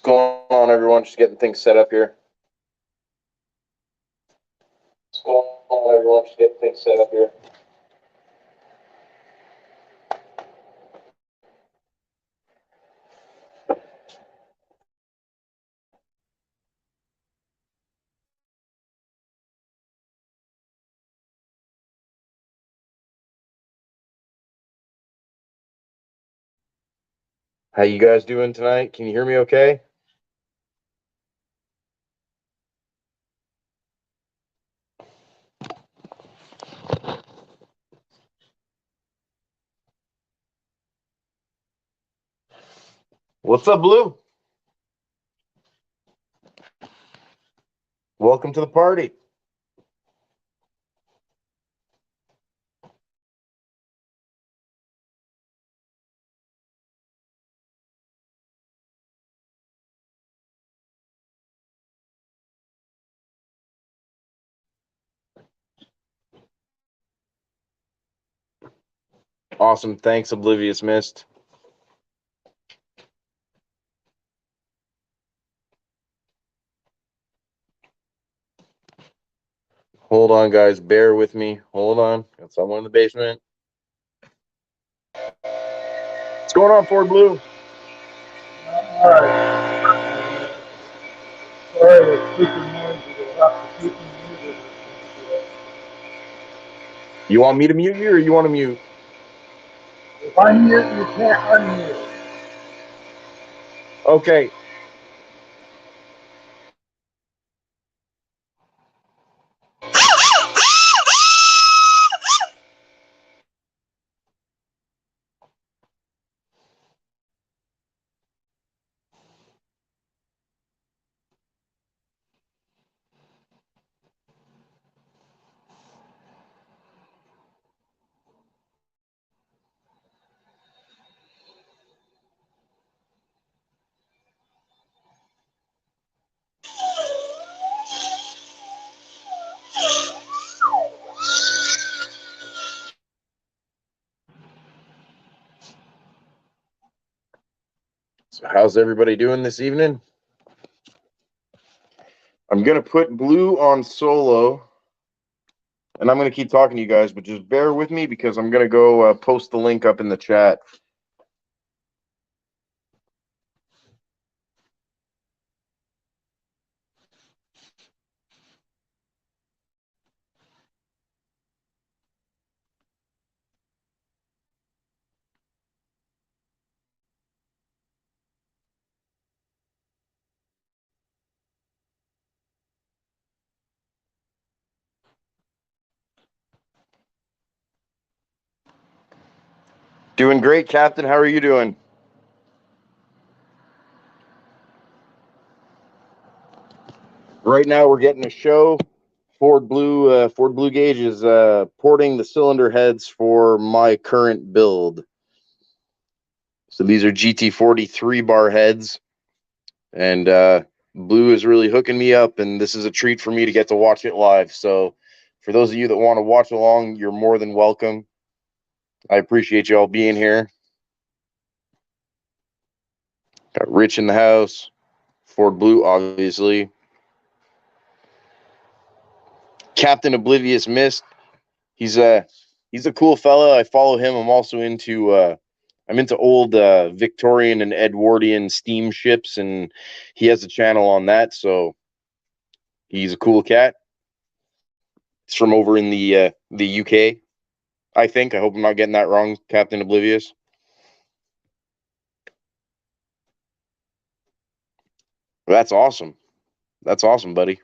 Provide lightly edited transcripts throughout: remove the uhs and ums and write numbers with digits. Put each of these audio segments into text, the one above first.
going on, everyone? Just getting things set up here. What's going on, everyone? Just getting things set up here. How you guys doing tonight? Can you hear me okay? What's up, Blue? Welcome to the party. Awesome. Thanks, Oblivious Mist. Hold on, guys. Bear with me. Hold on. Got someone in the basement. What's going on, Ford Blue? All right. Sorry, it's super noisy. We'll have to keep them muted. You want me to mute you, or you want to mute? If I mute, you can't unmute. Okay. So how's everybody doing this evening? I'm going to put Blue on solo, and I'm going to keep talking to you guys, but just bear with me because I'm going to go post the link up in the chat. Doing great, Captain. How are you doing? Right now, we're getting a show. Ford Blue Gage is porting the cylinder heads for my current build. So these are GT40 3-bar heads, and Blue is really hooking me up, and this is a treat for me to get to watch it live. So for those of you that want to watch along, you're more than welcome. I appreciate you all being here. Got Rich in the house, Ford Blue, obviously. Captain Oblivious Mist. He's a cool fella. I follow him. I'm also into I'm into old Victorian and Edwardian steamships, and he has a channel on that. So he's a cool cat. He's from over in the UK, I think. I hope I'm not getting that wrong, Captain Oblivious. That's awesome. That's awesome, buddy.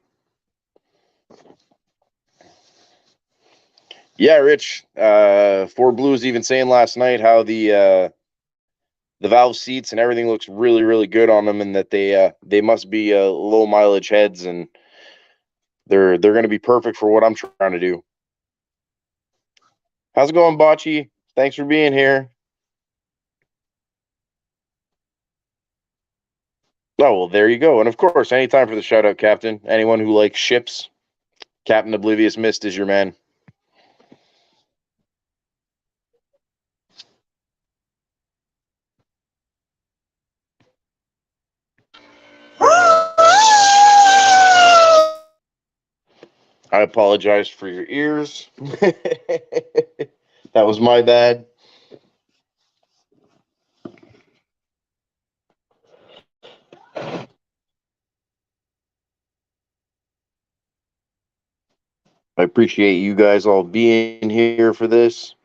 Yeah, Rich. Ford Blue was even saying last night how the valve seats and everything looks really, really good on them, and that they must be low mileage heads, and they're going to be perfect for what I'm trying to do. How's it going, Bocce? Thanks for being here. Oh, well, there you go. And of course, anytime for the shout out, Captain. Anyone who likes ships, Captain Oblivious Mist is your man. I apologize for your ears. That was my bad. I appreciate you guys all being here for this.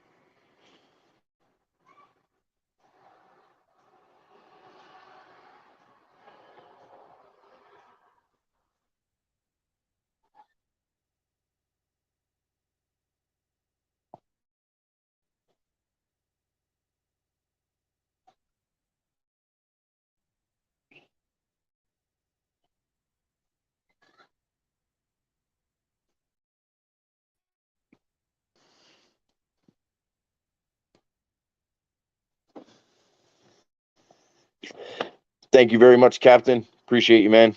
Thank you very much, Captain. Appreciate you, man.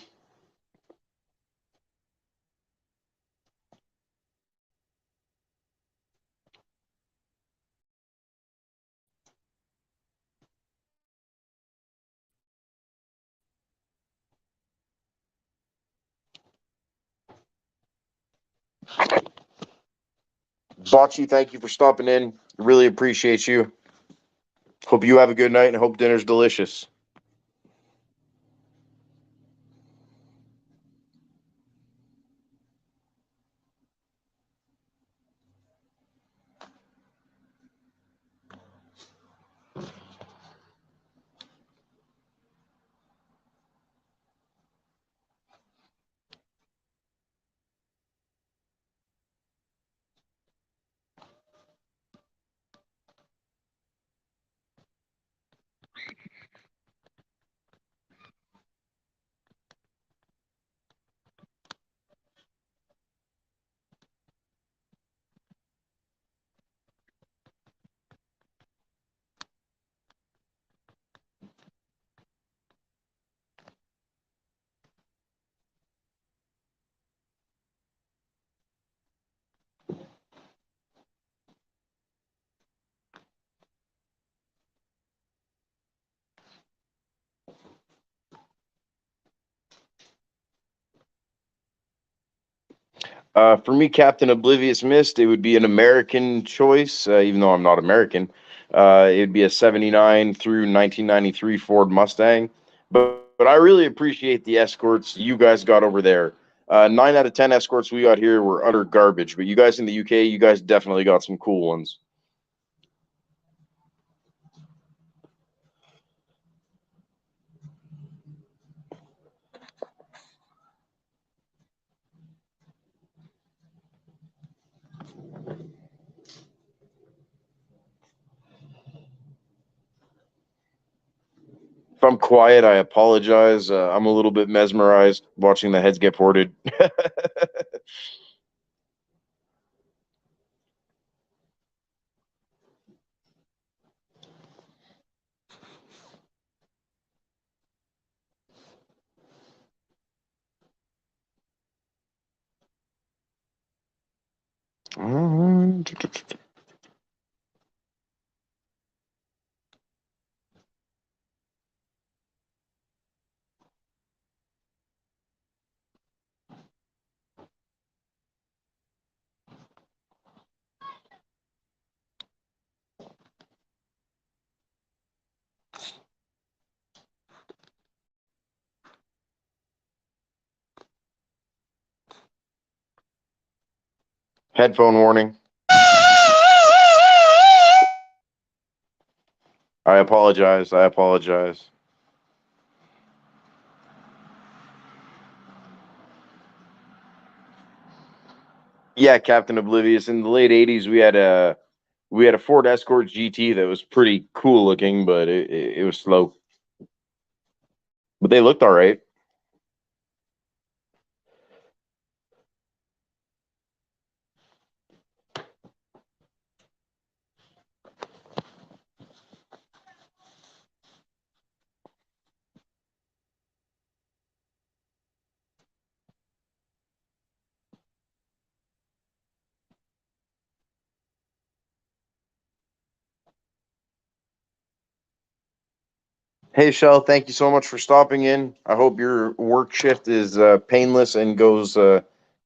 Bocce, thank you for stopping in. Really appreciate you. Hope you have a good night and hope dinner's delicious. For me, Captain Oblivious Mist, it would be an American choice, even though I'm not American. It'd be a 79 through 1993 Ford Mustang. But I really appreciate the escorts you guys got over there. 9 out of 10 escorts we got here were utter garbage, but you guys in the UK, you guys definitely got some cool ones. If I'm quiet, I apologize. I'm a little bit mesmerized watching the heads get ported. Headphone warning. I apologize. I apologize. Yeah, Captain Oblivious. In the late '80s, we had a Ford Escort GT that was pretty cool looking, but it was slow. But they looked all right. Hey, Shell, thank you so much for stopping in. I hope your work shift is painless and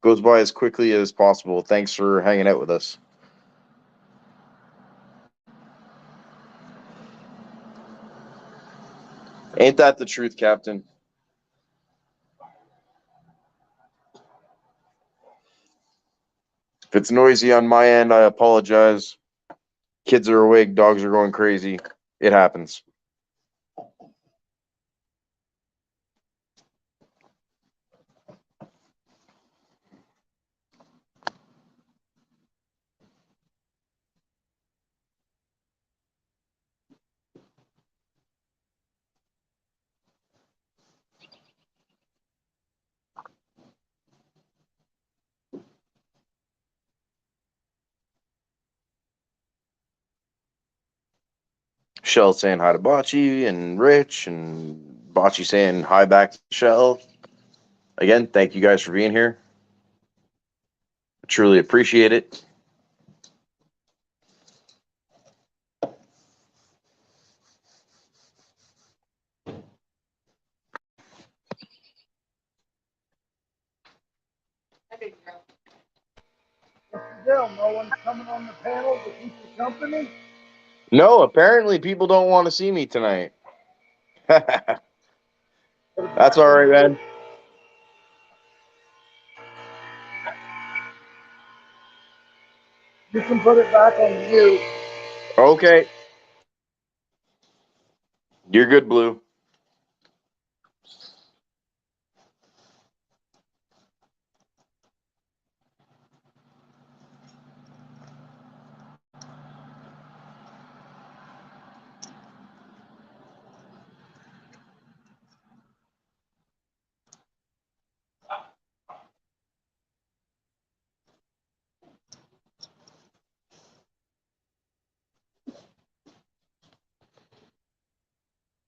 Goes by as quickly as possible. Thanks for hanging out with us. Ain't that the truth, Captain? If it's noisy on my end, I apologize. Kids are awake, dogs are going crazy. It happens. Shell saying hi to Bocce and Rich, and Bocce saying hi back to Shell. Again, thank you guys for being here. I truly appreciate it. What's the deal? No one's coming on the panel to keep you company? No, apparently people don't want to see me tonight. That's all right, man. You can put it back on mute. Okay. You're good, Blue.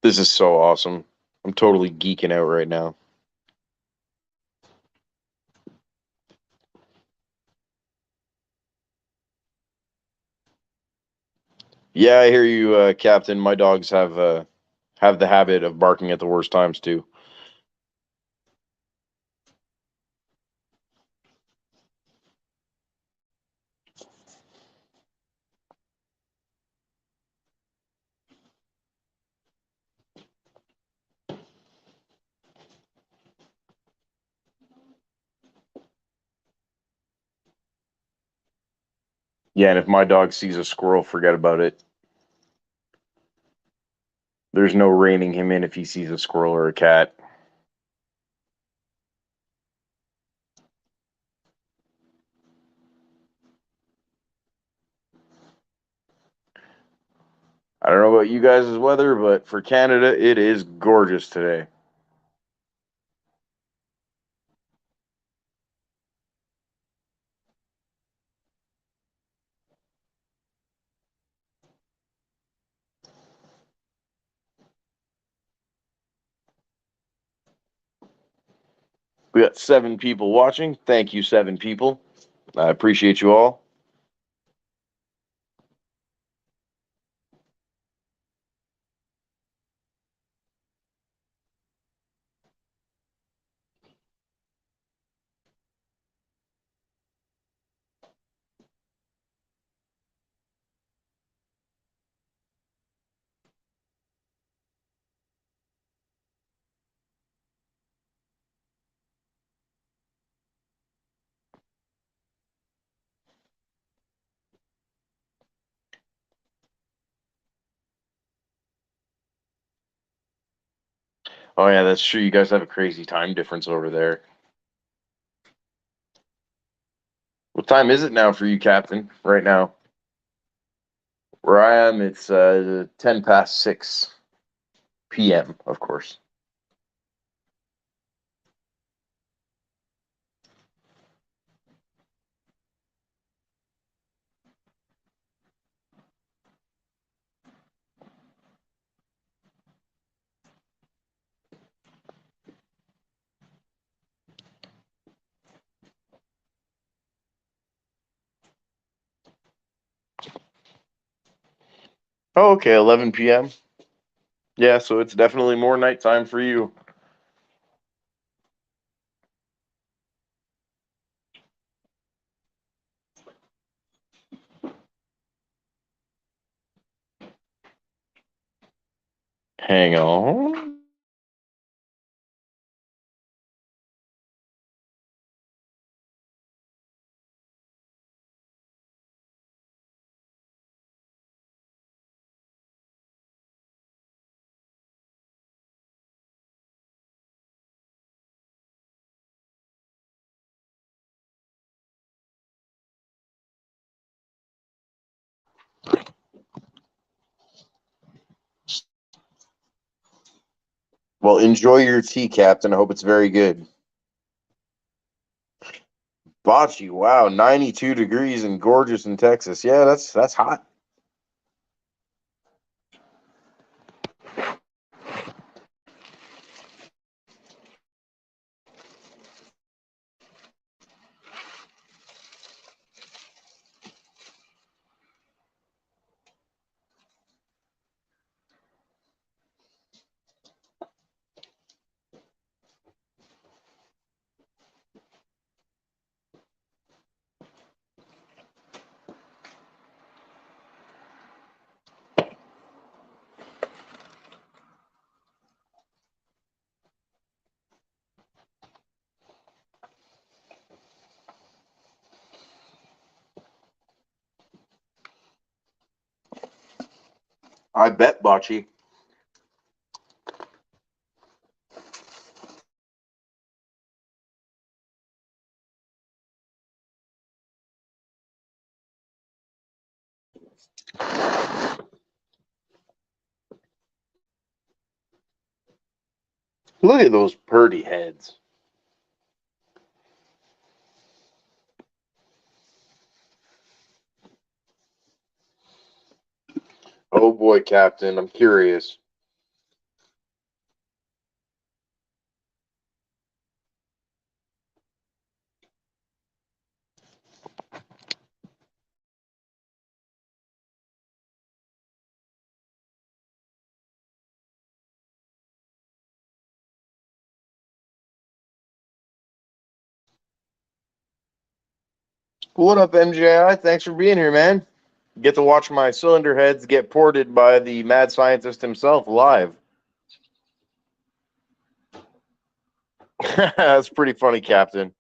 This is so awesome. I'm totally geeking out right now. Yeah, I hear you, Captain. My dogs have the habit of barking at the worst times too. Yeah, and if my dog sees a squirrel, forget about it. There's no reining him in if he sees a squirrel or a cat. I don't know about you guys' weather, but for Canada, it is gorgeous today. We got 7 people watching. Thank you, 7 people. I appreciate you all. Oh, yeah, that's true. You guys have a crazy time difference over there. What time is it now for you, Captain, right now? Where I am, it's 10 past 6 p.m., of course. Oh, okay, 11 p.m. Yeah, so it's definitely more nighttime for you. Hang on. Well, enjoy your tea, Captain. I hope it's very good. Bocce, wow, 92 degrees and gorgeous in Texas. Yeah, that's hot. I bet, Bocce. Look at those purdy heads. Oh boy, Captain, I'm curious. What up, MJI? Thanks for being here, man. Get to watch my cylinder heads get ported by the mad scientist himself live. That's pretty funny, Captain.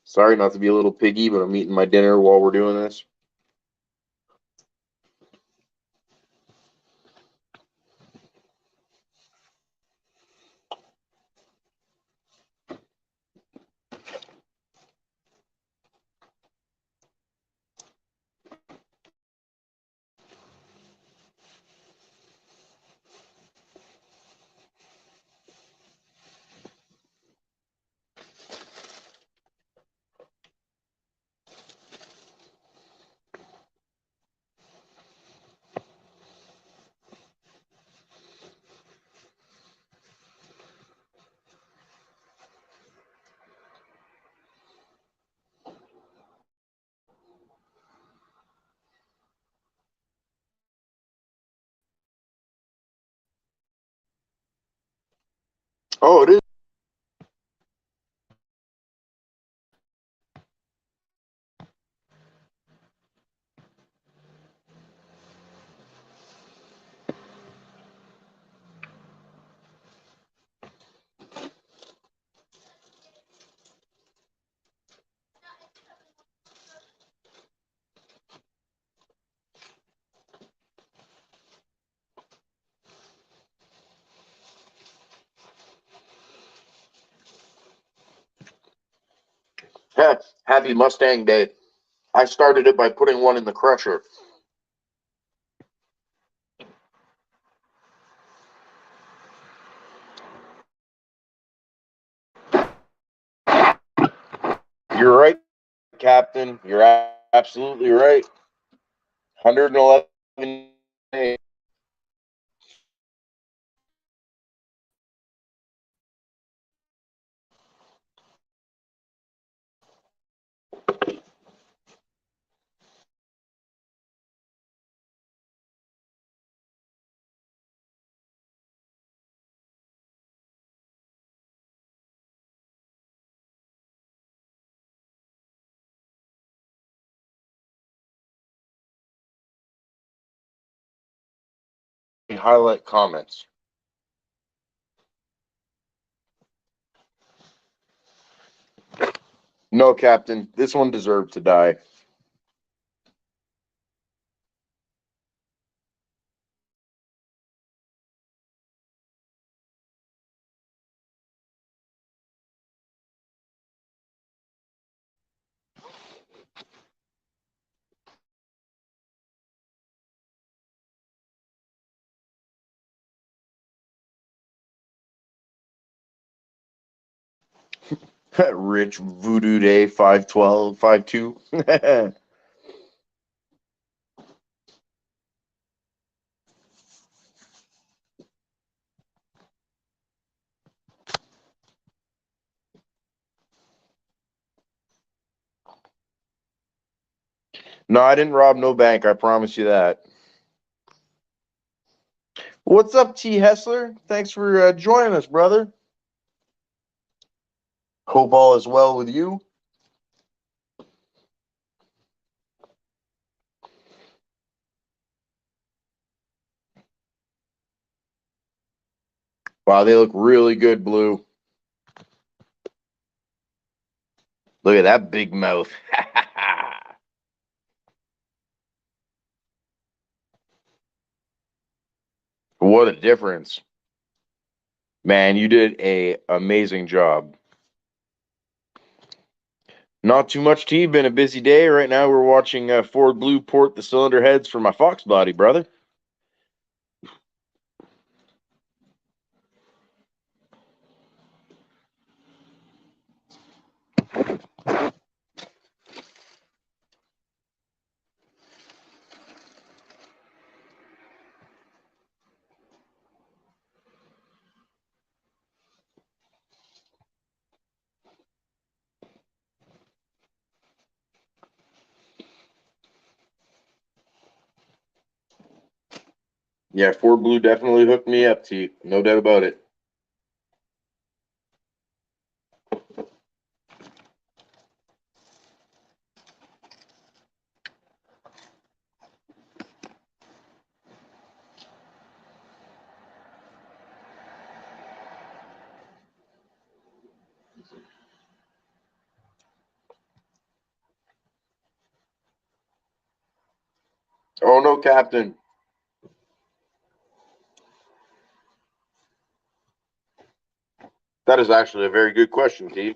Sorry not to be a little piggy, but I'm eating my dinner while we're doing this. Oh, it is. Happy Mustang Day. I started it by putting one in the crusher. You're right, Captain. You're absolutely right. 111 days. highlight comments. No, Captain, this one deserved to die. Rich Voodoo Day 512 52. No, I didn't rob no bank. I promise you that. What's up, T. Hessler? Thanks for joining us, brother. Hope all is well with you. Wow, they look really good, Blue. Look at that big mouth. What a difference. Man, you did a amazing job. Not too much, T. Been a busy day. Right now we're watching Ford Blue port the cylinder heads for my Fox body, brother. Yeah, Ford Blue definitely hooked me up, T. No doubt about it. Oh no, Captain. That is actually a very good question, T.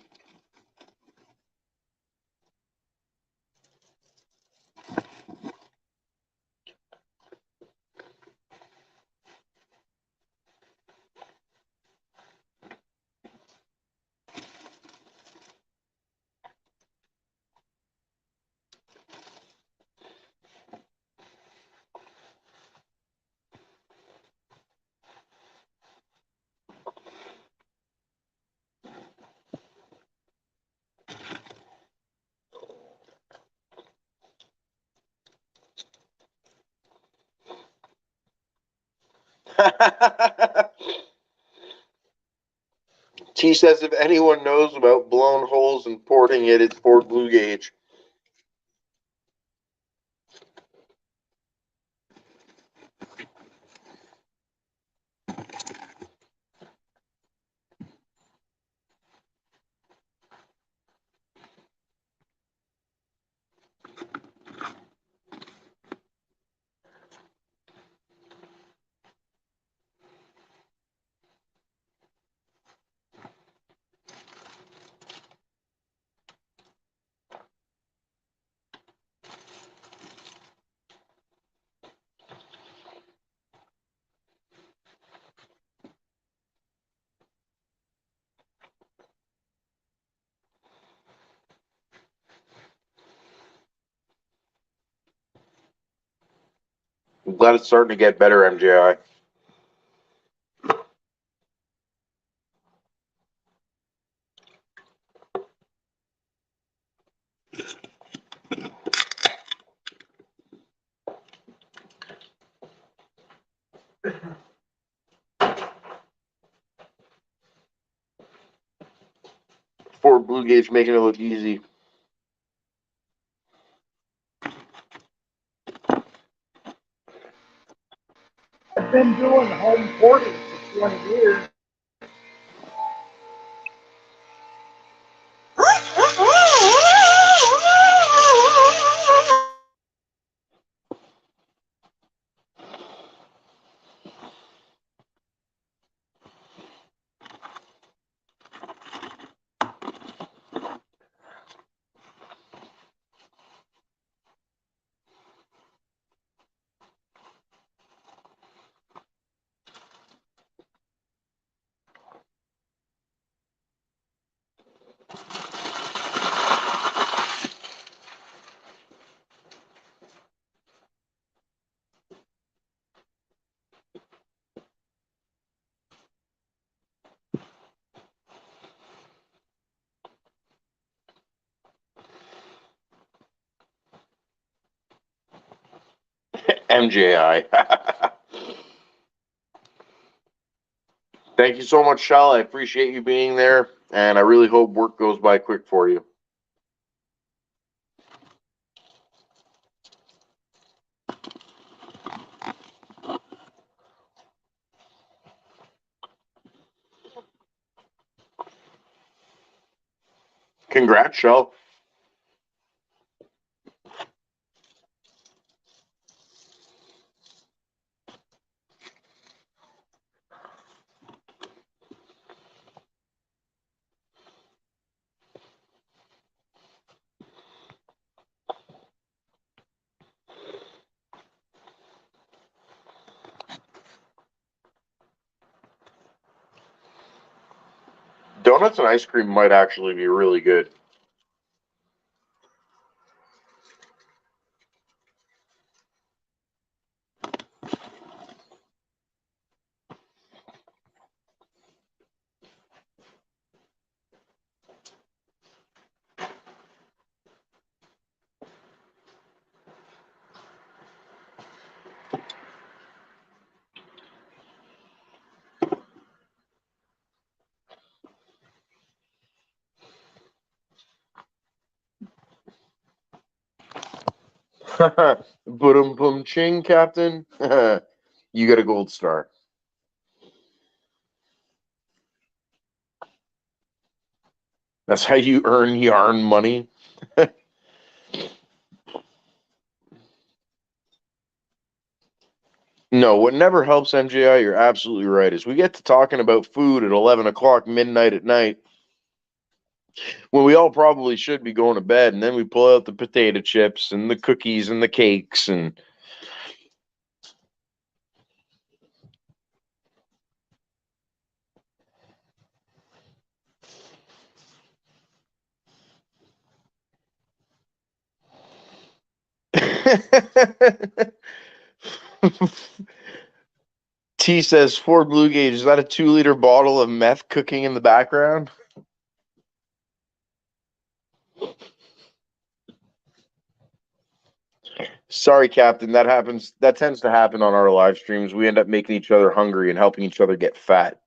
T says if anyone knows about blown holes and porting it, it's Ford Blue Gage. I'm glad it's starting to get better, MJI. Ford Blue Gage making it look easy. been doing home porting for 20 years. MJI. Thank you so much, Shell. I appreciate you being there, and I really hope work goes by quick for you. Congrats, Shell. Donuts and ice cream might actually be really good. Boom, boom, ching, Captain. You get a gold star. That's how you earn yarn money. No, what never helps MJI, you're absolutely right, is we get to talking about food at 11 o'clock midnight at night when we all probably should be going to bed, and then we pull out the potato chips and the cookies and the cakes and T says Ford Blue Gage, is that a 2-liter bottle of meth cooking in the background? Sorry, Captain. That happens. That tends to happen on our live streams. We end up making each other hungry and helping each other get fat.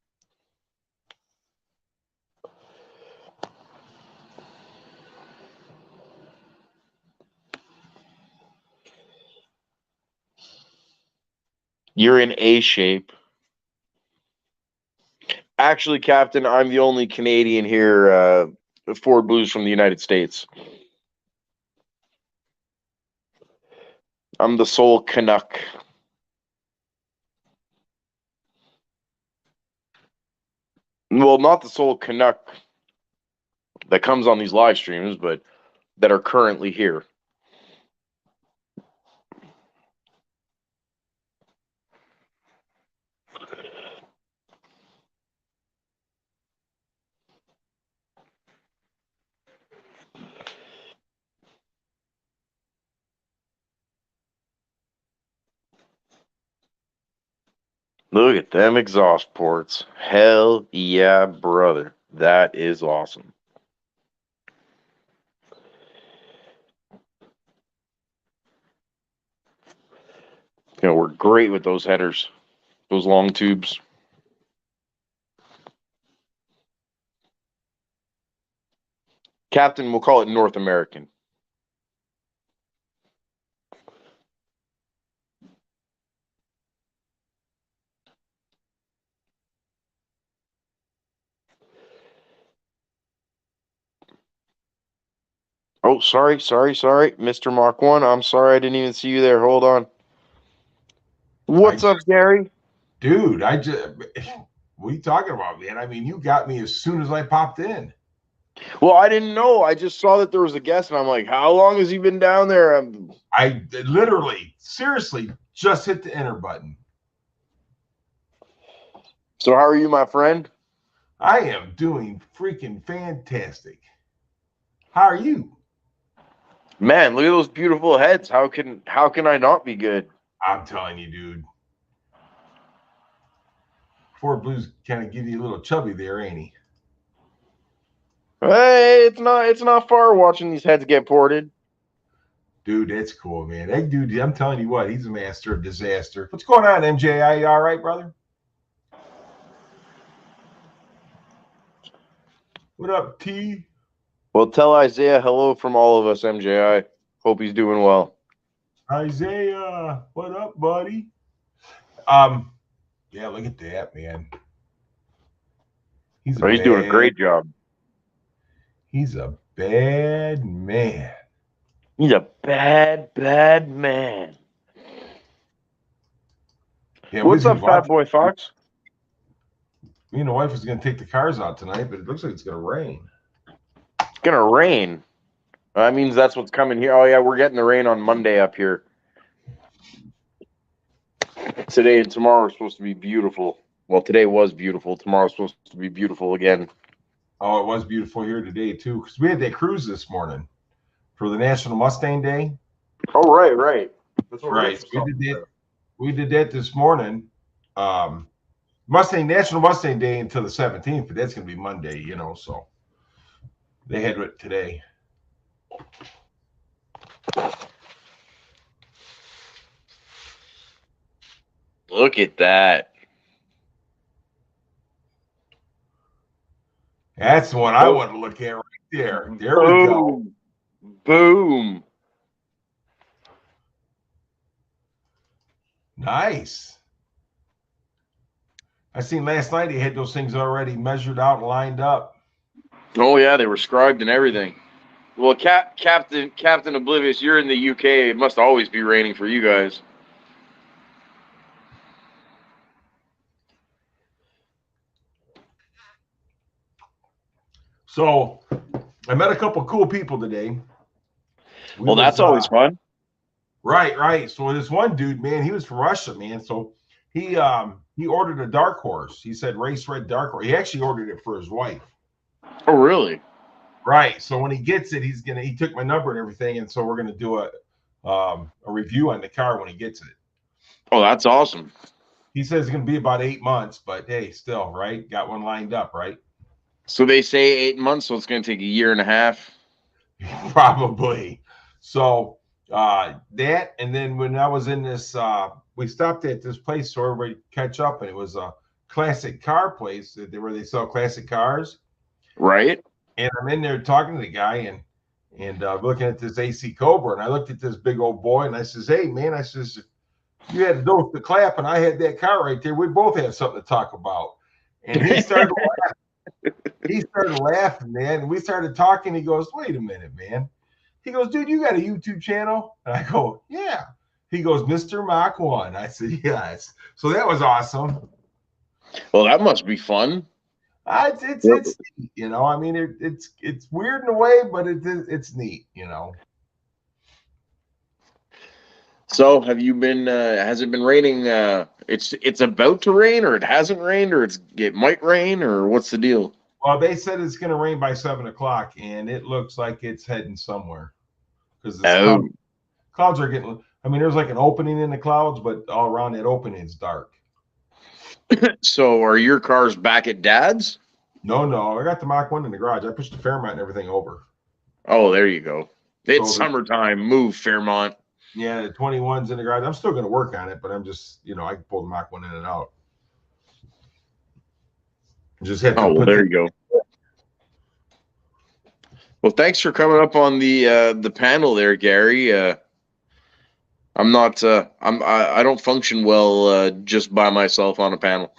You're in A shape. Actually, Captain, I'm the only Canadian here. Ford Blues from the United States. I'm the sole Canuck. Well, not the sole Canuck that comes on these live streams, but that are currently here. Look at them exhaust ports. Hell yeah, brother. That is awesome. You know, we're great with those headers, those long tubes. Captain, we'll call it North American. Oh, sorry, Mr. Mach 1. I'm sorry, I didn't even see you there. Hold on. What's up, Gary? Dude, what are you talking about, man? I mean, you got me as soon as I popped in. Well, I didn't know. I just saw that there was a guest, and I'm like, how long has he been down there? I literally, seriously, just hit the enter button. So how are you, my friend? I am doing freaking fantastic. How are you? Man, look at those beautiful heads. How can I not be good? I'm telling you, dude. Ford Blue's kind of give you a little chubby there, ain't he? Hey, it's not far watching these heads get ported. Dude, that's cool, man. That dude, I'm telling you what, he's a master of disaster. What's going on, MJ? You all right, brother? What up, T? Well, tell Isaiah hello from all of us, MJI. Hope he's doing well. Isaiah, what up, buddy? Yeah, look at that, man. He's doing a great job. He's a bad man. He's a bad man. Yeah, what's up, Fat Boy Fox? Me and the wife was going to take the cars out tonight, but it looks like it's going to rain. It's going to rain? That means that's what's coming here. Oh, yeah, we're getting the rain on Monday up here. Today and tomorrow are supposed to be beautiful. Well, today was beautiful. Tomorrow's supposed to be beautiful again. Oh, it was beautiful here today, too, because we had that cruise this morning for the National Mustang Day. Oh, right. That's right. We did that this morning. National Mustang Day until the 17th, but that's going to be Monday, so they had it today. Look at that. That's the one I want to look at right there. There we go. Boom. Nice. I seen last night he had those things already measured out and lined up. Oh, yeah, they were scribed and everything. Well, Captain Oblivious, you're in the UK. It must always be raining for you guys. So I met a couple cool people today. Well, that's always fun. Right. So this one dude, man, he was from Russia, man. So he ordered a dark horse. He said race red dark horse. He actually ordered it for his wife. Oh, really? Right. So when he gets it, he took my number and everything, and so we're gonna do a review on the car when he gets it. Oh, that's awesome. He says it's gonna be about 8 months, but hey, still, right? Got one lined up, right? So they say 8 months, so it's gonna take a year and a half. Probably. So that, and then when I was in this, we stopped at this place so everybody could catch up, and it was a classic car place where they sell classic cars. Right. And I'm in there talking to the guy and looking at this AC Cobra, and I looked at this big old boy, and I says, "Hey, man," I says, "you had a dose to clap, and I had that car right there. We both have something to talk about." And he started laughing. He started laughing, man. And we started talking. He goes, "Wait a minute, man." He goes, "Dude, you got a YouTube channel?" And I go, "Yeah." He goes, "Mr. Mach 1." I said, "Yes." So that was awesome. Well, that must be fun. It's neat, I mean, it's weird in a way, but it's neat, So have you been? Has it been raining? It's about to rain, or it hasn't rained, or it might rain, or what's the deal? Well, they said it's going to rain by 7:00, and it looks like it's heading somewhere because clouds are getting. I mean, there's like an opening in the clouds, but all around that opening it's dark. So are your cars back at Dad's? No, I got the Mach 1 in the garage. I pushed the Fairmont and everything over. Oh, there you go. It's summertime. Move, Fairmont. Yeah, the 21's in the garage. I'm still going to work on it, but I'm just, I can pull the Mach 1 in and out. Just have to. Oh, well, there you go. Well, thanks for coming up on the panel there, Gary. I don't function well just by myself on a panel.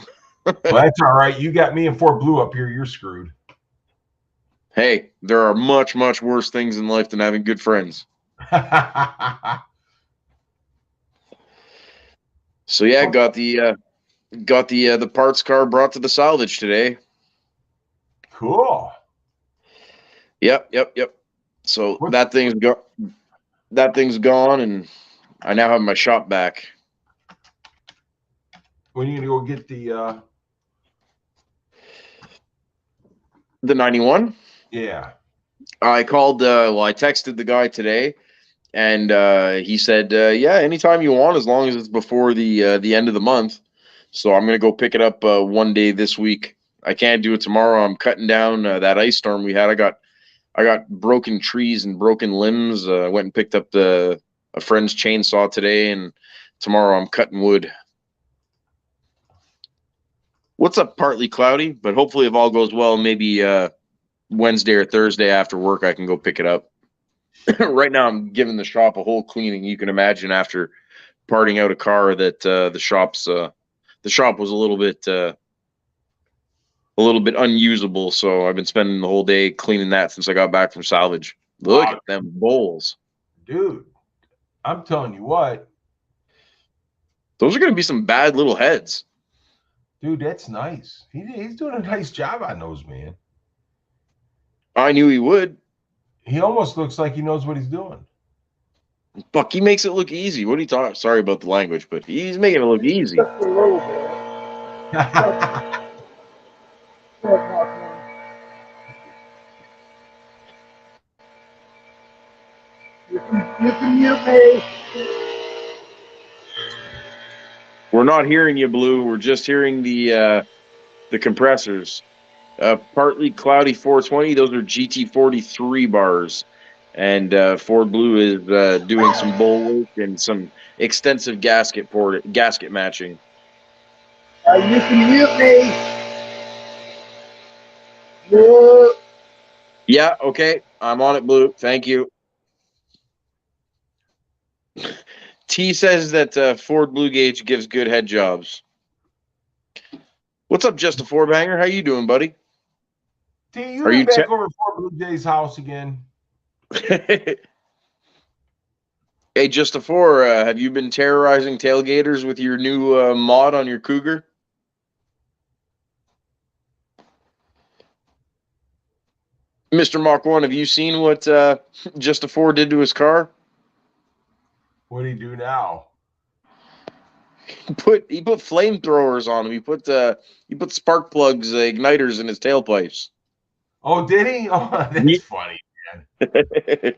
Well, that's all right. You got me and Ford Blue up here. You're screwed. Hey, there are much, much worse things in life than having good friends. So yeah, got the parts car brought to the salvage today. Cool. Yep. So that thing's gone, and I now have my shop back. When are you gonna go get the 91? Yeah. I called. I texted the guy today, and he said, "Yeah, anytime you want, as long as it's before the end of the month." So I'm gonna go pick it up one day this week. I can't do it tomorrow. I'm cutting down that ice storm we had. I got broken trees and broken limbs. I went and picked up a friend's chainsaw today, and tomorrow I'm cutting wood. What's up? Partly cloudy, but hopefully, if all goes well, maybe Wednesday or Thursday after work, I can go pick it up. Right now, I'm giving the shop a whole cleaning. You can imagine after parting out a car that the shop was a little bit unusable. So I've been spending the whole day cleaning that since I got back from salvage. Look at them bowls, dude. I'm telling you what, those are going to be some bad little heads. Dude, that's nice. He's doing a nice job on those, man. I knew he would. He almost looks like he knows what he's doing. Buck, he makes it look easy. What are you talking? Sorry about the language, but he's making it look easy. Just a little bit. You can mute me. We're not hearing you, Blue. We're just hearing the compressors. Partly cloudy 420. Those are GT40 3 bars. And Ford Blue is doing some bowl work and some extensive gasket matching. You can mute me. Mute. Yeah, okay. I'm on it, Blue. Thank you. T says that Ford Blue Gage gives good head jobs. What's up, Just a Four Banger? How you doing, buddy? T, you been back over to Ford Blue Gage's house again? Hey, Just a Four, have you been terrorizing tailgaters with your new mod on your Cougar? Mr. Mach 1, have you seen what Just a Four did to his car? What do he do now? He put flamethrowers on him. He put spark plugs, igniters in his tailpipes. Oh, did he? Oh, that's funny, man.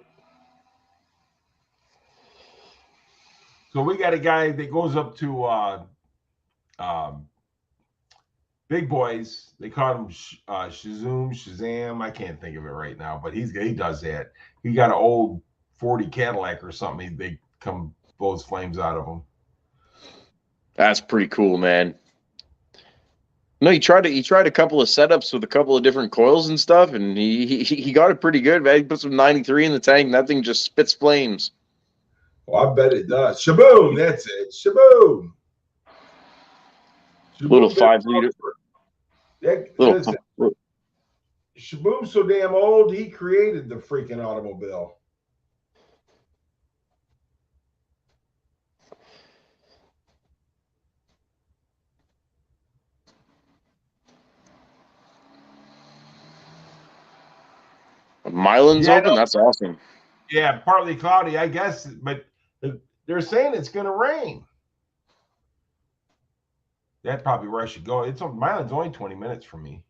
So we got a guy that goes up to big boys. They call him Shazam. I can't think of it right now, but he does that. He got an old 40 Cadillac or something. They come blows flames out of him. That's pretty cool, man. No, he tried a couple of setups with a couple of different coils and stuff, and he got it pretty good, man. He put some 93 in the tank, and that thing just spits flames. Well, I bet it does. Shaboom, that's it. Shaboom. Little 5 liter. Listen, Shaboom's so damn old, he created the freaking automobile. Milan's open? That's awesome. Yeah, partly cloudy, I guess, but they're saying it's going to rain. That's probably where I should go. Milan's only 20 minutes from me.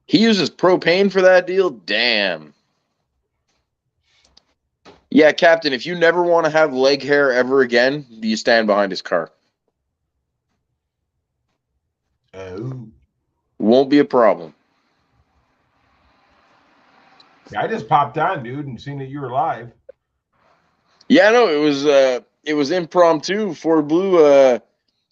He uses propane for that deal? Damn. Yeah, Captain, if you never want to have leg hair ever again, do you stand behind his car? Oh. Won't be a problem. Yeah, I just popped on, dude, and seen that you were live. Yeah, no, it was impromptu. Ford Blue,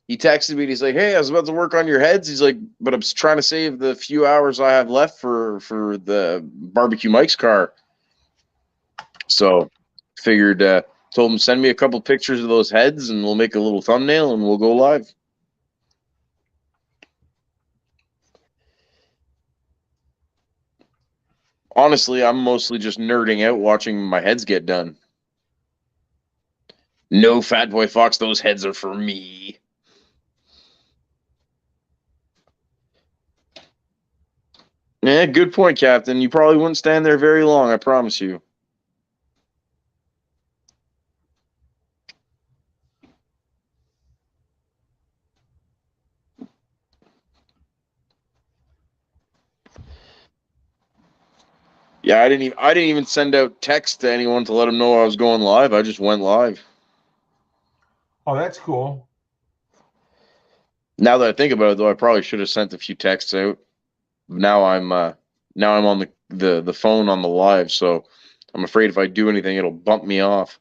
he texted me and he's like, "Hey, I was about to work on your heads." He's like, "But I'm trying to save the few hours I have left for the barbecue Mike's car." So figured, told him send me a couple pictures of those heads and we'll make a little thumbnail and we'll go live. Honestly, I'm mostly just nerding out watching my heads get done. No, Fat Boy Fox, those heads are for me. Yeah, good point, Captain. You probably wouldn't stand there very long, I promise you. Yeah, I didn't even send out text to anyone to let them know I was going live. I just went live. Oh, that's cool. Now that I think about it, though, I probably should have sent a few texts out. Now I'm on the phone on the live, so I'm afraid if I do anything, it'll bump me off.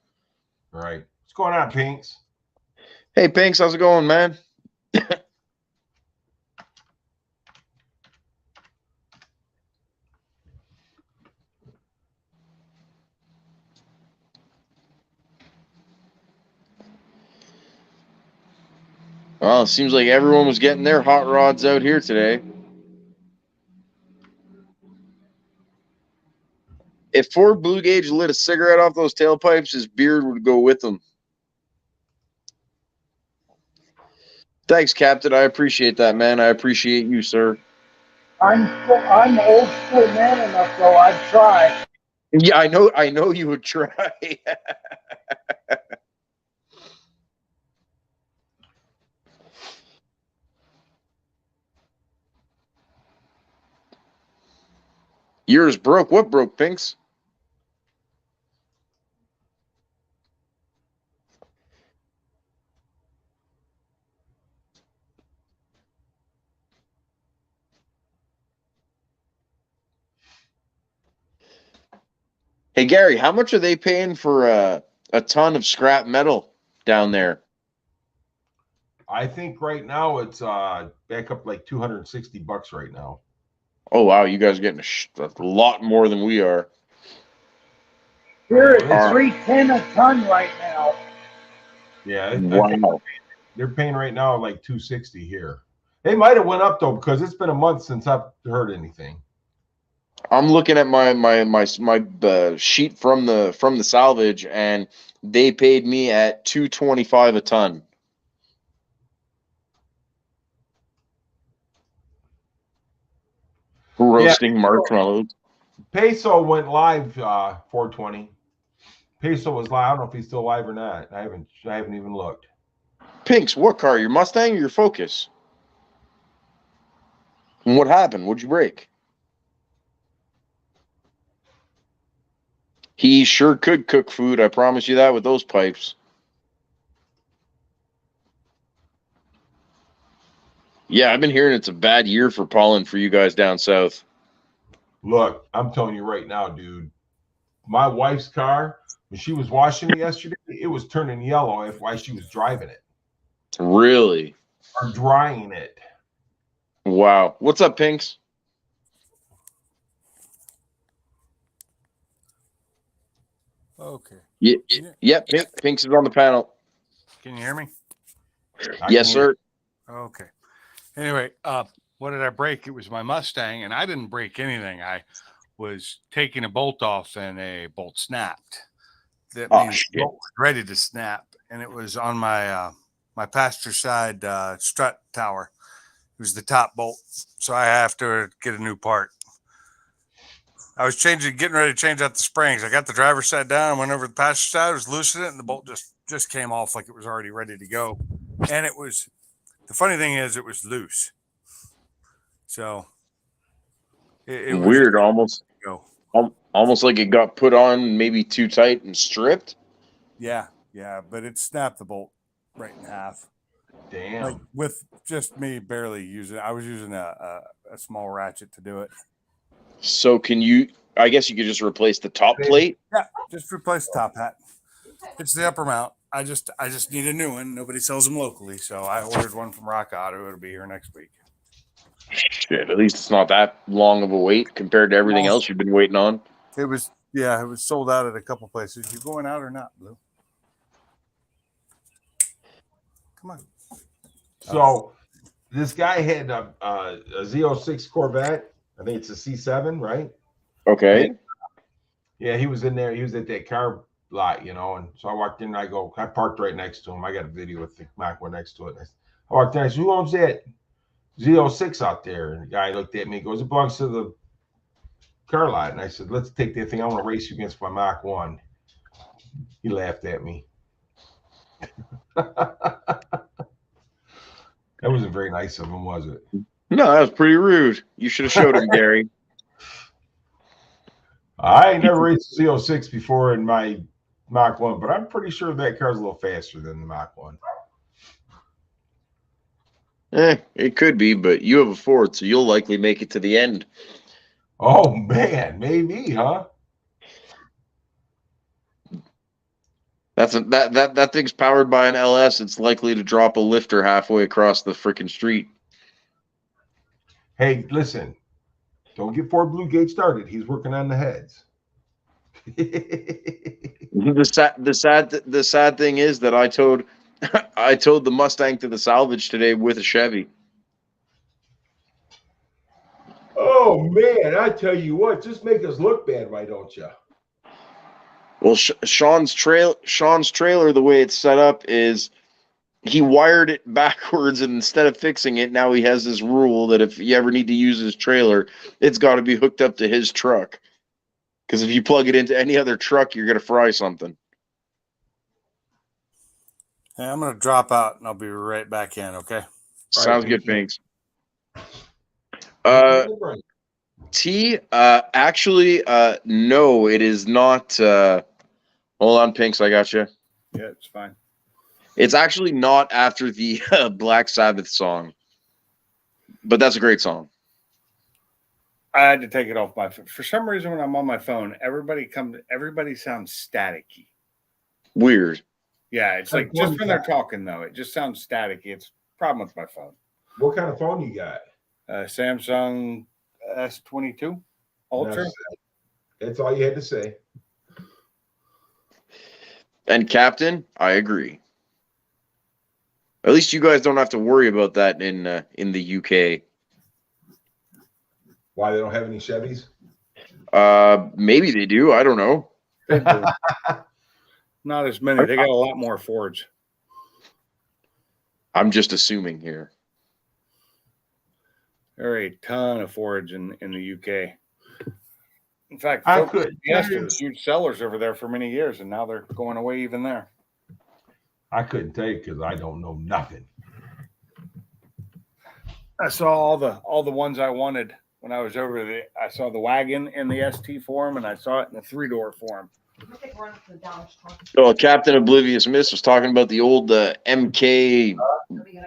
Right. What's going on, Pinks? Hey, Pinks, how's it going, man? Well, it seems like everyone was getting their hot rods out here today. If Ford Blue Gage lit a cigarette off those tailpipes, his beard would go with them. Thanks, Captain. I appreciate that, man. I appreciate you, sir. I'm old school man enough though. I'd try. Yeah, I know you would try. Yours broke. What broke, Pinks? Hey, Gary, how much are they paying for a ton of scrap metal down there? I think right now it's back up like $260 right now. Oh, wow, you guys are getting a lot more than we are. Here it's All right. $310 a ton right now. Yeah, I think Wow. they're paying right now like $260 here. They might have went up though because it's been a month since I've heard anything. I'm looking at my sheet from the salvage, and they paid me at $225 a ton for roasting marshmallows. Peso went live 420. Peso was live. I don't know if he's still live or not. I haven't even looked. Pinks, what car? Your Mustang or your Focus? And what happened? What'd you break? He sure could cook food. I promise you that with those pipes. Yeah, I've been hearing it's a bad year for pollen for you guys down south. Look, I'm telling you right now, dude. My wife's car, when she was washing it yesterday, it was turning yellow while she was driving it Really? or drying it. Wow. What's up, Pinks? Okay. Yeah, Yeah. yeah, Pinks is on the panel. Can you hear me? Yes, sir. Okay. Anyway, what did I break? It was my Mustang, and I didn't break anything. I was taking a bolt off, and a bolt snapped. That Oh, means shit. the bolt was ready to snap, and it was on my my passenger side strut tower. It was the top bolt, so I have to get a new part. I was getting ready to change out the springs. I got the driver's side down, I went over the passenger side, I was loosening it, and the bolt just came off like it was already ready to go. And it was the funny thing is it was loose. So it was Weird, almost. go. Almost like it got put on maybe too tight and stripped. Yeah, but it snapped the bolt right in half. Damn. Like with just me barely using it. I was using a small ratchet to do it. So can you? I guess you could just replace the top plate. Yeah, just replace the top hat. It's the upper mount. I just need a new one. Nobody sells them locally, so I ordered one from Rock Auto. It'll be here next week. Shit, at least it's not that long of a wait compared to everything else you've been waiting on. It was sold out at a couple places. You going out or not, Blue? Come on. So this guy had a Z06 Corvette. I think it's a C7, right? Okay. Yeah, he was in there. He was at that car lot, you know. And so I walked in and I parked right next to him. I got a video with the Mach 1 next to it. I walked in. I said, "Who owns that Z06 out there?" And the guy looked at me and goes, "It belongs to the car lot." And I said, "Let's take that thing. I want to race you against my Mach 1." He laughed at me. That wasn't very nice of him, was it? No, that was pretty rude. You should have showed him, Gary. I ain't never raced the Z06 before in my Mach 1, but I'm pretty sure that car's a little faster than the Mach 1. It could be, but you have a Ford, so you'll likely make it to the end. Oh, man. Maybe, huh? That thing's powered by an LS. It's likely to drop a lifter halfway across the freaking street. Hey, listen. Don't get Ford Blue Gage started. He's working on the heads. The sad thing is that I towed the Mustang to the salvage today with a Chevy. Oh man, I tell you what, just make us look bad, why don't you? Well, Sean's trailer, the way it's set up is he wired it backwards, and instead of fixing it, now he has this rule that if you ever need to use his trailer, it's got to be hooked up to his truck. Because if you plug it into any other truck, you're gonna fry something. Hey, I'm gonna drop out and I'll be right back in. Okay. Sounds good, thanks. Actually, no, it is not. Hold on, Pinks, I got you. Yeah, it's fine. It's actually not after the Black Sabbath song, but that's a great song. I had to take it off my phone. For some reason, when I'm on my phone, everybody sounds staticky. Weird. Yeah, it's like just when they're talking, though, it just sounds staticky. It's a problem with my phone. What kind of phone you got? Samsung S22 Ultra. That's all you had to say. And Captain, I agree. At least you guys don't have to worry about that in the UK. Why, they don't have any Chevys? Maybe they do. I don't know. They do. Not as many. They got a lot more Fords. I'm just assuming here. There are a ton of Fords in the UK. In fact, Fiesta was huge sellers over there for many years, and now they're going away even there. I couldn't tell you because I don't know nothing. I saw all the ones I wanted when I was over there. I saw the wagon in the ST form, and I saw it in the 3-door form. Oh, Captain Oblivious Miss was talking about the old MK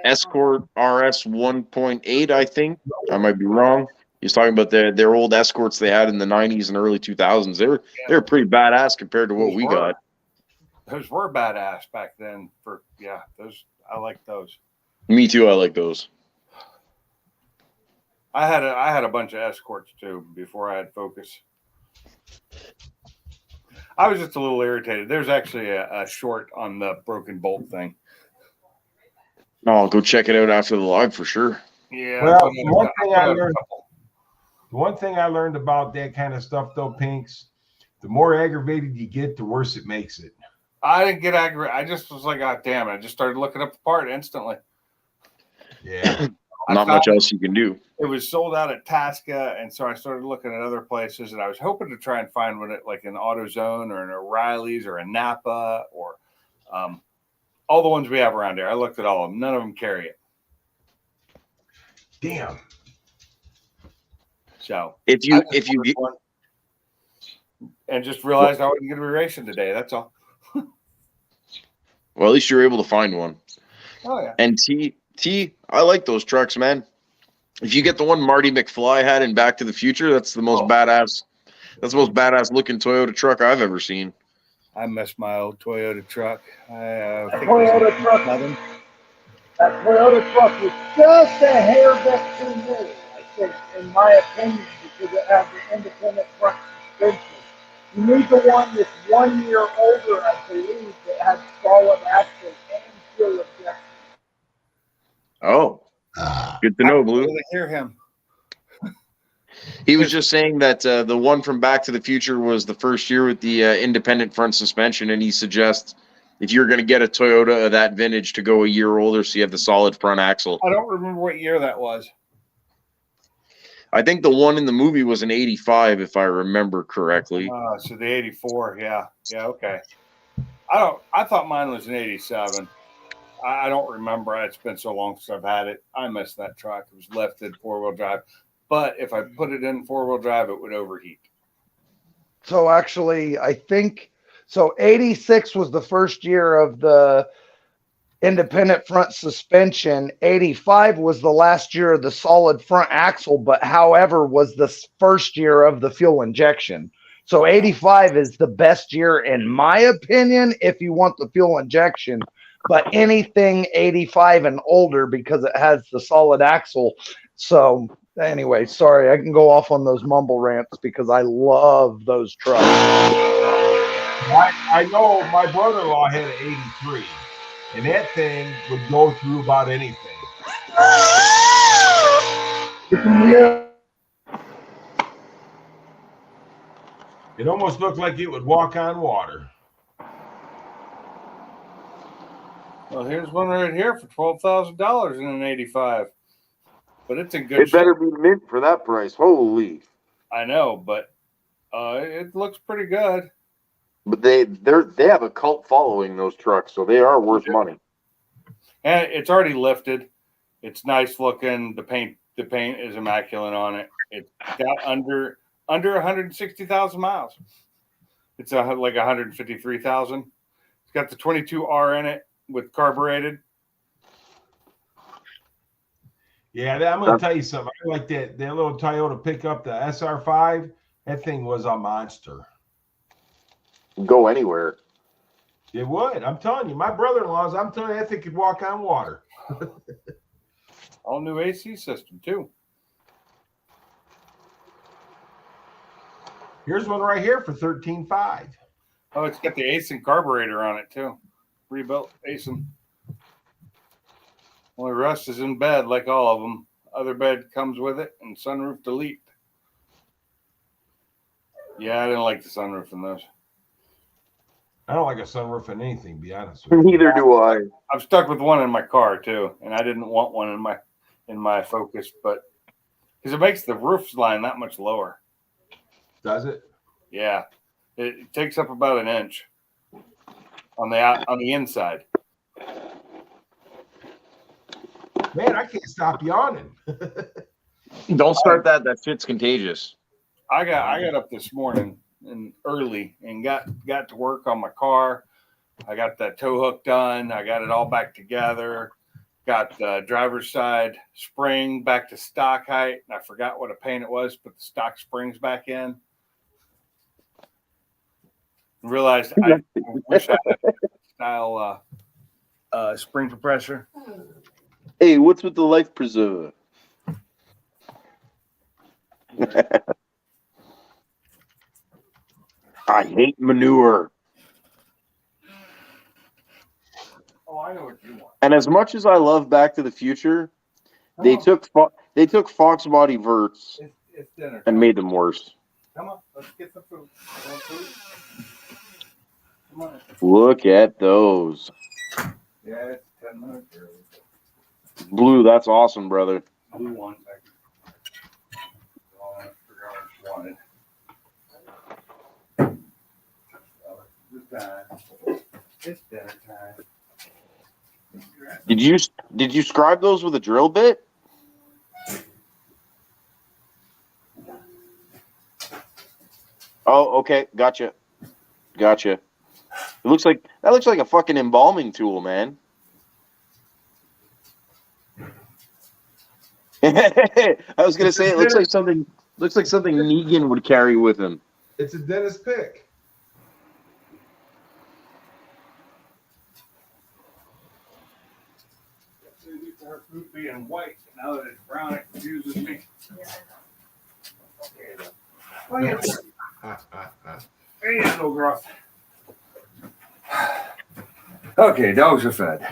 Escort RS 1.8, I think. I might be wrong. He's talking about their old Escorts they had in the 90s and early 2000s. They were pretty badass compared to what we got. Those were badass back then. Those I like those. Me too. I like those. I had a bunch of Escorts too before I had Focus. I was just a little irritated. There's actually a short on the broken bolt thing. Oh, I'll go check it out after the live for sure. Yeah. Well, the one thing I learned about that kind of stuff, though, Pinks, the more aggravated you get, the worse it makes it. I didn't get aggravated. I just was like, God damn it. I just started looking up the part instantly. Yeah. Not much else you can do. It was sold out at Tasca, and so I started looking at other places, and I was hoping to try and find one at like an AutoZone or an O'Reilly's or a Napa or all the ones we have around here. I looked at all of them. None of them carry it. Damn. So if you get one and just realized I wasn't going to be racing today. That's all. Well, at least you're able to find one. Oh yeah. And T, I like those trucks, man. If you get the one Marty McFly had in Back to the Future, that's the most badass. That's the most badass looking Toyota truck I've ever seen. I miss my old Toyota truck. That Toyota truck was just a hair bit too new, I think, in my opinion, because it had the independent front suspension. You need the one that's 1 year older, I believe, that has solid axle and fuel injection. Oh, good to know, Blue. I hear him. He was just saying that the one from Back to the Future was the first year with the independent front suspension, and he suggests if you're going to get a Toyota of that vintage to go a year older, so you have the solid front axle. I don't remember what year that was. I think the one in the movie was an 85, if I remember correctly. So the 84, yeah, okay. I thought mine was an 87. I don't remember. It's been so long since I've had it. I missed that truck. It was lifted 4-wheel drive. But if I put it in 4-wheel drive, it would overheat. So actually, I think so. 86 was the first year of the independent front suspension. 85 was the last year of the solid front axle, but however, was the first year of the fuel injection. So 85 is the best year, in my opinion, if you want the fuel injection. But anything 85 and older, because it has the solid axle. So anyway, sorry, I can go off on those mumble rants because I love those trucks. I know my brother-in-law had an 83, and that thing would go through about anything. Yeah. It almost looked like it would walk on water. Well, here's one right here for $12,000 in an 85. But it's a good It better be mint for that price. Holy. I know, but it looks pretty good. But they have a cult following, those trucks, so they are worth money. And it's already lifted. It's nice looking. The paint is immaculate on it. It's got under 160,000 miles. It's like 153,000. It's got the 22R in it with carbureted. Yeah, I'm going to tell you something. I like that little Toyota pickup, the SR5. That thing was a monster. Go anywhere. It would. I'm telling you, my brother-in-law's. I'm telling you, that thing could walk on water. All new AC system too. Here's one right here for $13,500. Oh, it's got the Asen carburetor on it too. Rebuilt Asen. Only rust is in bed, like all of them. Other bed comes with it, and sunroof delete. Yeah, I didn't like the sunroof in those. I don't like a sunroof in anything, to be honest with you. Neither do I. I'm stuck with one in my car too, and I didn't want one in my Focus, but because it makes the roof line that much lower. Does it? Yeah, it takes up about an inch on the inside. Man, I can't stop yawning. Don't start that. That shit's contagious. I got up this morning and early and got to work on my car. I got that tow hook done. I got it all back together. Got the driver's side spring back to stock height. And I forgot what a pain it was. Put the stock springs back in. Realized I wish I had a style spring compressor. Hey, what's with the life preserver? I hate manure. Oh, I know what you want. And as much as I love Back to the Future, they took Fox body verts It's dinner. and made them worse. Come on, let's get some food. Want food? Come on. Look at those. Yeah, it's 10 minutes early. Blue, that's awesome, brother. Blue one second. Oh, I forgot what you wanted. It's dinner time. Did you scribe those with a drill bit? Oh, okay, gotcha. It looks like a fucking embalming tool, man. I was gonna say it looks like something Negan would carry with him. It's a dentist pick. Her fruit being white, now that it's brown, it confuses me. Oh, yeah. Hey, no growth. Okay, dogs are fed.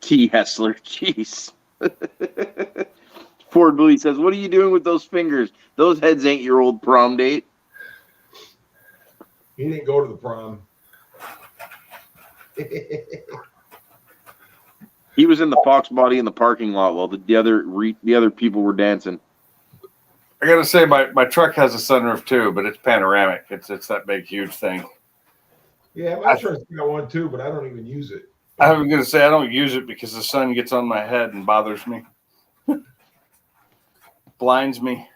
T. Hessler, jeez. Ford Blue says, "What are you doing with those fingers? Those heads ain't your old prom date." He didn't go to the prom. He was in the Fox body in the parking lot while the other people were dancing. I gotta say, my truck has a sunroof too, but it's panoramic. It's that big, huge thing. Yeah, my truck's got one too, but I don't even use it. I was gonna say I don't use it because the sun gets on my head and bothers me, blinds me.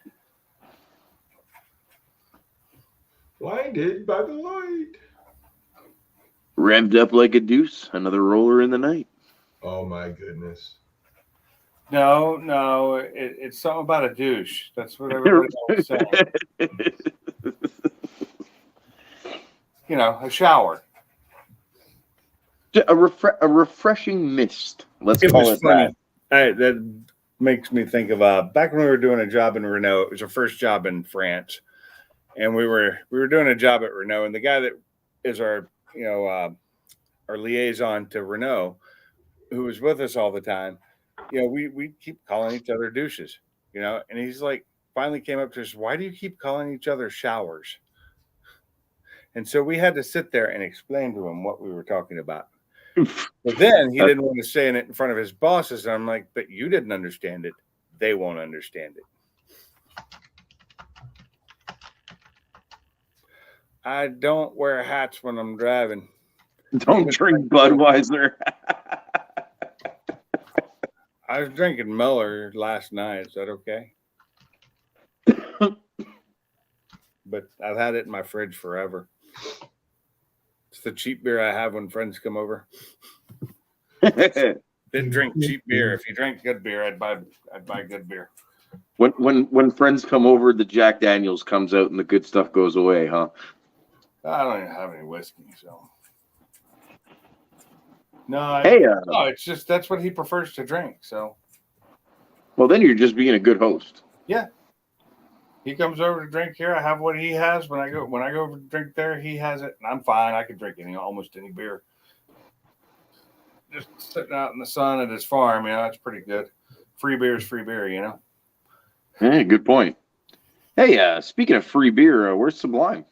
Blinded by the light. Revved up like a deuce, another roller in the night. Oh my goodness. No, it's something about a douche. That's what everybody else saying. You know, a shower. A refreshing mist. Let's call it funny. That makes me think of back when we were doing a job in Renault. It was our first job in France, and we were doing a job at Renault, and the guy that is our our liaison to Renault, who was with us all the time, we keep calling each other douches, and he's like, finally came up to us, why do you keep calling each other showers? And so we had to sit there and explain to him what we were talking about. But then he didn't want to say it in front of his bosses. And I'm like, but you didn't understand it. They won't understand it. I don't wear hats when I'm driving. Don't drink Budweiser. I was drinking Miller last night. Is that okay? But I've had it in my fridge forever. It's the cheap beer I have when friends come over. Didn't drink cheap beer. If you drank good beer, I'd buy good beer. When friends come over, the Jack Daniels comes out and the good stuff goes away, huh? I don't even have any whiskey, so. No, no, it's just that's what he prefers to drink. So. Well, then you're just being a good host. Yeah. He comes over to drink here. I have what he has. When I go over to drink there, he has it, and I'm fine. I can drink almost any beer. Just sitting out in the sun at his farm, that's pretty good. Free beer is free beer, Hey, good point. Hey, speaking of free beer, where's Sublime?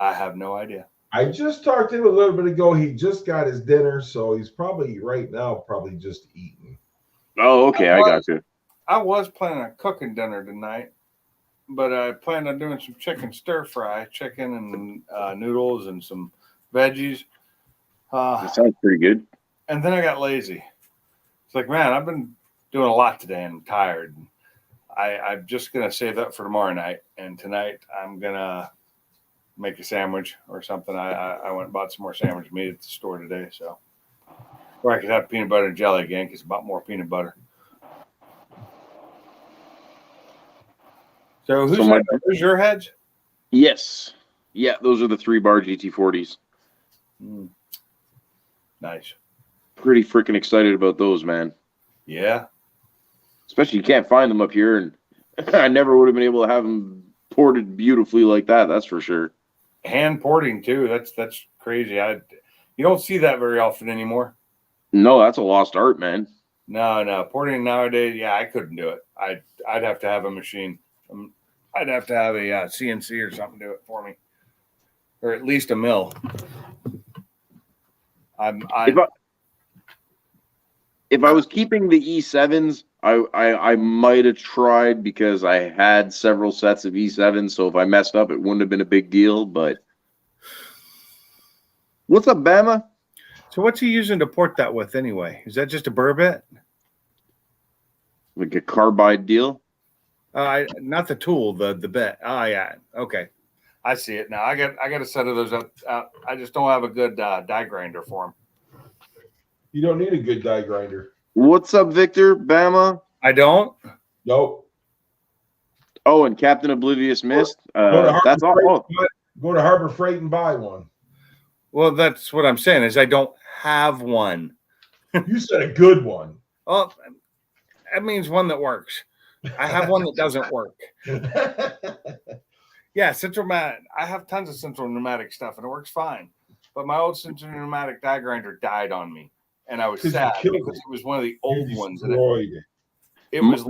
I have no idea. I just talked to him a little bit ago. He just got his dinner, so he's probably just eating. Oh, okay, I got you. I was planning on cooking dinner tonight, but I planned on doing some chicken stir fry, chicken and noodles and some veggies. That sounds pretty good. And then I got lazy. It's like, man, I've been doing a lot today and I'm tired. I'm just going to save that for tomorrow night. And tonight I'm going to make a sandwich or something. I went and bought some more sandwich meat at the store today. So, or I could have peanut butter and jelly again because I bought more peanut butter. So who's your heads? Yes. Yeah, those are the 3-bar GT40s. Nice. Pretty freaking excited about those, man. Yeah. Especially you can't find them up here, and I never would have been able to have them ported beautifully like that. That's for sure. Hand porting too. That's crazy. You don't see that very often anymore. No, that's a lost art, man. No. Porting nowadays, yeah, I couldn't do it. I'd have to have a machine. I'd have to have a CNC or something do it for me, or at least a mill. If I was keeping the E7s, I might have tried because I had several sets of E7s. So if I messed up, it wouldn't have been a big deal. But what's up, Bama? So what's he using to port that with anyway? Is that just a burr bit? Like a carbide deal? Not the tool, the bit. Oh yeah, okay, I see it now. I got a set of those up. I just don't have a good die grinder for them. You don't need a good die grinder. What's up, Victor? Bama? I don't. Nope. Oh, and Captain Oblivious Mist. That's all. Go to Harbor Freight and buy one. Well, that's what I'm saying is I don't have one. You said a good one. Well, that means one that works. I have one that doesn't work. Yeah, central pneumatic. I have tons of central pneumatic stuff, and it works fine. But my old central pneumatic die grinder died on me, and I was sad because it was one of the old ones. It was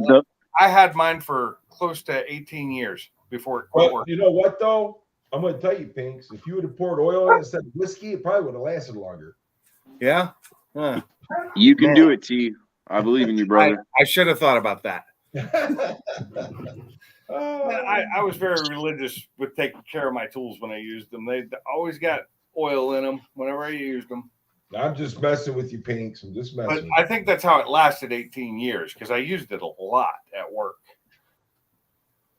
I had mine for close to 18 years before it quit But working. you know what, though? I'm going to tell you, Pinks, if you would have poured oil in it instead of whiskey, it probably would have lasted longer. Yeah. Huh. You can Man. do it, T. I believe in you, brother. I should have thought about that. I was very religious with taking care of my tools when I used them. They always got oil in them whenever I used them. I'm just messing with you, Pinks. I'm just messing But with I you. think that's how it lasted 18 years because I used it a lot at work.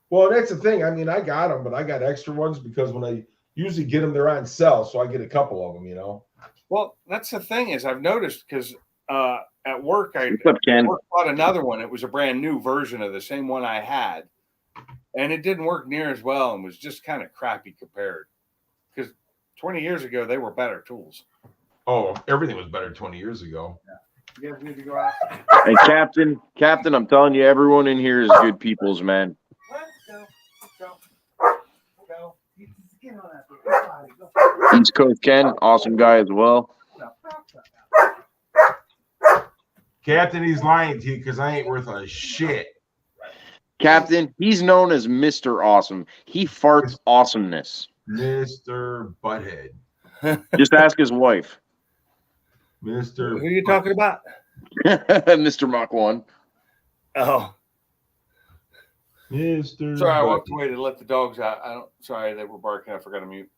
Well, that's the thing. I mean, I got them, but I got extra ones because when I usually get them, they're on sale. So I get a couple of them, you know. Well, that's the thing is I've noticed because at work I What's up, Ken? bought another one. It was a brand new version of the same one I had, and it didn't work near as well and was just kind of crappy compared. Because 20 years ago they were better tools. Oh, everything was better 20 years ago. You guys need to go out. And Captain, I'm telling you, everyone in here is good peoples, man. Let's go. Get on that. East Coast Ken, awesome guy as well. Captain, he's lying to you because I ain't worth a shit. Captain, he's known as Mr. Awesome. He farts awesomeness. Mr. Butthead. Just ask his wife. Mr. Who are you talking about? Mr. Mach 1. Oh, Mr. Sorry, I walked Butthead. away to let the dogs out. Sorry, they were barking. I forgot to mute.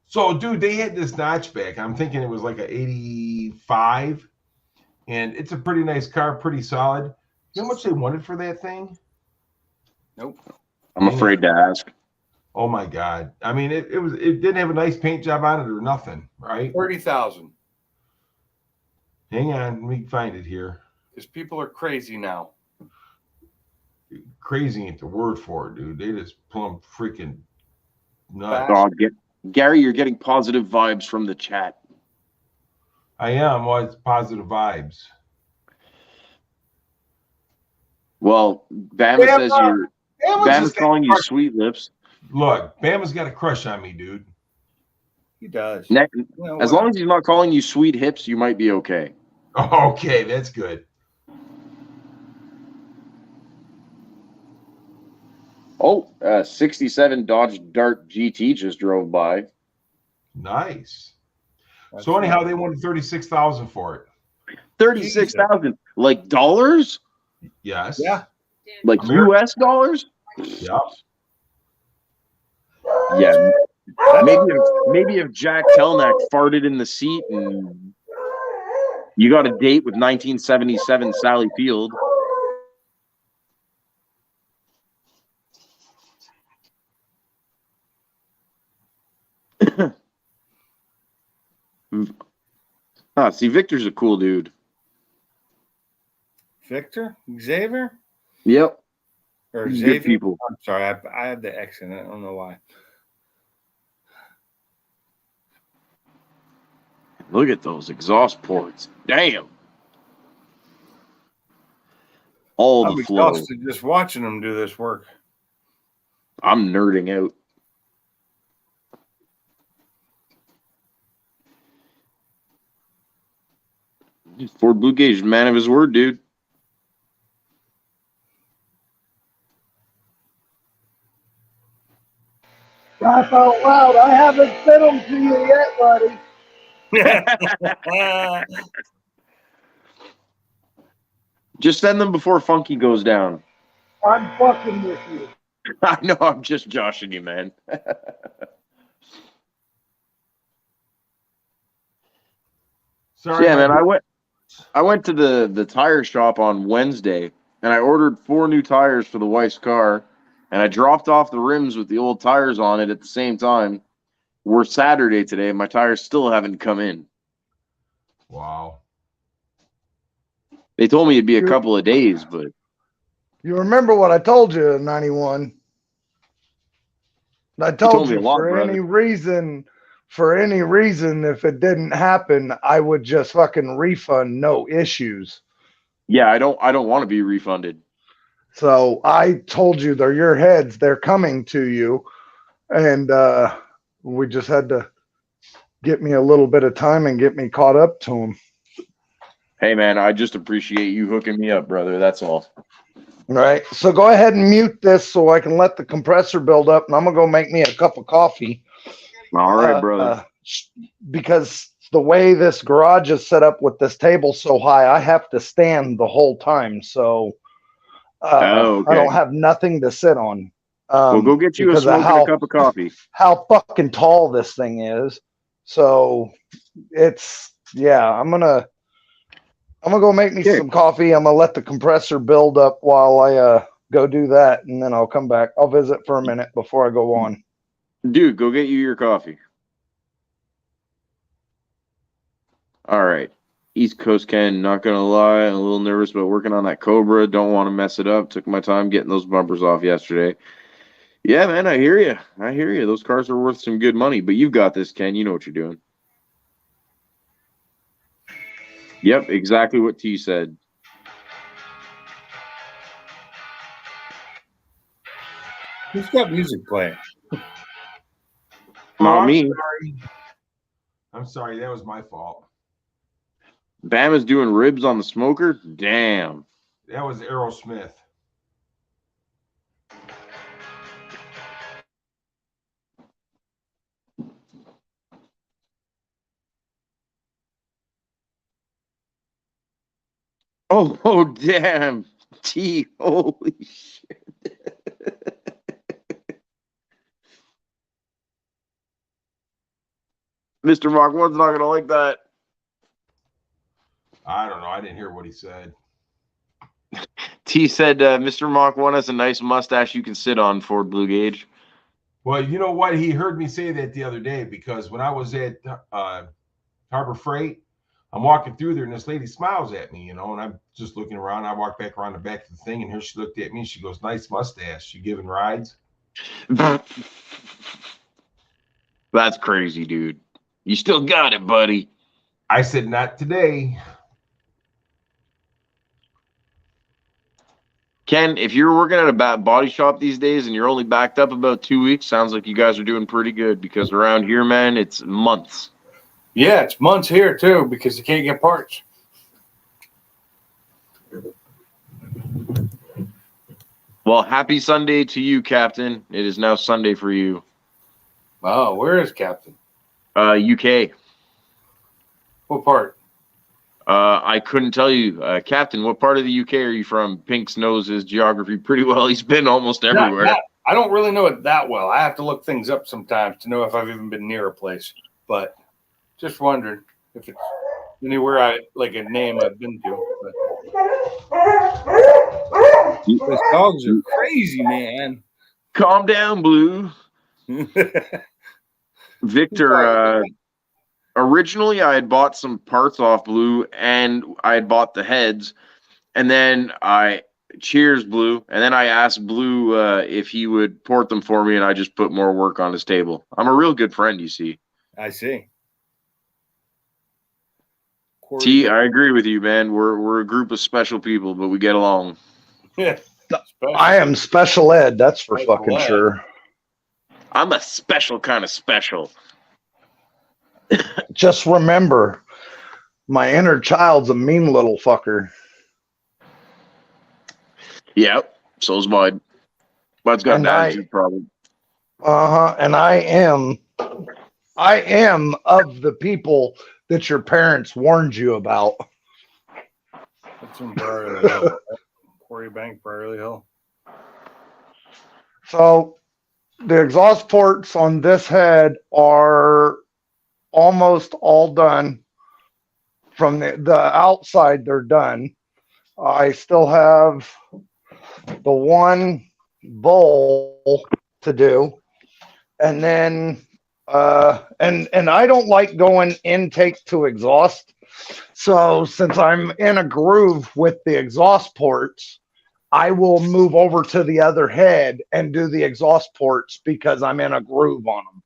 So, dude, they had this notchback. I'm thinking it was like an 85. And it's a pretty nice car, pretty solid. You know how much they wanted for that thing? Nope. I'm afraid to ask. Oh my God. I mean, it didn't have a nice paint job on it or nothing, right? 30,000. Hang on, let me find it here. Because people are crazy now. Crazy ain't the word for it, dude. They just plumb freaking nuts. Oh, Gary, you're getting positive vibes from the chat. I am. Well, it's positive vibes. Well, Bama says you're. Bama's calling you crush. sweet lips. Look, Bama's got a crush on me, dude. he does. As long as he's not calling you sweet hips, you might be okay. Okay, that's good. Oh, 67 Dodge Dart GT just drove by. Nice. So anyhow, they wanted 36,000 for it. 36,000, like dollars? Yes. Yeah. Like US dollars? Yep. Yeah. Maybe if Jack Telnack farted in the seat and you got a date with 1977 Sally Field. See, Victor's a cool dude. Victor? Xavier? Yep. Or Good Xavier? people. I'm sorry, I had the X in it. I don't know why. Look at those exhaust ports. Damn. All I'm the flow. exhausted just watching them do this work. I'm nerding out. Ford Blue Gage, man of his word, dude. Laugh out loud. I haven't sent them to you yet, buddy. Just send them before Funky goes down. I'm fucking with you. I know, I'm just joshing you, man. Sorry. Yeah, man, I went to the tire shop on Wednesday and I ordered 4 new tires for the wife's car and I dropped off the rims with the old tires on it at the same time. We're Saturday today and my tires still haven't come in. Wow. They told me it'd be a couple of days, but You remember what I told you in 91? I told me you a lot, for any brother. reason, if it didn't happen, I would just fucking refund, no issues. yeah, I don't want to be refunded. So I told you they're your heads, they're coming to you. And we just had to get me a little bit of time and get me caught up to them. Hey, man, I just appreciate you hooking me up, brother. That's all. Right. So go ahead and mute this so I can let the compressor build up, and I'm gonna go make me a cup of coffee. All right, brother. Because the way this garage is set up with this table so high, I have to stand the whole time. So Okay. I don't have nothing to sit on. Well, go get you a smoke and a cup of coffee. How fucking tall this thing is. So it's I'm gonna go make me some coffee. I'm gonna let the compressor build up while I go do that, and then I'll come back. I'll visit for a minute before I go on. Dude, go get you your coffee. All right. East Coast Ken, not gonna lie, I'm a little nervous about working on that Cobra. Don't want to mess it up. Took my time getting those bumpers off yesterday. Yeah, man, I hear you. I hear you. Those cars are worth some good money, but you've got this, Ken. You know what you're doing. Yep, exactly what T said. Who's got music playing? Not me. I'm sorry. That was my fault. Bam is doing ribs on the smoker? Damn. That was Aerosmith. Oh, damn. T, holy shit. Mr. Mach 1's not going to like that. I don't know. I didn't hear what he said. T said, Mr. Mach 1 has a nice mustache you can sit on, Ford Blue Gage. Well, you know what? He heard me say that the other day because when I was at Harbor Freight, I'm walking through there and this lady smiles at me, and I'm just looking around. I walk back around the back of the thing, and here she looked at me and she goes, "Nice mustache. You giving rides?" That's crazy, dude. You still got it, buddy. I said, "Not today." Ken, if you're working at a body shop these days and you're only backed up about 2 weeks, sounds like you guys are doing pretty good because around here, man, it's months. Yeah, it's months here too because you can't get parts. Well, happy Sunday to you, Captain. It is now Sunday for you. Oh, where is Captain? UK. What part? I couldn't tell you. Captain, what part of the UK are you from? Pinks knows his geography pretty well. He's been almost everywhere. I don't really know it that well. I have to look things up sometimes to know if I've even been near a place. But just wondering if it's anywhere like a name I've been to. But those dogs are crazy, man. Calm down, Blue. Victor, originally I had bought some parts off Blue and I had bought the heads. And then cheers, Blue. And then I asked Blue if he would port them for me, and I just put more work on his table. I'm a real good friend, you see. I see. T, I agree with you, man. We're a group of special people, but we get along. Yeah. I am special ed, that's for fucking sure. I'm a special kind of special. Just remember, my inner child's a mean little fucker. Yep, so's mine. Mine's got an attitude problem. And I am of the people that your parents warned you about. That's in Brierley Hill. Quarry Bank, Brierley Hill. So the exhaust ports on this head are almost all done. From the outside, they're done. I still have the one bowl to do, and then and I don't like going intake to exhaust. So since I'm in a groove with the exhaust ports, I will move over to the other head and do the exhaust ports because I'm in a groove on them.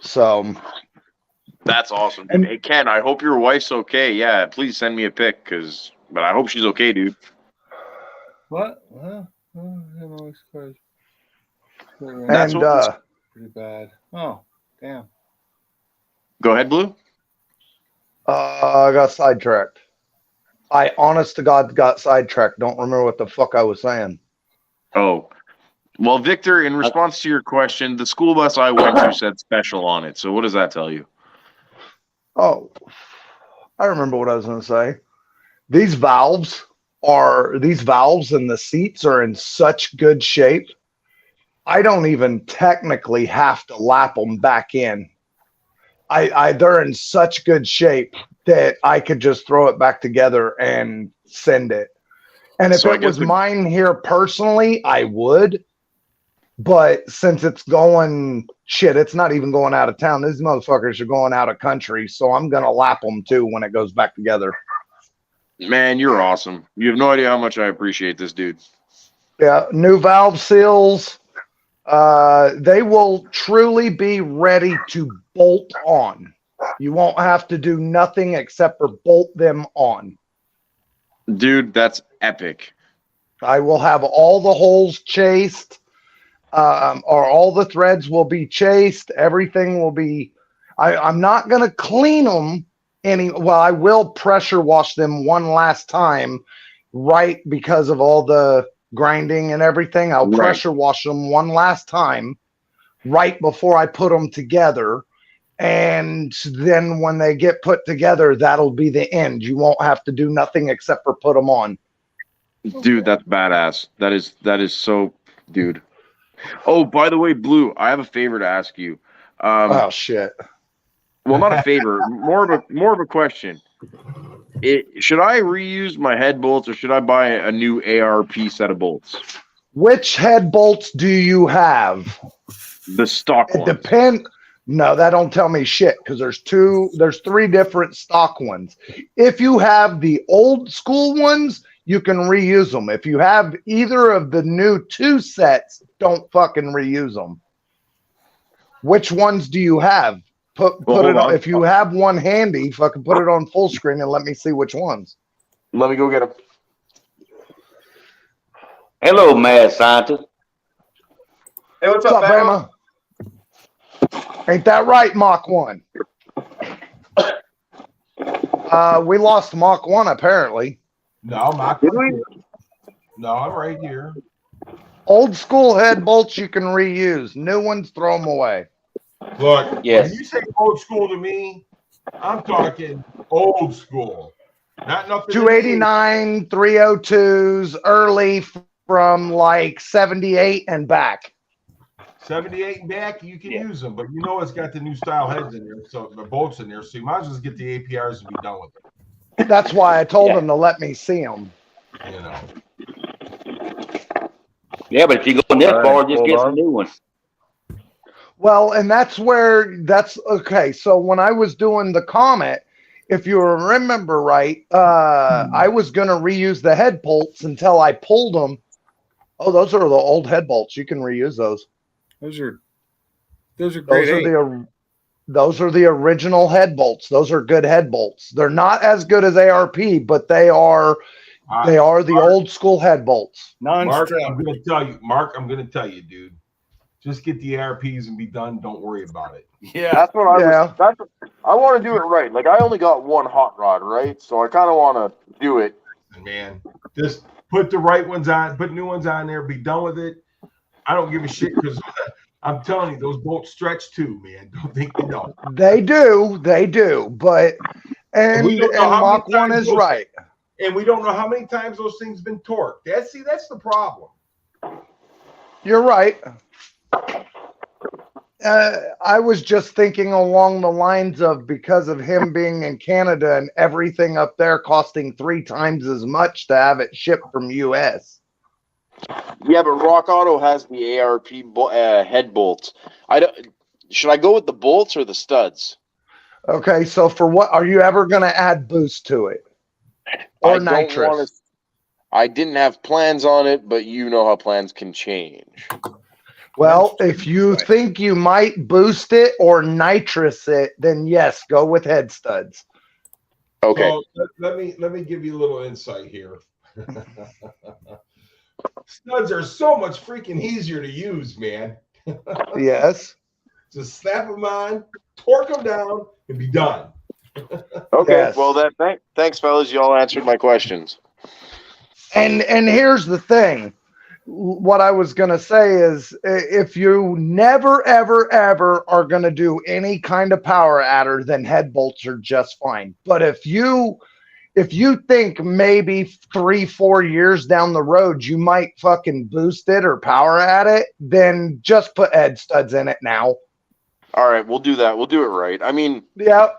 So that's awesome. And hey, Ken, I hope your wife's okay. Yeah, please send me a pic, but I hope she's okay, dude. What? That's pretty bad. Oh, damn. Go ahead, Blue. I got sidetracked. I honest to God got sidetracked. Don't remember what the fuck I was saying. Oh, well, Victor, in response to your question, the school bus I went to said special on it. So what does that tell you? Oh, I remember what I was going to say. These valves and the seats are in such good shape. I don't even technically have to lap them back in. They're in such good shape that I could just throw it back together and send it. And if So I it guess was mine here personally, I would. But since it's it's not even going out of town. These motherfuckers are going out of country. So I'm going to lap them too when it goes back together. Man, you're awesome. You have no idea how much I appreciate this, dude. Yeah, new valve seals. They will truly be ready to bolt on. You won't have to do nothing except for bolt them on. Dude, that's epic. I will have all the holes chased, or all the threads will be chased. Everything will be. I'm not going to clean them well, I will pressure wash them one last time, right? Because of all the grinding and everything. I'll pressure wash them one last time right before I put them together. And then when they get put together, that'll be the end. You won't have to do nothing except for put them on. Dude, that's badass. That is so, dude. Oh, by the way, Blue, I have a favor to ask you. Oh shit. Well, not a favor, more of a question. Should I reuse my head bolts or should I buy a new ARP set of bolts? Which head bolts do you have? The stock ones. It depends. No, that don't tell me shit because there's 3 different stock ones. If you have the old school ones, you can reuse them. If you have either of the new 2 sets, don't fucking reuse them. Which ones do you have? Put it on. If you have one handy, fucking put it on full screen and let me see which ones. Let me go get them. Hello, mad scientist. Hey, what's up, Bama? Ain't that right, Mach 1? We lost Mach 1 apparently. No, Mach 1. No, I'm right here. Old school head bolts you can reuse. New ones, throw them away. Look, Yes. when you say old school to me, I'm talking old school. Not nothing. 289, 302s, early from like 78 and back. 78 and back, you can use them, but you know it's got the new style heads in there, so the bolts in there, so you might as well just get the APRs and be done with it. That's why I told them to let me see them. You know. Yeah, but if you go this far, just get some new ones. Well, and that's okay. So when I was doing the Comet, if you remember right, I was going to reuse the head bolts until I pulled them. Oh, those are the old head bolts. You can reuse those. Those are great. Those are the original head bolts. Those are good head bolts. They're not as good as ARP, but they are the old school head bolts. Mark, I'm going to tell you, dude. Just get the ARPs and be done. Don't worry about it. Yeah, that's what I want to do it right. Like I only got one hot rod, right? So I kind of want to do it. Man, just put the right ones on, put new ones on there, be done with it. I don't give a shit because I'm telling you, those bolts stretch too, man. Don't think they don't. They do. But and Mach 1 is right. And we don't know how many times those things been torqued. That's the problem. You're right. I was just thinking along the lines of because of him being in Canada and everything up there costing 3 times as much to have it shipped from US. Yeah, but Rock Auto has the ARP head bolts. Should I go with the bolts or the studs? Okay, so for what are you ever going to add boost to it? Or nitrous? I didn't have plans on it, but you know how plans can change. Well, if you think you might boost it or nitrous it, then yes, go with head studs. Okay. So let me give you a little insight here. Studs are so much freaking easier to use, man. Yes. Just snap them on, torque them down, and be done. Okay. Yes. Well, thanks, fellas. You all answered my questions. And here's the thing. What I was going to say is if you never, ever, ever are going to do any kind of power adder, then head bolts are just fine. But if you think maybe 3-4 years down the road you might fucking boost it or power at it, then just put head studs in it now. All right, we'll do that. We'll do it right. I mean, Yeah.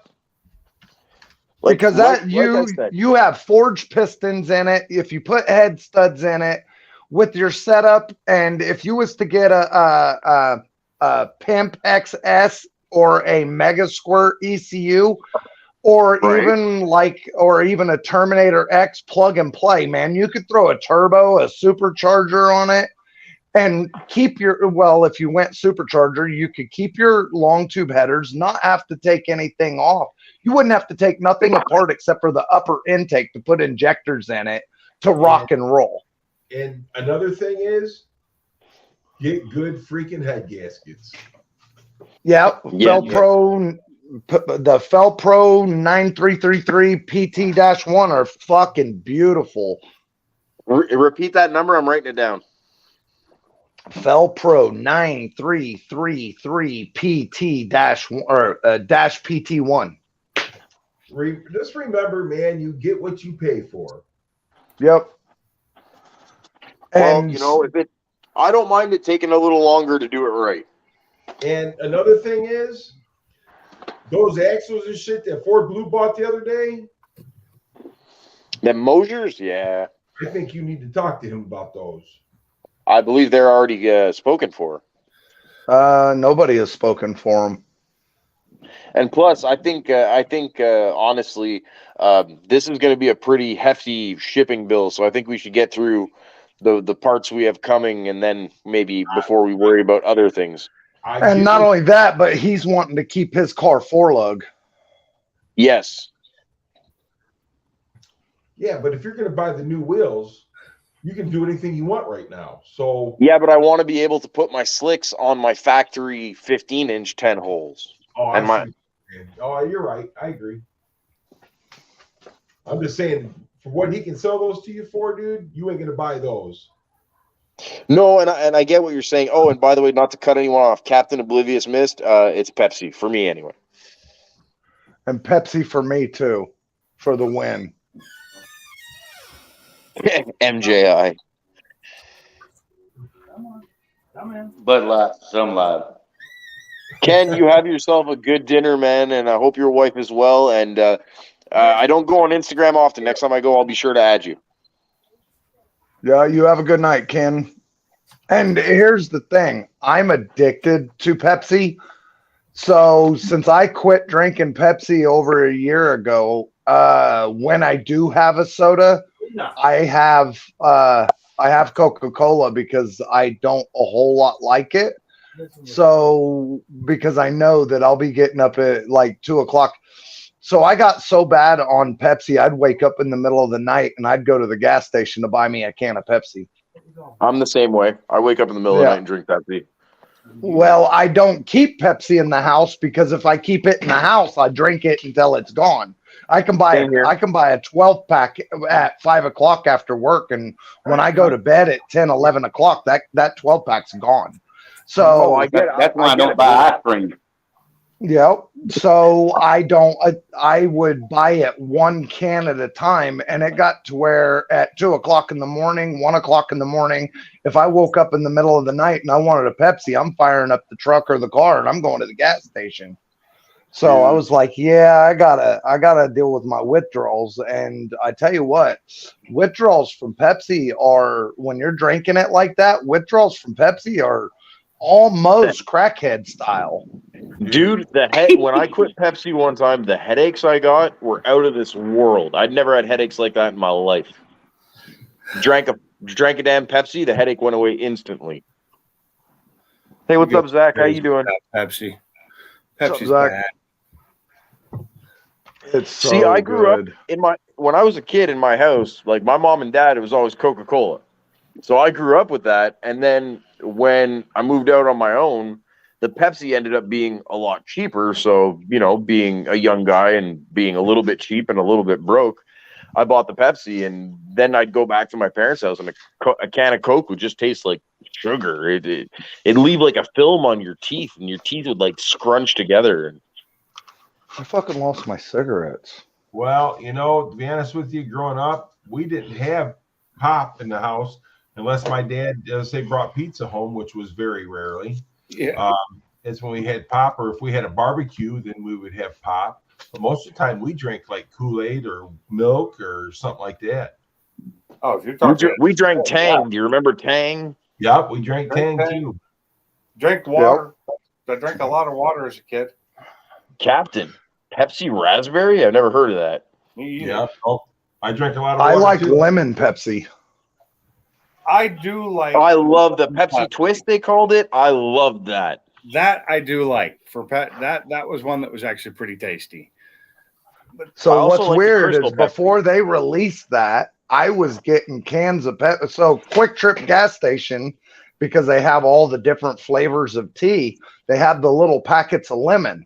Because like I said, you have forged pistons in it. If you put head studs in it with your setup, and if you was to get a Pimp XS or a Mega Squirt ECU, or Right. even a Terminator X plug and play, man, you could throw a turbo, a supercharger on it, and keep if you went supercharger, you could keep your long tube headers, not have to take anything off. You wouldn't have to take nothing apart except for the upper intake to put injectors in it to rock and roll. And another thing is, get good freaking head gaskets. Yep. Felpro, the Felpro 9333 PT-1 are fucking beautiful. Repeat that number. I'm writing it down. Felpro 9333 PT-1 or -PT1. Just remember, man, you get what you pay for. Yep. Well, I don't mind it taking a little longer to do it right. And another thing is, those axles and shit that Ford Blue bought the other day. The Mosers, yeah. I think you need to talk to him about those. I believe they're already spoken for. Nobody has spoken for them. And plus, I think honestly, this is going to be a pretty hefty shipping bill. So I think we should get through the parts we have coming, and then maybe before we worry about other things. And not only that, but he's wanting to keep his car 4-lug. Yes. Yeah, but if you're going to buy the new wheels, you can do anything you want right now. So yeah, but I want to be able to put my slicks on my factory 15-inch 10 holes. You're right. I agree. I'm just saying, for what he can sell those to you for, dude, you ain't gonna buy those. No, and I get what you're saying. Oh, and by the way, not to cut anyone off, Captain Oblivious missed. It's Pepsi for me anyway. And Pepsi for me too, for the win. MJI. But some live. Ken, you have yourself a good dinner, man, and I hope your wife is well. And I don't go on Instagram often. Next time I go, I'll be sure to add you. Yeah, you have a good night, Ken. And here's the thing. I'm addicted to Pepsi. So since I quit drinking Pepsi over a year ago, when I do have a soda, I have Coca-Cola because I don't a whole lot like it. So because I know that I'll be getting up at like 2:00. So I got so bad on Pepsi, I'd wake up in the middle of the night and I'd go to the gas station to buy me a can of Pepsi. I'm the same way. I wake up in the middle of the night and drink Pepsi. Well, I don't keep Pepsi in the house because if I keep it in the house, I drink it until it's gone. I can buy a 12-pack at 5:00 after work, and when I go to bed at 10, 11 o'clock, that 12-pack's gone. So I get it. That's why I don't buy ice cream. Yep. So I would buy it 1 can at a time. And it got to where at 2:00 in the morning, 1:00 in the morning, if I woke up in the middle of the night and I wanted a Pepsi, I'm firing up the truck or the car and I'm going to the gas station. So I was like, yeah, I gotta deal with my withdrawals. And I tell you what, withdrawals from Pepsi are, when you're drinking it like that, withdrawals from Pepsi are almost crackhead style. Dude, when I quit Pepsi one time, the headaches I got were out of this world. I'd never had headaches like that in my life. Drank a damn Pepsi, the headache went away instantly. Hey, what's up, Zach? How you doing? Pepsi's Zach? bad. It's so See, I grew good. up when I was a kid in my house, like my mom and dad, it was always Coca-Cola. So I grew up with that. And then when I moved out on my own, the Pepsi ended up being a lot cheaper. So, being a young guy and being a little bit cheap and a little bit broke, I bought the Pepsi, and then I'd go back to my parents' house, and a can of Coke would just taste like sugar. It'd leave like a film on your teeth, and your teeth would like scrunch together. I fucking lost my cigarettes. Well, to be honest with you, growing up, we didn't have pop in the house unless my dad, say, brought pizza home, which was very rarely. Yeah. It's when we had pop, or if we had a barbecue, then we would have pop. But most of the time, we drank like Kool-Aid or milk or something like that. Oh, if you're talking, We drank Tang. Do you remember Tang? Yep, we drank Tang too. Drink water. I drank a lot of water as a kid. Captain Pepsi Raspberry? I've never heard of that. Yeah, I drank a lot of I water like too. lemon Pepsi. I do like. I love the Pepsi Twist, they called it. I loved that. That I do like for pet. That was one that was actually pretty tasty. I So also what's like the weird Crystal is before they released that, I was getting cans of Pepsi. So Quick Trip gas station, because they have all the different flavors of tea, they have the little packets of lemon.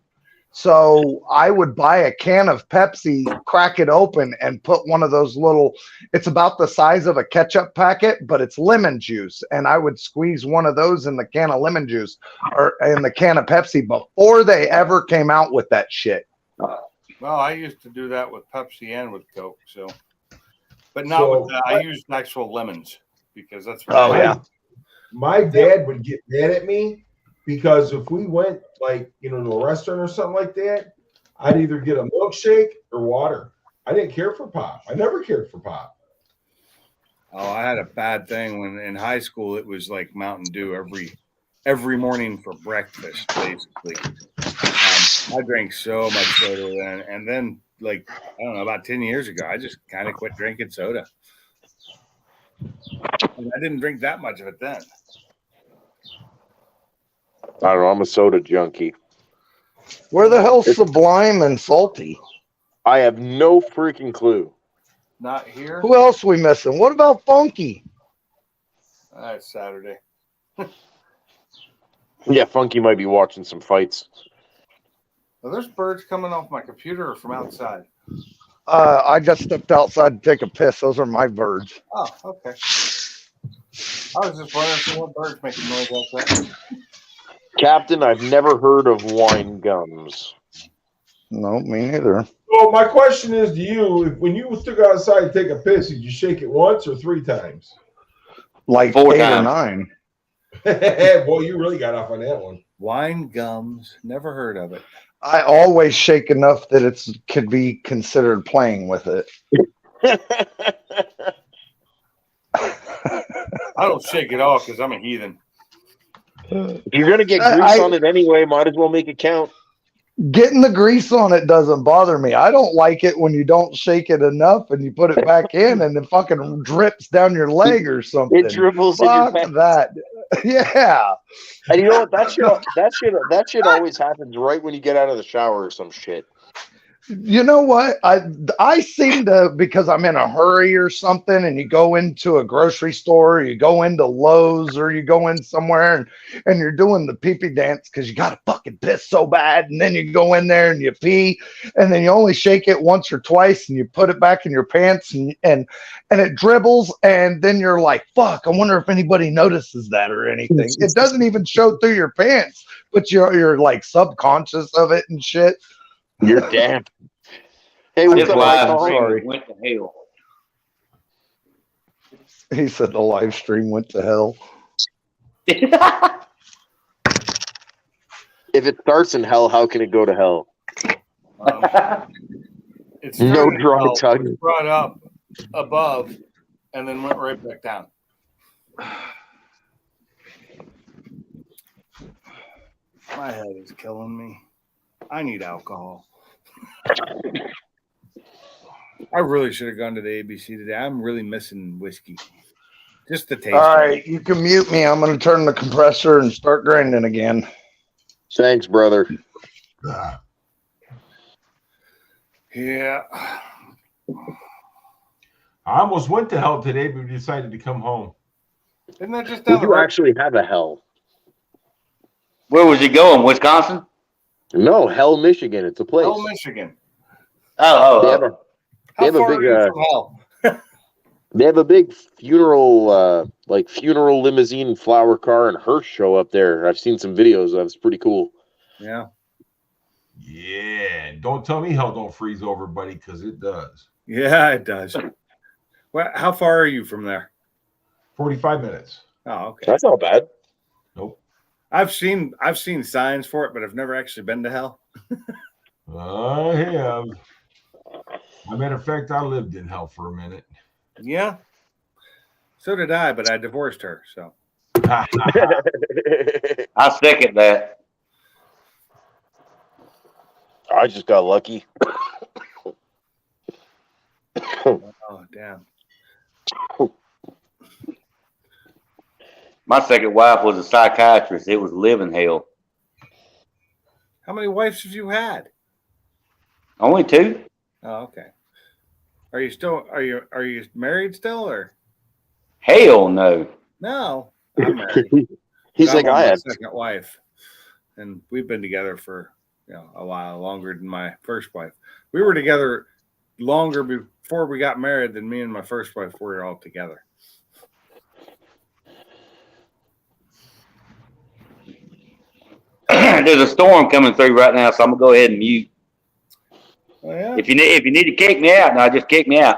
So I would buy a can of Pepsi, crack it open, and put one of those little, it's about the size of a ketchup packet, but it's lemon juice. And I would squeeze one of those in the can of lemon juice or in the can of Pepsi before they ever came out with that shit. Well, I used to do that with Pepsi and with Coke. So, but not with that. I used actual lemons because that's what my dad would get mad at me because if we went to a restaurant or something like that, I'd either get a milkshake or water. I didn't care for pop. I never cared for pop. Oh, I had a bad thing when in high school. It was like Mountain Dew every morning for breakfast, basically. I drank so much soda then, and then I don't know, about 10 years ago, I just kind of quit drinking soda. And I didn't drink that much of it then. I don't know. I'm a soda junkie. Where the hell's Sublime and Salty? I have no freaking clue. Not here. Who else we missing? What about Funky? It's Saturday. Yeah, Funky might be watching some fights. Are there's birds coming off my computer or from outside? I just stepped outside to take a piss. Those are my birds. Oh, okay. I was just wondering what birds making noise like that. Captain, I've never heard of wine gums. No, me neither. Well, my question is to you: when you took outside to take a piss, did you shake it once or 3 times? Like 4 8 times. or 9. Boy, you really got off on that one. Wine gums. Never heard of it. I always shake enough that it could be considered playing with it. I don't shake it off because I'm a heathen. If you're going to get grease on it anyway, might as well make it count. Getting the grease on it doesn't bother me. I don't like it when you don't shake it enough and you put it back in and it fucking drips down your leg or something. It dribbles Fuck in your pants. that. Yeah. And you know what? That shit always happens right when you get out of the shower or some shit. You know what? I seem to, because I'm in a hurry or something, and you go into a grocery store, or you go into Lowe's, or you go in somewhere and you're doing the pee-pee dance because you got to fucking piss so bad, and then you go in there and you pee, and then you only shake it once or twice, and you put it back in your pants, and it dribbles, and then you're like, fuck, I wonder if anybody notices that or anything. It doesn't even show through your pants, but you're like subconscious of it and shit. You're damn. Hey, what's This up, live Michael? stream Sorry. went to hell. He said the live stream went to hell. If it starts in hell, how can it go to hell? It's No started dry out, tongue. was brought up above and then went right back down. My head is killing me. I need alcohol. I really should have gone to the ABC today. I'm really missing whiskey. Just the taste. All right, you can mute me. I'm going to turn the compressor and start grinding again. Thanks, brother. Yeah. I almost went to hell today, but we decided to come home. Isn't that just We down the do road? actually have a hell. Where was he going? Wisconsin? No, Hell, Michigan. It's a place. Hell, Michigan. They have a, How have a far big, are you from hell? they have a big funeral, like funeral limousine, flower car, and hearse show up there. I've seen some videos of it. It's pretty cool. Yeah. Yeah. Don't tell me hell don't freeze over, buddy, because it does. Yeah, it does. Well, how far are you from there? 45 minutes. Oh, okay. That's not bad. Nope. I've seen signs for it, but I've never actually been to hell. I have. As a matter of fact, I lived in hell for a minute. Yeah. So did I, but I divorced her. So I second that. I just got lucky. oh damn. My second wife was a psychiatrist. It was living hell. How many wives have you had? Only 2. Oh, okay. Are you married still or Hell no. no? I'm married. He's I'm like, on I my have. second wife, and we've been together for a while longer than my first wife. We were together longer before we got married than me and my first wife were all together. There's a storm coming through right now, so I'm gonna go ahead and mute. Oh, yeah. If you need to kick me out, now just kick me out.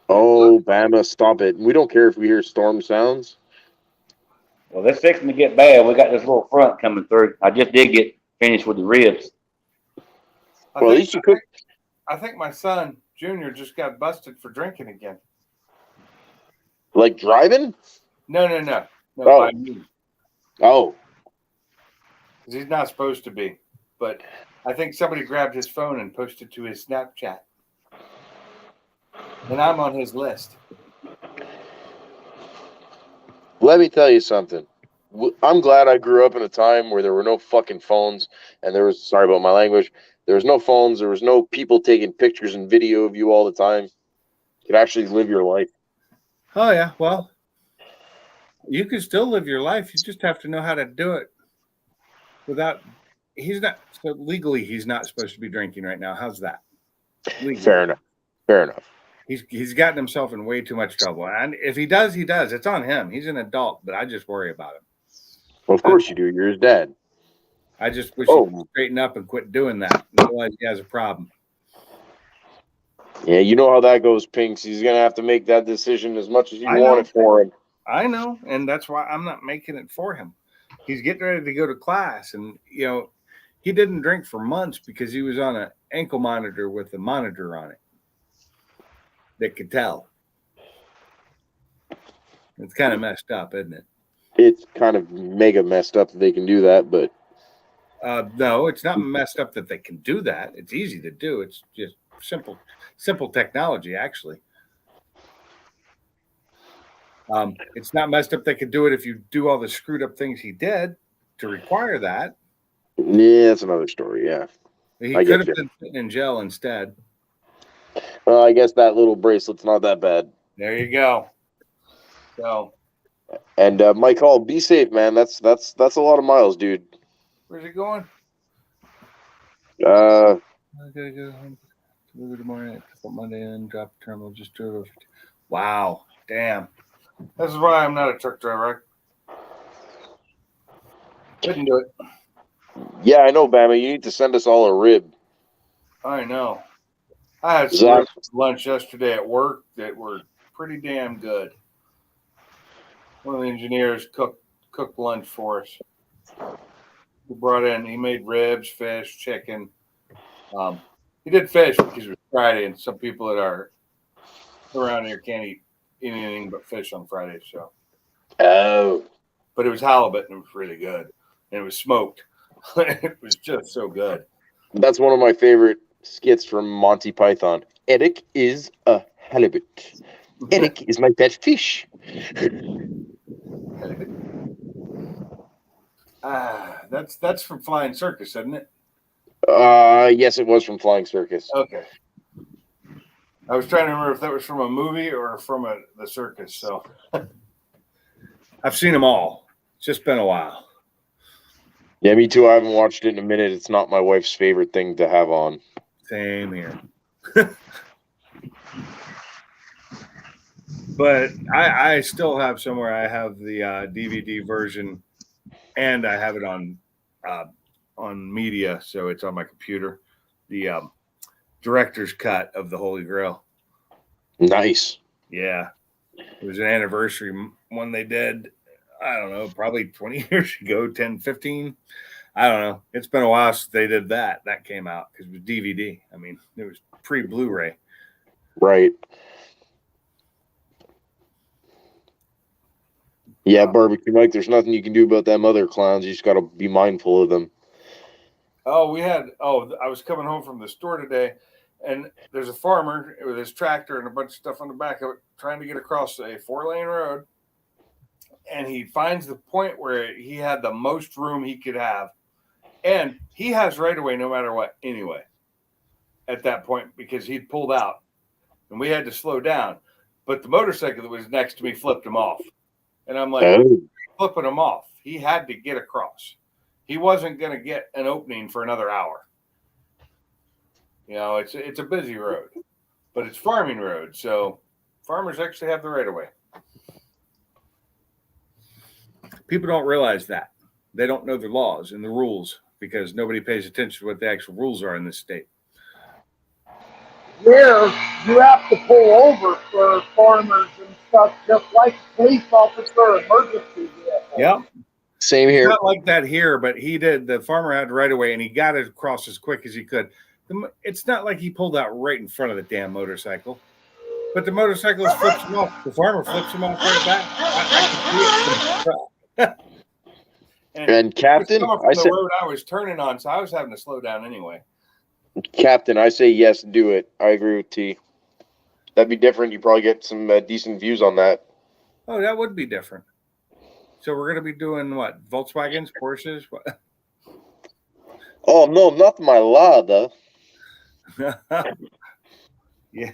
Oh, Bama, stop it. We don't care if we hear storm sounds. Well, this fixing to get bad. We got this little front coming through. I just did get finished with the ribs. Well, at least you could. I think my son Junior just got busted for drinking again. Like driving? No, Oh. by me. Oh. Because he's not supposed to be. But I think somebody grabbed his phone and posted to his Snapchat. And I'm on his list. Let me tell you something. I'm glad I grew up in a time where there were no fucking phones, and there was, sorry about my language, there was no phones, there was no people taking pictures and video of you all the time. You could actually live your life. Oh, yeah. Well, you can still live your life. You just have to know how to do it without. Legally, he's not supposed to be drinking right now. How's that? Legally. Fair enough. He's gotten himself in way too much trouble. And if he does, he does. It's on him. He's an adult, but I just worry about him. Well, of course you do. You're his dad. I just wish he would straighten up and quit doing that. Otherwise, he has a problem. Yeah, you know how that goes, Pinks. He's going to have to make that decision as much as you want it for him. I know, and that's why I'm not making it for him. He's getting ready to go to class, and, he didn't drink for months because he was on an ankle monitor with a monitor on it that could tell. It's kind of messed up, isn't it? It's kind of mega messed up that they can do that, but no, it's not messed up that they can do that. It's easy to do. It's just simple technology, actually. It's not messed up they could do it if you do all the screwed up things he did to require that. yeah, that's another story. Yeah, He could have been sitting in jail instead. Well, I guess that little bracelet's not that bad. There you go. So, and Mike Hall, be safe, man. That's a lot of miles, dude. Where's he going? I gotta go home. Deliver tomorrow. Put Monday in. Drop the terminal. Just drove over. Wow. Damn. This is why I'm not a truck driver. I couldn't do it. Yeah, I know, Bama. You need to send us all a rib. I know. I had some ribs for lunch yesterday at work that were pretty damn good. One of the engineers cooked lunch for us. He made ribs, fish, chicken. He did fish because it was Friday, and some people that are around here can't eat anything but fish on Friday. So, but it was halibut, and it was really good, and it was smoked. It was just so good. That's one of my favorite skits from Monty Python. Eric is a halibut. Eric is my pet fish. That's from Flying Circus, isn't it? Yes, it was from Flying Circus. Okay. I was trying to remember if that was from a movie or from the circus. So I've seen them all. It's just been a while. Yeah, me too. I haven't watched it in a minute. It's not my wife's favorite thing to have on. Same here. But I still have somewhere. I have the DVD version, and I have it on media, so it's on my computer. The director's cut of the Holy Grail. Nice. Yeah, it was an anniversary one they did. I don't know, probably 20 years ago, 10, 15. I don't know. It's been a while since they did that. That came out because it was DVD. I mean, it was pre-Blu-ray. Right. Yeah, barbecue Mike, there's nothing you can do about them other clowns. You just got to be mindful of them. I was coming home from the store today, and there's a farmer with his tractor and a bunch of stuff on the back of it trying to get across a 4-lane road. And he finds the point where he had the most room he could have. And he has right away no matter what anyway at that point because he'd pulled out and we had to slow down. But the motorcycle that was next to me flipped him off. And I'm like, flipping him off. He had to get across. He wasn't going to get an opening for another hour. You know, it's a busy road, but it's farming road. So farmers actually have the right of way. People don't realize that. They don't know the laws and the rules because nobody pays attention to what the actual rules are in this state. Here, you have to pull over for farmers and stuff, just like police officer emergency vehicle. Yep. Same here. Not like that here, but he did. The farmer had right away, and he got it across as quick as he could. It's not like he pulled out right in front of the damn motorcycle, but the motorcyclist flips him off. The farmer flips him off right back. I can see it. And Captain, the road I was turning on, so I was having to slow down anyway. Captain, I say yes, do it. I agree with T. That'd be different. You probably get some decent views on that. Oh, that would be different. So we're going to be doing what? Volkswagens, Porsches? What? Oh, no, not my Lada. Yeah.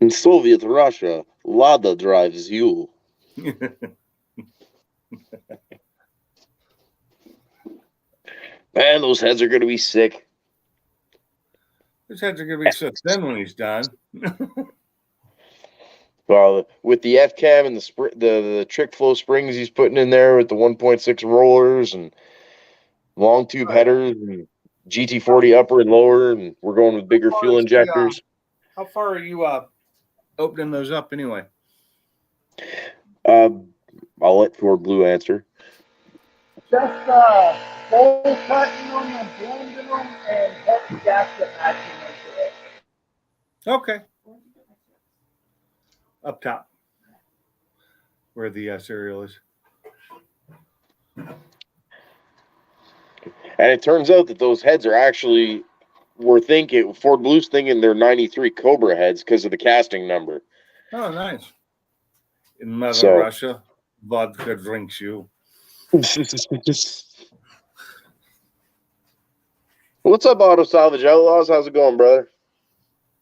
In Soviet Russia, Lada drives you. Man, those heads are going to be sick. His heads are going to be so thin when he's done. Well, with the F-cam and the trick flow springs he's putting in there with the 1.6 rollers and long tube headers and GT40 upper and lower, and we're going with bigger fuel injectors. How far are you opening those up anyway? I'll let Ford Blue answer. Just bowl cutting them and blending them and head gasket matching them to it. Okay. Up top, where the cereal is. And it turns out that those heads are actually, Ford Blue's thinking they're 93 Cobra heads because of the casting number. Oh, nice. In Mother Russia, vodka drinks you. What's up, Auto Salvage Outlaws? How's it going, brother?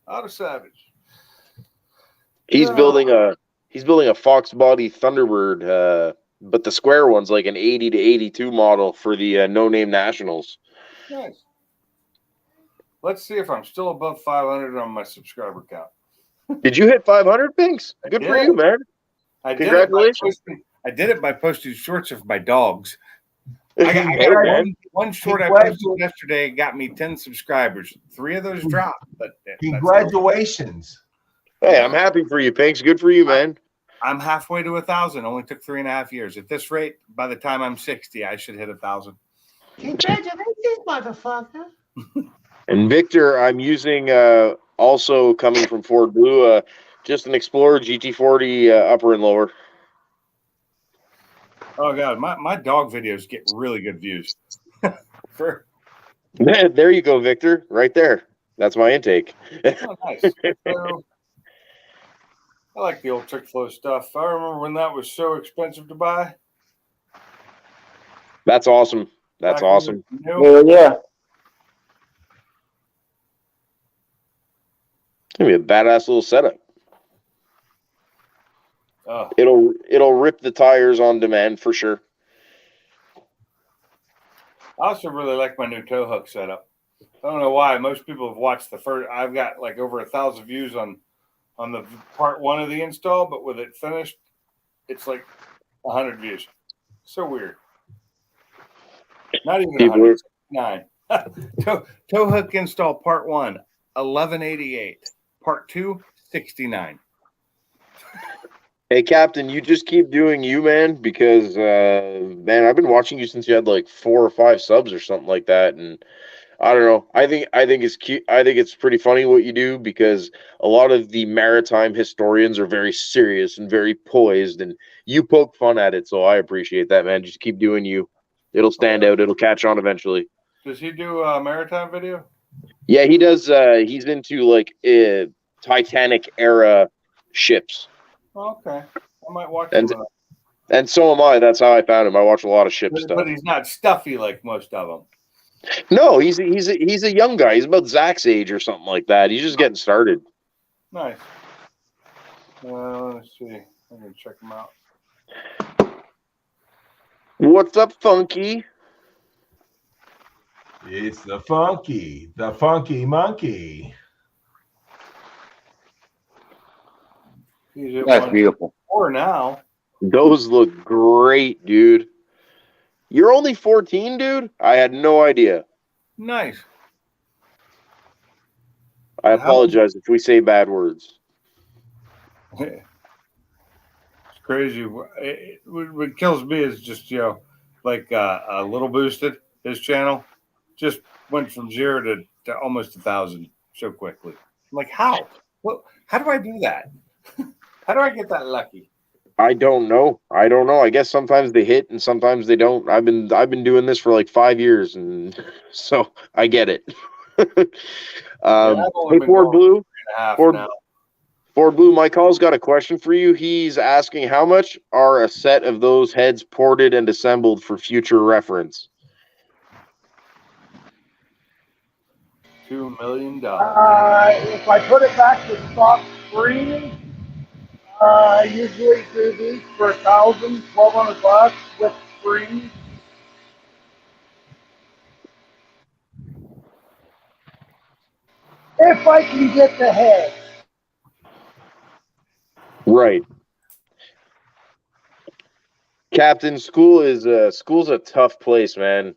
Auto Savage. He's building a Fox body Thunderbird, but the square one's like an 80 to 82 model for the No Name Nationals. Nice. Let's see if I'm still above 500 on my subscriber count. Did you hit 500, Pinks? Good for you, man. Congratulations. I did it by posting shorts of my dogs. I got one short I posted yesterday got me 10 subscribers. 3 of those dropped. But congratulations. Hey, I'm happy for you, Pinks. Good for you, man. I'm halfway to 1,000. Only took 3.5 years. At this rate, by the time I'm 60, I should hit 1,000. Congratulations, motherfucker. And Victor, I'm using also coming from Ford Blue, just an Explorer GT40 upper and lower. Oh God, my dog videos get really good views. There you go, Victor. Right there. That's my intake. Oh, nice. So, I like the old trick flow stuff. I remember when that was so expensive to buy. That's awesome. That's awesome. Well, yeah. It's gonna be a badass little setup. It'll rip the tires on demand for sure. I also really like my new tow hook setup. I don't know why. Most people have watched the first. I've got like over 1,000 views on the part 1 of the install, but with it finished, it's like 100 views. So weird. Not even People 109. Tow hook install part 1, 1188. Part 2, 69. Hey, Captain, you just keep doing you, man, because, man, I've been watching you since you had like 4 or 5 subs or something like that. And I don't know. I think it's cute. I think it's pretty funny what you do because a lot of the maritime historians are very serious and very poised, and you poke fun at it. So I appreciate that, man. Just keep doing you. It'll stand out. It'll catch on eventually. Does he do a maritime video? Yeah, he does. He's into like Titanic era ships. Oh, okay. I might watch And some of and so am I. That's how I found him. I watch a lot of ship that. stuff. But he's not stuffy like most of them. No, he's a young guy. He's about Zach's age or something like that. He's just getting started. Nice. Let's see. I'm going to check him out. What's up, Funky? It's the funky monkey. He's at That's beautiful. 104 now. Those look great, dude. You're only 14, dude? I had no idea. Nice. I apologize if we say bad words. It's crazy. What kills me is just, like a little boosted. His channel just went from 0 to almost 1,000 so quickly. I'm like, how? Well, how do I do that? How do I get that lucky? I don't know. I guess sometimes they hit and sometimes they don't. I've been doing this for like 5 years, and so I get it. Hey, Ford Blue. Ford Blue, my call's got a question for you. He's asking how much are a set of those heads ported and assembled for future reference? $2 million. If I put it back to stock screen, I usually do these for $1,000, $1,200 with screens. If I can get the head. Right. Captain, school's a tough place, man.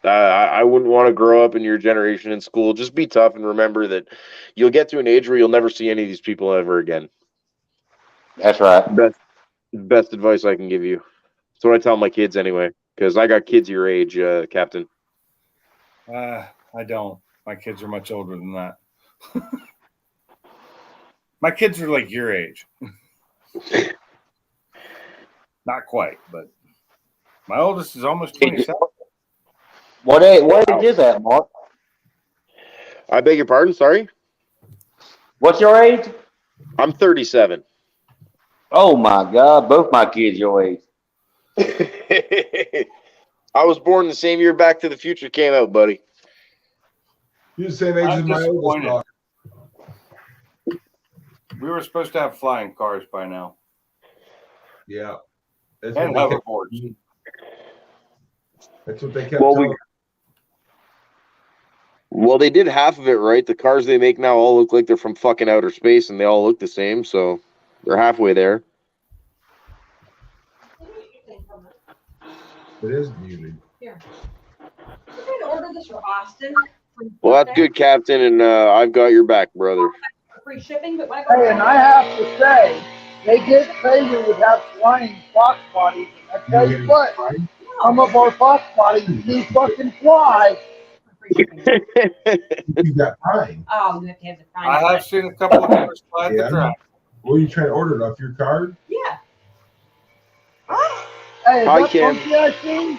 I wouldn't want to grow up in your generation in school. Just be tough and remember that you'll get to an age where you'll never see any of these people ever again. That's right. Best advice I can give you. That's what I tell my kids anyway, because I got kids your age, Captain. I don't. My kids are much older than that. My kids are like your age. Not quite, but my oldest is almost 27. What age is that, Mark? I beg your pardon, sorry? What's your age? I'm 37. Oh my God, both my kids your age. I was born the same year Back to the Future came out, buddy. You're the same age as my oldest daughter. We were supposed to have flying cars by now. Yeah. And hoverboards. That's what they kept telling. Well, they did half of it right. The cars they make now all look like they're from fucking outer space, and they all look the same, so they're halfway there. It is beauty. Here. You can order this for Austin. Well, that's good, Captain, and I've got your back, brother. Free shipping, but Hey, and I have to say, they did say we would have flying fox bodies. And I tell you what, some of our fox bodies do fucking fly. You got Prime. Oh, you have to have the Prime. I have seen a couple of cars fly at the track. Well, you trying to order it off your card? Yeah. Hey, is Hi, that Kim. funky I see?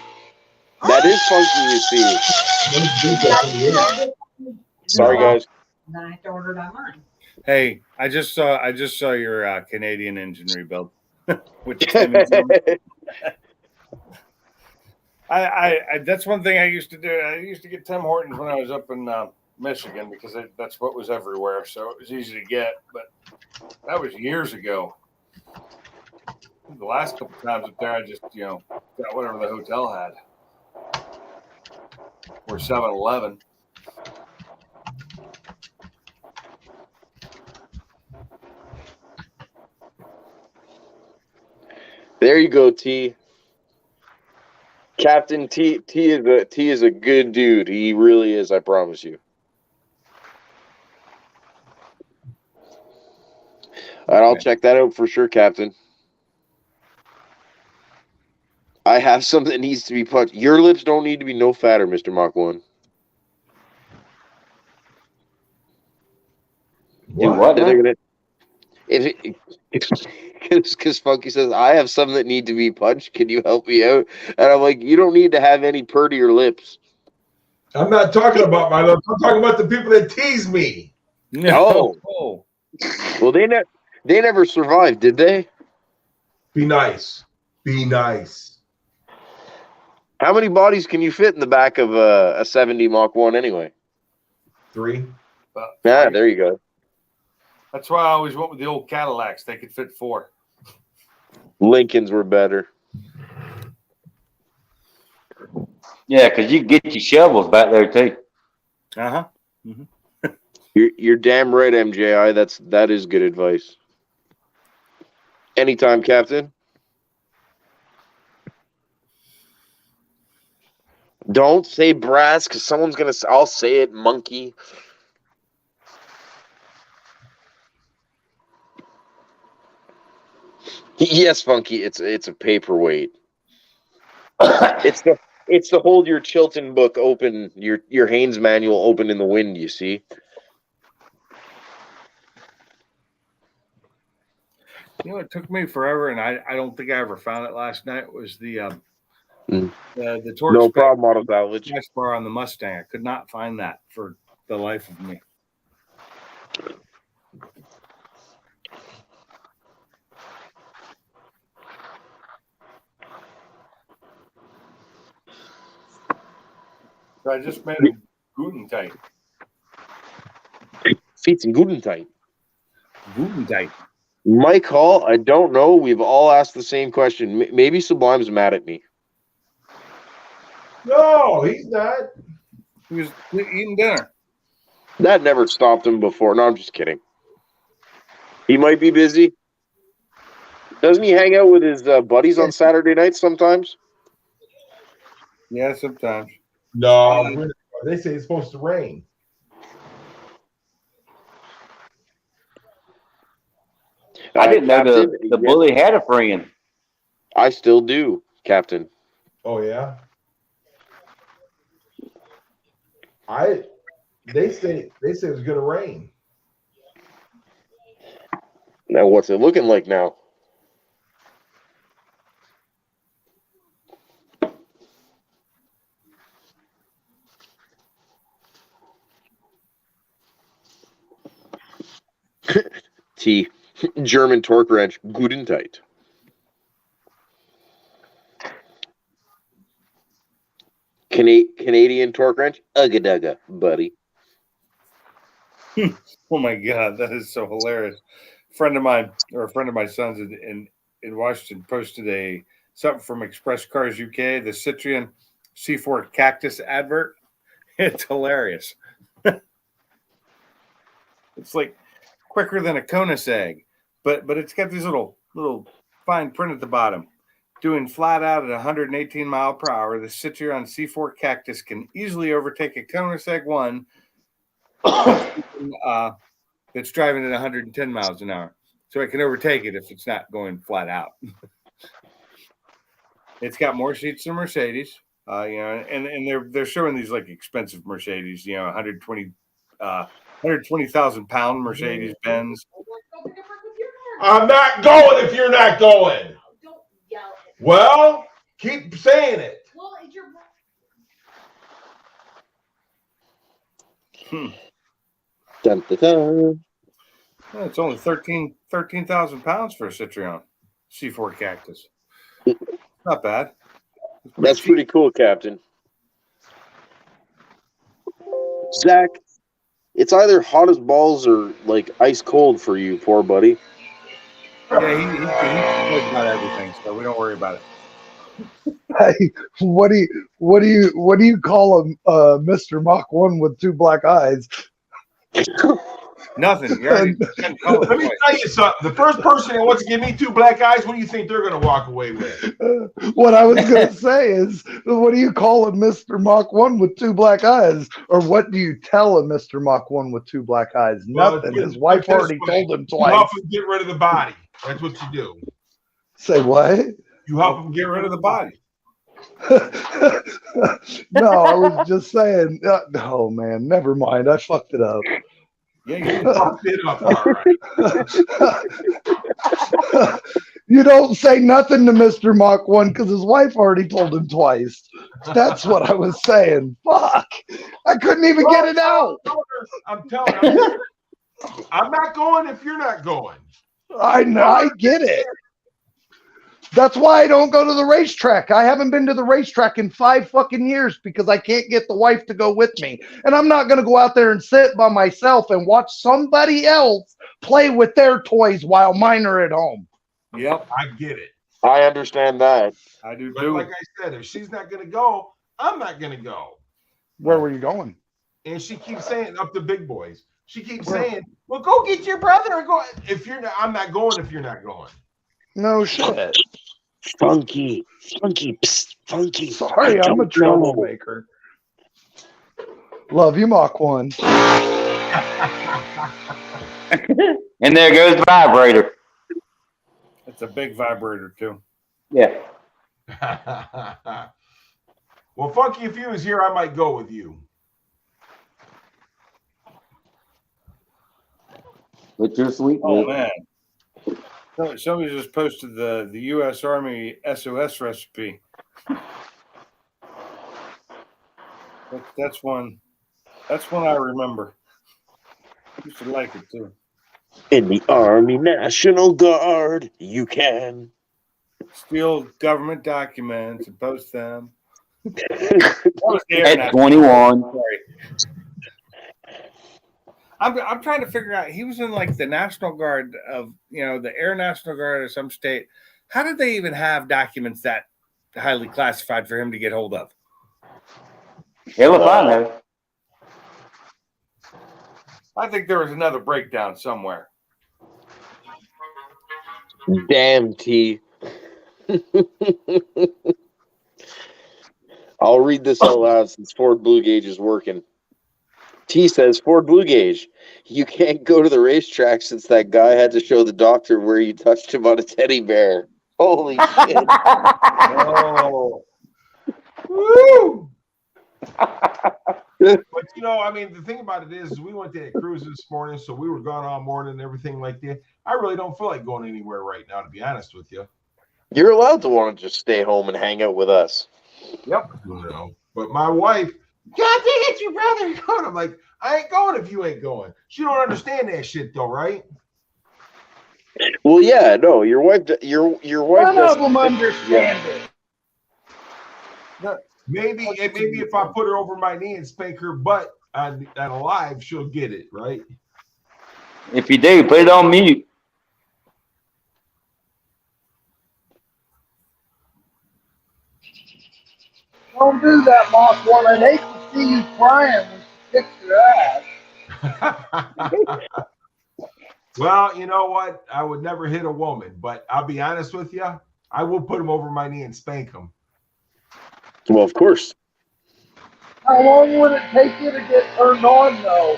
That is funky, you see. Sorry, guys. And then I have to order it online. Hey, I just saw your Canadian engine rebuild. Which I that's one thing I used to do. I used to get Tim Hortons when I was up in Michigan because that's what was everywhere, so it was easy to get. But that was years ago. The last couple times up there, I just got whatever the hotel had. or 7-Eleven. There you go, T. Captain T is a good dude. He really is, I promise you. All right, I'll check that out for sure, Captain. I have something that needs to be punched. Your lips don't need to be no fatter, Mr. Mach 1. Do what? They're Now? gonna, because Funky says, I have some that need to be punched. Can you help me out? And I'm like, you don't need to have any purtier lips. I'm not talking about my lips. I'm talking about the people that tease me. No. Oh. Well, they never survived, did they? Be nice. Be nice. How many bodies can you fit in the back of a 70 Mach 1 anyway? 3. Yeah, there you go. That's why I always went with the old Cadillacs. They could fit 4. Lincolns were better. Yeah, because you get your shovels back there too. Uh-huh. You're damn right, MJI. That is good advice. Anytime, Captain. Don't say brass, because someone's gonna. I'll say it, monkey. Yes, Funky. It's a paperweight. It's to hold your Chilton book open, your Haynes manual open in the wind. You see. You know, it took me forever, and I don't think I ever found it last night. Was the torque No problem, auto salvage. smash bar on the Mustang. I could not find that for the life of me. So I just made them Guten tight. Feet and Guten tight. Guten tight. Mike Hall, I don't know. We've all asked the same question. Maybe Sublime's mad at me. No, he's not. He was eating dinner. That never stopped him before. No, I'm just kidding. He might be busy. Doesn't he hang out with his buddies on Saturday nights sometimes? Yeah, sometimes. No, they say it's supposed to rain. I didn't know Captain, the bully had a friend. I still do, Captain. Oh yeah. They say it's gonna rain. Now, what's it looking like now? T. German torque wrench, Guten tight. Canadian torque wrench, Ugga Dugga, buddy. Oh my God, that is so hilarious. A friend of my son's in Washington posted something from Express Cars UK, the Citroen C4 Cactus advert. It's hilarious. It's like quicker than a Conus egg, but it's got these little fine print at the bottom. Doing flat out at 118 mile per hour, the Citroen C4 Cactus can easily overtake a Conus egg 1 that's driving at 110 miles an hour. So it can overtake it if it's not going flat out. It's got more seats than Mercedes, and they're showing these like expensive Mercedes, 120,000 pound Mercedes Benz. I'm not going if you're not going. Don't yell at me. Well, keep saying it. Well, it's your. Dun, dun, dun. Well, it's only 13,000 pounds for a Citroen C4 Cactus. Not bad. That's pretty cool, Captain. Zach, it's either hot as balls or like ice cold for you, poor buddy. Yeah, he knows about everything, so we don't worry about it. Hey, what do you call a Mr. Mach 1 with 2 black eyes? Nothing. You already called Let me tell you something. The first person that wants to give me 2 black eyes, what do you think they're going to walk away with? What I was going to say is, what do you call a Mr. Mach 1 with 2 black eyes? Or what do you tell a Mr. Mach 1 with 2 black eyes? Well, Nothing. His wife already told him You help twice. him get rid of the body. That's what you do. Say what? You help him get rid of the body. No, I was just saying. Oh man, never mind. I fucked it up. Yeah, you fucked it up. All right. You don't say nothing to Mr. Mach 1 because his wife already told him twice. That's what I was saying. Fuck. I couldn't even get it out. I'm telling you, I'm not going if you're not going. I know. I get it. That's why I don't go to the racetrack. I haven't been to the racetrack in 5 fucking years because I can't get the wife to go with me. And I'm not going to go out there and sit by myself and watch somebody else play with their toys while mine are at home. Yep. I get it. I understand that. I do But too. like I said, if she's not going to go, I'm not going to go. Where were you going? And she keeps saying, up to big boys. She keeps saying, well, go get your brother or go. If you're not, I'm not going if you're not going. No shit. Funky, psst, funky. Sorry, I'm a troublemaker. Love you, Mach 1. And there goes the vibrator. It's a big vibrator too. Yeah. Well, Funky, if you was here, I might go with you. With your sweet Oh meat. man. Somebody just posted the U.S. Army SOS recipe. That's one I remember. I used to like it too. In the Army National Guard, you can Steal government documents and post them. At 21. Sorry. I'm trying to figure out. He was in like the National Guard of the Air National Guard of some state. How did they even have documents that highly classified for him to get hold of? Hell if I know. I think there was another breakdown somewhere. Damn, T. I'll read this out loud since Ford Blue Gage is working. T says, Ford Blue Gage, you can't go to the racetrack since that guy had to show the doctor where you touched him on a teddy bear. Holy shit. Oh. Woo! But I mean, the thing about it is we went to that cruise this morning, so we were gone all morning and everything like that. I really don't feel like going anywhere right now, to be honest with you. You're allowed to want to just stay home and hang out with us. Yep. But my wife, God dang it, your brother going. I'm like, I ain't going if you ain't going. She don't understand that shit though, right? Well, yeah, no, your wife None of them understand it. Maybe if I put her over my knee and spank her butt on a live, she'll get it, right? If you do, put it on mute. Don't do that, Mach 1. I'd hate to see you crying when she kicks your ass. Well, you know what? I would never hit a woman, but I'll be honest with you. I will put him over my knee and spank him. Well, of course. How long would it take you to get turned on, though?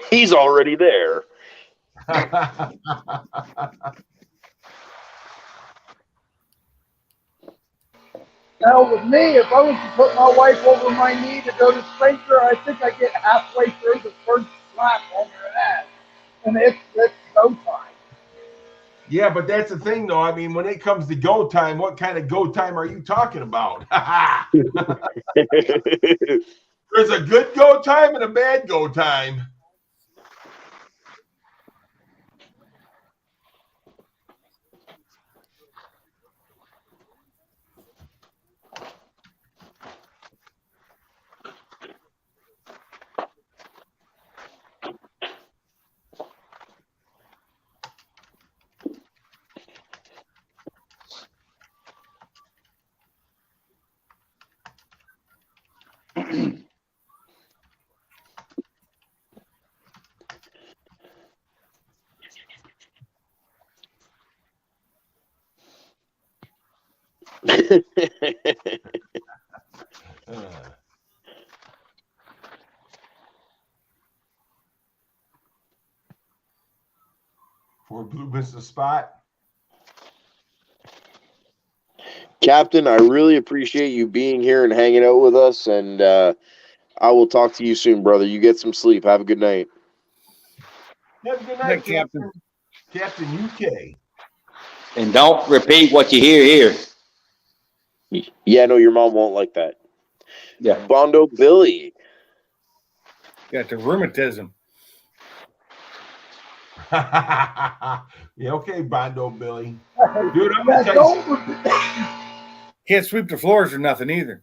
He's already there. Now, with me, if I was to put my wife over my knee to go to spank her, I think I get halfway through the first slap on her ass. And it's go time. Yeah, but that's the thing, though. I mean, when it comes to go time, what kind of go time are you talking about? There's a good go time and a bad go time. Ford Blue missed the spot. Captain, I really appreciate you being here and hanging out with us, and I will talk to you soon, brother. You get some sleep. Have a good night. Have a good night, Captain. Captain UK. And don't repeat what you hear here. Yeah, no, your mom won't like that. Yeah. Bondo Billy. Got the rheumatism. Yeah, okay, Bondo Billy. Dude, I'm gonna tell you something. Can't sweep the floors or nothing either.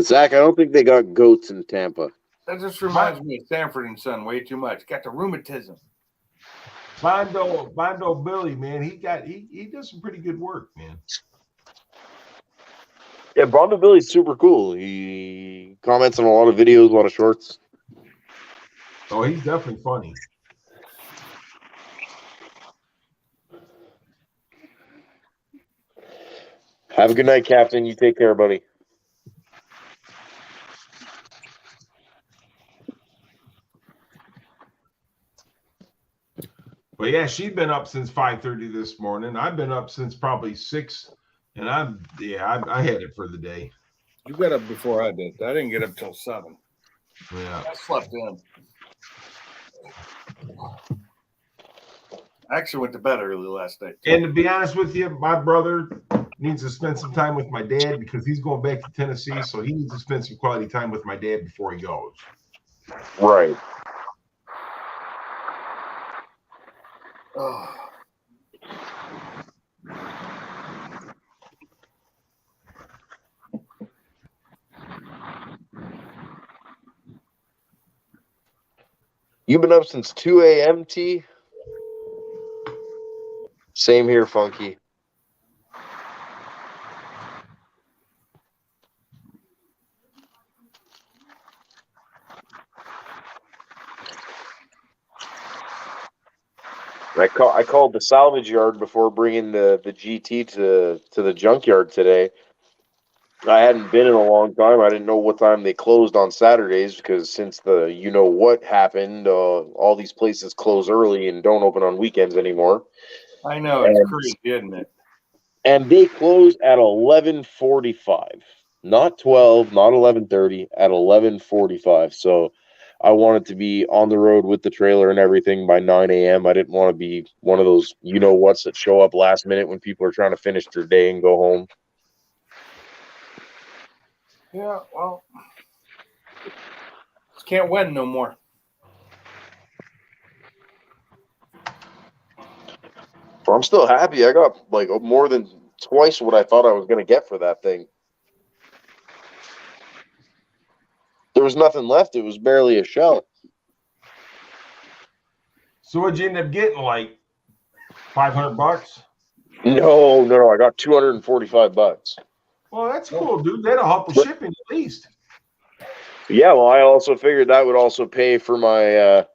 Zach, I don't think they got goats in Tampa. That just reminds me of Sanford and Son way too much. Got the rheumatism. Bondo Billy, man, he does some pretty good work, man. Yeah, Bondo Billy's super cool. He comments on a lot of videos, a lot of shorts. Oh, he's definitely funny. Have a good night, Captain. You take care, buddy. But yeah, she's been up since 5:30 this morning. I've been up since probably 6, and I had it for the day. You got up before I did. I didn't get up till 7. Yeah. I slept in. I actually went to bed early last night. And to be honest with you, my brother needs to spend some time with my dad because he's going back to Tennessee, so he needs to spend some quality time with my dad before he goes. Right. Oh. You've been up since 2 a.m., T? Same here, Funky. I called the salvage yard before bringing the GT to the junkyard today. I hadn't been in a long time. I didn't know what time they closed on Saturdays because since the you-know-what happened, all these places close early and don't open on weekends anymore. I know. It's crazy, isn't it? And they close at 11:45. Not 12, not 11:30, at 11:45. So I wanted to be on the road with the trailer and everything by 9 a.m. I didn't want to be one of those you-know-whats that show up last minute when people are trying to finish their day and go home. Yeah, well, just can't win no more. Well, I'm still happy. I got like more than twice what I thought I was going to get for that thing. There was nothing left. It was barely a shell. So what'd you end up getting, like $500? No. I got $245. Well, that's cool, dude. That'll help with shipping at least. Yeah, well, I also figured that would also pay for my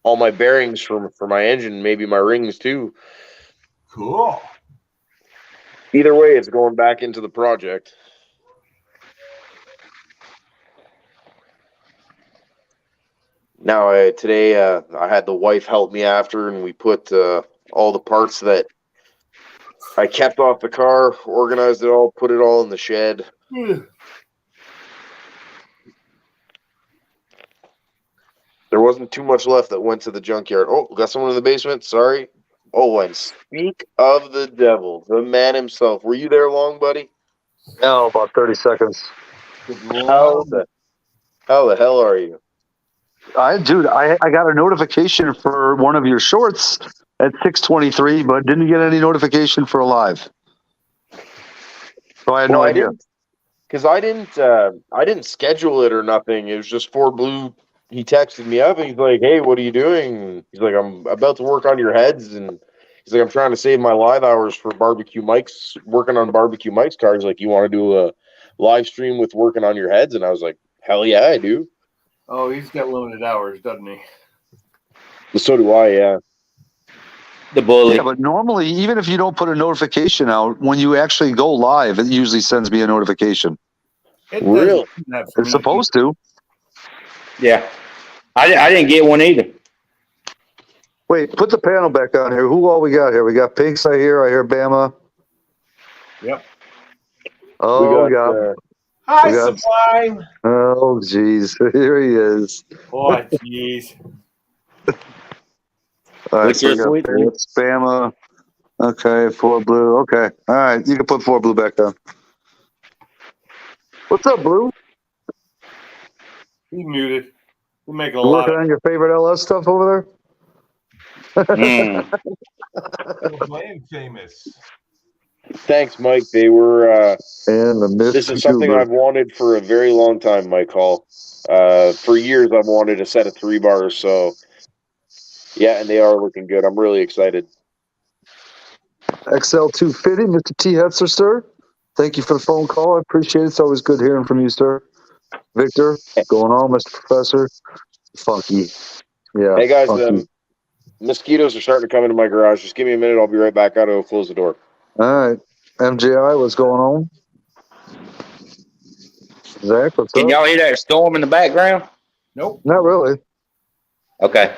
all my bearings for my engine, maybe my rings too. Cool. Either way, it's going back into the project. Now, today I had the wife help me after, and we put all the parts that I kept off the car, organized it all, put it all in the shed. There wasn't too much left that went to the junkyard. Oh, got someone in the basement? Sorry. Oh, and speak of the devil, the man himself. Were you there long, buddy? No, about 30 seconds. How the hell are you? I got a notification for one of your shorts at 6:23, but didn't get any notification for a live. So I had no idea. Because I didn't schedule it or nothing. It was just Ford Blue. He texted me up and he's like, "Hey, what are you doing?" He's like, "I'm about to work on your heads," and He's like, I'm trying to save my live hours for barbecue Mike's, working on barbecue Mike's cars. Like, you want to do a live stream with working on your heads? And I was like, hell yeah, I do. Oh, he's got limited hours, doesn't he? So do I, yeah. The bully. Yeah, but normally, even if you don't put a notification out, when you actually go live, it usually sends me a notification. It Really? doesn't do that for It's me. supposed to. Yeah. I didn't get one either. Wait, put the panel back on here. Who all we got here? We got Pinks, I hear Bama. Yep. Oh, we got. Hi, We got- Sublime. Oh, geez. Here he is. Oh, jeez. All right, What's so we your got sweet Pinks, Bama. Okay, Ford Blue. Okay. All right, you can put Ford Blue back down. What's up, Blue? He's muted. We're making a You lot working of. on your favorite LS stuff over Mm. Playing famous. Thanks, Mike. They were. there? And the Miss This is something I've wanted for a very long time, Mike Hall. For years, I've wanted a set of 3 bars. So, yeah, and they are looking good. I'm really excited. XL250, Mr. T. Hetzer, sir. Thank you for the phone call. I appreciate it. It's always good hearing from you, sir. Victor, going on, Mr. Professor? Funky. Yeah, Hey, guys, funky. mosquitoes are starting to come into my garage. Just give me a minute. I'll be right back out. I'll close the door. All right. MJI, what's going on? Zach, what's Can up? y'all hear that storm in the background? Nope. Not really. Okay.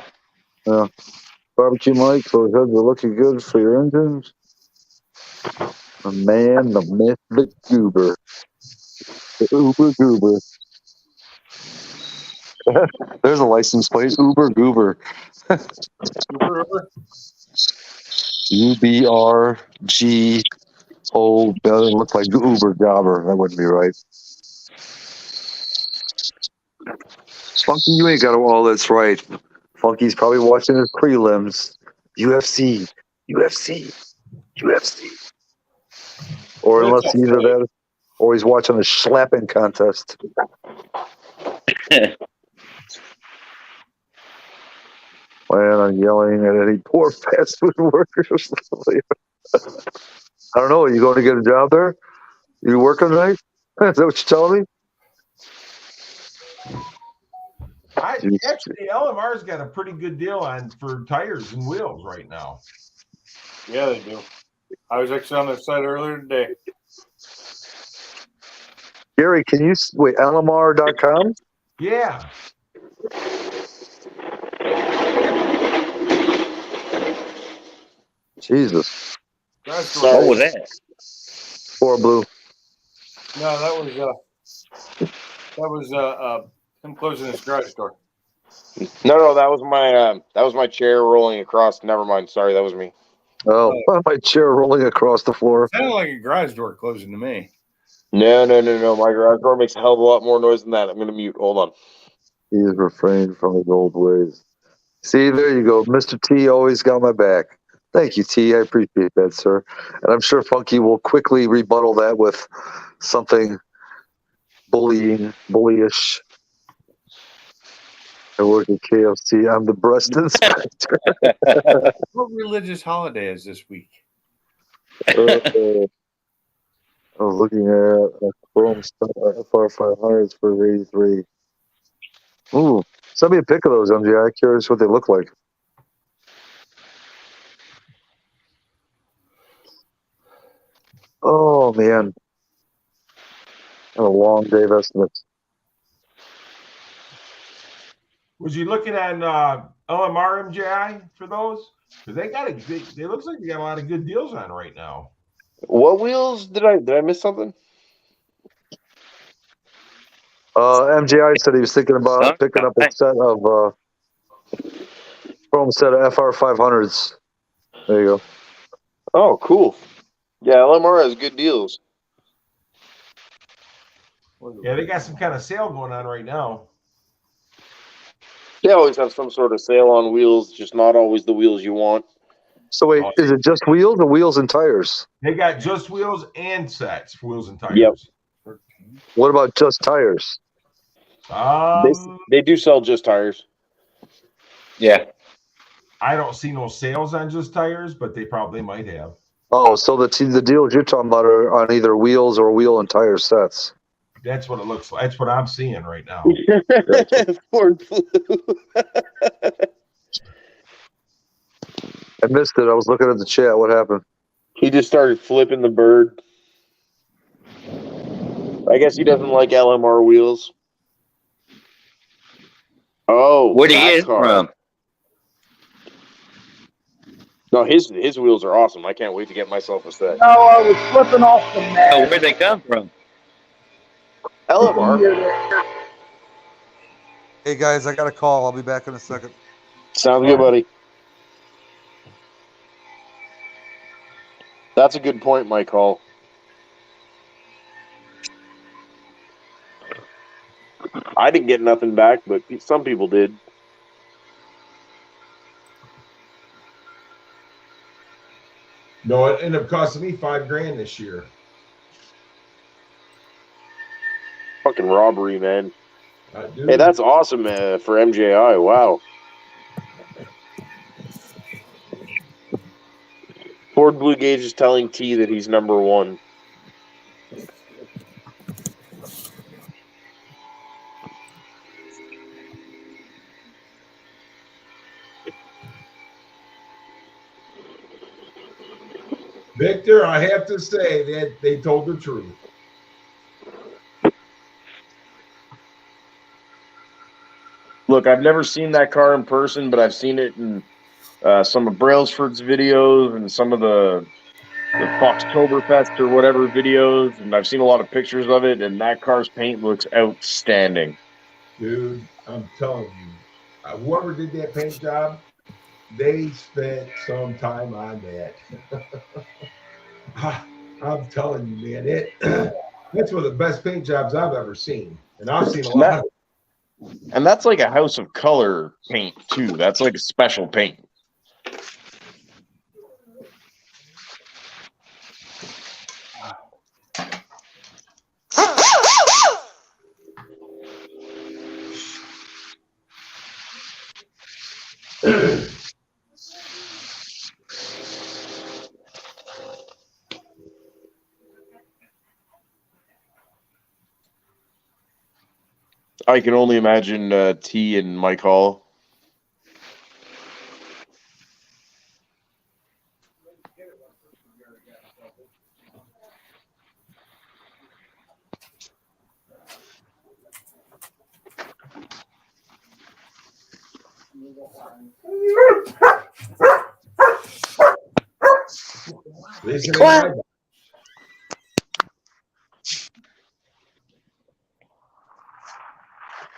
Barbecue Mike, those heads are looking good for your engines. The man, the myth, the goober. The Uber Goober. There's a license plate. Uber Goober. UBRG. Oh, that doesn't look like Uber Jobber. That wouldn't be right. Funky, you ain't got all that's right. Funky's probably watching his prelims. UFC. Or unless either that or he's watching a slapping contest. Plan on yelling at any poor fast food workers. I don't know. Are you going to get a job there? You working tonight? Is that what you're telling me? Actually, LMR's got a pretty good deal on for tires and wheels right now. Yeah, they do. I was actually on their site earlier today. Gary, can you wait? LMR.com? Yeah. Jesus. What was that? Ford Blue. No, that was him closing his garage door. No, that was my chair rolling across. Never mind. Sorry, that was me. Oh, my chair rolling across the floor. Sounded like a garage door closing to me. No. My garage door makes a hell of a lot more noise than that. I'm going to mute. Hold on. He's refrained from his old ways. See, there you go. Mr. T always got my back. Thank you, T. I appreciate that, sir. And I'm sure Funky will quickly rebuttal that with something bullyish. I work at KFC. I'm the breast inspector. What religious holiday is this week? I was looking at a Chrome FR500s for 83. Ooh, send me a pic of those, MJ. I'm curious what they look like. Oh, man. Had a long day of estimates. Was you looking at LMR MJI for those? Because they looks like they got a lot of good deals on right now. What wheels did I miss something? MJI said he was thinking about picking up a set of Chrome set of FR500s. There you go. Oh, cool. Yeah, LMR has good deals. Yeah, they got some kind of sale going on right now. They always have some sort of sale on wheels, just not always the wheels you want. So wait, is it just wheels or wheels and tires? They got just wheels and sets, wheels and tires. Yep. What about just tires? They do sell just tires. Yeah. I don't see no sales on just tires, but they probably might have. Oh, so the deals you're talking about are on either wheels or wheel and tire sets. That's what it looks like. That's what I'm seeing right now. Ford Blue. I missed it. I was looking at the chat. What happened? He just started flipping the bird. I guess he doesn't like LMR wheels. Oh, Where'd he that get it car. from? No, his wheels are awesome. I can't wait to get myself a set. No, I was flipping off the Oh, mat. where'd they come from? LMR. Hey guys, I got a call. I'll be back in a second. Sounds good, buddy. That's a good point, Mike Hall. I didn't get nothing back, but some people did. No, it ended up costing me $5,000 this year. Fucking robbery, man. Dude. Hey, that's awesome for MJI. Wow. Ford Blue Gage is telling T that he's number one. Victor, I have to say that they told the truth. Look, I've never seen that car in person, but I've seen it in some of Brailsford's videos and some of the Foxtoberfest or whatever videos, and I've seen a lot of pictures of it, and that car's paint looks outstanding. Dude, I'm telling you, whoever did that paint job, they spent some time on that. I'm telling you, man, that's one of the best paint jobs I've ever seen, and I've seen a lot. And that's like a House of Color paint too. That's like a special paint. I can only imagine T and Mike Hall.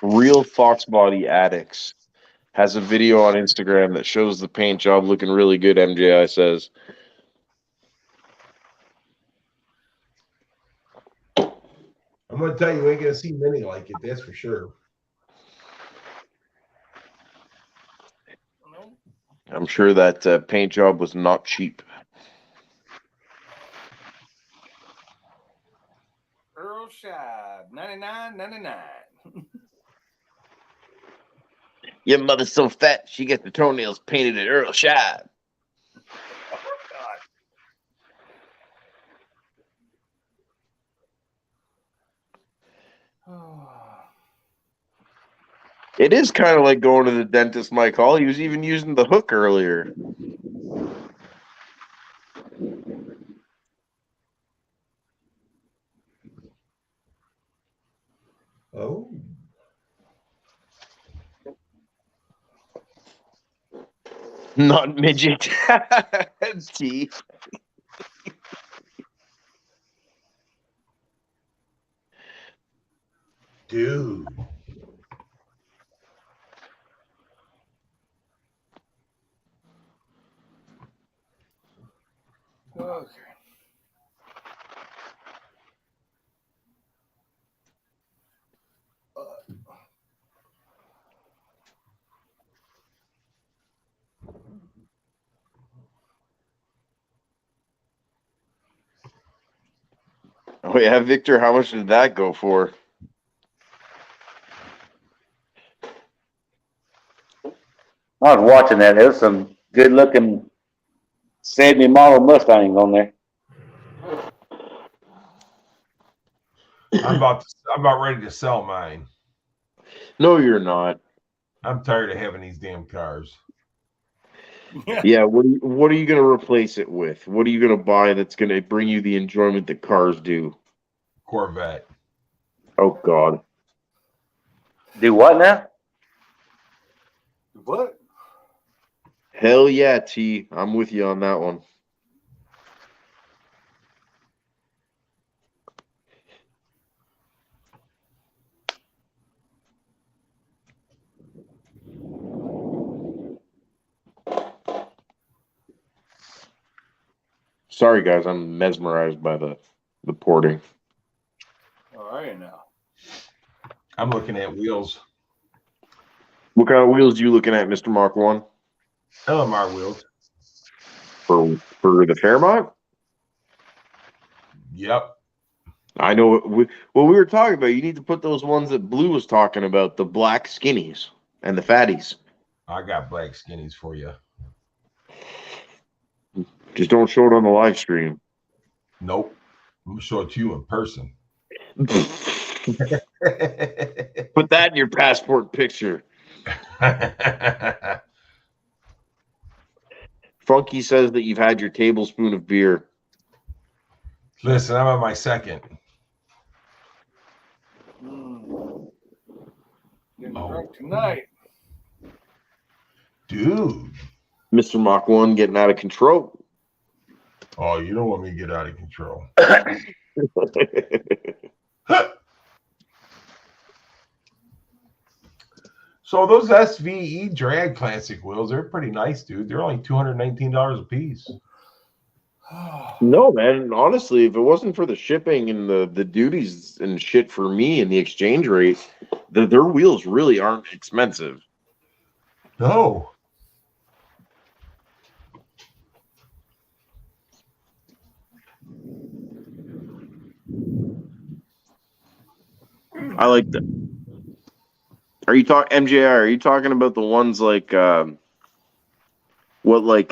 Real Fox Body Addicts has a video on Instagram that shows the paint job looking really good, MJI says. I'm going to tell you, we ain't going to see many like it, that's for sure. I'm sure that paint job was not cheap. Earl Shad, 99.99. Your mother's so fat, she gets the toenails painted at Earl Shad. It is kind of like going to the dentist, Mike Hall. He was even using the hook earlier. Oh. Not midget. T. Dude. Okay. Oh yeah, Victor, how much did that go for? I was watching that. There was some good looking 70 model Mustangs on there. I'm about ready to sell mine. No, you're not. I'm tired of having these damn cars. Yeah, what are you going to replace it with? What are you going to buy that's going to bring you the enjoyment that cars do? Corvette. Oh God. Do what now? What? Hell yeah, T. I'm with you on that one. Sorry guys, I'm mesmerized by the porting. All right now. I'm looking at wheels. What kind of wheels you looking at, Mr. Mark 1? LMR wheels. For the Fairmont? Yep. I know what we were talking about. You need to put those ones that Blue was talking about, the black skinnies and the fatties. I got black skinnies for you. Just don't show it on the live stream. Nope. I'm gonna show it to you in person. Put that in your passport picture. Funky says that you've had your tablespoon of beer. Listen, I'm on my second. Getting drunk tonight. Dude. Mr. Mach 1 getting out of control. Oh, you don't want me to get out of control. So those SVE drag classic wheels, they're pretty nice, dude. They're only $219 a piece. No, man. Honestly, if it wasn't for the shipping and the duties and shit for me and the exchange rate, their wheels really aren't expensive. No. I like that. Are you talking MJR? Are you talking about the ones like what like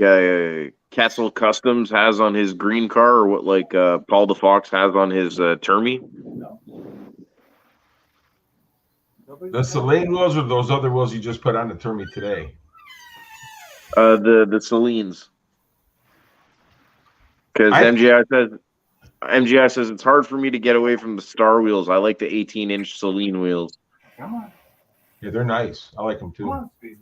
Castle Customs has on his green car, or what like Paul DeFox has on his Termy? The Celine wheels or those other wheels you just put on the Termy today? The Celines. Because MGI says it's hard for me to get away from the Star wheels. I like the 18-inch Celine wheels. Come on. Yeah, they're nice. I like them too. Come on, Steve.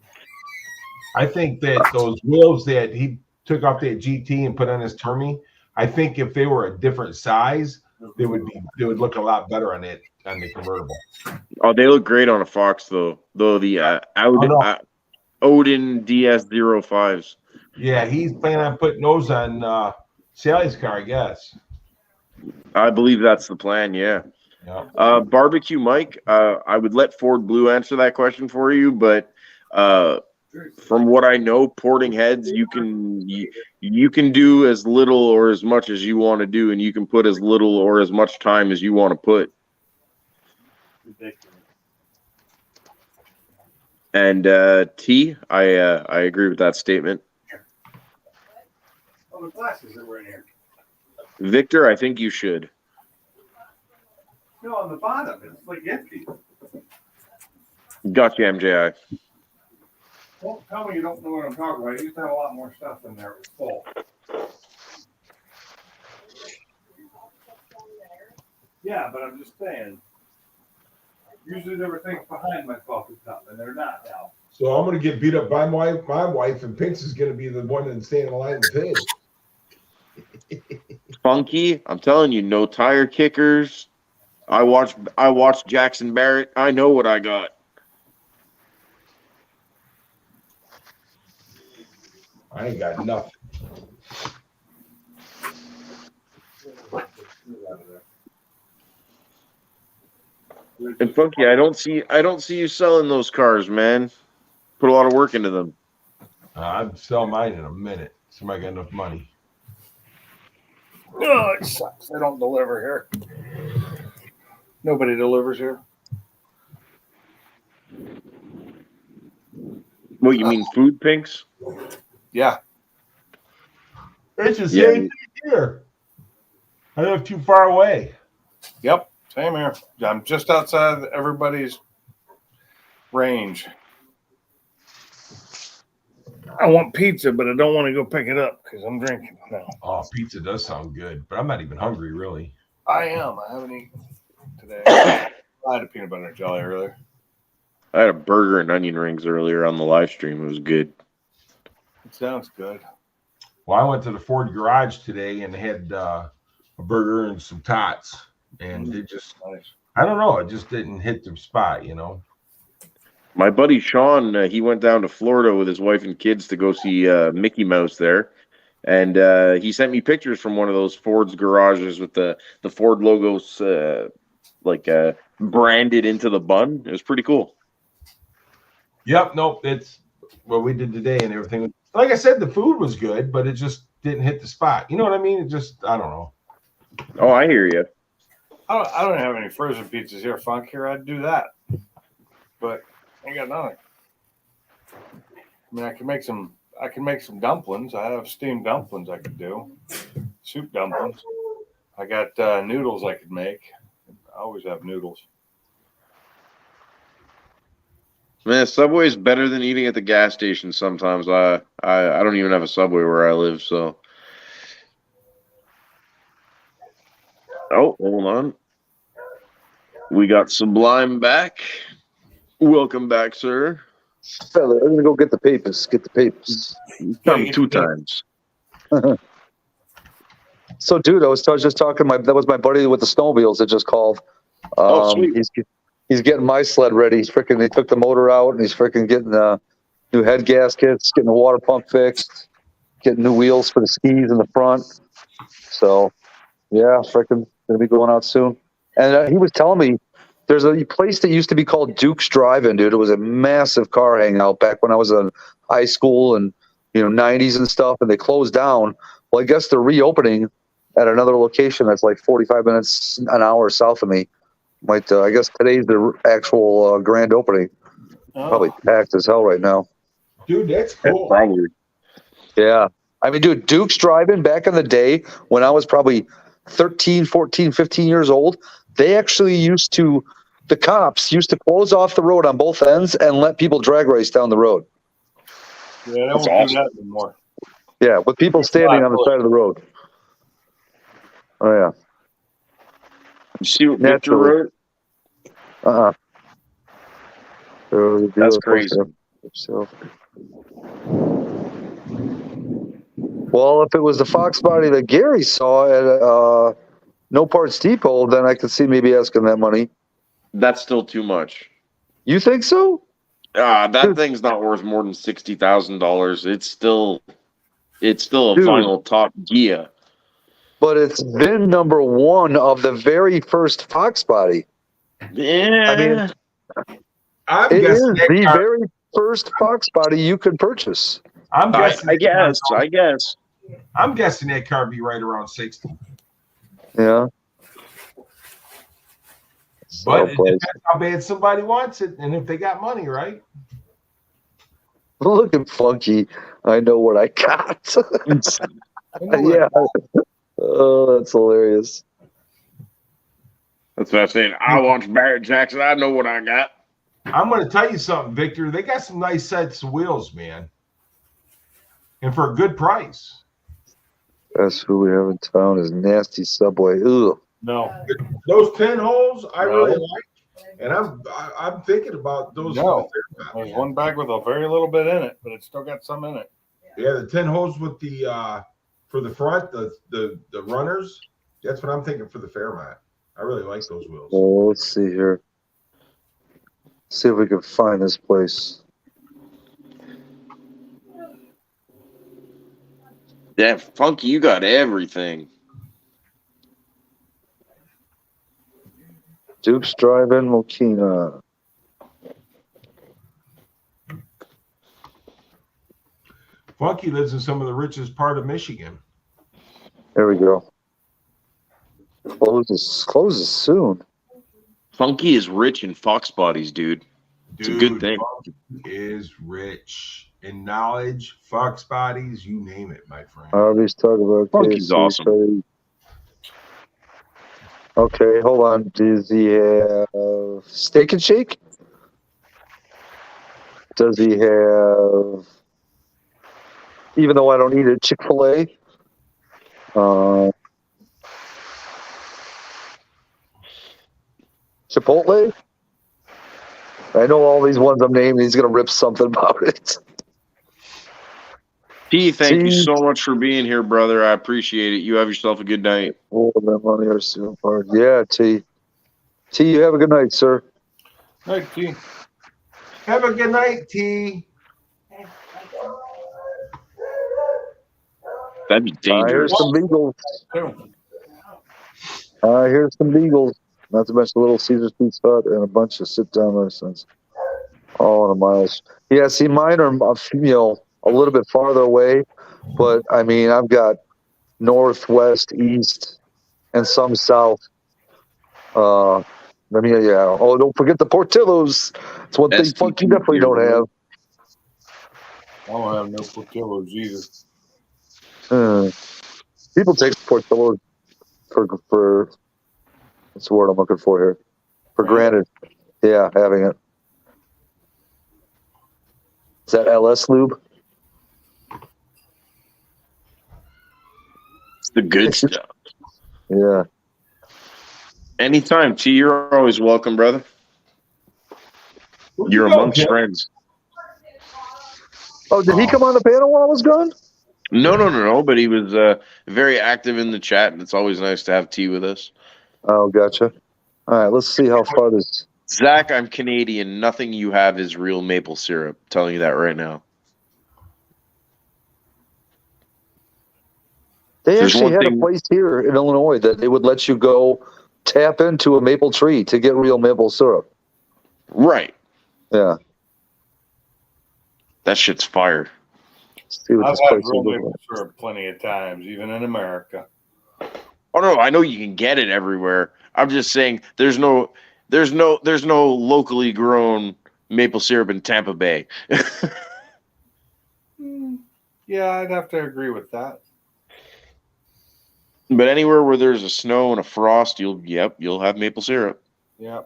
I think that those wheels that he took off that GT and put on his Termy, I think if they were a different size, they would look a lot better on the convertible. Oh, they look great on a Fox though. Though the Odin DS05s. Yeah, he's planning on putting those on Sally's car, I guess. I believe that's the plan. Yeah. Yeah. Barbecue Mike, I would let Ford Blue answer that question for you, but from what I know, porting heads, you can do as little or as much as you want to do, and you can put as little or as much time as you want to put. And T, I agree with that statement. Oh, the glasses that were in here. Victor, I think you should. No, on the bottom, it's like empty. Gotcha, MJI. Don't tell me you don't know what I'm talking about. I used to have a lot more stuff in there. It was full. Yeah, but I'm just saying. Usually there were things behind my coffee cup, and they're not now. So I'm going to get beat up by my wife, and Pinks is going to be the one that's staying in line and pay. Funky, I'm telling you, no tire kickers. I watched Jackson Barrett. I know what I got. I ain't got nothing. And Funky, I don't see you selling those cars, man. Put a lot of work into them. I'd sell mine in a minute. Somebody got enough money. Oh, it sucks. They don't deliver here. Nobody delivers here. What, you mean food pinks? Yeah. It's the Yeah. same thing here. I live too far away. Yep. Same here. I'm just outside everybody's range. I want pizza, but I don't want to go pick it up because I'm drinking now. Oh, pizza does sound good, but I'm not even hungry, really. I am. I haven't eaten today. I had a peanut butter and jelly earlier. I had a burger and onion rings earlier on the live stream. It was good. It sounds good. Well, I went to the Ford garage today and had a burger and some tots, and it just, Nice. I don't know, it just didn't hit the spot, you know. My buddy Sean, he went down to Florida with his wife and kids to go see Mickey Mouse there. And he sent me pictures from one of those Ford's garages with the Ford logos branded into the bun. It was pretty cool. Yep, nope, it's what we did today and everything. Like I said, the food was good, but it just didn't hit the spot. You know what I mean? It just, I don't know. Oh, I hear you. I don't have any frozen pizzas here, Funk. Here, I'd do that. But I ain't got nothing. I mean, I can make some dumplings. I have steamed dumplings I could do. Soup dumplings. I got noodles I could make. I always have noodles. Man, Subway's better than eating at the gas station sometimes. I don't even have a Subway where I live, so. Oh, hold on. We got Sublime back. Welcome back, sir. Fella, I'm gonna go get the papers. Get the papers. Come 2 times. So, dude, I was just talking. That was my buddy with the snowmobiles that just called. Sweet. He's getting my sled ready. They took the motor out, and he's freaking getting new head gaskets, getting the water pump fixed, getting new wheels for the skis in the front. So, yeah, freaking gonna be going out soon. And he was telling me there's a place that used to be called Duke's Drive-In, dude. It was a massive car hangout back when I was in high school and 90s and stuff, and they closed down. Well, I guess they're reopening at another location that's like 45 minutes, an hour south of me. I guess today's the actual grand opening. Oh. Probably packed as hell right now. Dude, that's cool. Probably. Yeah. I mean, dude, Duke's Drive-In back in the day when I was probably 13, 14, 15 years old, the cops used to close off the road on both ends and let people drag race down the road. Yeah, they won't do that anymore. Yeah, with people standing on the side of the road. Oh, yeah. You see what Victor wrote? That's crazy. Well, if it was the Fox body that Gary saw at No Parts Depot, then I could see maybe asking that money. That's still too much. You think so? That thing's not worth more than $60,000. It's still a final Top Gear. But it's VIN number 1 of the very first Fox body. Yeah. I mean, it is the very first Fox body you could purchase. I'm guessing. I guess. I'm guessing that car be right around 60. Yeah. But it depends how bad somebody wants it, and if they got money, right? Look at Funky. I know what I got. Yeah. Oh, that's hilarious. That's what I'm saying. I watch Barrett Jackson. I know what I got. I'm going to tell you something, Victor. They got some nice sets of wheels, man. And for a good price. That's who we have in town is Nasty Subway. Ugh. No. Those 10 holes, I really like. And I'm thinking about those. No. There's one bag with a very little bit in it, but it's still got some in it. Yeah, the 10 holes with the for the front, the runners. That's what I'm thinking for the Fairmont. I really like those wheels. Oh, let's see here. See if we can find this place. Yeah, Funky, you got everything. Duke's Drive-In, Mokina. Funky lives in some of the richest part of Michigan. There we go. Closes soon. Funky is rich in Fox bodies, dude. Dude, It's a good thing. Funky is rich in knowledge, fucks bodies, you name it, my friend. Harvey's talking about Funky's KFC. awesome. Okay, hold on. Does he have Steak and Shake? Does he have, even though I don't eat it, Chick-fil-A? Chipotle? I know all these ones I'm naming. He's going to rip something about it. T, thank you T. so much for being here, brother. I appreciate it. You have yourself a good night. Oh, that money are so hard. Yeah, T. T, you have a good night, sir. Night, T. Have a good night, T. That'd be dangerous. Here's some beagles. Here's some beagles. Not to mention Little Caesar's Pizza Hut and a bunch of sit-down restaurants. All in a miles. Yeah, see, mine are, a little bit farther away, but I mean, I've got north, west, east, and some south. Oh, don't forget the Portillos. It's one thing STP Funky definitely don't have. I don't have no Portillos either. People take Portillos for what's the word I'm looking for here? For granted. Yeah, having it. Is that LS lube? It's the good stuff. Yeah. Anytime, T. You're always welcome, brother. You're amongst friends. Oh, did he come on the panel while I was gone? No. But he was very active in the chat, and it's always nice to have T with us. Oh, gotcha. All right, let's see how far this. Zach, I'm Canadian. Nothing you have is real maple syrup. I'm telling you that right now. They actually had a place here in Illinois that they would let you go tap into a maple tree to get real maple syrup. Right. Yeah. That shit's fire. I've had real maple syrup plenty of times, even in America. Oh no, I know you can get it everywhere. I'm just saying there's no locally grown maple syrup in Tampa Bay. Yeah, I'd have to agree with that. But anywhere where there's a snow and a frost, you'll have maple syrup. Yeah.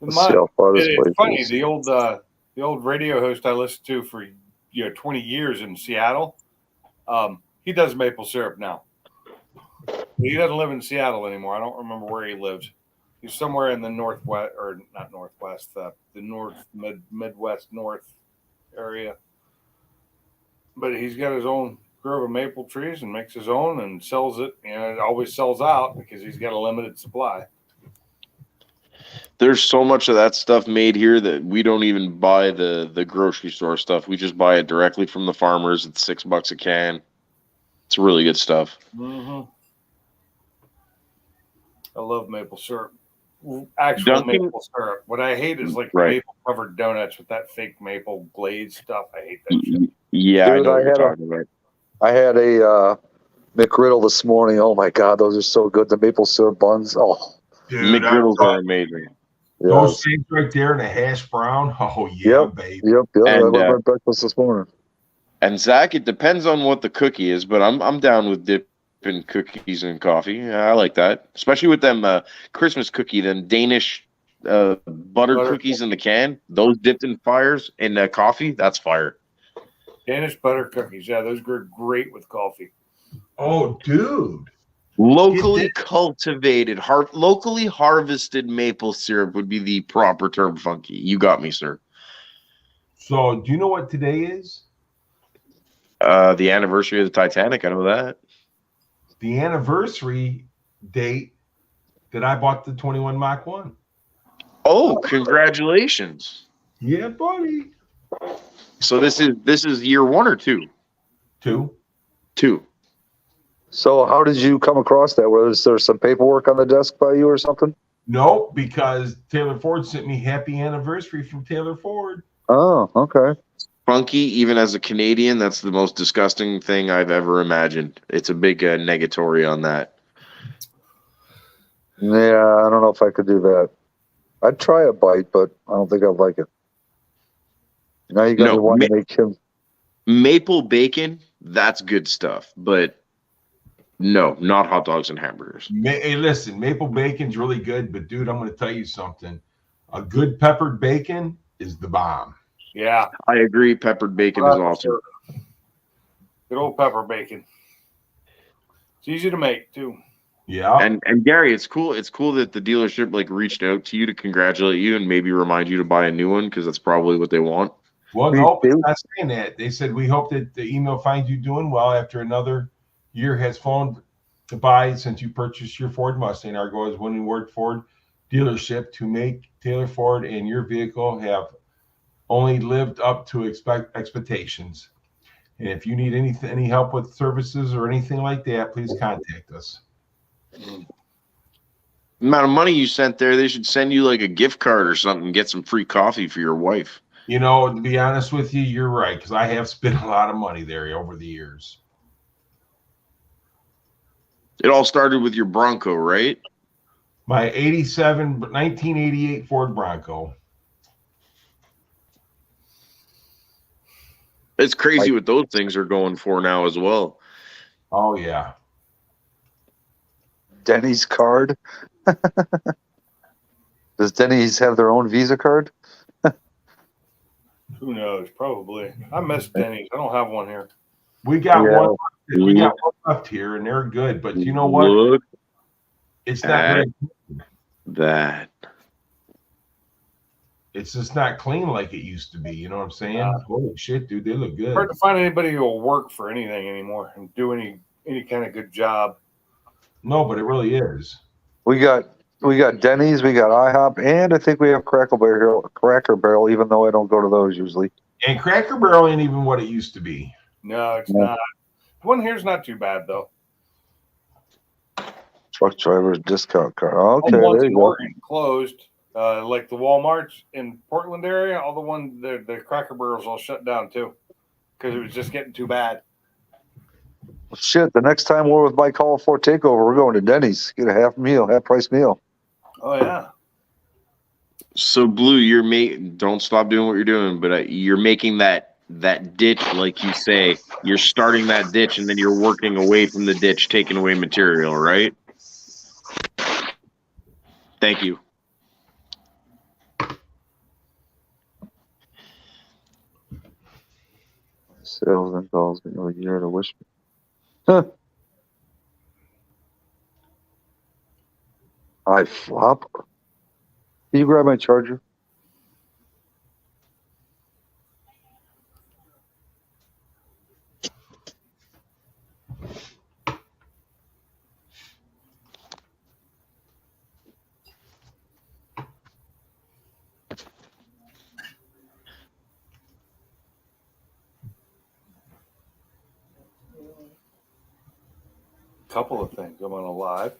Let's see how far this place It's funny, is. the old radio host I listened to for 20 years in Seattle, he does maple syrup now. He doesn't live in Seattle anymore. I don't remember where he lives. He's somewhere in the northwest, or not northwest, the midwest north area. But he's got his own grove of maple trees and makes his own and sells it. It always sells out because he's got a limited supply. There's so much of that stuff made here that we don't even buy the grocery store stuff. We just buy it directly from the farmers. It's $6 a can. It's really good stuff. Mm-hmm. I love maple syrup. Actual maple syrup. What I hate is like maple covered donuts with that fake maple glaze stuff. I hate that shit. Yeah, Dude, I know what you're talking about. I had a McGriddle this morning. Oh my God, those are so good. The maple syrup buns. Oh, dude, McGriddles are amazing. Those things right there and a hash brown. Oh yeah, baby. Yep. And, I had my breakfast this morning. And Zach, it depends on what the cookie is, but I'm down with dipping cookies in coffee. Yeah, I like that, especially with them Christmas cookie, them Danish butter cookies in the can. Those dipped in coffee. That's fire. Danish butter cookies. Yeah, those go great with coffee. Oh, dude. Locally cultivated, locally harvested maple syrup would be the proper term, Funky. You got me, sir. So, do you know what today is? The anniversary of the Titanic. I know that. The anniversary date that I bought the 21 Mach 1. Oh, congratulations. Yeah, buddy. So this is year 1 or 2? 2. 2. So how did you come across that? Was there some paperwork on the desk by you or something? No, because Taylor Ford sent me happy anniversary from Taylor Ford. Oh, okay. Funky, even as a Canadian, that's the most disgusting thing I've ever imagined. It's a big negatory on that. Yeah, I don't know if I could do that. I'd try a bite, but I don't think I'd like it. Now you got to want to make him maple bacon. That's good stuff, but no, not hot dogs and hamburgers. Hey, listen, maple bacon's really good, but dude, I'm going to tell you something. A good peppered bacon is the bomb. Yeah, I agree. Peppered bacon is awesome. Good old pepper bacon. It's easy to make too. Yeah. And Gary, it's cool. It's cool that the dealership like reached out to you to congratulate you and maybe remind you to buy a new one because that's probably what they want. Well, no, it's not saying that. They said we hope that the email finds you doing well after another year has flown by since you purchased your Ford Mustang. Our goal is winning Ward Ford dealership to make Taylor Ford and your vehicle have only lived up to expectations. And if you need any help with services or anything like that, please contact us. The amount of money you sent there, they should send you like a gift card or something and get some free coffee for your wife. You know, to be honest with you, you're right, because I have spent a lot of money there over the years. It all started with your Bronco, right? My 1988 Ford Bronco. It's crazy what those things are going for now as well. Oh, yeah. Denny's card. Does Denny's have their own Visa card? Who knows? Probably. I miss Denny's. I don't have one here. We got one. We got one left here, and they're good. But you know what? Look it's not very good. That. It's just not clean like it used to be. You know what I'm saying? Holy shit, dude, they look good. Hard to find anybody who will work for anything anymore and do any kind of good job. No, but it really is. We got Denny's, we got IHOP, and I think we have Cracker Barrel, even though I don't go to those usually. And Cracker Barrel ain't even what it used to be. No, it's not. The one here's not too bad though. Truck drivers discount card. Okay, all the ones there in you go. Oregon closed. Like the Walmarts in Portland area, all the ones the Cracker Barrels all shut down too, because it was just getting too bad. Well, shit, the next time we're with Mike Hall for Takeover, we're going to Denny's. Get a half price meal. Oh yeah. So Blue, don't stop doing what you're doing, but you're making that ditch, like you say. You're starting that ditch, and then you're working away from the ditch, taking away material, right? Thank you. Sales and calls a year to wish me. Huh. I flop. Can you grab my charger? Couple of things. I'm on a live,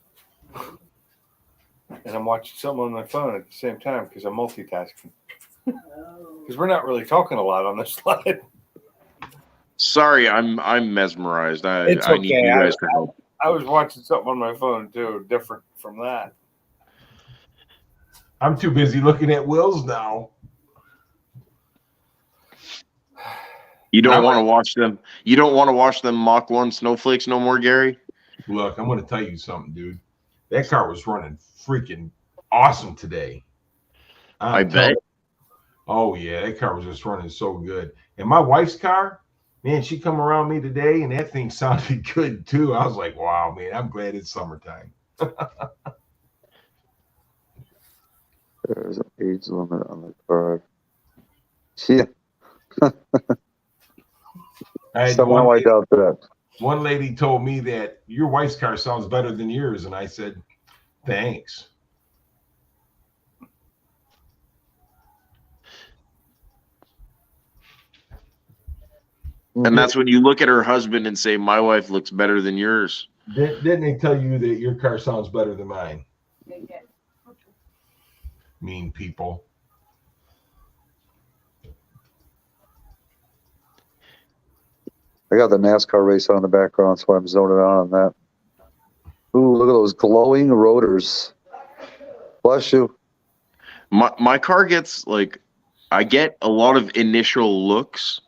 and I'm watching something on my phone at the same time because I'm multitasking. Because we're not really talking a lot on this slide. Sorry, I'm mesmerized. It's I okay. need you guys to help. I was watching something on my phone too, different from that. I'm too busy looking at Will's now. You don't want to watch them. You don't want to watch them Mach 1 snowflakes no more, Gary? Look, I'm going to tell you something, dude. That car was running freaking awesome today. I bet. Oh, yeah. That car was just running so good. And my wife's car, man, she come around me today, and that thing sounded good, too. I was like, wow, man, I'm glad it's summertime. There's an age limit on the card. Yeah. Somehow I doubt that. One lady told me that your wife's car sounds better than yours, and I said, thanks. And that's when you look at her husband and say, my wife looks better than yours. Didn't they tell you that your car sounds better than mine? They did. Mean people. I got the NASCAR race on in the background, so I'm zoning out on that. Ooh, look at those glowing rotors. Bless you. My car gets like I get a lot of initial looks.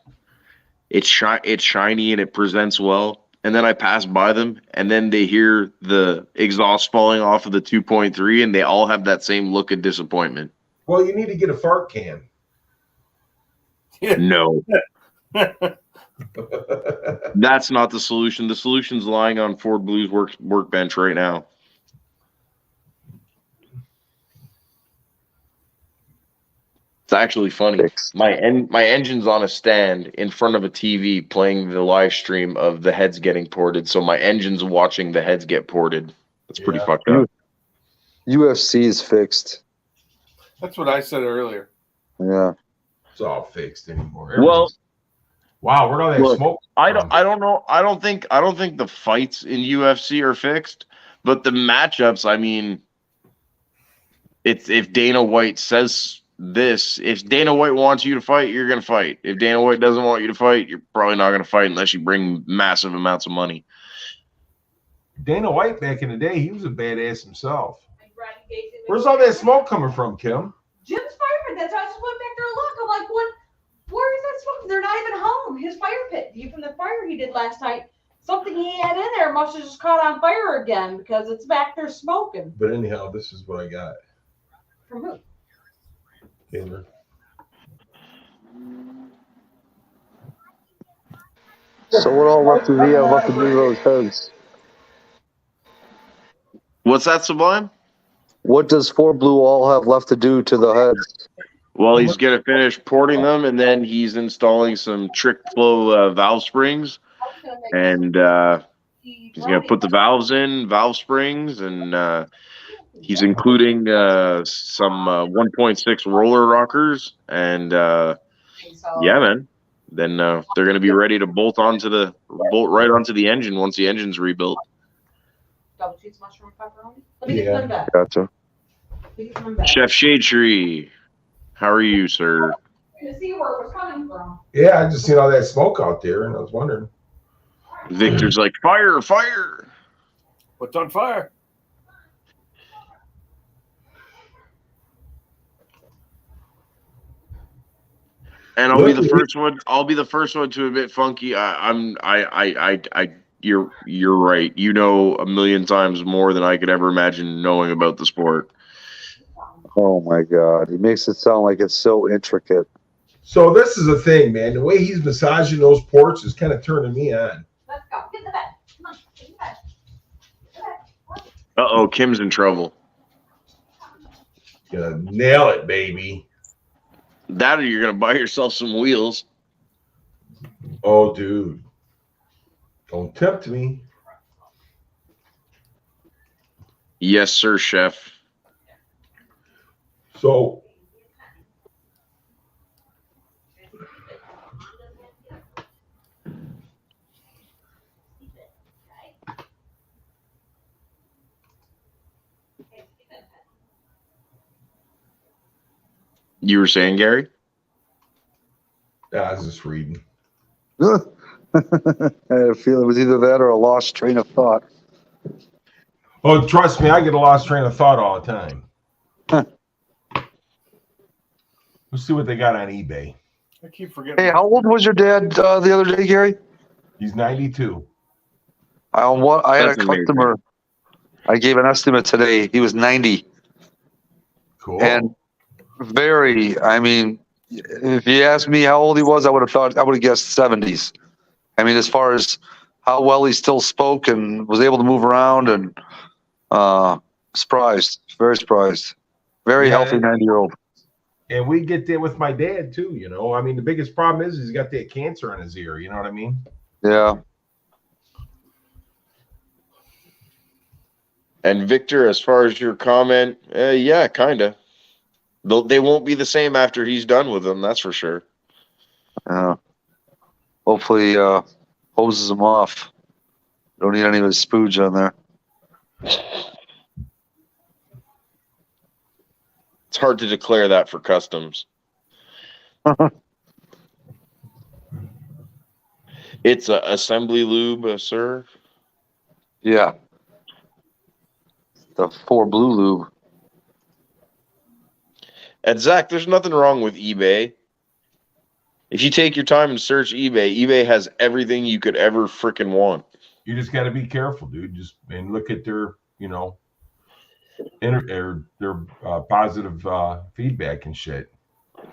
It's shiny and it presents well. And then I pass by them, and then they hear the exhaust falling off of the 2.3, and they all have that same look of disappointment. Well, you need to get a fart can. No. That's not the solution. The solution's lying on Ford Blue's workbench right now. It's actually funny. My engine's on a stand in front of a TV playing the live stream of the heads getting ported. So my engine's watching the heads get ported. That's pretty fucked up. UFC is fixed. That's what I said earlier. Yeah. It's all fixed anymore. Well, wow, where'd all that look, smoke? I don't know. I don't think the fights in UFC are fixed, but the matchups, I mean, it's if Dana White says this, if Dana White wants you to fight, you're gonna fight. If Dana White doesn't want you to fight, you're probably not gonna fight unless you bring massive amounts of money. Dana White back in the day, he was a badass himself. Where's all that smoke coming from, Kim? Jim's fireman. That's how I just went back there and look. I'm like, what? Where is that smoke? They're not even home. His fire pit from the fire he did last night. Something he had in there must have just caught on fire again because it's back there smoking. But anyhow, this is what I got. From who? Taylor. So what all left do we have left to do those heads? What's that, Sublime? What does Ford Blue all have left to do to the heads? Well, he's going to finish porting them, and then he's installing some trick flow valve springs, and he's going to put the valves in, valve springs, and he's including some 1.6 roller rockers, and yeah, man. Then they're going to be ready to bolt right onto the engine once the engine's rebuilt. Double cheese, mushroom, pepperoni. Let me get them back. Gotcha. Chef Shade Tree, how are you, sir? To see where it was coming from. Yeah, I just seen all that smoke out there, and I was wondering. Victor's like, fire, fire. What's on fire? And I'll be the first one. I'll be the first one to admit, Funky. You're right. You know a million times more than I could ever imagine knowing about the sport. Oh my God, he makes it sound like it's so intricate. So this is the thing, man. The way he's massaging those ports is kind of turning me on. Let's go. Get in the bed. Come on. Get in the bed. Uh-oh, Kim's in trouble. Gonna nail it, baby. That or you're gonna buy yourself some wheels. Oh, dude. Don't tempt me. Yes, sir, chef. So you were saying, Gary? I was just reading. I had a feeling it was either that or a lost train of thought. Oh, trust me, I get a lost train of thought all the time. Let's see what they got on eBay. I keep forgetting. Hey, how old was your dad the other day, Gary? He's 92. I had That's a customer. I gave an estimate today. He was 90. Cool. And I mean, if you asked me how old he was, I would have guessed 70s. I mean, as far as how well he still spoke and was able to move around, and surprised, very surprised. Very healthy 90-year-old. And we get there with my dad too, you know. I mean, the biggest problem is he's got that cancer in his ear, you know what I mean? Yeah. And Victor, as far as your comment, yeah, kind of. They won't be the same after he's done with them, that's for sure. Hopefully, hoses them off. Don't need any of his spooge on there. It's hard to declare that for customs. It's a assembly lube, sir. Yeah. The Ford Blue lube. And Zach, there's nothing wrong with eBay. If you take your time and search eBay has everything you could ever freaking want. You just got to be careful, dude. Just and look at their, their positive feedback and shit.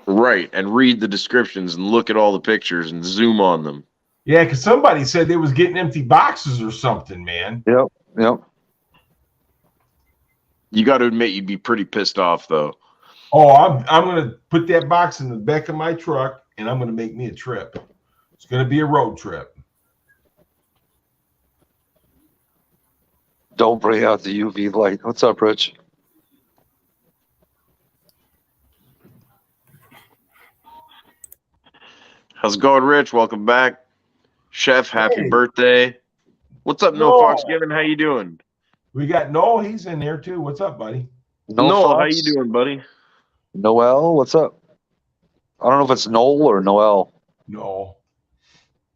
Right, and read the descriptions and look at all the pictures and zoom on them. Yeah, because somebody said they was getting empty boxes or something, man. Yep. You got to admit you'd be pretty pissed off, though. Oh, I'm gonna put that box in the back of my truck, and I'm gonna make me a trip. It's gonna be a road trip. Don't bring out the UV light. What's up, Rich? How's it going, Rich? Welcome back. Chef, happy Hey. birthday. What's up, No Fox Given? How you doing? We got Noel. He's in there too. What's up, buddy? Noel, how you doing, buddy? Noel, what's up? I don't know if it's Noel or Noel. No.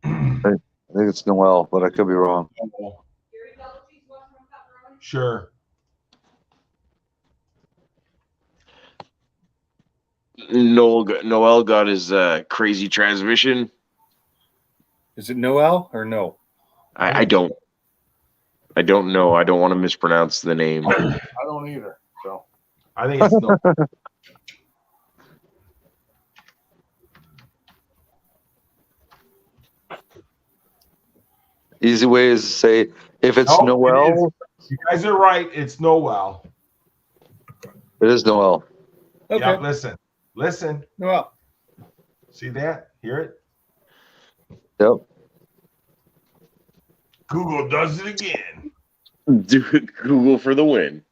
I think it's Noel, but I could be wrong. Sure. Noel got his crazy transmission. Is it Noel or no? I don't know. I don't want to mispronounce the name. I don't either. So I think it's Noel. Easy way is to say if it's Nope, Noel, you guys are right. It's Noel. it is Noel. okay, Yeah, listen. Noel. See that? Hear it? Yep. Google does it again. Do it, Google for the win.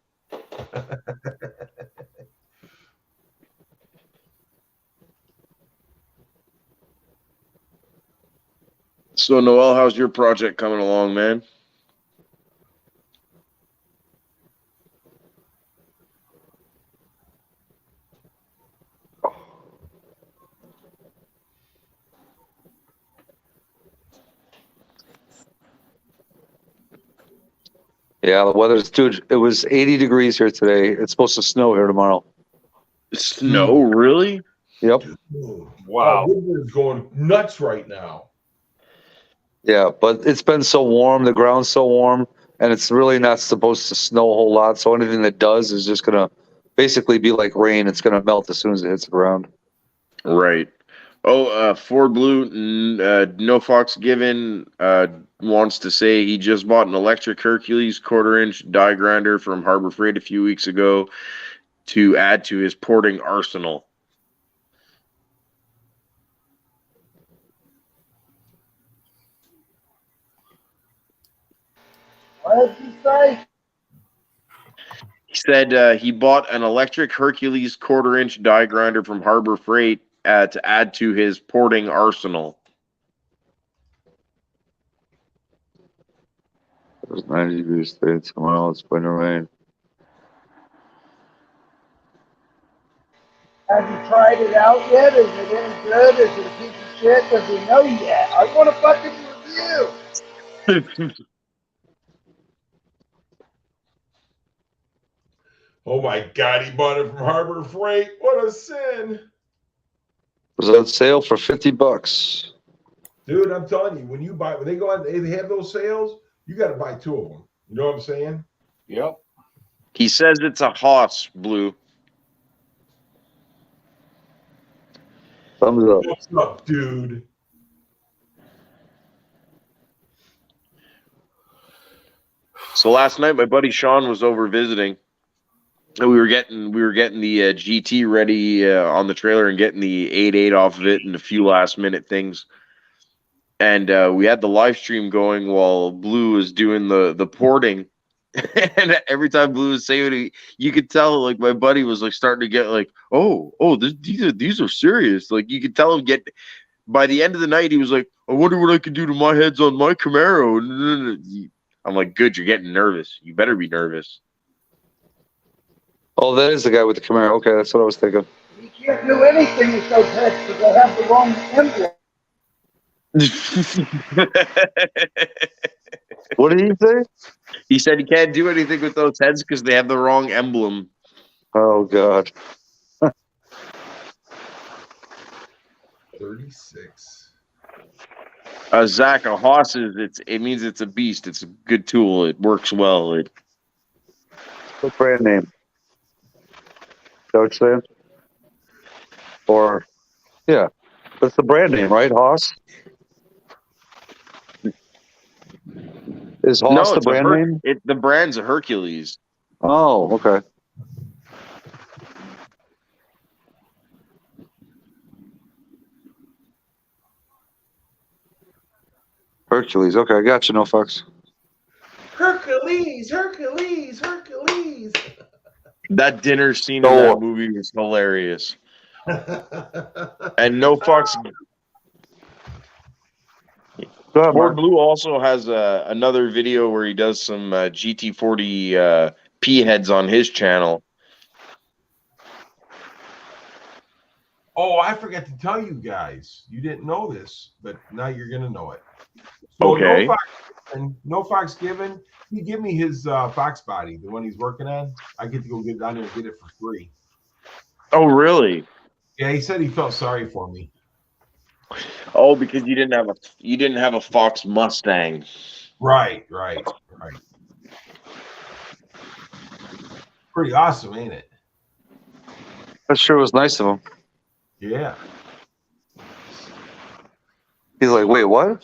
So, Noel, how's your project coming along, man? Yeah, the weather's, dude, it was 80 degrees here today. It's supposed to snow here tomorrow. Snow, really? Yep. Wow. Woodward's going nuts right now. Yeah, but it's been so warm, the ground's so warm, and it's really not supposed to snow a whole lot. So anything that does is just going to basically be like rain. It's going to melt as soon as it hits the ground. Right. Oh, Ford Blue, No Fox Given wants to say he just bought an electric Hercules 1/4-inch die grinder from Harbor Freight a few weeks ago to add to his porting arsenal. What did you say? He said he bought an electric Hercules 1/4-inch die grinder from Harbor Freight to add to his porting arsenal. It was 90 degrees today. Tomorrow it's going to rain. Have you tried it out yet? Is it any good? Is it a piece of shit? Does he know yet? I want a fucking review. Oh my God, he bought it from Harbor Freight. What a sin. It was on sale for $50. Dude, I'm telling you, when they go out, they have those sales, you got to buy 2 of them. You know what I'm saying? Yep. He says it's a Haas, Blue. Thumbs up. What's up, dude? So last night, my buddy Sean was over visiting. And we were getting the GT ready on the trailer and getting the 8.8 off of it and a few last minute things. And we had the live stream going while Blue was doing the porting. And every time Blue was saying it, you could tell like my buddy was like starting to get like, these are serious. Like you could tell him by the end of the night he was like, I wonder what I could do to my heads on my Camaro. I'm like, good, you're getting nervous. You better be nervous. Oh, that is the guy with the Camaro. Okay, that's what I was thinking. You can't do anything with those heads because they have the wrong emblem. What did he say? He said he can't do anything with those heads because they have the wrong emblem. Oh, God. 36. Zach, a Haas it means it's a beast. It's a good tool. It works well. What brand name? Is that what you're saying? Or, yeah, that's the brand name, right? Haas? Is Haas No, the it's brand name? the brand's a Hercules. Oh, okay. Hercules. Okay, I got you. No fucks. Hercules, Hercules, Hercules. That dinner scene in that movie was hilarious. And no fucks. Ford Blue also has another video where he does some GT40 P heads on his channel. Oh, I forgot to tell you guys. You didn't know this, but now you're gonna know it. So Okay. no Fox given. He give me his Fox body, the one he's working on. I get to go get down there and get it for free. Oh, really? Yeah, he said he felt sorry for me. Oh, because you didn't have a Fox Mustang. Right. Pretty awesome, ain't it? That sure was nice of him. Yeah. He's like, wait, what?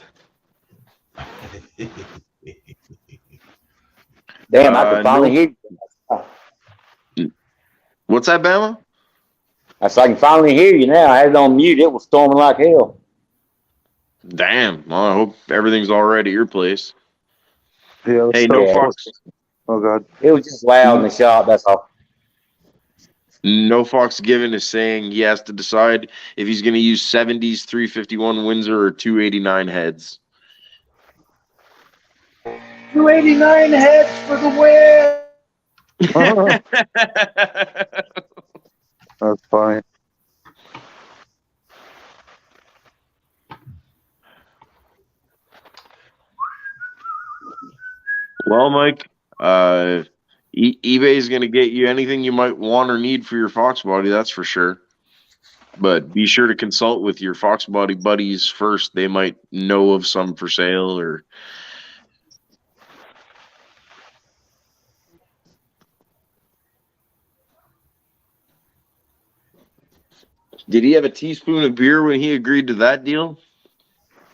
Damn, I could finally hear you. What's that, Bama? I said, I can finally hear you now. I had it on mute. It was storming like hell. Damn. Well, I hope everything's all right at your place. Yeah. Hey, no Fox. Oh, God. It was just loud in the shop. That's all. No Fox Given is saying he has to decide if he's going to use 70s 351 Windsor or 289 heads. 289 heads for the win. That's funny. Well, Mike, eBay is going to get you anything you might want or need for your Fox body, that's for sure. But be sure to consult with your Fox body buddies first. They might know of some for sale or... Did he have a teaspoon of beer when he agreed to that deal?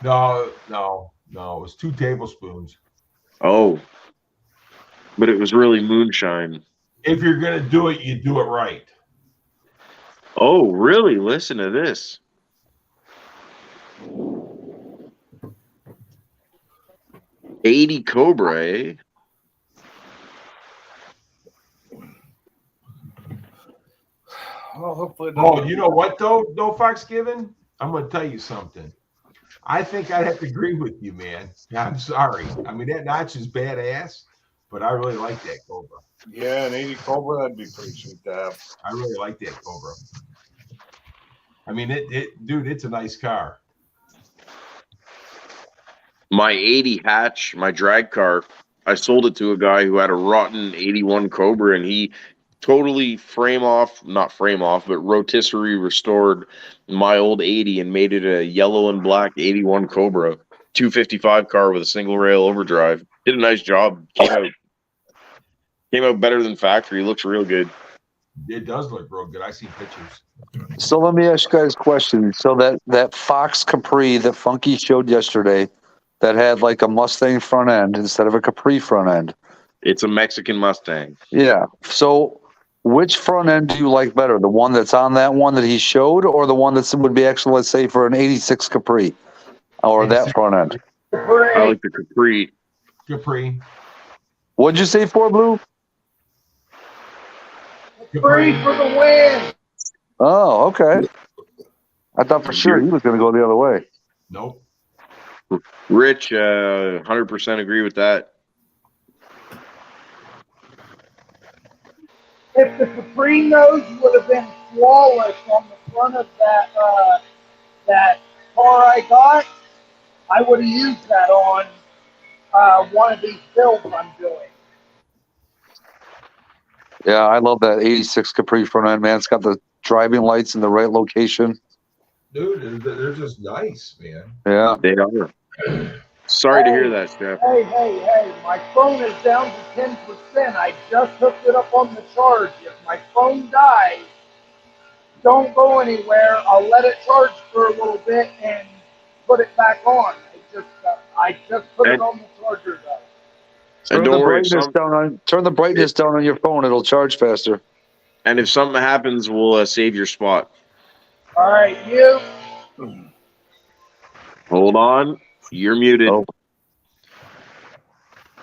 No. It was 2 tablespoons. Oh. But it was really moonshine. If you're going to do it, you do it right. Oh, really? Listen to this. $80 Cobra, eh? Well, hopefully. Oh, you know what though? No Fox given. I'm going to tell you something. I think I'd have to agree with you, man. I'm sorry. I mean, that notch is badass, but I really like that Cobra. Yeah, an 80 Cobra, that'd be pretty sweet to have. I really like that Cobra. I mean, dude, it's a nice car. My 80 hatch, my drag car, I sold it to a guy who had a rotten 81 Cobra, and he totally not frame off, but rotisserie restored my old 80 and made it a yellow and black 81 Cobra, 255 car with a single rail overdrive. Did a nice job. Came out better than factory. Looks real good. It does look real good. I see pictures. So let me ask you guys a question. So that Fox Capri that Funky showed yesterday that had like a Mustang front end instead of a Capri front end. It's a Mexican Mustang. Yeah. So which front end do you like better? The one that's on that one that he showed, or the one that would be actually, let's say, for an 86 Capri? Or that front end? I like the Capri. Capri. What'd you say, Ford Blue? Capri for the win. Oh, okay. I thought for sure he was going to go the other way. Nope. Rich, 100% agree with that. If the Capri nose would have been flawless on the front of that car I got, I would have used that on one of these builds I'm doing. Yeah, I love that 86 Capri front end, man. It's got the driving lights in the right location. dude. They're just nice, man. Yeah. They are. Sorry to hear that, Steph. Hey, my phone is down to 10%. I just hooked it up on the charge. If my phone dies, don't go anywhere. I'll let it charge for a little bit and put it back on. I just put it on the charger though. And Turn the don't worry, brightness down on your phone. It'll charge faster. and if something happens, we'll save your spot. All right, you. Hold on. You're muted. Oh.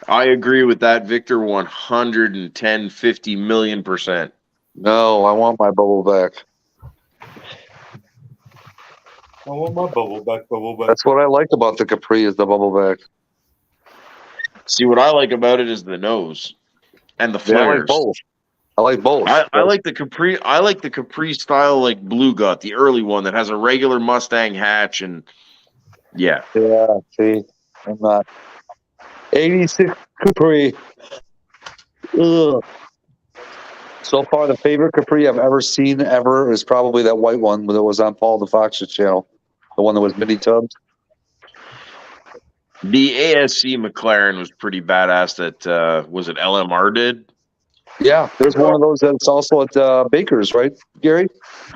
I agree with that, Victor, 110, 50 million%. No, I want my bubble back. I want my bubble back. That's what I like about the Capri is the bubble back. See, what I like about it is the nose and the Yeah, I like flares. both. I like both. I like the Capri. I like the Capri style, like Blue Gut, the early one that has a regular Mustang hatch, and yeah. Yeah, see, I'm not. 86 Capri. Ugh. So far, the favorite Capri I've ever seen is probably that white one that was on Paul the Fox's channel, the one that was mini tubs. The ASC McLaren was pretty badass. That was it. LMR did. Yeah, there's one of those that's also at Baker's, right, Gary?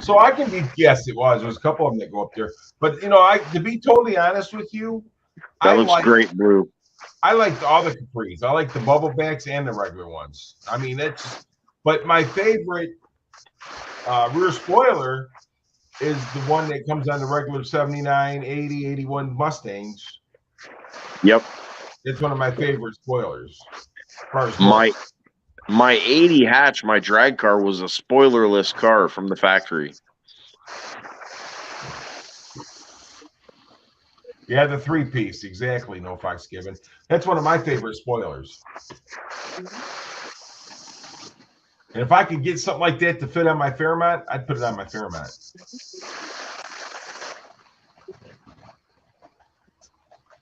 So I can be. Yes, it was. There's a couple of them that go up there. But to be totally honest with you, That looks great, Blue. I liked all the Capris. I like the bubble backs and the regular ones. I mean, but my favorite rear spoiler is the one that comes on the regular 79, 80, 81 Mustangs. Yep. It's one of my favorite spoilers. My 80 hatch, my drag car, was a spoilerless car from the factory. Yeah, the 3-piece, exactly. No Fox given. That's one of my favorite spoilers. And if I could get something like that to fit on my Fairmont, I'd put it on my Fairmont.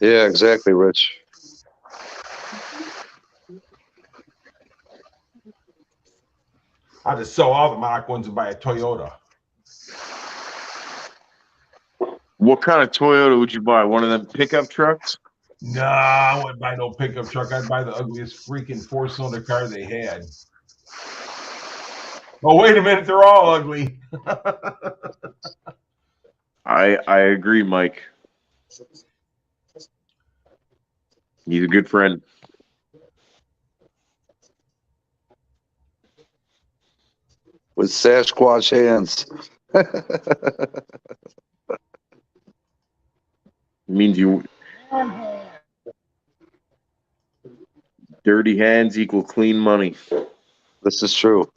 Yeah, exactly, Rich. I'll just sell all the Mach 1s and buy a Toyota. What kind of Toyota would you buy? One of them pickup trucks? Nah, I wouldn't buy no pickup truck. I'd buy the ugliest freaking 4-cylinder car they had. Oh, wait a minute. They're all ugly. I agree, Mike. He's a good friend. With Sasquatch hands. Means you dirty hands equal clean money. This is true.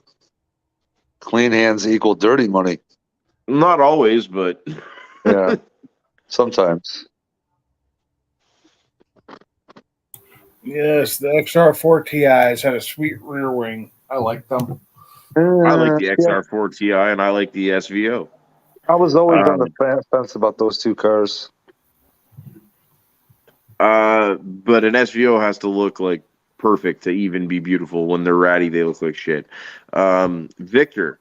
Clean hands equal dirty money. Not always, but yeah, sometimes. Yes, the XR4 TIs had a sweet rear wing. I like them. I like the XR4 Ti and I like the SVO. I was always on the fence about those two cars. But an SVO has to look like perfect to even be beautiful. When they're ratty, they look like shit. Victor,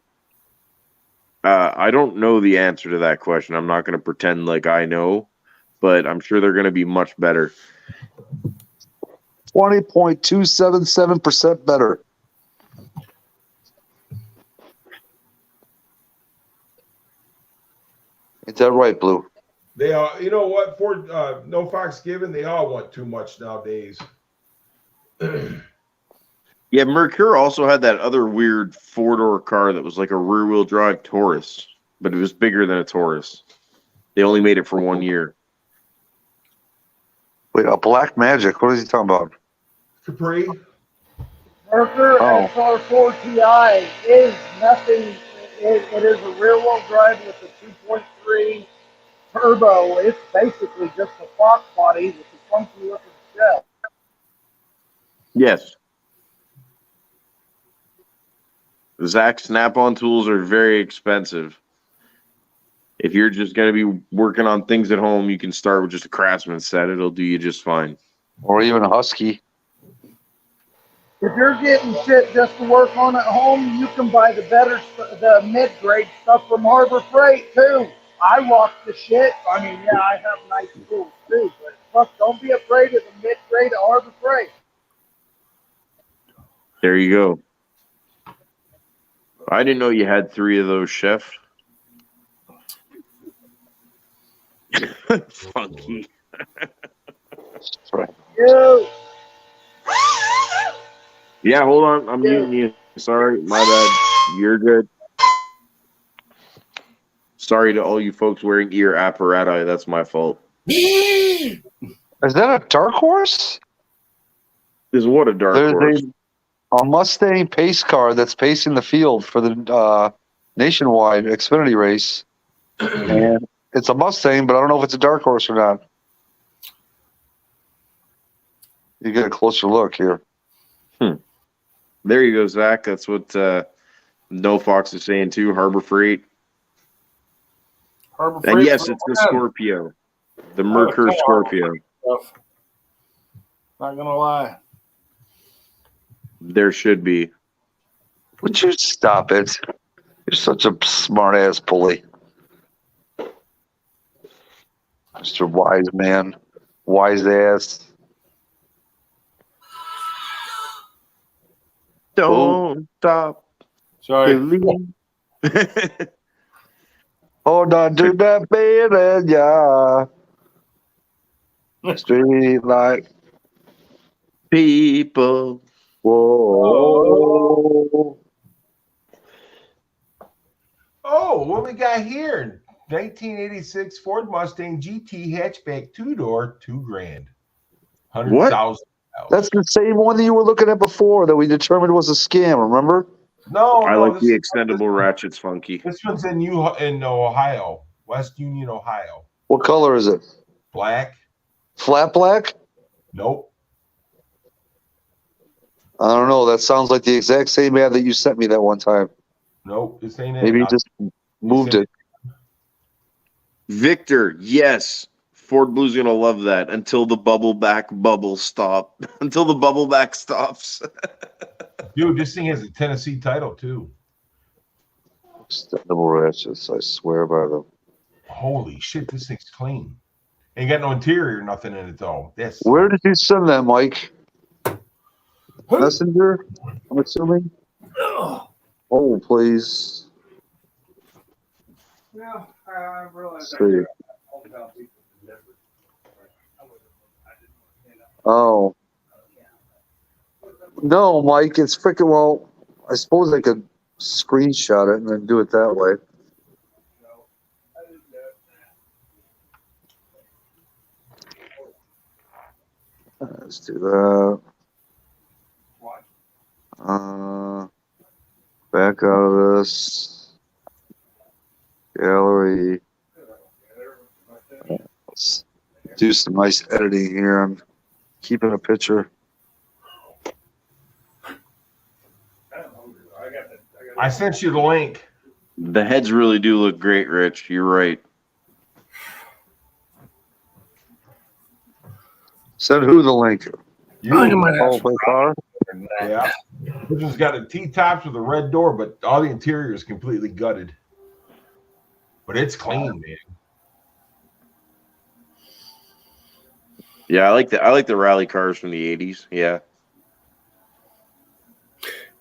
I don't know the answer to that question. I'm not going to pretend like I know, but I'm sure they're going to be much better. 20.277% better. Is that right, Blue? They are, you know what? Ford, no Fox given. They all want too much nowadays. Yeah, Mercure also had that other weird 4-door car that was like a rear-wheel drive Taurus, but it was bigger than a Taurus. They only made it for 1 year. Wait, a Black Magic? What is he talking about? Capri. Mercury XR4 Ti is nothing. It is a rear-wheel drive with a 2.3 turbo. It's basically just a Fox body with a funky-looking shell. Yes. Zach, snap-on tools are very expensive. If you're just going to be working on things at home, you can start with just a Craftsman set. It'll do you just fine. Or even a Husky. If you're getting shit just to work on at home, you can buy the mid-grade stuff from Harbor Freight too. I rock the shit. I mean, yeah, I have nice tools too, but fuck, don't be afraid of the mid-grade or Harbor Freight. There you go. I didn't know you had 3 of those, Chef. Funky. You. Yeah, hold on. I'm muting you. Sorry, my bad. You're good. Sorry to all you folks wearing ear apparatus. That's my fault. Is that a dark horse? Is what a dark horse? A Mustang pace car that's pacing the field for the nationwide Xfinity race. And it's a Mustang, but I don't know if it's a dark horse or not. You get a closer look here. There you go, Zach. That's what No Fox is saying too. Harbor Freight. Harbor And Freight. yes, it's the Scorpio. The Mercury Scorpio. Not gonna lie. There should be. Would you stop it? You're such a smart ass bully. Mr. Wise Man. Wise ass. Don't stop. Sorry. Hold on to that feeling, yeah. Street light. People. Whoa. Oh, what we got here? 1986 Ford Mustang GT hatchback 2-door, $2,000. 100,000. That's the same one that you were looking at before that we determined was a scam, remember? No, I no, like the this extendable ratchets, Funky. This one's in Ohio, West Union, Ohio. What color is it? Black. Flat black? Nope. I don't know. That sounds like the exact same ad that you sent me that one time. Nope, this ain't it. Maybe you just moved it. Victor, yes. Ford Blue's gonna love that until the bubble stop. Until the bubble back stops. Dude, this thing has a Tennessee title too. Extendable ratchets, I swear by them. Holy shit, this thing's clean. Ain't got no interior, nothing in it though. Where did you send that, Mike? Messenger, I'm assuming. Oh, please. Yeah, I realize See. Oh. No, Mike, it's freaking well. I suppose I could screenshot it and then do it that way. Let's do that. Back out of this. Gallery. Let's do some nice editing here. I'm keeping a picture. I sent you the link. The heads really do look great, Rich. You're right. Send who the link? You. Oh, my car? Yeah. This one's got a T-tops with a red door, but all the interior is completely gutted. But it's clean, man. Yeah, I like the rally cars from the 80s. Yeah.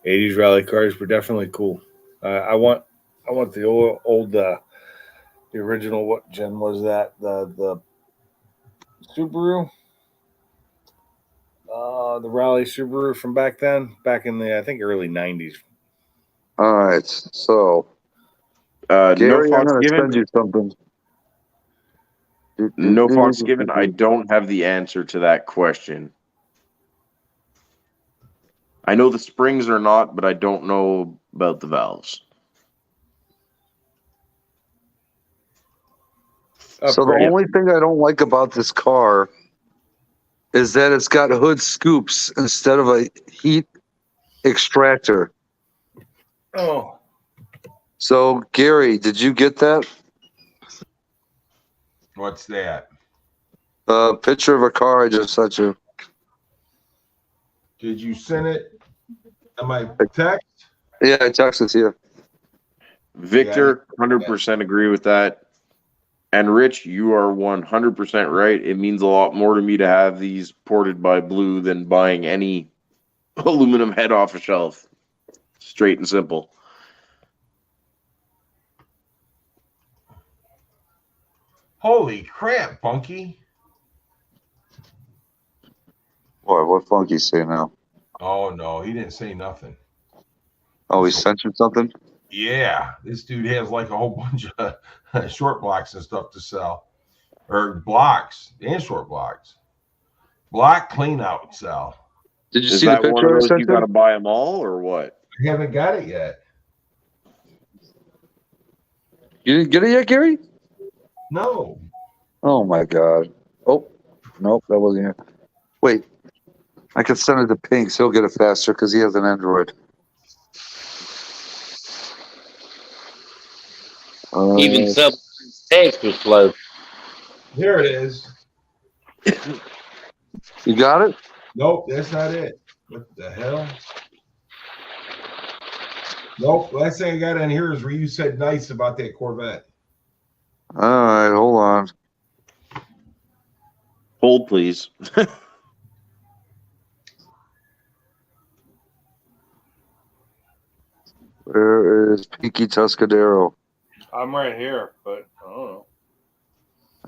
80s rally cars were definitely cool. I want the old the original. What gen was that? The Subaru. The rally Subaru from back then, back in the I think early 90s. All right, so Gary, no I'm Fox going to given. send you something. No Fox given. I don't have the answer to that question. I know the springs are not, but I don't know about the valves. So the only thing I don't like about this car is that it's got hood scoops instead of a heat extractor. Oh. So Gary, did you get that? What's that? A picture of a car I just sent you. Did you send it on my text? Yeah, I texted it to you. Victor, 100% agree with that. And Rich, you are 100% right. It means a lot more to me to have these ported by Blue than buying any aluminum head off a shelf. Straight and simple. Holy crap, Funky. What Funky say now? Oh, no, he didn't say nothing. Oh, he sent you something? Yeah, this dude has like a whole bunch of short blocks and stuff to sell. Or blocks and short blocks. Block clean out sell. Did you Is see the that one of picture I those sent you got to you? buy them all or what? I haven't got it yet. You didn't get it yet, Gary? No. Oh my God. Oh, nope, that wasn't it. Wait, I could send it to Pink, so he'll get it faster because he has an Android. Even sub text was slow. Here it is. You got it? Nope, that's not it. What the hell? Nope. Last thing I got on here is where you said nice about that Corvette. All right, hold on. Hold, please. Where is Pinky Tuscadero? I'm right here, but I don't know.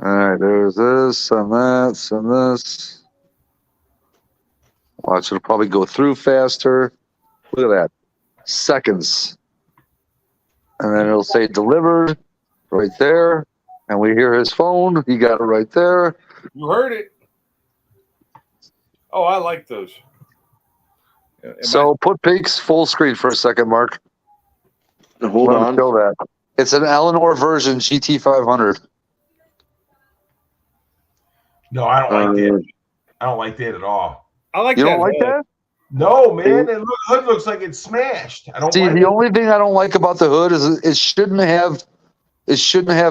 All right, there's this and that and this. Watch, it'll probably go through faster. Look at that. Seconds. And then it'll say delivered right there. And we hear his phone. He got it right there. You heard it. Oh, I like those. So put Pink's full screen for a second, Mark. Hold Let him on. show that. It's an Eleanor version GT500. No, I don't like that. I don't like that at all. I like You that. don't like that? No, man. The hood looks like it's smashed. I don't See, like the it. only thing I don't like about the hood is it shouldn't have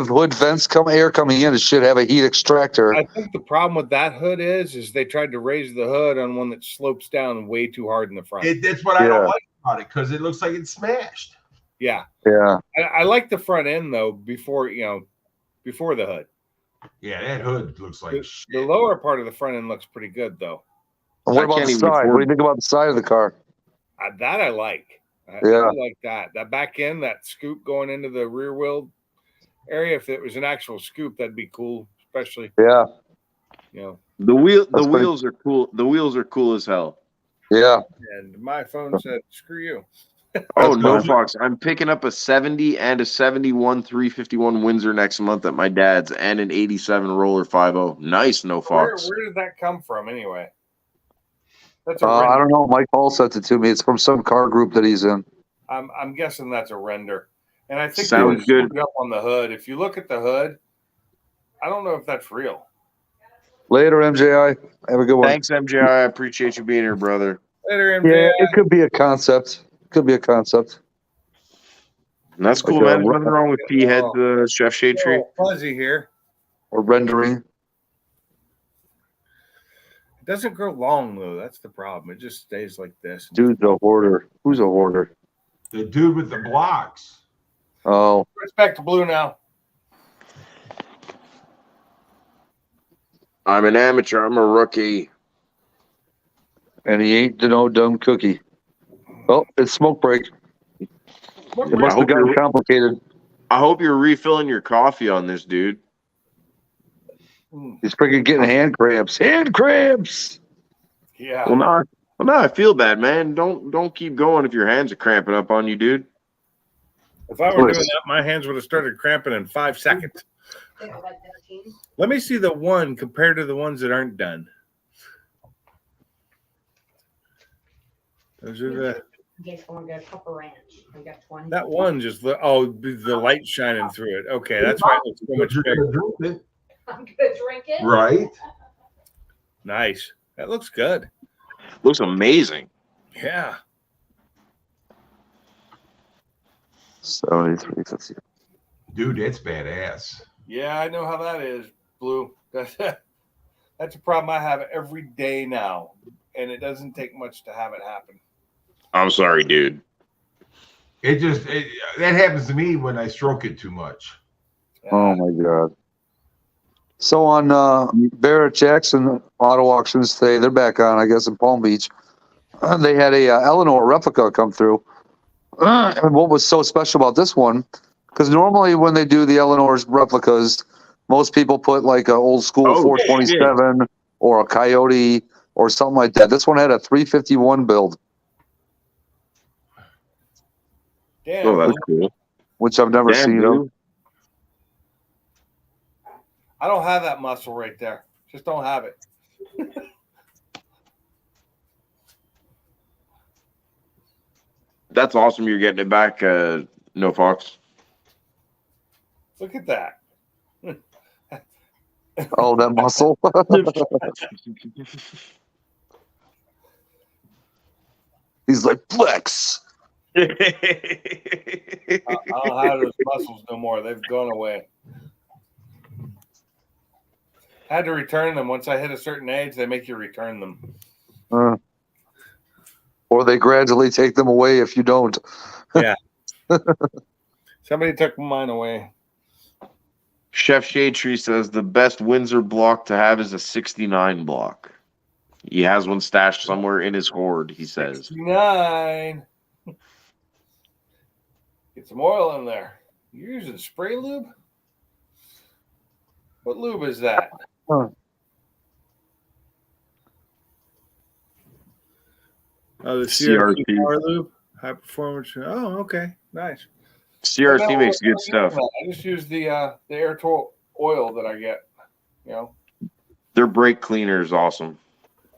hood vents air coming in. It should have a heat extractor. I think the problem with that hood is they tried to raise the hood on one that slopes down way too hard in the front. That's what I don't like about it because it looks like it's smashed. Yeah. Yeah. I like the front end though before the hood. Yeah, that hood looks like shit. The lower part of the front end looks pretty good though. And what about the side? What do you think about the side of the car? That I like. I like that. That back end, that scoop going into the rear wheel area. If it was an actual scoop, that'd be cool. Especially, the wheels are cool. The wheels are cool as hell. Yeah. And my phone said, "Screw you." Oh no, Fox! I'm picking up a 70 and a 71 351 Windsor next month at my dad's, and an 87 Roller 50. Nice, no Fox. Where did that come from anyway? That's I don't know. Mike Hall sent it to me. It's from some car group that he's in. I'm guessing that's a render, and I think Sounds good. Up on the hood. If you look at the hood, I don't know if that's real. Later, MJI. Have a good one. Thanks, MJI. I appreciate you being here, brother. Later, MJI. Yeah, it could be a concept. And that's cool, man. There's nothing wrong with P-head, Chef Shade Tree. Fuzzy here. Or rendering. It doesn't grow long though. That's the problem. It just stays like this. Dude's a hoarder. Who's a hoarder? The dude with the blocks. Oh. It's back to Blue now. I'm an amateur. I'm a rookie. And he ain't no dumb cookie. Oh, it's smoke break. It must have gotten complicated. I hope you're refilling your coffee on this, dude. He's freaking getting hand cramps. Hand cramps. Yeah. Well, now I feel bad, man. Don't keep going if your hands are cramping up on you, dude. If I were doing that, my hands would have started cramping in 5 seconds. Let me see the one compared to the ones that aren't done. Those are the. That one just the light shining through it. Okay, that's why it looks so much bigger. I'm gonna drink it. Right. Nice. That looks good. Looks amazing. Yeah. 73.50. Dude, that's badass. Yeah, I know how that is, Blue. That's a problem I have every day now, and it doesn't take much to have it happen. I'm sorry, dude. That happens to me when I stroke it too much. Oh my God. So on Barrett Jackson Auto Auctions today, they're back on, I guess, in Palm Beach. They had a Eleanor replica come through. And what was so special about this one, because normally when they do the Eleanor's replicas, most people put like an old school Oh, 427 or a Coyote or something like that. This one had a 351 build, Damn. Oh, that's cool. which I've never Damn, seen. dude. I don't have that muscle right there. Just don't have it. That's awesome. You're getting it back. No Fox. Look at that. Oh, that muscle. He's like, flex. I don't have those muscles no more. They've gone away. Had to return them. Once I hit a certain age, they make you return them. Or they gradually take them away if you don't. Yeah. Somebody took mine away. Chef Shade Tree says the best Windsor block to have is a 69 block. He has one stashed somewhere in his hoard, he says. 69. Get some oil in there. You're using spray lube? What lube is that? Huh. Oh, the CRT. CRT power lube? High performance. Oh, okay. Nice. CRT makes good stuff. I just use the air oil that I get. You know. Their brake cleaner is awesome.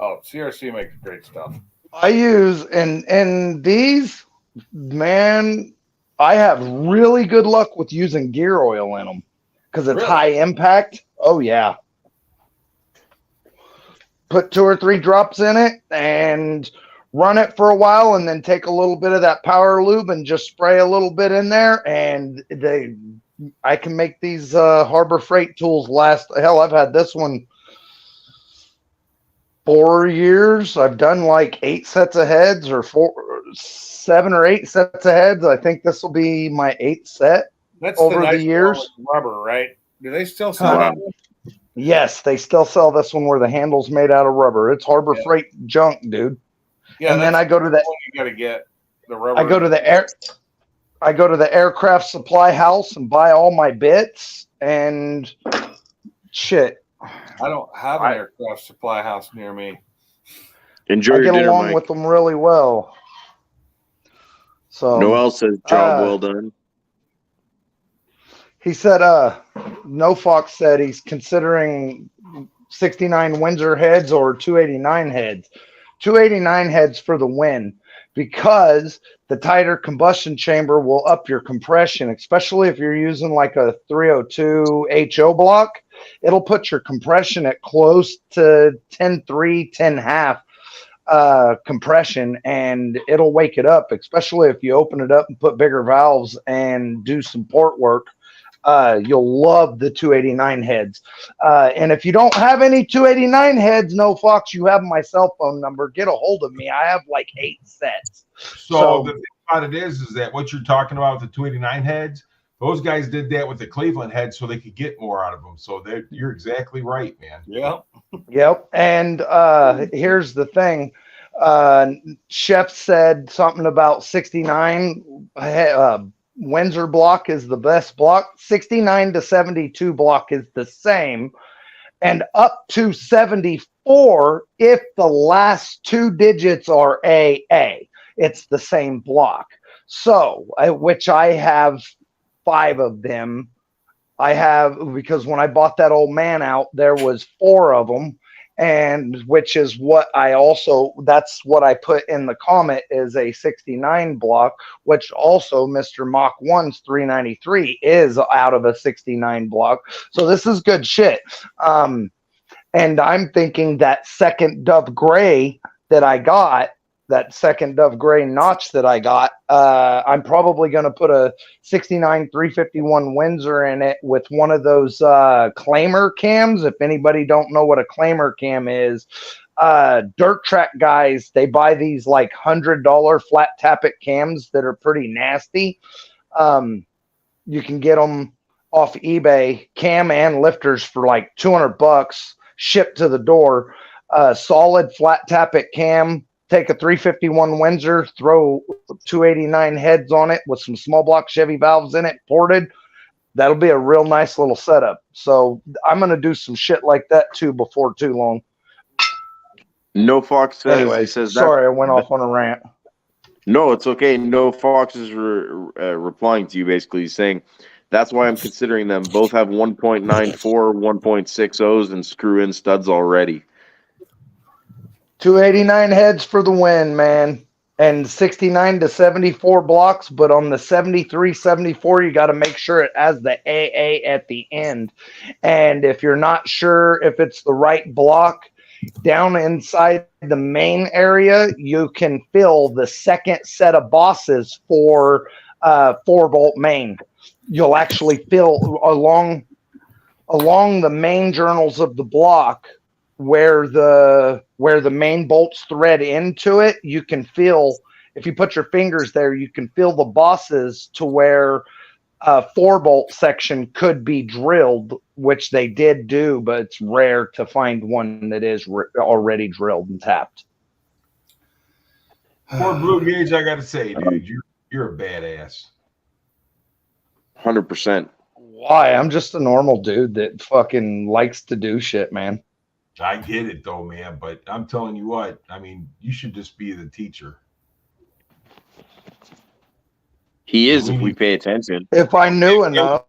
Oh, CRC makes great stuff. I use and these, man, I have really good luck with using gear oil in them because it's Really? high impact. Oh yeah. Put 2 or 3 drops in it and run it for a while, and then take a little bit of that power lube and just spray a little bit in there, and I can make these Harbor Freight tools last. Hell, I've had this one 4 years. I've done like 8 sets of heads, or 7 or 8 sets of heads. I think this will be my 8th set. That's over nice the years. one with rubber, right? Do they still sell that? Yes, they still sell this one where the handle's made out of rubber. It's Harbor Freight junk, dude. Yeah, and then I go to the one you got to get the rubber. I go to the aircraft supply house and buy all my bits and shit. I don't have an aircraft supply house near me. Enjoy I your get dinner, along Mike. with them really well. So Noel says job well done. He said, No Fox said he's considering 69 Windsor heads or 289 heads. 289 heads for the win, because the tighter combustion chamber will up your compression, especially if you're using like a 302 HO block. It'll put your compression at close to 10.3, 10.5 compression, and it'll wake it up, especially if you open it up and put bigger valves and do some port work. You'll love the 289 heads. And if you don't have any 289 heads, No Fox, you have my cell phone number. Get a hold of me. I have like 8 sets. So the thing about it is that what you're talking about with the 289 heads, those guys did that with the Cleveland heads so they could get more out of them. So you're exactly right, man. Yeah. Yep. And here's the thing. Chef said something about 69 Windsor block is the best block. 69 to 72 block is the same, and up to 74 if the last 2 digits are AA. It's the same block. So, which I have 5 of them. I have, because when I bought that old man out, there was 4 of them. And which is what that's what I put in the comment is a 69 block, which also Mr. Mach 1's 393 is out of a 69 block. So this is good shit. And I'm thinking that second Dove Gray that I got, that second Dove Gray notch that I got, I'm probably going to put a 69 351 Windsor in it with one of those claimer cams. If anybody don't know what a claimer cam is, dirt track guys, they buy these like $100 flat tappet cams that are pretty nasty. You can get them off eBay, cam and lifters for like $200, shipped to the door. Solid flat tappet cam. Take a 351 Windsor, throw 289 heads on it with some small block Chevy valves in it, ported. That'll be a real nice little setup. So I'm gonna do some shit like that too before too long. No Fox says. Anyway, He says sorry, I went off on a rant. No, it's okay. No Fox is replying to you basically saying that's why I'm considering them. Both have 1.94, 1.60s, and screw-in studs already. 289 heads for the win, man. And 69 to 74 blocks, but on the 73, 74, you got to make sure it has the AA at the end. And if you're not sure if it's the right block, down inside the main area, you can fill the second set of bosses for 4-bolt main. You'll actually fill along the main journals of the block where the main bolts thread into it. You can feel, if you put your fingers there, you can feel the bosses to where a 4-bolt section could be drilled, which they did do, but it's rare to find one that is already drilled and tapped. Ford Blue Gage, I got to say, dude, you're a badass. 100%. Why? I'm just a normal dude that fucking likes to do shit, man. I get it though, man, but I'm telling you what, I mean, you should just be the teacher. He is if we pay attention. If I knew enough.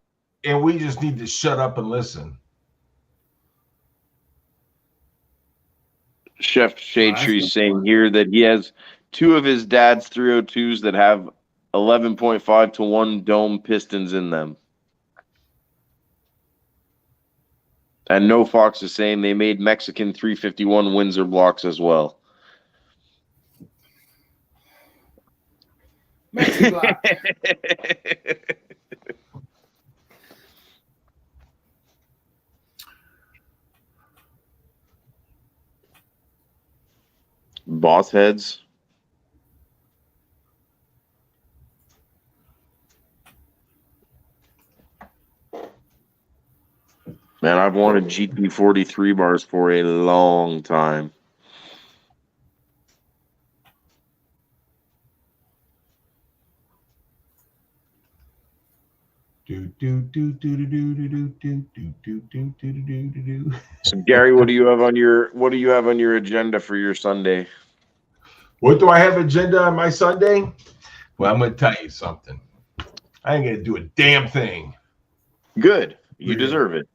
And we just need to shut up and listen. Chef Shade Tree saying here that he has 2 of his dad's 302s that have 11.5 to 1 dome pistons in them. And No Fox is saying they made Mexican 351 Windsor blocks as well. Boss heads. Man, I've wanted GT40 3 bars for a long time. So Gary, what do you have on your agenda for your Sunday? What do I have agenda on my Sunday? Well, I'm going to tell you something. I ain't going to do a damn thing. Good. You deserve it.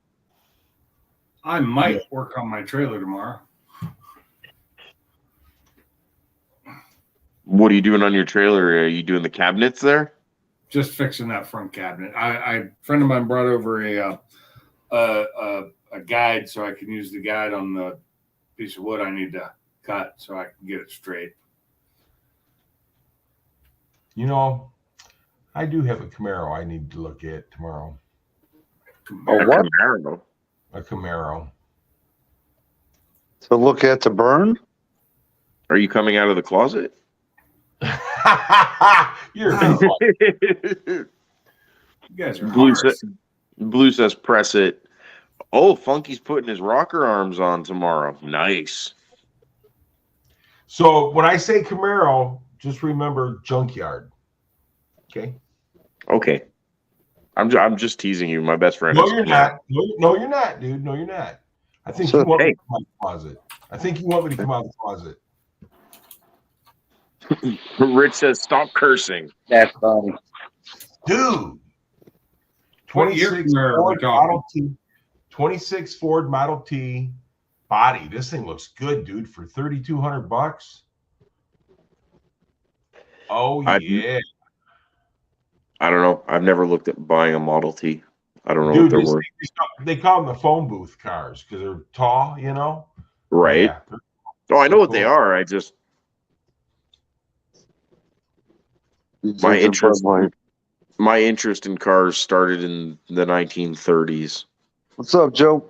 I might work on my trailer tomorrow. What are you doing on your trailer? Are you doing the cabinets there? Just fixing that front cabinet. A friend of mine brought over a guide so I can use the guide on the piece of wood I need to cut so I can get it straight. You know, I do have a Camaro I need to look at tomorrow. A what? Camaro. A Camaro. To look at to burn? Are you coming out of the closet? You're you guys are Blue says press it. Oh, Funky's putting his rocker arms on tomorrow. Nice. So when I say Camaro, just remember junkyard. Okay. Okay. I'm just teasing you, my best friend. No, you're not. No, you're not, dude. No, you're not. I think you want me to come out of the closet. I think you want me to come out of the closet. Rich says, stop cursing. That's funny. Dude. 26 Ford Model T. 26 Ford Model T body. This thing looks good, dude, for $3,200. Oh, yeah. I don't know. I've never looked at buying a Model T. I don't know Dude, what they're worth. They call them the phone booth cars because they're tall, you know? Right. Yeah. Oh, I know what they are. I just my interest in cars started in the 1930s. What's up, Joe?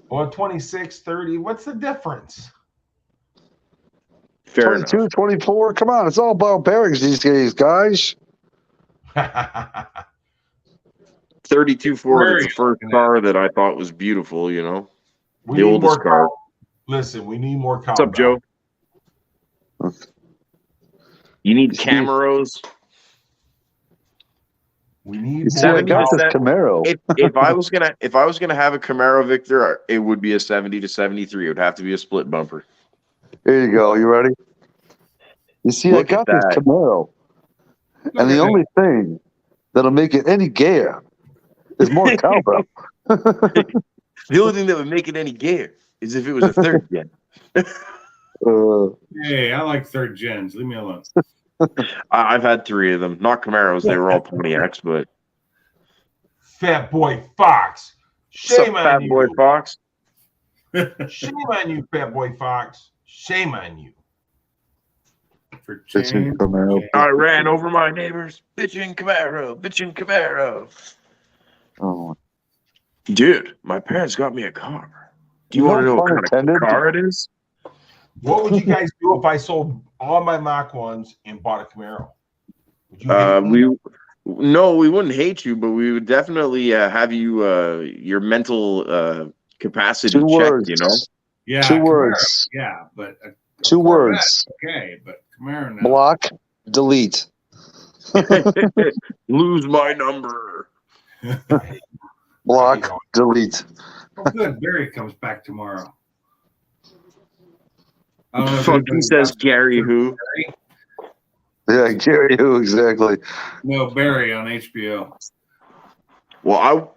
Well, 26, 30. What's the difference? Fair 22, enough. 24. Come on, it's all about bearings these days, guys. 32 Ford is the Prairie first looking at. car that I thought was beautiful, you know? We The need oldest more car. cow. Listen, we need more What's up, cowbell. Joe? You need See- Camaros. We need You see, I more 70 got to this 70. Camaro. If I was gonna have a Camaro, Victor, it would be a 70 to 73. It would have to be a split bumper. Here you go. You ready? You see, I Look at got this that. Camaro, and at the only thing that'll make it any gayer is more cowbell. The only thing that would make it any gayer is if it was a third gen. Hey, I like third gens. Leave me alone. I've had 3 of them. Not Camaros. They were all Pontiacs, but Fat Boy Fox. what's up, Shame on Fat you. Boy Fox? Shame on you, Fat Boy Fox. Shame on you. For Bitchin' change. Camaro. I ran over my neighbors. Bitchin' Camaro. Bitchin' Camaro. Oh, Dude, my parents got me a car. Do you want to know what pun kind of intended. car it is? What would you guys do if I sold all my Mach 1s and bought a Camaro? Would you hate me? We wouldn't hate you, but we would definitely have you your mental capacity Two checked. words. You know, Yeah, Two Camaro, words. yeah, but a Two Corvette, words. okay, but Camaro no. Block, delete. lose my number. Block, delete. Oh, good. Barry comes back tomorrow. I don't know if Fuck, anybody he says watched Gary who? Yeah, Gary, who exactly? No, Barry on HBO. Well,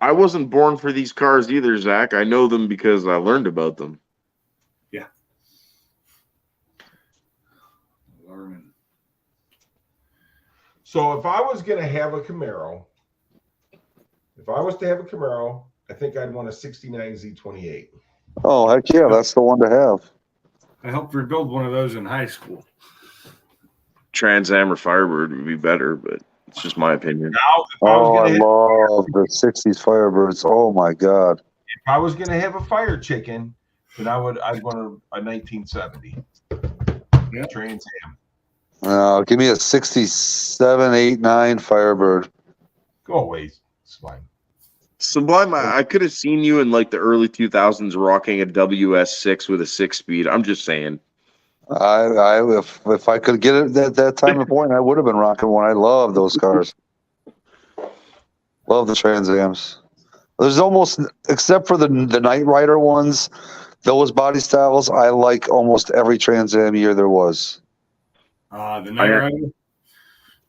I wasn't born for these cars either, Zach. I know them because I learned about them. Yeah. Learning. So if I was going to have a Camaro, I think I'd want a 69 Z28. Oh, heck yeah, that's the one to have. I helped rebuild one of those in high school. Trans Am or Firebird would be better, but it's just my opinion. Now, Oh, I love the 60s Firebirds. Oh, my God. If I was going to have a fire chicken, then I'd want a 1970 Trans Am. Give me a 67, 8, 9 Firebird. Go away, Sublime. Sublime, I could have seen you in like the early 2000s rocking a WS6 with a 6-speed. I'm just saying. If I could get it at that time and point, I would have been rocking one. I love those cars. Love the Trans Ams. There's almost, except for the Knight Rider ones, those body styles, I like almost every Trans Am year there was. The Knight Rider?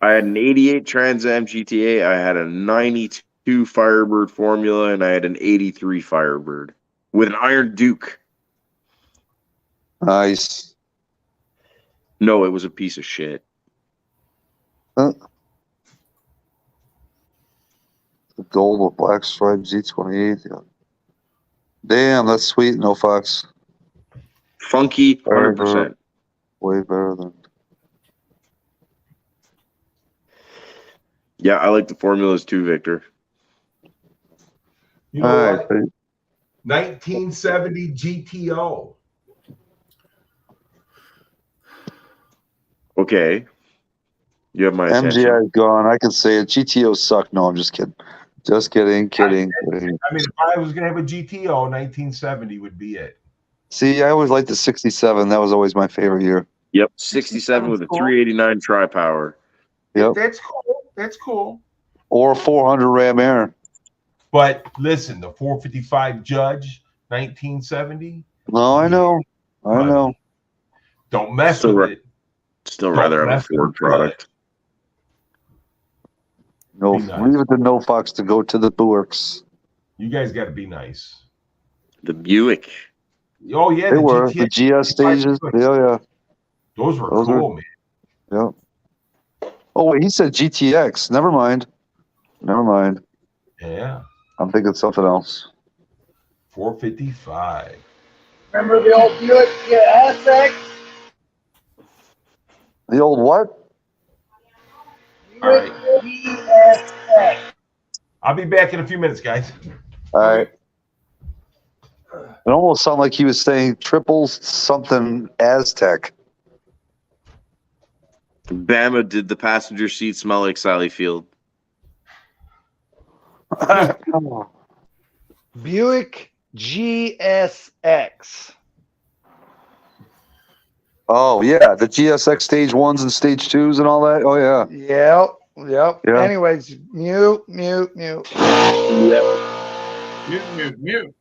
I had an 88 Trans Am GTA. I had a 92 Firebird Formula, and I had an 83 Firebird with an Iron Duke. Nice. No, it was a piece of shit. Huh? The gold with black stripes, Z28. Yeah. Damn, that's sweet. No Fox. Funky, 100%. Way better than. Yeah, I like the formulas too, Victor. You know what? 1970 GTO. Okay. You have my attention. MGI is gone. I can say it. GTO suck. No, I'm just kidding. Just kidding. Kidding. I mean, if I was going to have a GTO, 1970 would be it. See, I always liked the 67. That was always my favorite year. Yep, 67 with a 389 tri-power. Yep. That's cool. That's cool. Or 400 Ram Air. But listen, the 455 Judge, 1970. No, I know. I know. Don't mess with it. Still rather have a Ford product. No, Be nice. leave it to No Fox to go to the Buicks. You guys got to be nice. The Buick. Oh, yeah. They the were. GTS The GS stages. Yeah. Those were cool, man. Yeah. Oh, wait, he said GTX. Never mind. Yeah. I'm thinking something else. 455. Remember the old Buick SX? The old what? All right. GSX. I'll be back in a few minutes, guys. All right. It almost sounded like he was saying triple something Aztec. Bama, did the passenger seat smell like Sally Field? Buick GSX. Oh yeah, the GSX stage 1s and stage 2s and all that. Oh yeah. Yep. Yeah. Anyways, mute. Mute, mute, mute.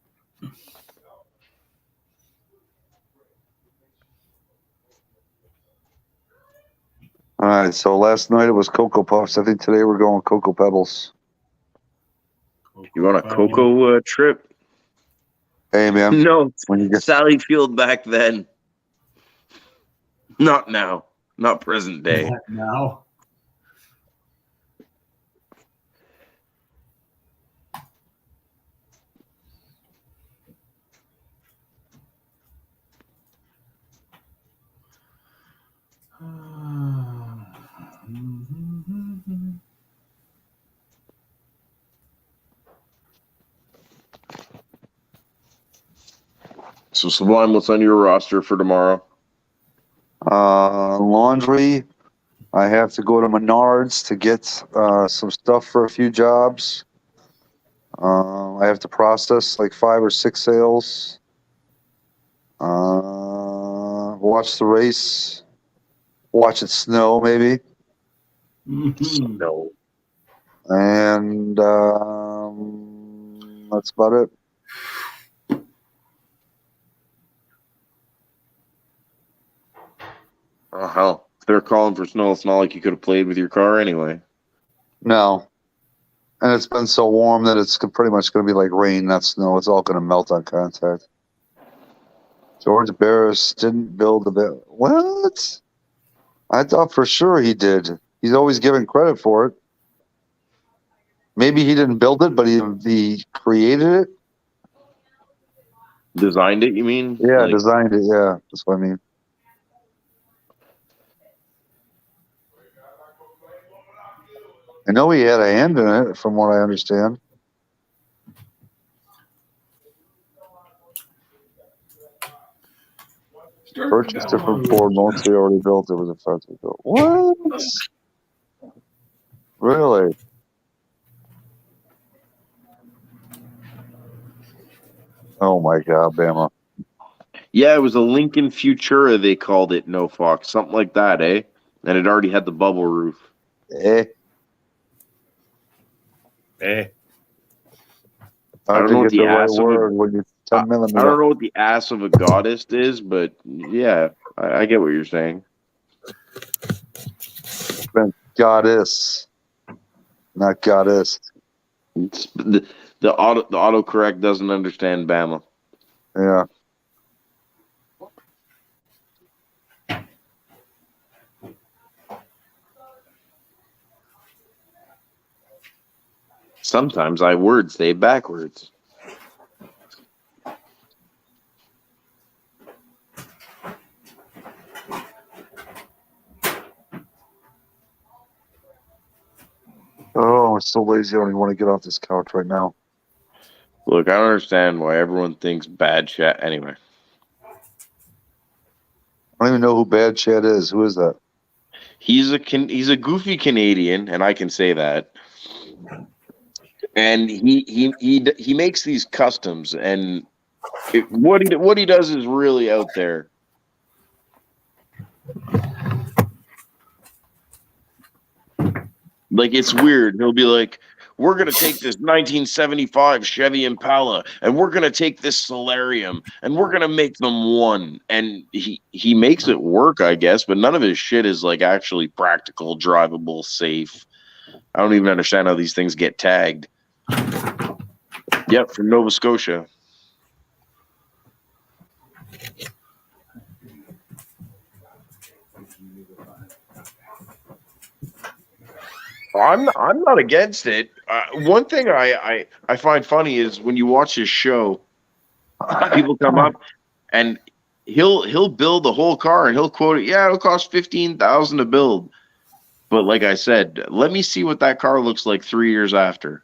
All right. So last night it was Cocoa Puffs. I think today we're going Cocoa Pebbles. You want a cocoa trip? Hey man. No, When you get Sally Field back then. Not now. Not present day. Not now. So Sublime, what's on your roster for tomorrow? laundry. I have to go to Menards to get some stuff for a few jobs. I have to process like 5 or 6 sales. Watch the race. Watch it snow, maybe. Snow. And that's about it. Oh hell! If they're calling for snow, it's not like you could have played with your car anyway. No. And it's been so warm that it's pretty much going to be like rain, not snow. It's all going to melt on contact. George Barris didn't build the bit. What? I thought for sure he did. He's always given credit for it. Maybe he didn't build it, but he created it. Designed it, you mean? Yeah, designed it. Yeah, that's what I mean. I know he had a hand in it, from what I understand. Purchased it from Ford. Mostly already built. It was a factory built. What? Really? Oh my God, Bama. Yeah, it was a Lincoln Futura, they called it, No Fox. Something like that, eh? And it already had the bubble roof. Eh. I don't know what the ass of word when you 10 I millimeter. don't know what the ass of a goddess is, but yeah, I get what you're saying. Goddess, not goddess. It's, the autocorrect doesn't understand Bama. Yeah. Sometimes words say backwards. Oh, I'm so lazy. I don't even want to get off this couch right now. Look, I don't understand why everyone thinks bad chat. Anyway, I don't even know who Bad Chad is. Who is that? he's a goofy Canadian, and I can say that. And he makes these customs, and what he does is really out there. Like, it's weird. He'll be like, we're going to take this 1975 Chevy Impala, and we're going to take this Solarium, and we're going to make them one. And he makes it work, I guess, but none of his shit is, like, actually practical, drivable, safe. I don't even understand how these things get tagged. Yep, from Nova Scotia. I'm not against it. One thing I find funny is when you watch his show, people come up and he'll build the whole car and he'll quote it. Yeah, it'll cost $15,000 to build. But like I said, let me see what that car looks like 3 years after.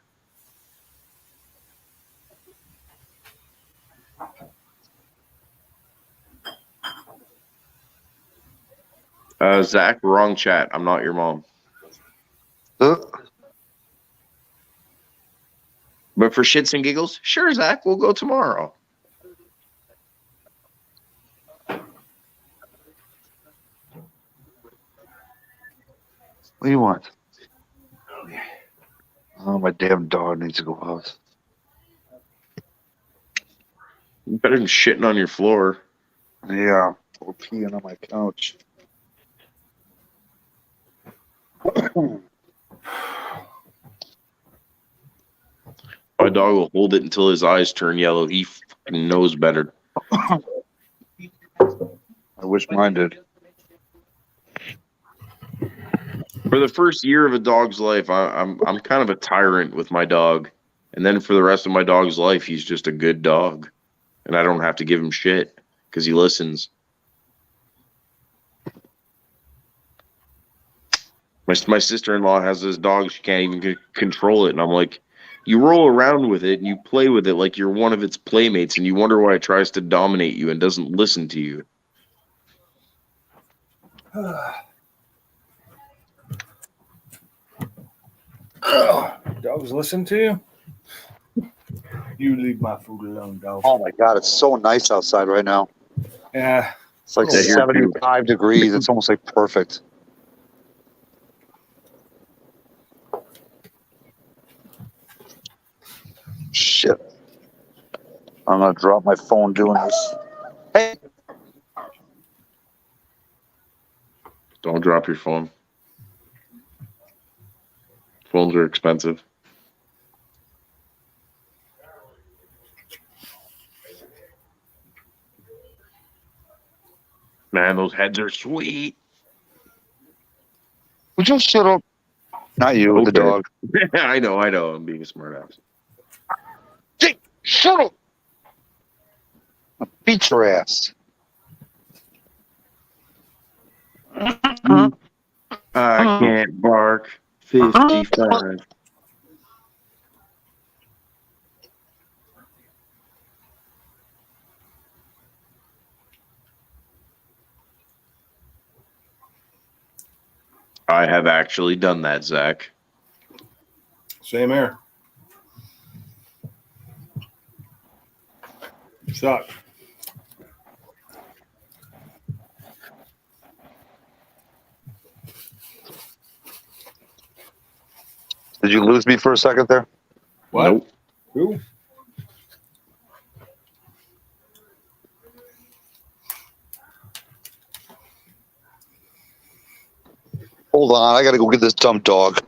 Zach, wrong chat. I'm not your mom. But for shits and giggles, sure, Zach, we'll go tomorrow. What do you want? Oh, my damn dog needs to go out. Better than shitting on your floor. Yeah, or peeing on my couch. My dog will hold it until his eyes turn yellow. He fucking knows better. I wish mine did. For the first year of a dog's life, I'm kind of a tyrant with my dog, and then for the rest of my dog's life, he's just a good dog, and I don't have to give him shit because he listens. My sister-in-law has this dog; she can't even control it, and I'm like, you roll around with it and you play with it like you're one of its playmates, and you wonder why it tries to dominate you and doesn't listen to you. Dogs listen to you? You leave my food alone, dog. Oh my God, it's so nice outside right now. Yeah. It's like Yeah, here too. 75 degrees. It's almost like perfect. Shit. I'm going to drop my phone doing this. Hey. Don't drop your phone. Phones are expensive. Man, those heads are sweet. Would you shut up? Not you, the dog. I know. I'm being a smart ass. Jake, shut up. I'll beat your ass. I can't bark. 55. I have actually done that, Zach. Same here. Suck. Did you lose me for a second there? What? Nope. Who? Hold on, I got to go get this dumb dog.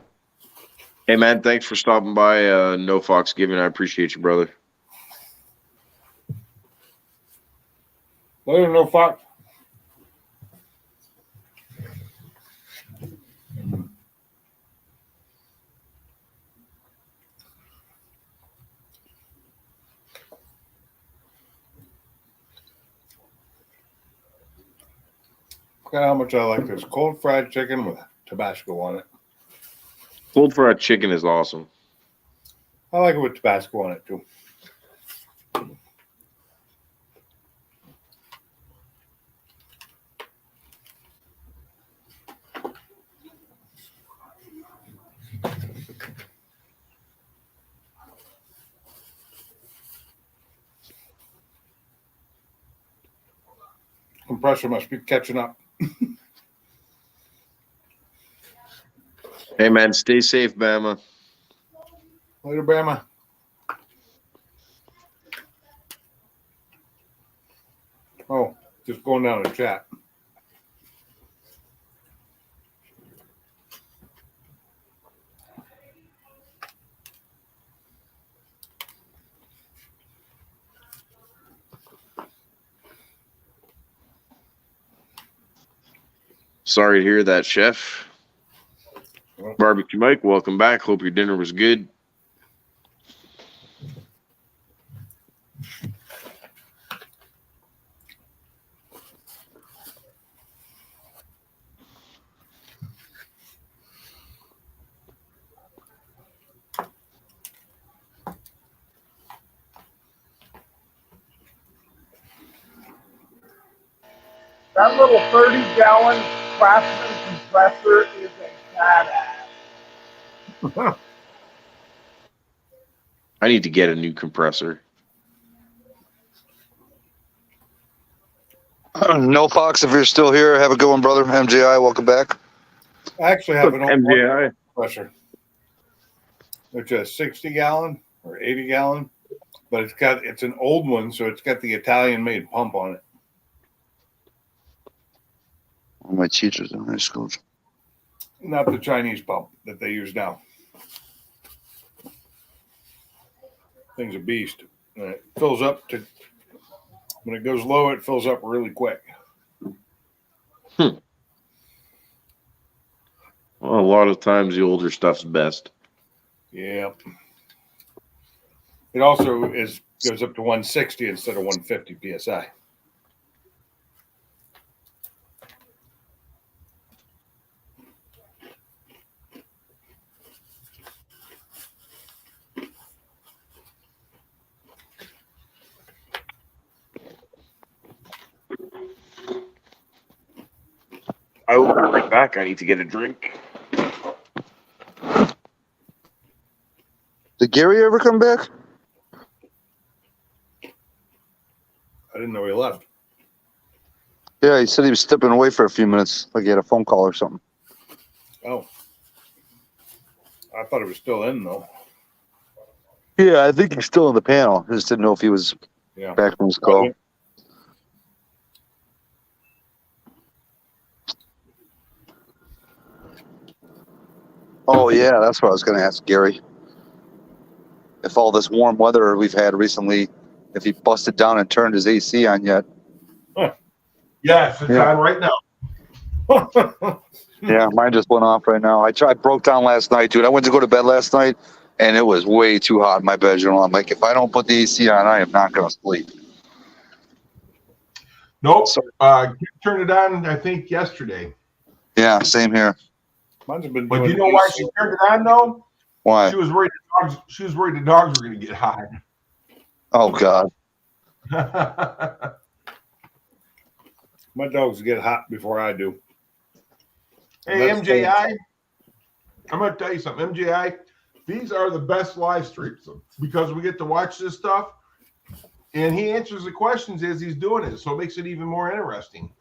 Hey, man, thanks for stopping by No Fox Giving. I appreciate you, brother. Later, no fox. Look at how much I like this cold fried chicken with Tabasco on it. Cold fried chicken is awesome. I like it with Tabasco on it too. Compressor must be catching up. Hey, man, stay safe, Bama. Later, Bama. Oh, just going down the chat. Sorry to hear that, Chef. Barbecue Mike, welcome back. Hope your dinner was good. That little 30-gallon Craftsman compressor is a badass. I need to get a new compressor. No Fox, if you're still here, have a good one, brother. MJI, welcome back. I actually have an old MJI. compressor. It's a 60-gallon or 80-gallon, but it's an old one, so it's got the Italian-made pump on it. All my teachers in high school. Not the Chinese pump that they use now. Thing's a beast. And it fills up to when it goes low, it fills up really quick. Well, a lot of times the older stuff's best. Yeah. It also goes up to 160 instead of 150 psi. I will be right back. I need to get a drink. Did Gary ever come back? I didn't know he left. Yeah, he said he was stepping away for a few minutes, like he had a phone call or something. Oh. I thought it was still in, though. Yeah, I think he's still in the panel. I just didn't know if he was back from his call. Oh, yeah, that's what I was going to ask Gary. If all this warm weather we've had recently, if he busted down and turned his AC on yet. Yes, it's on right now. Yeah, mine just went off right now. I broke down last night, dude. I went to go to bed last night, and it was way too hot in my bedroom. I'm like, if I don't put the AC on, I am not going to sleep. Nope. Turned it on, I think, yesterday. Yeah, same here. Mine's been but you know why she turned it on, though? Why? She was worried the dogs were going to get hot. Oh, God. My dogs get hot before I do. Hey, MJI, I'm going to tell you something. MJI, these are the best live streams because we get to watch this stuff, and he answers the questions as he's doing it, so it makes it even more interesting.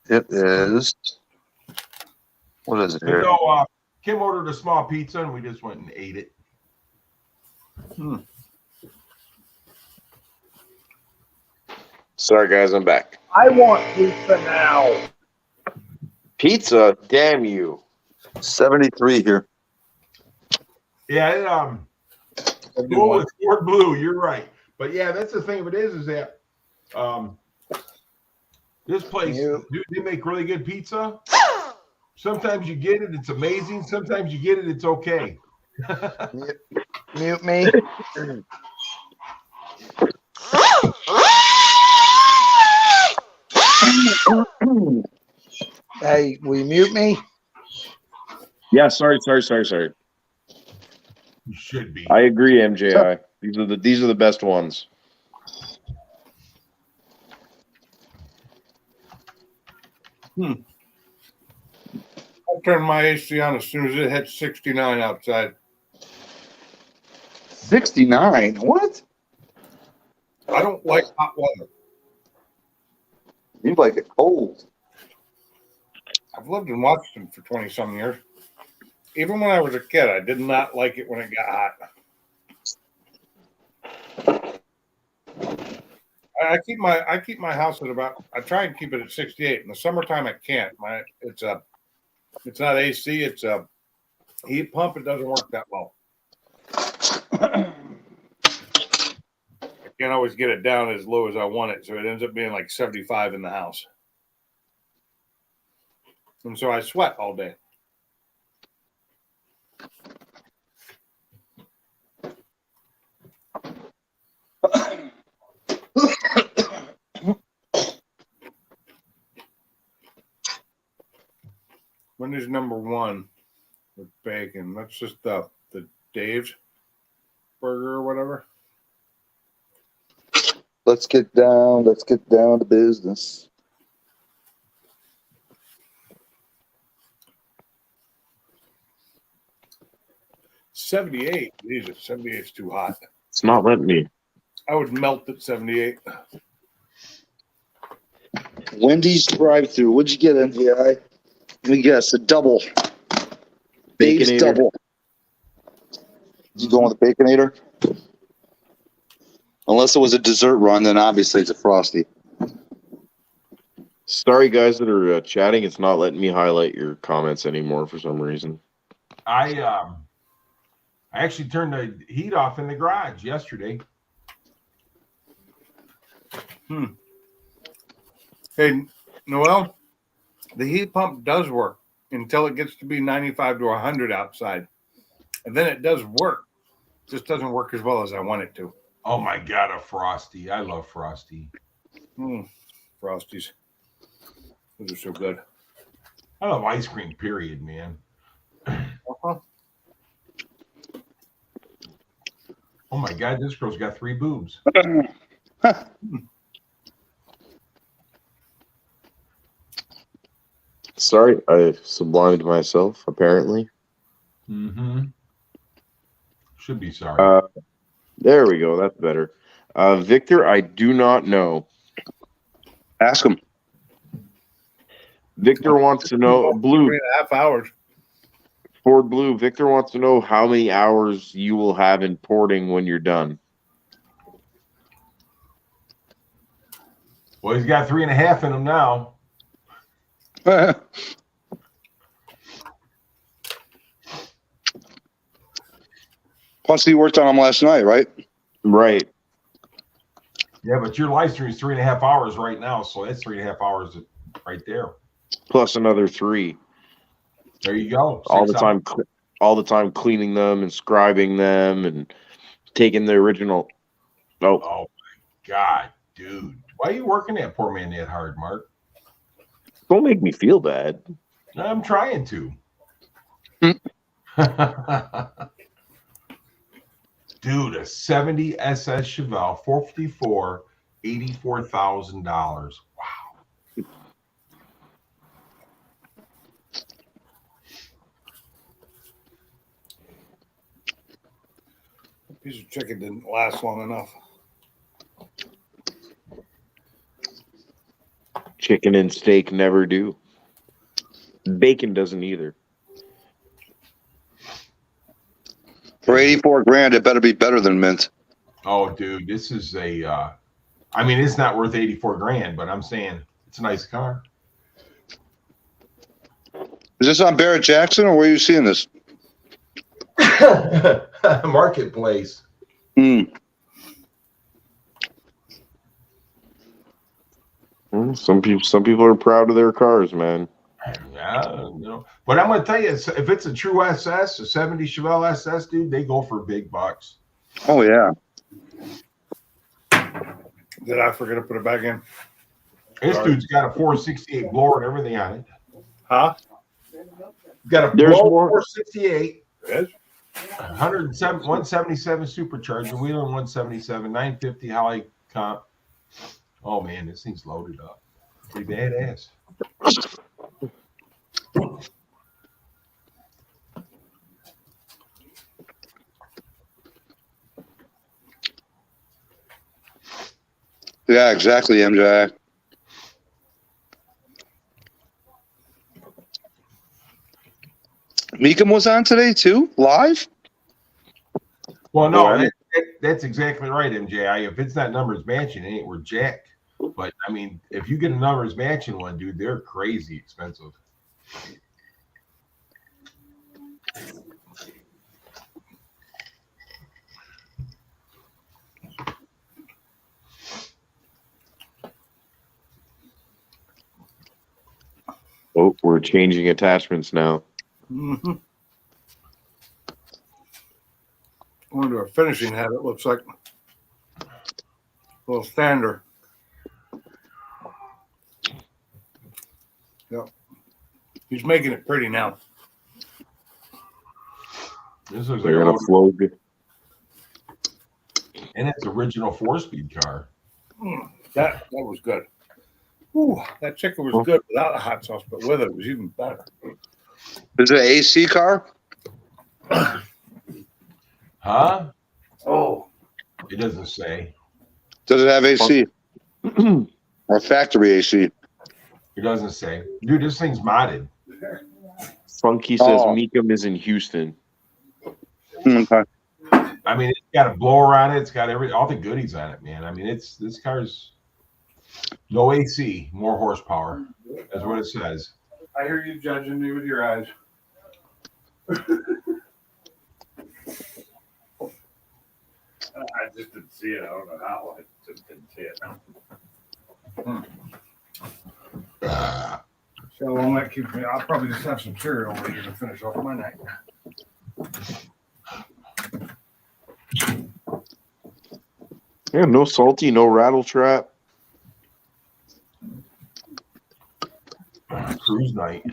It is. What is it here? So, Kim ordered a small pizza, and we just went and ate it. Sorry, guys, I'm back. I want pizza now. Pizza? Damn you. 73 here. Yeah, go with Ford Blue. You're right. But, yeah, that's the thing of it is that this place, they make really good pizza. Sometimes you get it, it's amazing. Sometimes you get it, it's okay. Mute me. Hey, will you mute me? Yeah, sorry. You should be. I agree, MJI. These are the best ones. I turned my AC on as soon as it hit 69 outside. 69? What? I don't like hot weather. You like it cold. I've lived in Washington for 20-some years. Even when I was a kid, I did not like it when it got hot. I keep my house at about. I try and keep it at 68. In the summertime, I can't. It's not AC. It's a heat pump. It doesn't work that well. I can't always get it down as low as I want it, so it ends up being like 75 in the house. And so I sweat all day. When is number one with bacon? That's just the Dave's burger or whatever. Let's get down to business. 78. Jesus, 78 is too hot. It's not letting me. I would melt at 78. Wendy's drive-through. What'd you get, NVI? Let me guess. A double. Dave's Baconator. double. You going with the Baconator? Unless it was a dessert run, then obviously it's a Frosty. Sorry, guys that are chatting. It's not letting me highlight your comments anymore for some reason. I actually turned the heat off in the garage yesterday. Hey, Noel, the heat pump does work until it gets to be 95 to 100 outside. And then it does work. It just doesn't work as well as I want it to. Oh my God, a Frosty. I love Frosty. Frosties. Those are so good. I love ice cream, period, man. Uh-huh. Oh my God, this girl's got 3 boobs. Sorry, I sublimed myself, apparently. Mm-hmm. Should be sorry. There we go. That's better. Victor, I do not know. Ask him. Victor wants to know, Blue, 3.5 hours. Ford Blue, Victor wants to know how many hours you will have in porting when you're done. Well, he's got 3.5 in him now. Plus, he worked on them last night, right? Right. Yeah, but your live stream is 3.5 hours right now, so that's 3.5 hours right there. Plus another 3. There you go. All the time cleaning them and scribing them and taking the original. Oh my God, dude. Why are you working that poor man that hard, Mark? Don't make me feel bad. I'm trying to. Dude, a 70 SS Chevelle, 454, $84,000. Wow. Piece of chicken didn't last long enough. Chicken and steak never do. Bacon doesn't either. For 84 grand, it better be better than mint. Oh, dude, this is a. I mean, it's not worth 84 grand, but I'm saying it's a nice car. Is this on Barrett Jackson, or where are you seeing this? Marketplace. Some people are proud of their cars, man. Yeah, no. But I'm going to tell you, if it's a true SS, a 70 Chevelle SS, dude, they go for big bucks. Oh, yeah. Did I forget to put it back in? This dude's got a 468 blower and everything on it. Huh? Got a There's blower more. 468. Yes. 177 supercharger, wheel and 177, 950 Holly comp. Oh man, this thing's loaded up. Pretty badass. Yeah, exactly, MJ. Meekum was on today, too? Live? Well, no, Well, that's exactly right, MJ. If it's not Numbers Mansion, it ain't worth jack. But I mean, if you get a Numbers Mansion one, dude, they're crazy expensive. Oh, we're changing attachments now. Mm-hmm. I wonder a finishing hat, it looks like. A little stander. Yep. He's making it pretty now. This looks like They're a gonna flow. and it's original 4-speed car. That was good. Ooh, that chicken was good without the hot sauce, but with it was even better. Is it an AC car? Huh? Oh, It doesn't say. Does it have AC? Or factory AC? It doesn't say. Dude, this thing's modded. Funky says Oh. Meekum is in Houston. Okay. I mean, it's got a blower on it. It's got all the goodies on it, man. I mean, this car's no AC, more horsepower. That's what it says. I hear you judging me with your eyes. I just didn't see it. I don't know how. I just didn't see it. So long that keeps me. I'll probably just have some cereal later to finish off my night. Yeah, no salty, no rattle trap. Cruise night.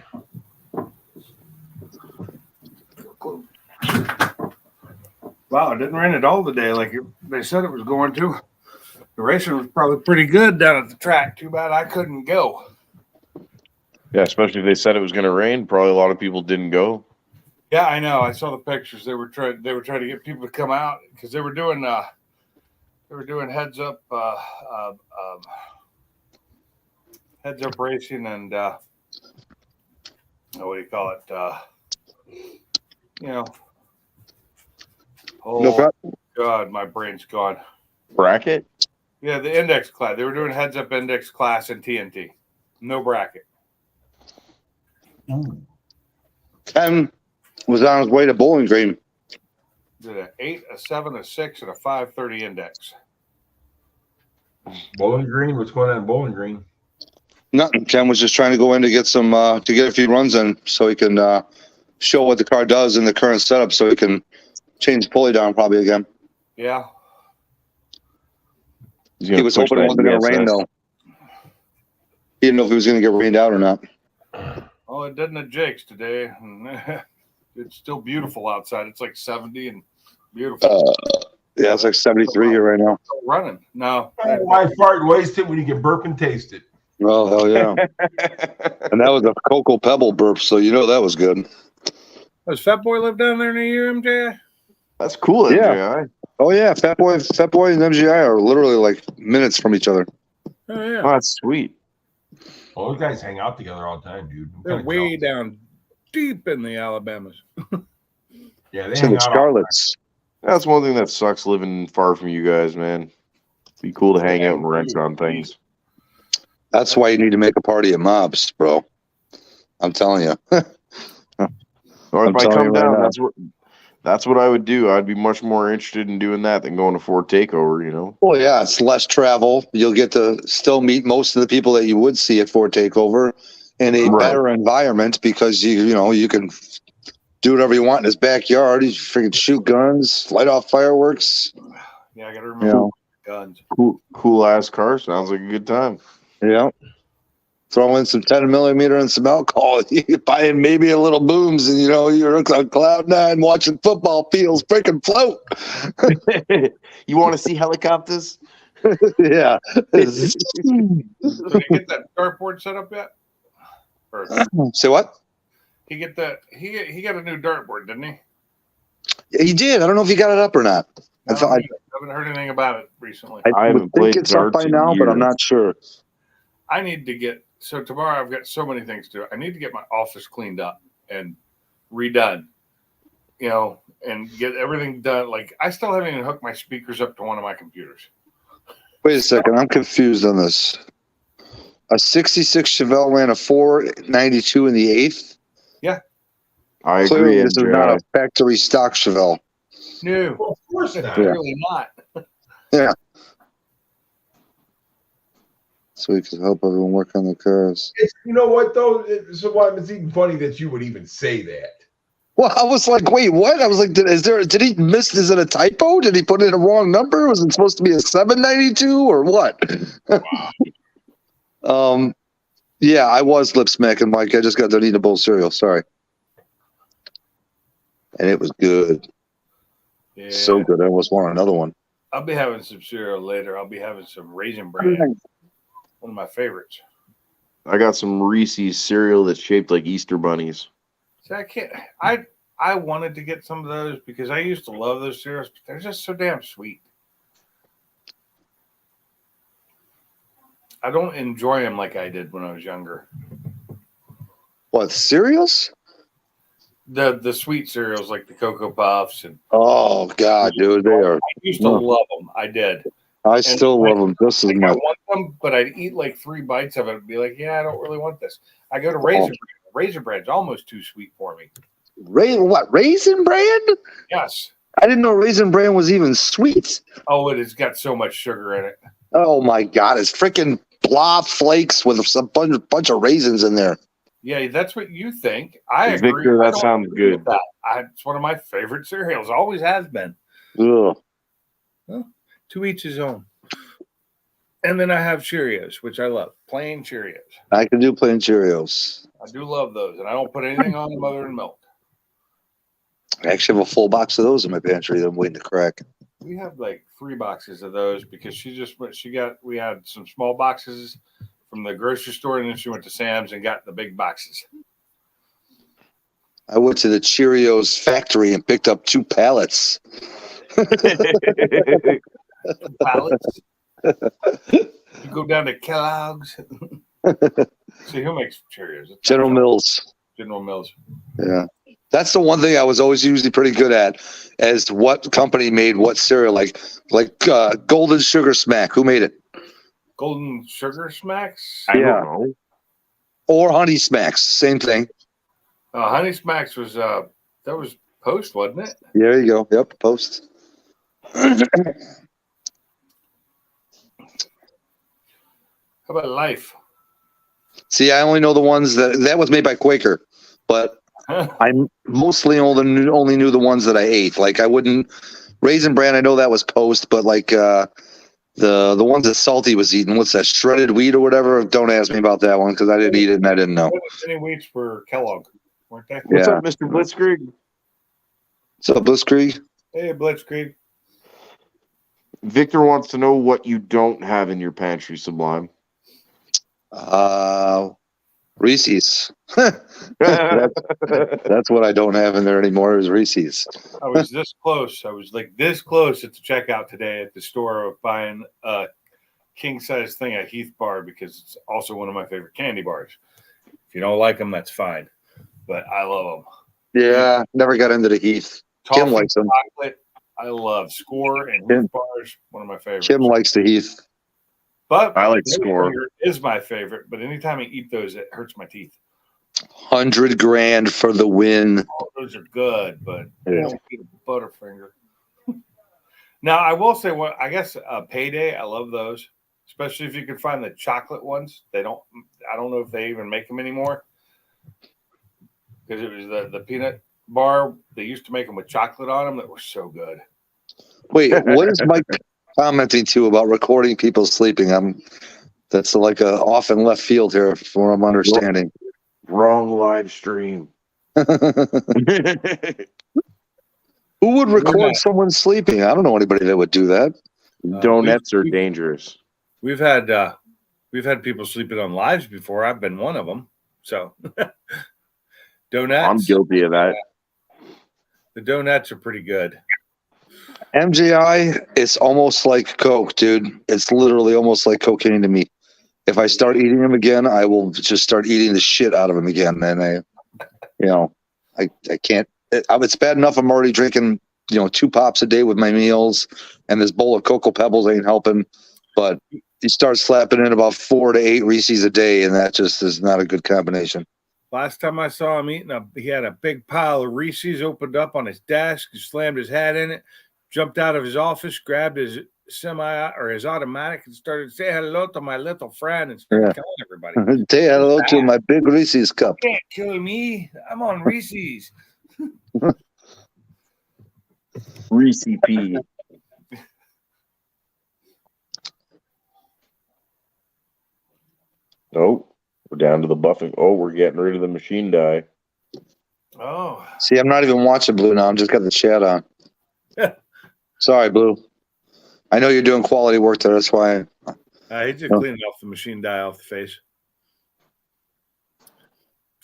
Wow, it didn't rain at all today like they said it was going to. The racing was probably pretty good down at the track. Too bad I couldn't go. Yeah, especially if they said it was going to rain. Probably a lot of people didn't go. Yeah, I know. I saw the pictures. They were trying to get people to come out because they were doing heads up racing and what do you call it? Oh God, my brain's gone. Bracket? Yeah, the index class. They were doing heads up index class in TNT. No bracket. 10 was on his way to Bowling Green. Did an 8, a 7, a 6, and a 530 index. Bowling Green? What's going on in Bowling Green? Nothing. Ken was just trying to go in to get some to get a few runs in so he can show what the car does in the current setup so he can change the pulley down probably again. Yeah. He was hoping it wasn't going to rain though. He didn't know if he was going to get rained out or not. Oh, it didn't at Jake's today. It's still beautiful outside. It's like 70 and beautiful. Yeah, it's like 73 here right now. Running. No. Why fart and waste it when you can burp and taste it? Oh, hell yeah. And that was a Cocoa Pebble burp, so you know that was good. Does Fat Boy live down there near you, MJ? That's cool, Yeah. MJI. Oh, yeah. Fat Boy and MGI are literally like minutes from each other. Oh, yeah. Oh, that's sweet. Well, those guys hang out together all the time, dude. They're way down deep in the Alabamas. Yeah, they To hang the out. Scarlets. That's one thing that sucks living far from you guys, man. Be cool to hang out and wrench on things. That's why you need to make a party at Mobs, bro. I'm telling you. Or if I come right down, now. that's what I would do. I'd be much more interested in doing that than going to Ford Takeover, you know? Well, yeah, it's less travel. You'll get to still meet most of the people that you would see at Ford Takeover in a better environment because you can do whatever you want in his backyard. You freaking shoot guns, light off fireworks. Yeah, I got to remember guns. Cool ass car. Sounds like a good time. Yeah. Throw in some 10mm and some alcohol. You buy in maybe a little booms, and you're on cloud nine watching football fields freaking float. You want to see helicopters? Yeah. Did you get that dartboard set up yet? Or, Say what? he got a new dartboard, didn't he? He did. I don't know if he got it up or not. I haven't heard anything about it recently. I would think it's up by now, but I'm not sure. I need to get tomorrow. I've got so many things to do. I need to get my office cleaned up and redone, and get everything done. Like I still haven't even hooked my speakers up to one of my computers. Wait a second. I'm confused on this. A 66 Chevelle ran a 492 in the 8th? Yeah. I Clearly, agree. this is not a factory stock Chevelle. No. Well, of course not. Really not. Yeah. So we can help everyone work on the cars. You know what, though? It's even funny that you would even say that. Well, I was like, wait, what? I was like, did he miss? Is it a typo? Did he put in a wrong number? Was it supposed to be a 792 or what? Wow. Yeah, I was lip smacking, Mike. I just got done eating a bowl of cereal. Sorry. And it was good. Yeah. So good. I almost want another one. I'll be having some cereal later. I'll be having some Raisin Bran. One of my favorites. I got some Reese's cereal that's shaped like Easter bunnies. See, I I wanted to get some of those because I used to love those cereals, but they're just so damn sweet. I don't enjoy them like I did when I was younger. What, cereals? The sweet cereals like the Cocoa Puffs and Oh God, dude, they are. I used to love them. I did. I still love them just as I much. want them, but I'd eat like 3 bites of it and be like, yeah, I don't really want this. I go to Oh. Raisin Bran. Raisin Bran's almost too sweet for me. Raisin Bran? Yes. I didn't know Raisin Bran was even sweet. Oh, it has got so much sugar in it. Oh my God, it's freaking blob flakes with a bunch of raisins in there. Yeah, that's what you think. I agree. Victor, I that don't sounds agree good. with that. It's one of my favorite cereals. Always has been. Ugh. Well, to each his own. And then I have Cheerios, which I love. Plain Cheerios. I can do plain Cheerios. I do love those, and I don't put anything on them other than milk. I actually have a full box of those in my pantry that I'm waiting to crack. We have like 3 boxes of those because we had some small boxes from the grocery store, and then she went to Sam's and got the big boxes. I went to the Cheerios factory and picked up 2 pallets. Pallets. You go down to Kellogg's. See who makes Cheerios? It's General Mills. General Mills. Yeah. That's the one thing I was always usually pretty good at, as what company made what cereal. Like Golden Sugar Smack. Who made it? Golden Sugar Smacks? I don't know. Or Honey Smacks. Same thing. Honey Smacks was that was Post, wasn't it? There you go. Yep, Post. How about Life? See, I only know the ones that was made by Quaker, but I mostly only knew the ones that I ate. Like I wouldn't Raisin Bran. I know that was Post, but like the ones that Salty was eating. What's that? Shredded wheat or whatever. Don't ask me about that one because I didn't eat it and I didn't know. Any wheats were Kellogg, weren't they? What's up, Mr. Blitzkrieg? What's up, Blitzkrieg? Hey, Blitzkrieg. Victor wants to know what you don't have in your pantry, Sublime. Reese's. That's what I don't have in there anymore is Reese's. I was this close. I was like this close at the checkout today at the store of buying a king size thing at Heath Bar because it's also one of my favorite candy bars. If you don't like them, that's fine, but I love them. Yeah, never got into the Heath. Kim likes them. Chocolate, I love Score and Heath bars. One of my favorites. Kim likes the Heath. But I like Score. Is my favorite, but anytime I eat those, it hurts my teeth. $100,000 for the win. Oh, those are good, but Yeah. I don't eat a Butterfinger. Now I will say, I guess Payday. I love those, especially if you can find the chocolate ones. I don't know if they even make them anymore because it was the peanut bar. They used to make them with chocolate on them that were so good. Wait, what is Mike commenting to about recording people sleeping? That's like a off and left field here, from what I'm understanding. Wrong live stream. Who would record someone sleeping? I don't know anybody that would do that. Donuts are dangerous. We've had people sleeping on lives before. I've been one of them. So donuts. I'm guilty of that. The donuts are pretty good. MJI is almost like Coke, dude. It's literally almost like cocaine to me. If I start eating them again, I will just start eating the shit out of them again. And I can't. It's bad enough I'm already drinking, 2 pops a day with my meals, and this bowl of Cocoa Pebbles ain't helping. But you start slapping in about 4 to 8 Reese's a day, and that just is not a good combination. Last time I saw him eating, he had a big pile of Reese's opened up on his desk. He slammed his hat in it, jumped out of his office, grabbed his his automatic, and started saying hello to my little friend and started killing everybody. Say hello to my big Reese's cup. You can't kill me. I'm on Reese's. Reese P. Oh, we're down to the buffing. Oh, we're getting rid of the machine die. Oh. See, I'm not even watching Blue now. I'm just got the chat on. Sorry, Blue. I know you're doing quality work there. That's why. He's just cleaning off the machine die off the face.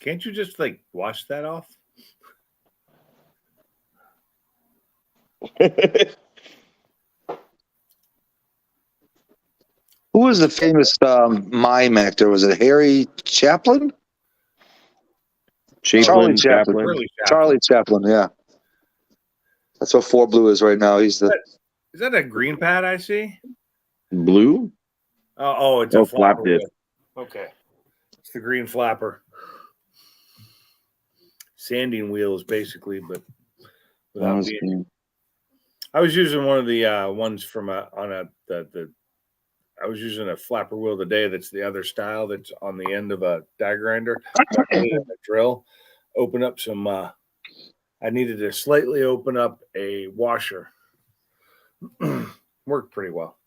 Can't you just wash that off? Who was the famous mime actor? Was it Harry Chaplin? Charlie Chaplin. Charlie Chaplin, yeah. That's what Ford Blue is right now. He's the. Is that a green pad I see? Blue? It's a flapper. flap disc. Okay. It's the green flapper. Sanding wheels, basically, but without being. I was using one of the ones from I was using a flapper wheel today. That's the other style. That's on the end of a die grinder. I put it in a drill. Open up some. I needed to slightly open up a washer. Worked pretty well.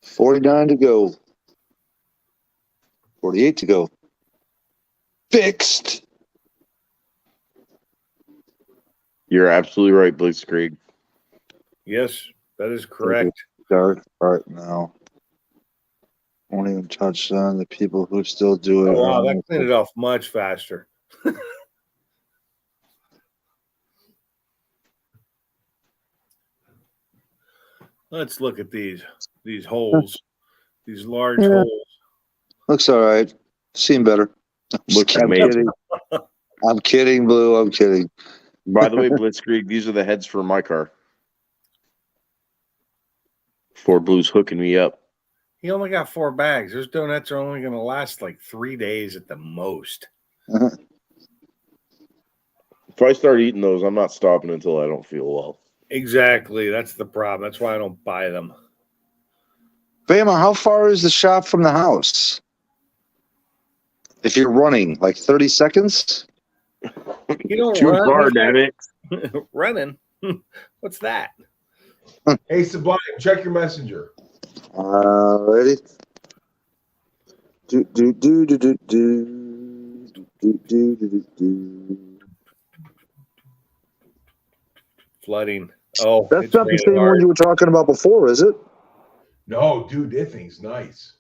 $49 to go. 48 to go. Fixed. You're absolutely right, Blitzkrieg. Yes, that is correct. Dark right now. Won't even touch on the people who still do it. Oh, wow, that cleaned it off much faster. Let's look at these holes, these large holes. Looks all right. Seen better. Looks I'm amazing. kidding. I'm kidding, Blue. I'm kidding. By the way, Blitzkrieg, these are the heads for my car. Ford Blue's hooking me up. He only got 4 bags. Those donuts are only going to last like 3 days at the most. If I start eating those, I'm not stopping until I don't feel well. Exactly. That's the problem. That's why I don't buy them. Bama, how far is the shop from the house? If you're running, like 30 seconds? You don't Too run. far, damn it. Running? What's that? Hey, Sublime, check your messenger. Ready? Do. Flooding. Oh, That's not the same one you were talking about before, is it? No, dude, that thing's nice.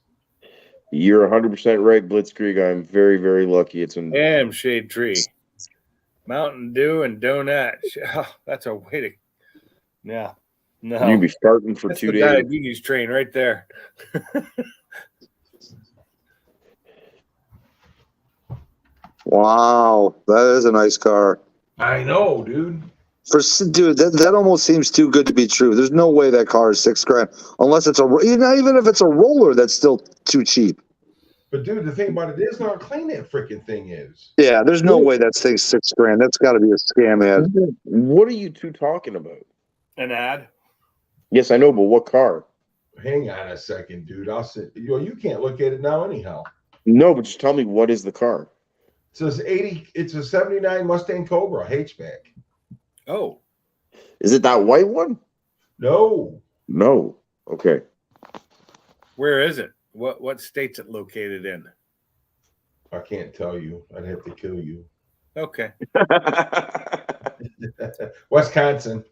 You're 100% right, Blitzkrieg. I'm very, very lucky. It's in Damn, shade tree. Mountain Dew and donuts. Oh, that's a way to. Yeah. No. You'd be starting for That's 2 the days. diabetes train right there. Wow, that is a nice car. I know, dude. Dude, that almost seems too good to be true. There's no way that car is $6,000 unless it's even if it's a roller, that's still too cheap. But dude, the thing about it is how clean that freaking thing is. Yeah, there's no way that thing's $6,000. That's got to be a scam ad. What are you two talking about? An ad? Yes, I know, but what car? Hang on a second, dude. I'll sit. You can't look at it now, anyhow. No, but just tell me what is the car? It says 80. It's a '79 Mustang Cobra hatchback. Oh, is it that white one? No. Okay. Where is it? What state's it located in? I can't tell you. I'd have to kill you. Okay. Wisconsin.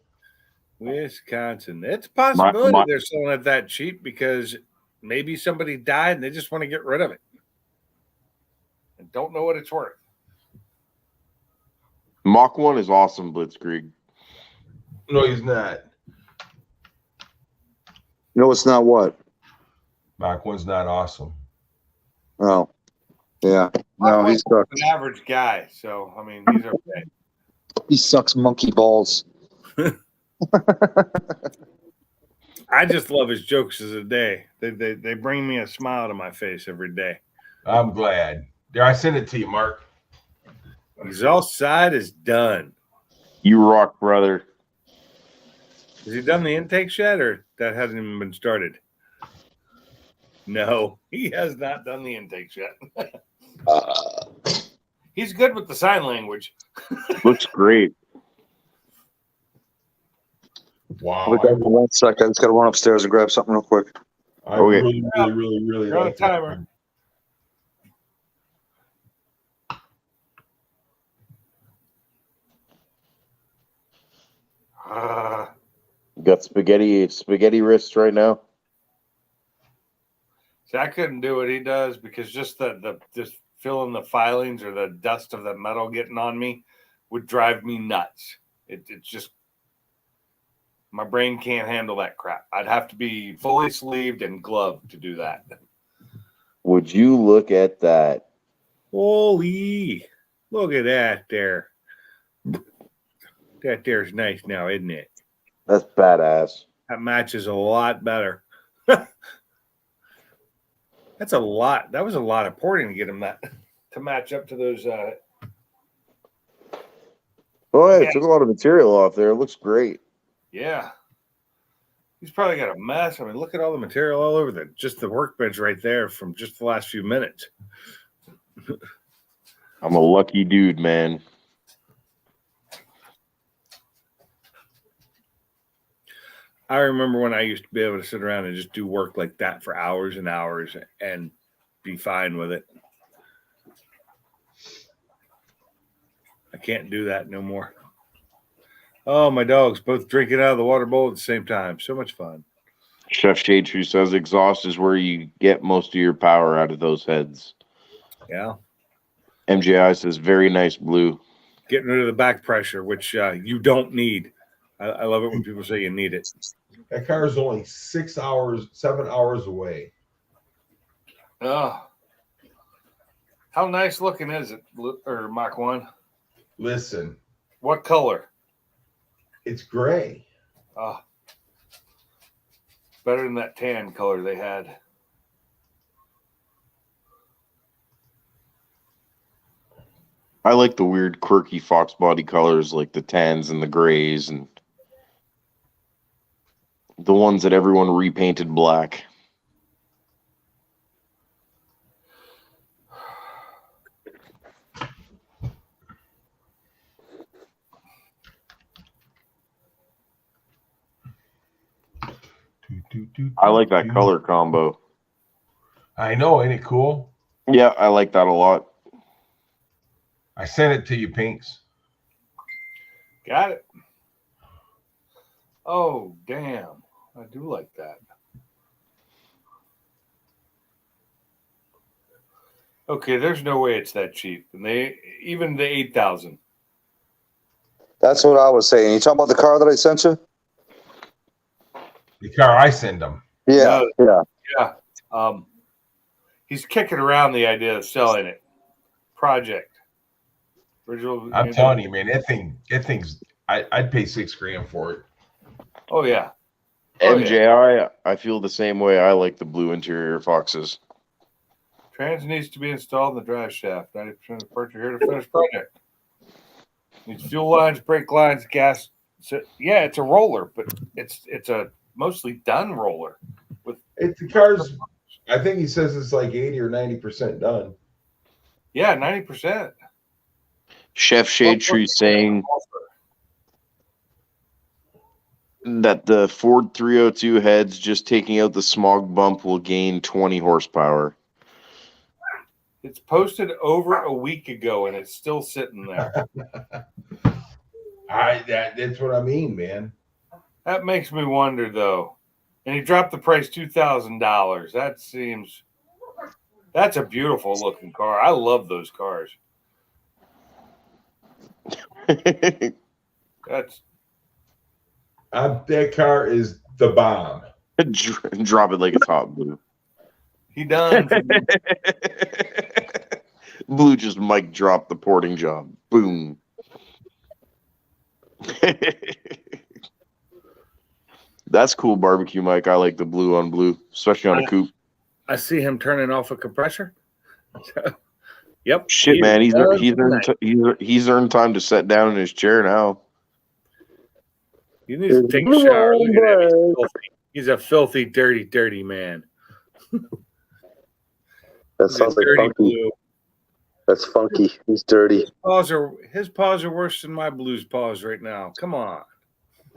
It's a possibility they're selling it that cheap because maybe somebody died and they just want to get rid of it and don't know what it's worth. Mach 1 is awesome, Blitzkrieg. No, he's not. No, it's not what? Mach 1's not awesome. Oh, yeah. No, he's an average guy. So, I mean, he's okay. He sucks monkey balls. I just love his jokes as a day. They bring me a smile to my face every day. I'm glad. There, I sent it to you, Mark. Exhaust side is done. You rock, brother. Has he done the intakes yet, or that hasn't even been started? No, he has not done the intakes yet. He's good with the sign language. Looks great. Wow. Wait, 1 second. I just got to run upstairs and grab something real quick. I really You're on a like that. timer. Got spaghetti wrists right now. See, I couldn't do what he does because just just feeling the filings or the dust of the metal getting on me, would drive me nuts. It's just my brain can't handle that crap. I'd have to be fully sleeved and gloved to do that. Would you look at that? Holy, look at that there. That there's nice now, isn't it? That's badass. That matches a lot better. That's a lot. That was a lot of porting to get him that to match up to those. Oh, yeah, it took a lot of material off there. It looks great. Yeah. He's probably got a mess. I mean, look at all the material all over the workbench right there from just the last few minutes. I'm a lucky dude, man. I remember when I used to be able to sit around and just do work like that for hours and hours and be fine with it. I can't do that no more. Oh, my dogs both drinking out of the water bowl at the same time. So much fun. Chef Shade True says exhaust is where you get most of your power out of those heads. Yeah. MJI says very nice blue. Getting rid of the back pressure, which you don't need. I love it when people say you need it. That car is only 7 hours away. Oh. How nice looking is it, or Mach 1? Listen. What color? It's gray. Oh. Better than that tan color they had. I like the weird, quirky fox body colors like the tans and the grays and the ones that everyone repainted black. I like that color combo. I know, ain't it cool? Yeah, I like that a lot. I sent it to you, Pinks. Got it. Oh, damn. I do like that. Okay, there's no way it's that cheap. And even the 8,000. That's what I was saying. You talking about the car that I sent you? The car I send them. Yeah, Yeah. He's kicking around the idea of selling it. Project. Original. I'm telling you, man, that thing's I'd pay $6,000 for it. Oh yeah. MJI, I feel the same way. I like the blue interior Foxes. Trans needs to be installed in the drive shaft. 90% of the parts are here to finish project. Needs fuel lines, brake lines, gas. So, yeah, it's a roller, but it's a mostly done roller. It's the car's. I think he says it's like 80 or 90% done. Yeah, 90%. Chef Shade Tree saying that the Ford 302 heads just taking out the smog bump will gain 20 horsepower. It's posted over a week ago and it's still sitting there. That's what I mean, man. That makes me wonder though. And he dropped the price $2,000. That's a beautiful looking car. I love those cars. That car is the bomb. Drop it like it's hot, Blue. He done. Blue just mic dropped the porting job. Boom. That's cool barbecue, Mike. I like the blue on blue, especially on a coupe. I see him turning off a compressor. Yep. Shit, man. He's earned time to sit down in his chair now. You need to take a shower. Look at him. He's a filthy, dirty, dirty man. That sounds like funky. Blue. That's funky. He's dirty. His paws are worse than my Blue's paws right now. Come on.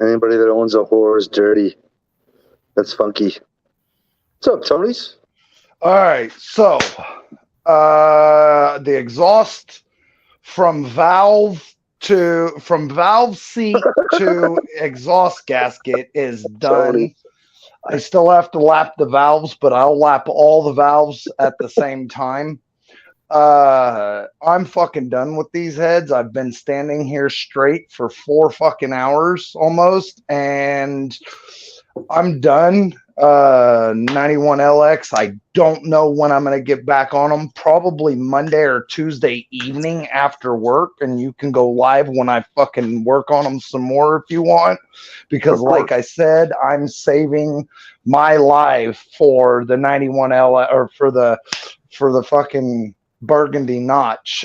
Anybody that owns a whore is dirty. That's funky. What's up, Tony's? All right, so the exhaust from valve seat to exhaust gasket is done. I still have to lap the valves, but I'll lap all the valves at the same time. I'm fucking done with these heads. I've been standing here straight for 4 fucking hours almost, and I'm done. 91 LX. I don't know when I'm gonna get back on them. Probably Monday or Tuesday evening after work, and you can go live when I fucking work on them some more if you want. Because, like I said, I'm saving my live for the 91 LX or for the fucking burgundy notch.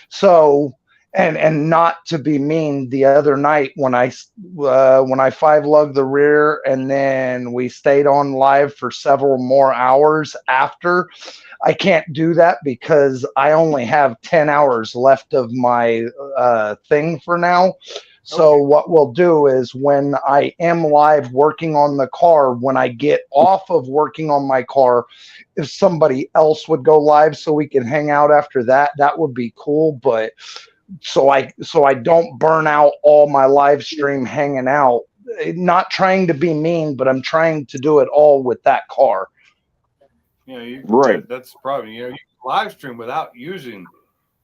So. And not to be mean, the other night when I 5-lugged the rear and then we stayed on live for several more hours after, I can't do that because I only have 10 hours left of my thing for now. So what we'll do is when I am live working on the car, when I get off of working on my car, if somebody else would go live so we can hang out after that, that would be cool. But so I don't burn out all my live stream hanging out. Not trying to be mean, but I'm trying to do it all with that car. Right. That's the problem. You can live stream without using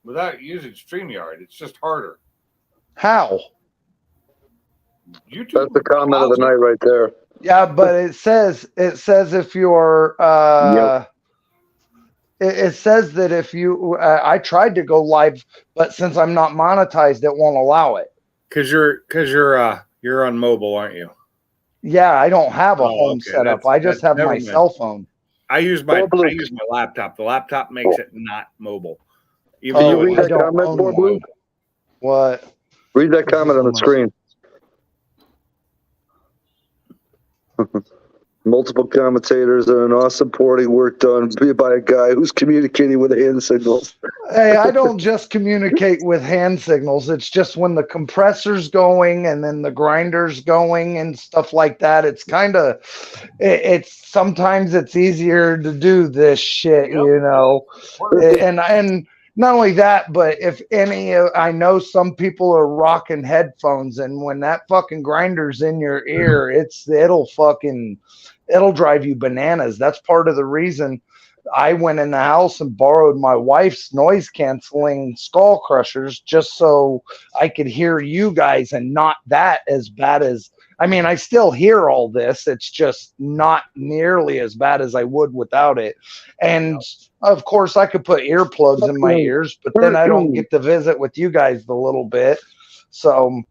StreamYard. It's just harder. How? YouTube. That's the comment of the night right there. Yeah, but it says if you're It says that if you, I tried to go live, but since I'm not monetized, it won't allow it. Cause you're on mobile, aren't you? Yeah, I don't have a home setup. I just have my cell phone. I use my laptop. The laptop makes it not mobile. Can you read that comment, Ford Blue? What? Read that comment on the screen. Multiple commentators and an awesome porting work done by a guy who's communicating with hand signals. Hey, I don't just communicate with hand signals. It's just when the compressor's going and then the grinder's going and stuff like that. It's kind of, it's sometimes it's easier to do this shit, you know. And not only that, but if I know some people are rocking headphones, and when that fucking grinder's in your ear, it'll drive you bananas. That's part of the reason I went in the house and borrowed my wife's noise canceling skull crushers just so I could hear you guys and not that as bad as, I mean, I still hear all this. It's just not nearly as bad as I would without it. And of course I could put earplugs in my ears, but then I don't get to visit with you guys a little bit. So,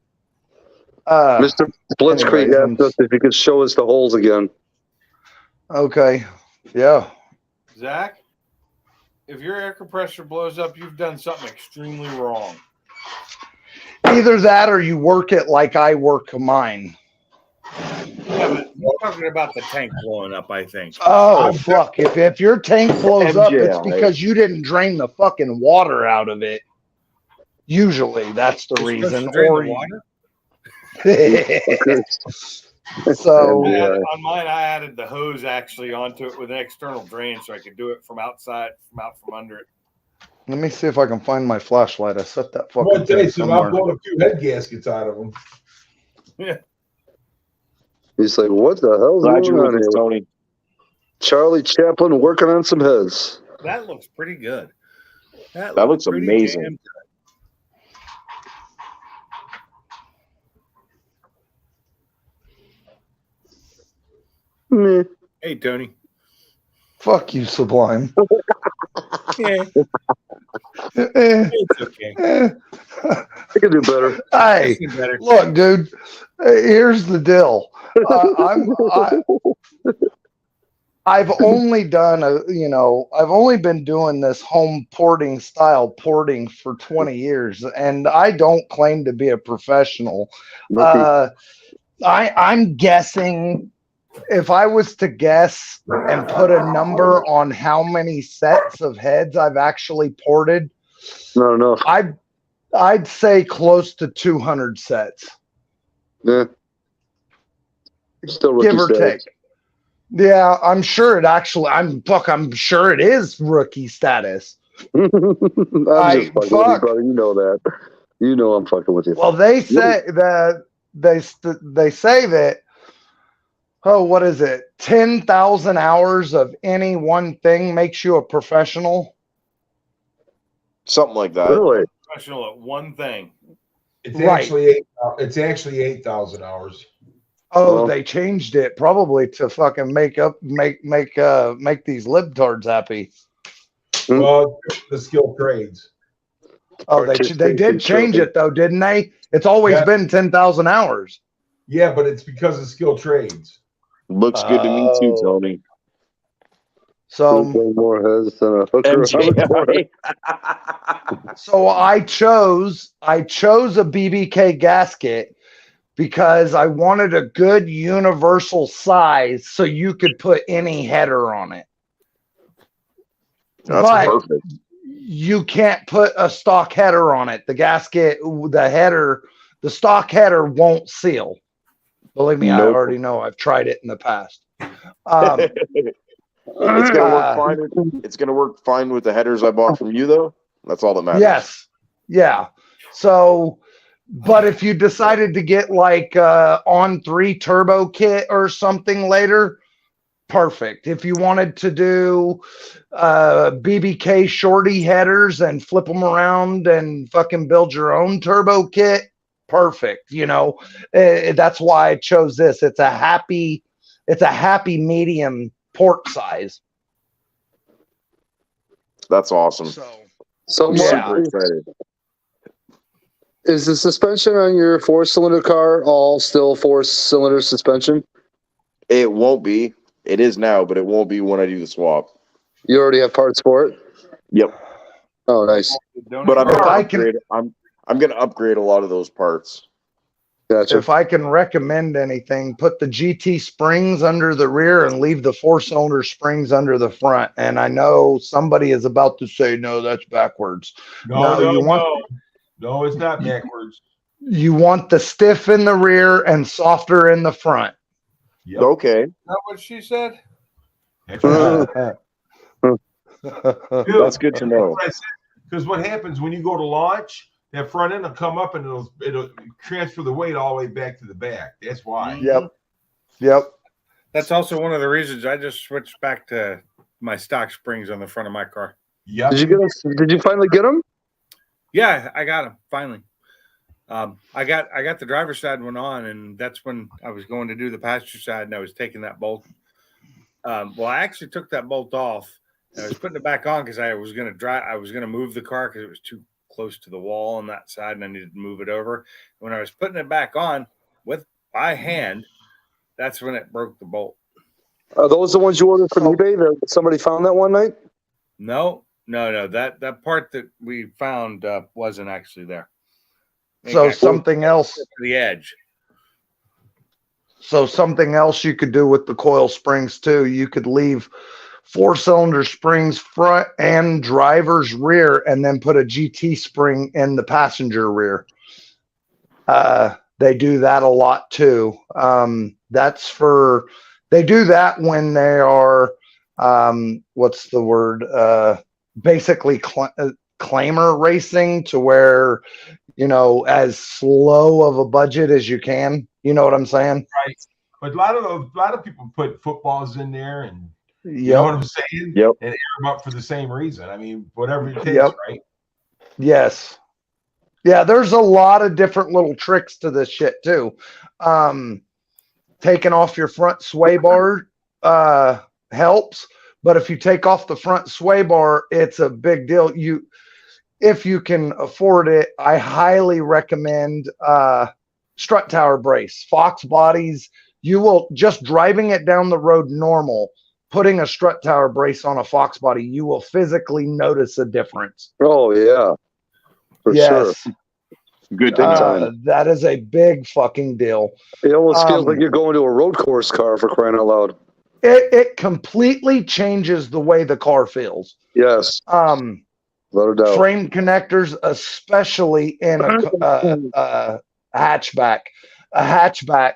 Mr. Blitzkrieg asked us if you could show us the holes again. Okay. Yeah. Zach, if your air compressor blows up, you've done something extremely wrong. Either that or you work it like I work mine. Yeah, but you're talking about the tank blowing up, I think. Oh, fuck. If your tank blows up, it's because you didn't drain the fucking water out of it. Usually, that's the reason. Or water? So on mine, I added the hose actually onto it with an external drain, so I could do it from outside, from under it. Let me see if I can find my flashlight. I set that fucking One day, thing so somewhere. I'm blowing a few head gaskets out of them. Yeah. He's like, what the hell's going on here? Tony. Charlie Chaplin working on some heads. That looks pretty good. That looks amazing. Hey, Tony. Fuck you, Sublime. Yeah. It's okay. I can do better. Hey, look, dude. Here's the deal. I've only done I've only been doing this home porting style porting for 20 years, and I don't claim to be a professional. I'm guessing. If I was to guess and put a number on how many sets of heads I've actually ported, no, I'd say close to 200 sets. Yeah. Still rookie give or status. take. Yeah, I'm sure it actually. I'm sure it is rookie status. I'm just fucking with you, brother. You know that. You know I'm fucking with you. Well, they say that they say that. Oh, what is it? 10,000 hours of any one thing makes you a professional. something like that. Really? Professional at one thing. It's Right. actually it's actually 8,000 hours. Oh, Well- they changed it probably to fucking make these libtards happy. Well, the skilled trades. Oh, they did change it though, didn't they? It's always Yeah. been 10,000 hours. Yeah, but it's because of skilled trades. Looks good to me too, Tony. So more heads than a hooker. So I chose a BBK gasket because I wanted a good universal size so you could put any header on it. That's But perfect. you can't put a stock header on it. The stock header won't seal. Believe me, I Nope. already know. I've tried it in the past. It's gonna work fine. It's gonna work fine with the headers I bought from you, though. That's all that matters. Yes. Yeah. So, but if you decided to get like on 3 turbo kit or something later, perfect. If you wanted to do BBK shorty headers and flip them around and fucking build your own turbo kit, perfect. You know, that's why I chose this. It's a happy medium port size. That's awesome. So I'm Mark, super excited. is the suspension on your 4-cylinder car all still 4-cylinder suspension? It won't be. It is now, but it won't be when I do the swap. You already have parts for it? Yep. Oh, nice. But I'm gonna upgrade. I'm gonna upgrade a lot of those parts. Gotcha. If I can recommend anything, put the GT springs under the rear and leave the 4-cylinder springs under the front. And I know somebody is about to say, no, that's backwards. No, it's not backwards. You want the stiff in the rear and softer in the front. Yep. Okay. Is that what she said? That's right. That's good to know. Because what happens when you go to launch, that front end will come up and it'll transfer the weight all the way back to the back. That's why. Yep. That's also one of the reasons I just switched back to my stock springs on the front of my car. Yep. Did you finally get them? Yeah, I got them finally. I got the driver's side one on, and that's when I was going to do the passenger side, and I was taking that bolt. Well, I actually took that bolt off, and I was putting it back on because I was going to move the car because it was too close to the wall on that side, and I needed to move it over. When I was putting it back on by hand, that's when it broke the bolt. Are those the ones you ordered from eBay that somebody found that one night? No. That part that we found wasn't actually there. So something else. To the edge. So something else you could do with the coil springs too. You could leave 4-cylinder springs front and driver's rear, and then put a GT spring in the passenger rear. They do that a lot too. They do that when they are, what's the word? Basically claimer racing, to where, you know, as slow of a budget as you can. You know what I'm saying? Right. But a lot of people put footballs in there, and you know what I'm saying? Yep. And air them up for the same reason. I mean, whatever it takes, right? Yes. Yeah, there's a lot of different little tricks to this shit too. Taking off your front sway bar helps, but if you take off the front sway bar, it's a big deal. If you can afford it, I highly recommend strut tower brace. Fox bodies, you will, just driving it down the road normal, putting a strut tower brace on a Fox body, you will physically notice a difference. Oh, yeah. For sure. Good time. That is a big fucking deal. It almost feels like you're going to a road course car, for crying out loud. It completely changes the way the car feels. Yes. Without a doubt. Frame connectors, especially in a hatchback. A hatchback,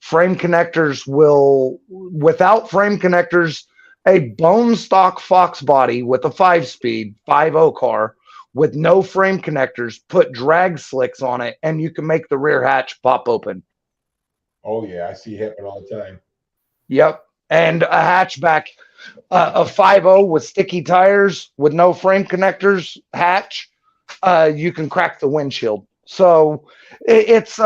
frame connectors will, without frame connectors, a bone stock Fox body with a 5-speed 5.0 car with no frame connectors, put drag slicks on it, and you can make the rear hatch pop open. Oh yeah, I see it happen all the time. Yep. And a hatchback, a 5.0 with sticky tires with no frame connectors hatch, you can crack the windshield. So it's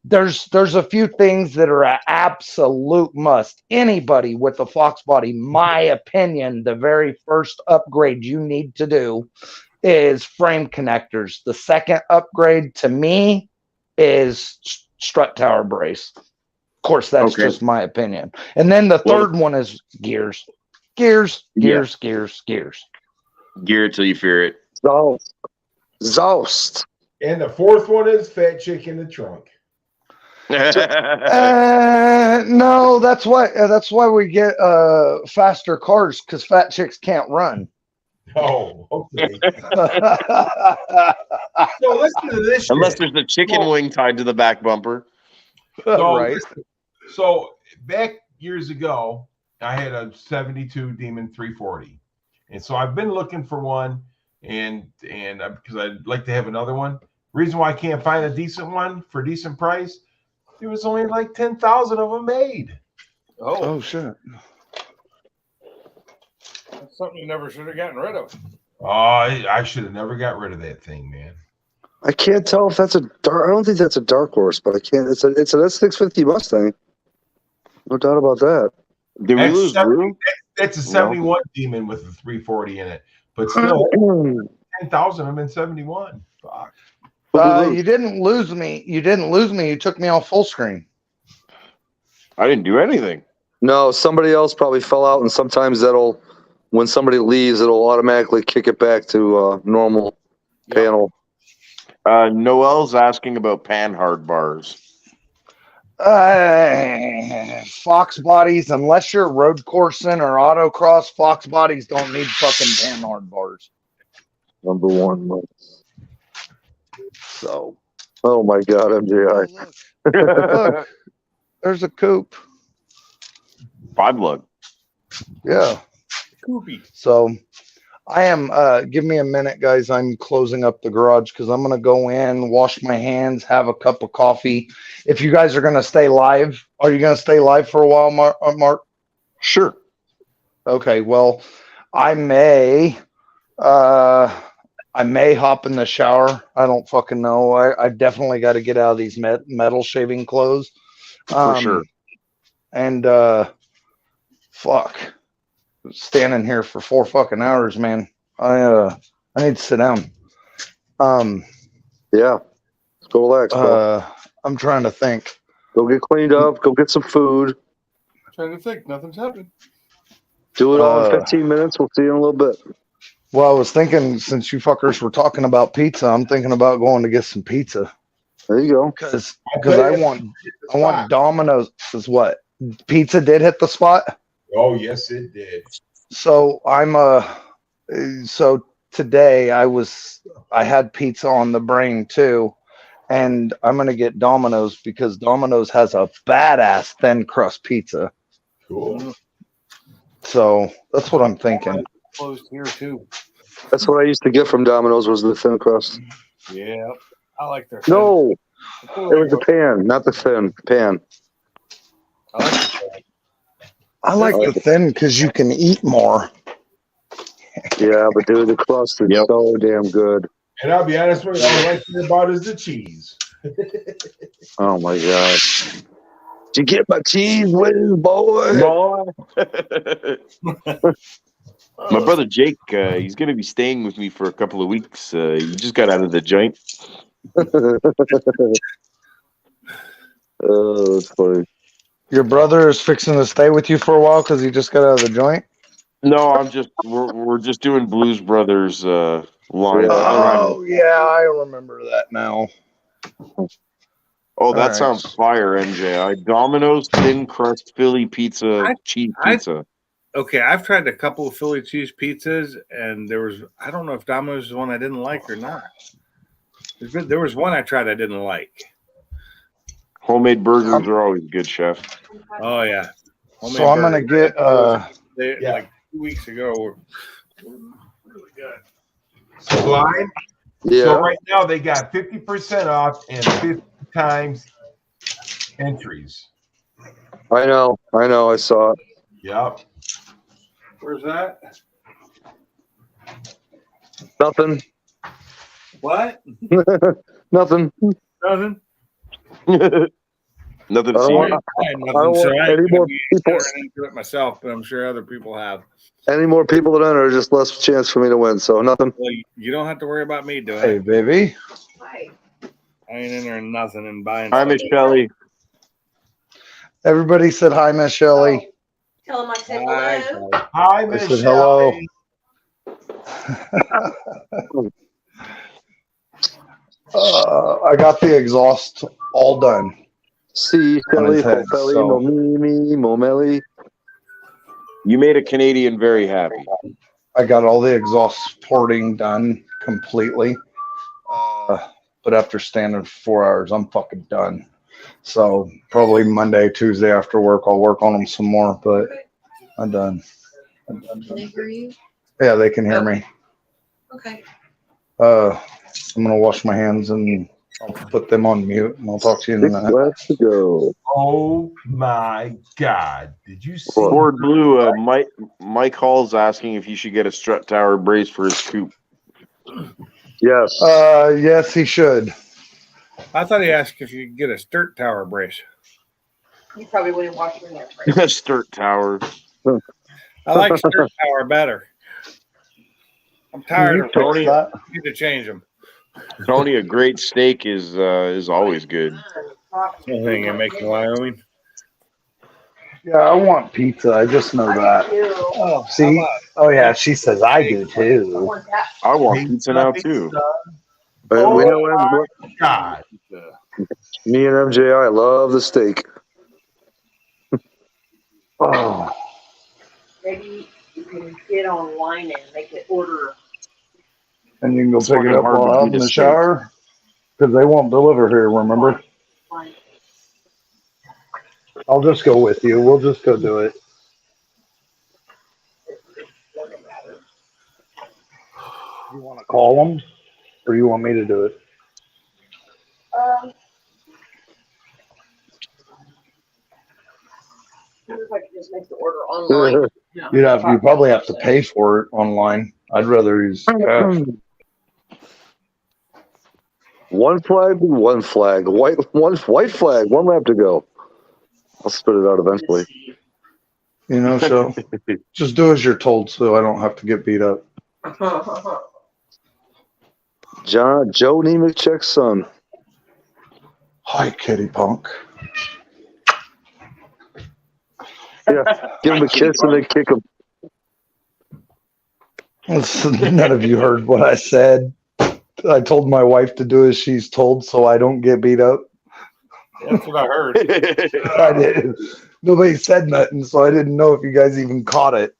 there's a few things that are an absolute must. Anybody with a Fox body, my opinion, the very first upgrade you need to do is frame connectors. The second upgrade to me is strut tower brace. Of course, that's just my opinion. And then the third one is gears. Gears. Gear it till you fear it. Zost. And the fourth one is fat chick in the trunk. No, that's why we get faster cars, because fat chicks can't run. Oh, okay. So listen to this. Unless there's a chicken wing tied to the back bumper. So, Right. So back years ago, I had a 72 Demon 340. And so I've been looking for one, and because I'd like to have another one. Reason why I can't find a decent one for a decent price, there was only like 10,000 of them made. Oh shit. That's something you never should have gotten rid of. Oh, I should have never got rid of that thing, man. I can't tell if that's a dark. I don't think that's a dark horse, but I can't. It's an S650 Mustang. No doubt about that. Did we lose Drew? That's a 71 Demon with a 340 in it, but still 10,000 of them in 71. Fuck. You didn't lose me. You didn't lose me. You took me off full screen. I didn't do anything. No, somebody else probably fell out, and sometimes when somebody leaves, it'll automatically kick it back to normal panel. Noel's asking about panhard bars. Fox bodies, unless you're road coursing or autocross, Fox bodies don't need fucking panhard bars. Number one. So. Oh my God, MJI. Look, there's a coupe. 5 lug. Yeah. Coopy. So I am give me a minute, guys. I'm closing up the garage because I'm gonna go in, wash my hands, have a cup of coffee. If you guys are gonna stay live, are you gonna stay live for a while, Mark? Sure. Okay, well, I may hop in the shower. I don't fucking know. I definitely got to get out of these metal shaving clothes. For sure. And fuck, standing here for 4 fucking hours, man. I need to sit down. Yeah. Let's go relax, bro. I'm trying to think. Go get cleaned up. Go get some food. Trying to think. Nothing's happening. Do it all in 15 minutes. We'll see you in a little bit. Well, I was thinking, since you fuckers were talking about pizza, I'm thinking about going to get some pizza. There you go. Because I want Domino's. Is what pizza did hit the spot. Oh yes, it did. So so today I had pizza on the brain too, and I'm gonna get Domino's because Domino's has a badass thin crust pizza. Cool. So that's what I'm thinking. Closed here too. That's what I used to get from Domino's was the thin crust. Yeah, I like their. Thin. No, it was the pan, not the thin pan. I like the thin because you can eat more. Yeah, but dude, the crust is so damn good. And I'll be honest with you, all I like about is the cheese. Oh my God. Did you get my cheese whiz, boy? My brother Jake, he's going to be staying with me for a couple of weeks. He just got out of the joint. Oh, that's funny. Your brother is fixing to stay with you for a while because he just got out of the joint? No, we're just doing Blues Brothers line. Oh, yeah, I remember that now. Oh, that right. sounds fire, MJ. Domino's thin crust Philly pizza, cheese pizza. Okay, I've tried a couple of Philly cheese pizzas, and I don't know if Domino's is one I didn't like or not. There was one I tried I didn't like. Homemade burgers are always good, chef. Oh, yeah. So I'm going to get... Like 2 weeks ago, were really good. Sublime? Yeah. So right now they got 50% off and 50 times entries. I know. I saw it. Yep. Where's that? Nothing. What? Nothing. Nothing. Nothing I don't want, secret. I had I nothing, don't so want I any ain't more gonna be people. entering into it myself, but I'm sure other people have. Any more people that enter, just less chance for me to win. So nothing. Well, you don't have to worry about me doing Hey, it. baby. Hi. I ain't entering nothing and buying Hi, stuff. Miss Shelley. Everybody said hi, Miss Shelley. Tell him I said Hi, hello. Kelly. Hi, I Miss said hello. Shelley. I got the exhaust all done See, on Shelly, his head. Fofelli, So Momimi, Momelli. You made a Canadian very happy. I got all the exhaust porting done completely. But after standing for 4 hours, I'm fucking done. So probably Monday, Tuesday after work, I'll work on them some more. But I'm done. Can they hear you? Yeah, they can hear me. Okay. I'm gonna wash my hands and I'll put them on mute, and I'll talk to you in a 6 minute. laps to go. Oh my God! Did you see? Ford Blue, Mike Hall's asking if you should get a strut tower brace for his coupe. Yes. Yes, he should. I thought he asked if you could get a Sturt Tower brace. You probably wouldn't watch your hair. Sturt tower. I like Sturt Tower better. I'm tired of Tony. I need to change them. Tony, a great steak is always good. Same thing you make in Wyoming. Yeah, I want pizza. I just know that. Oh, See? Oh yeah, she says I do too. I want pizza now too. But we Oh know what, my God! me and MJI love the steak. Oh, Maybe you can get online and make it order. and you can go It's pick it fucking up hard while to out beat in a the steak. shower because they won't deliver here. Remember? Fine. I'll just go with you. We'll just go do it. You want to call them, or you want me to do it? If I could just make the order online. You probably have to pay for it online. I'd rather use cash. One flag, one flag. White flag, 1 lap to go. I'll spit it out eventually. You know, so just do as you're told, so I don't have to get beat up. Joe Nemechek's son. Hi, kitty punk. Yeah, give him a kiss and then kick him. None of you heard what I said. I told my wife to do as she's told, so I don't get beat up. That's what I heard. I did. Nobody said nothing, so I didn't know if you guys even caught it.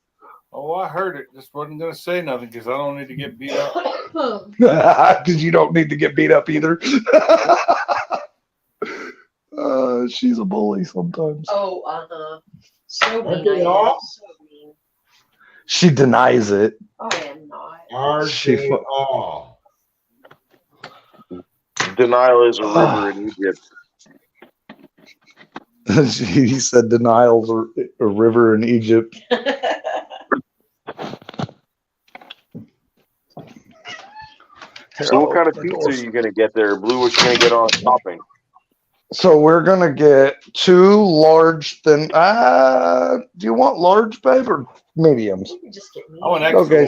Oh, I heard it. Just wasn't going to say nothing because I don't need to get beat up. Because you don't need to get beat up either. She's a bully sometimes. Oh, so mean. Okay, I am. y'all. So mean. She denies it. I am not. RJR. Denial is a river in Egypt. He said denial's a river in Egypt. So what kind of pizza are you going to get there, Blue? What you going to get on topping? So we're gonna get 2 large thin. Do you want large, babe, or mediums? You can just get me. I want extra. Okay,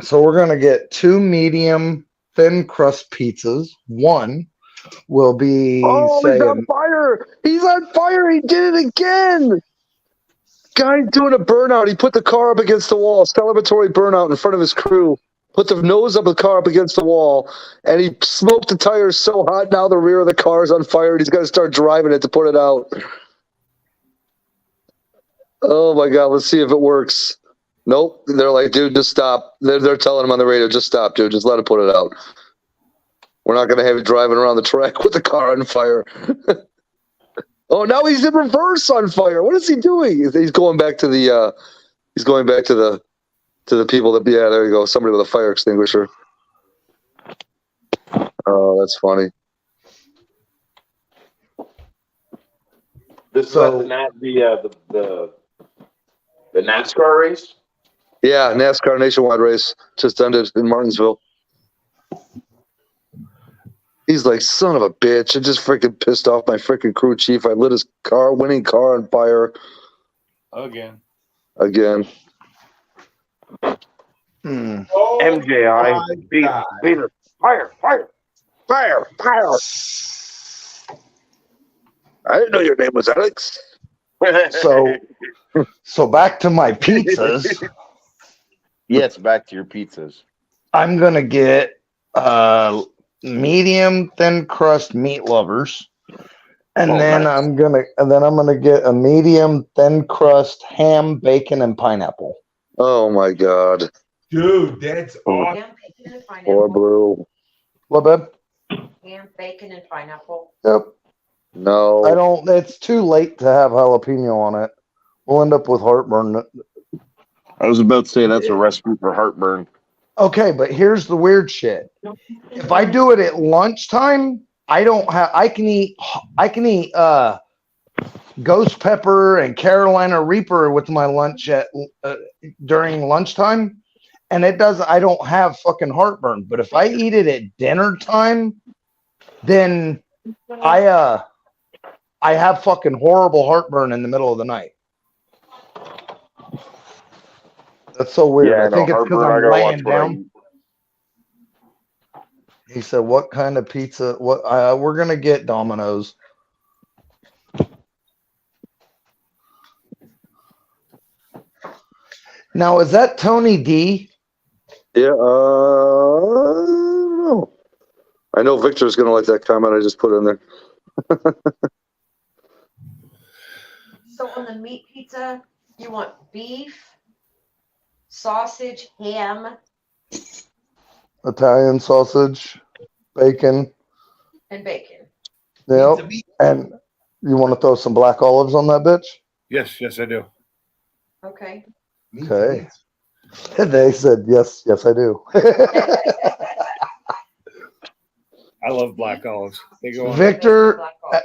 so we're gonna get 2 medium thin crust pizzas. One will be Oh, he's on saying, fire! He's on fire! He did it again! Guy's doing a burnout. He put the car up against the wall, celebratory burnout in front of his crew. Put the nose of the car up against the wall, and he smoked the tires so hot now the rear of the car is on fire, and he's got to start driving it to put it out. Oh my God, let's see if it works. Nope. They're like, dude, just stop. They're telling him on the radio, just stop, dude. Just let it put it out. We're not going to have you driving around the track with the car on fire. Oh, now he's in reverse on fire. What is he doing? He's going back to the people that, yeah, there you go. Somebody with a fire extinguisher. Oh, that's funny. This is at the The NASCAR race? Yeah, NASCAR nationwide race just ended in Martinsville. He's like, son of a bitch. I just freaking pissed off my freaking crew chief. I lit his winning car on fire. Again. MJI. Beater. Fire. I didn't know your name was Alex. So back to my pizzas. Yes, back to your pizzas. I'm gonna get medium thin crust meat lovers, and then nice. I'm gonna get a medium thin crust ham, bacon, and pineapple. Oh my god, dude, that's awesome. Ham, bacon, and Ford pineapple. Blue. What, babe? Ham, bacon, and pineapple. Yep. No, I don't. It's too late to have jalapeno on it. We'll end up with heartburn. I was about to say that's a recipe for heartburn. Okay, but here's the weird shit. If I do it at lunchtime, I can eat ghost pepper and Carolina Reaper with my lunch at during lunchtime, and I don't have fucking heartburn. But if I eat it at dinner time, then I have fucking horrible heartburn in the middle of the night. That's so weird. Yeah, I think it's because I'm laying down. He said, "What kind of pizza? What? We're gonna get Domino's." Now, is that Tony D? Yeah, no. I know Victor's gonna like that comment I just put in there. So on the meat pizza, you want beef, sausage, ham, Italian sausage, bacon. and bacon. Yep. And you want to throw some black olives on that bitch? Yes, I do. Okay. Okay. They said yes, I do. I love black olives. They go on. Victor,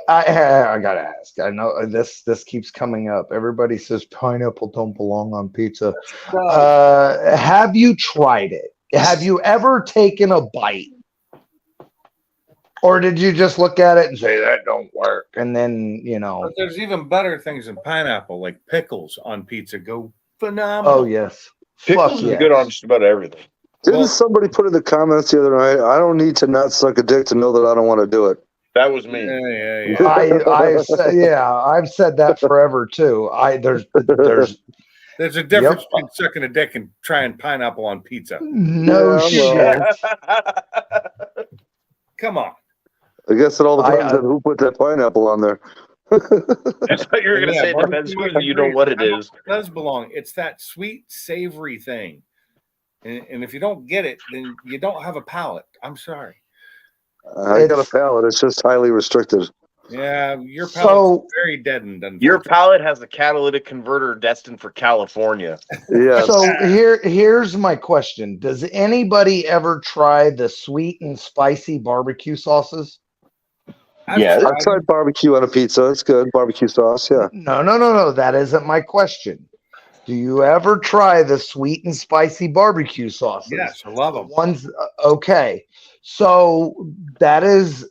I gotta ask. I know this keeps coming up. Everybody says pineapple don't belong on pizza. Have you tried it? Have you ever taken a bite? Or did you just look at it and say that don't work? And then, But there's even better things than pineapple, like pickles on pizza go phenomenal. Oh yes. Pickles is good on just about everything. Didn't somebody put in the comments the other night? I don't need to not suck a dick to know that I don't want to do it. That was me. Yeah. I've said that forever too. There's a difference between sucking a dick and trying pineapple on pizza. No shit. Come on. I guess it all depends on who put that pineapple on there. I thought you were going to say it depends who you know what it is. It does belong. It's that sweet, savory thing. And if you don't get it, then you don't have a palate. I'm sorry. I got a palate. It's just highly restricted. Yeah, your palate is very deadened. Your palate has a catalytic converter destined for California. Yeah. So here's my question. Does anybody ever try the sweet and spicy barbecue sauces? Yeah, I've tried barbecue on a pizza. It's good. Barbecue sauce, yeah. No. That isn't my question. Do you ever try the sweet and spicy barbecue sauces? Yes, I love them. Okay. So that is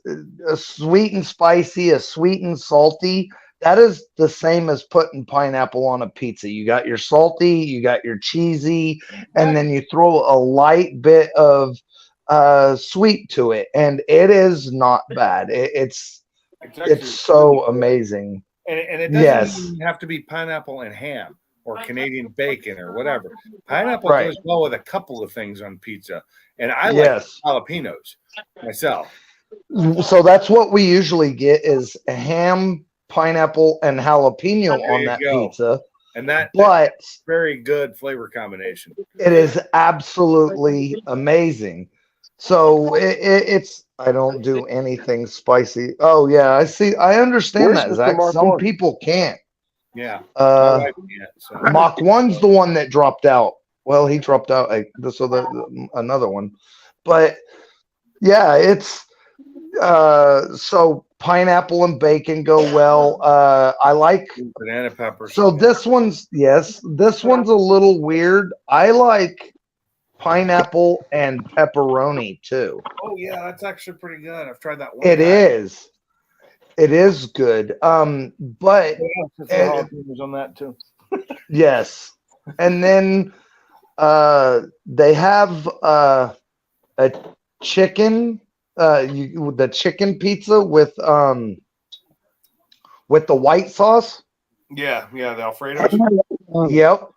a sweet and spicy, a sweet and salty. That is the same as putting pineapple on a pizza. You got your salty, you got your cheesy, and then you throw a light bit of sweet to it, and it is not bad. It's so amazing. And it doesn't even have to be pineapple and ham or Canadian bacon or whatever. Pineapple goes well with a couple of things on pizza. And I like jalapenos myself. So that's what we usually get is ham, pineapple, and jalapeno on that pizza. And that's very good flavor combination. It is absolutely amazing. So it's I don't do anything spicy. Oh yeah, I see. I understand that, Zach. Some people can't. Yeah. Mach 1's the one that dropped out. Well, he dropped out. Another one, but yeah, it's so pineapple and bacon go well. I like banana peppers. So this one's this one's a little weird. I like pineapple and pepperoni too. Oh yeah, that's actually pretty good. I've tried that one. It is. It is good. But jalapenos on that too. yes. And then they have a chicken the chicken pizza with the white sauce. Yeah, the Alfredo. Yep.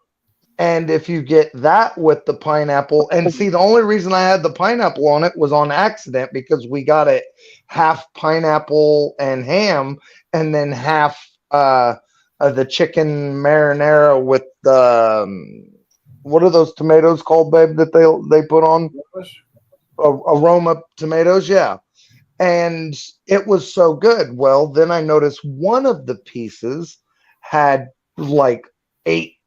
And if you get that with the pineapple, and see, the only reason I had the pineapple on it was on accident because we got it half pineapple and ham, and then half the chicken marinara with the what are those tomatoes called, babe? That they put on aroma tomatoes, yeah. And it was so good. Well, then I noticed one of the pieces had like eight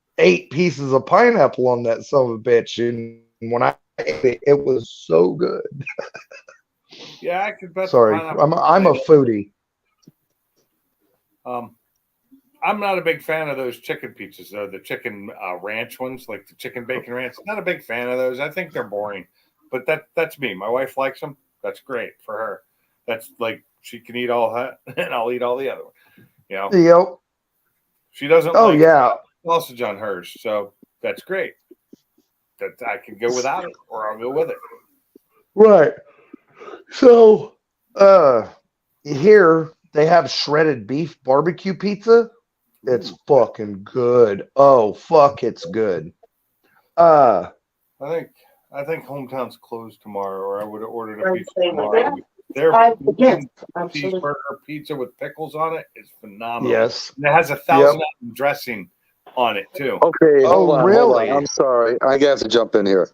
pieces of pineapple on that son of a bitch, and when I ate it, it was so good. Yeah, I could bet. Sorry, I'm a foodie. I'm not a big fan of those chicken pizzas, though. The chicken ranch ones, like the chicken bacon ranch. Not a big fan of those. I think they're boring. But that's me. My wife likes them. That's great for her. That's like she can eat all that, and I'll eat all the other one. You know. Yep. She doesn't. Oh like yeah. Sausage on hers, so that's great. That I can go without it, or I'll go with it. Right. So, here they have shredded beef barbecue pizza. It's fucking good. Oh fuck, it's good. I think Hometown's closed tomorrow, or I would have ordered a pizza tomorrow. Their cheeseburger pizza with pickles on it is phenomenal. Yes. And it has 1,000 dressing on it too. Okay, hold on. Really? I'm sorry. I got to jump in here.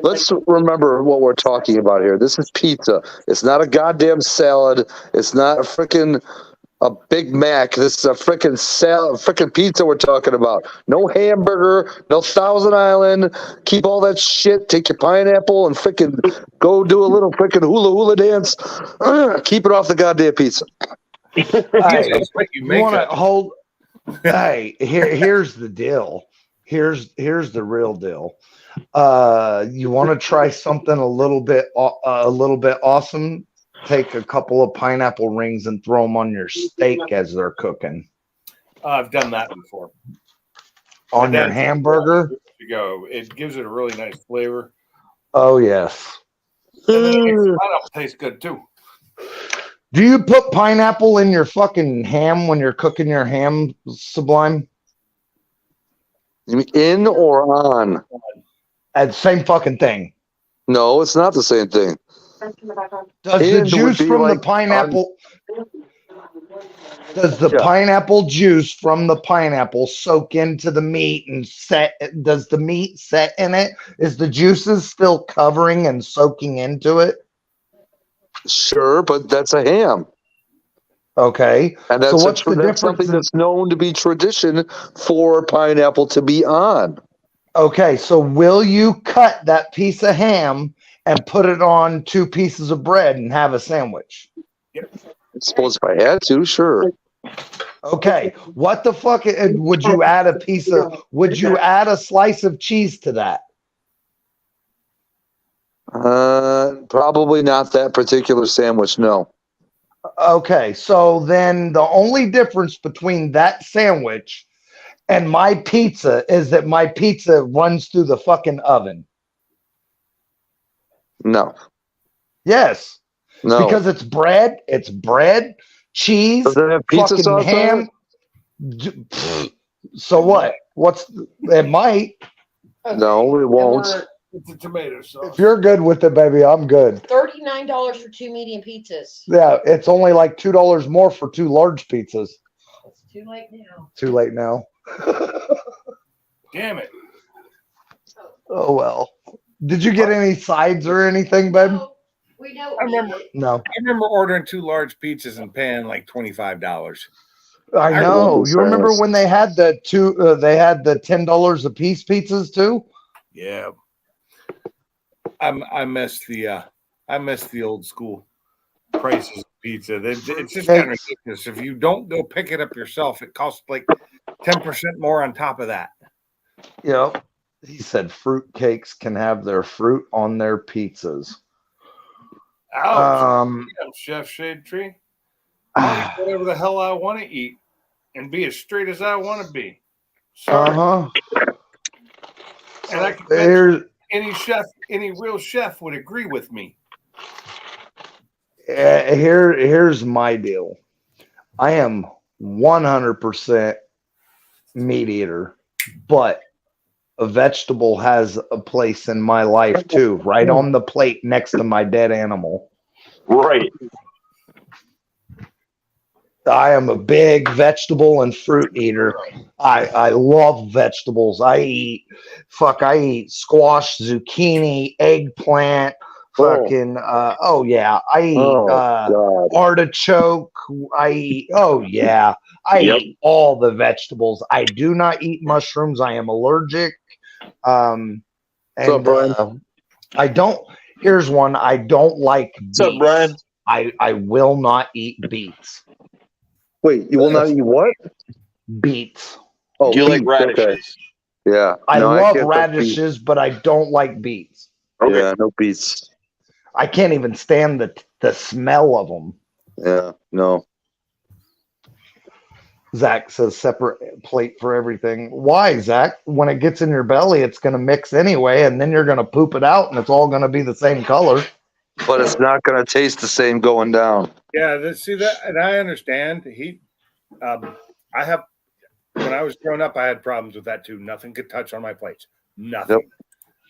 Let's remember what we're talking about here. This is pizza. It's not a goddamn salad. It's not a Big Mac. This is a freaking salad, freaking pizza we're talking about. No hamburger, no Thousand Island. Keep all that shit. Take your pineapple and freaking go do a little freaking hula dance. Keep it off the goddamn pizza. Hey, you want to hold? Hey, here's the deal. Here's the real deal. You want to try something a little bit awesome? Take a couple of pineapple rings and throw them on your steak as they're cooking. I've done that before. On your hamburger? You go. It gives it a really nice flavor. Oh yes. And then it makes the pineapple taste good too. Do you put pineapple in your fucking ham when you're cooking your ham, Sublime? You mean in or on? Same fucking thing. No, it's not the same thing. Does the juice from the pineapple pineapple juice from the pineapple soak into the meat and does the meat set in it? Is the juices still covering and soaking into it? Sure, but that's a ham. Okay. And that's, so what's the difference something that's known to be tradition for pineapple to be on. Okay, so will you cut that piece of ham and put it on 2 pieces of bread and have a sandwich? Yep. I suppose if I had to, sure. Okay, what the fuck would you add would you add a slice of cheese to that? Probably not that particular sandwich, no. Okay, so then the only difference between that sandwich and my pizza is that my pizza runs through the fucking oven. No. Yes. No. Because it's bread, cheese, does it have pizza fucking sauce ham. So what? It might. No, it won't. It's a tomato sauce. If you're good with it, baby, I'm good. $39 for 2 medium pizzas. Yeah, it's only like $2 more for 2 large pizzas. It's too late now. Too late now. Damn it. Oh well. Did you get any sides or anything, babe? We know. I remember. No. I remember ordering 2 large pizzas and paying like $25. I know. You remember when they had the $10 a piece pizzas too? Yeah. I miss the old school prices of pizza. It's just kind of ridiculous. If you don't go pick it up yourself, it costs like 10% more on top of that. Yep. He said fruit cakes can have their fruit on their pizzas. Ouch. Chef Shade Tree. I'll eat whatever the hell I want to eat and be as straight as I want to be. Sorry. And I can bet any real chef would agree with me. Here's my deal. I am 100% meat eater, but a vegetable has a place in my life too, right on the plate next to my dead animal. Right. I am a big vegetable and fruit eater. I love vegetables. I eat squash, zucchini, eggplant, fucking I eat artichoke. I eat I eat all the vegetables. I do not eat mushrooms. I am allergic. I don't. Here's one. I don't like beets. What's up, Brian? I will not eat beets. Wait, you will not eat what? Beets. Oh, do you like radishes? Okay. Yeah. I love radishes, but I don't like beets. Okay. Yeah, no beets. I can't even stand the smell of them. Yeah, no. Zach says separate plate for everything. Why, Zach? When it gets in your belly, it's going to mix anyway, and then you're going to poop it out, and it's all going to be the same color. But it's not going to taste the same going down. Yeah, see that, and I understand. I have, when I was growing up, I had problems with that too. Nothing could touch on my plates. Nothing.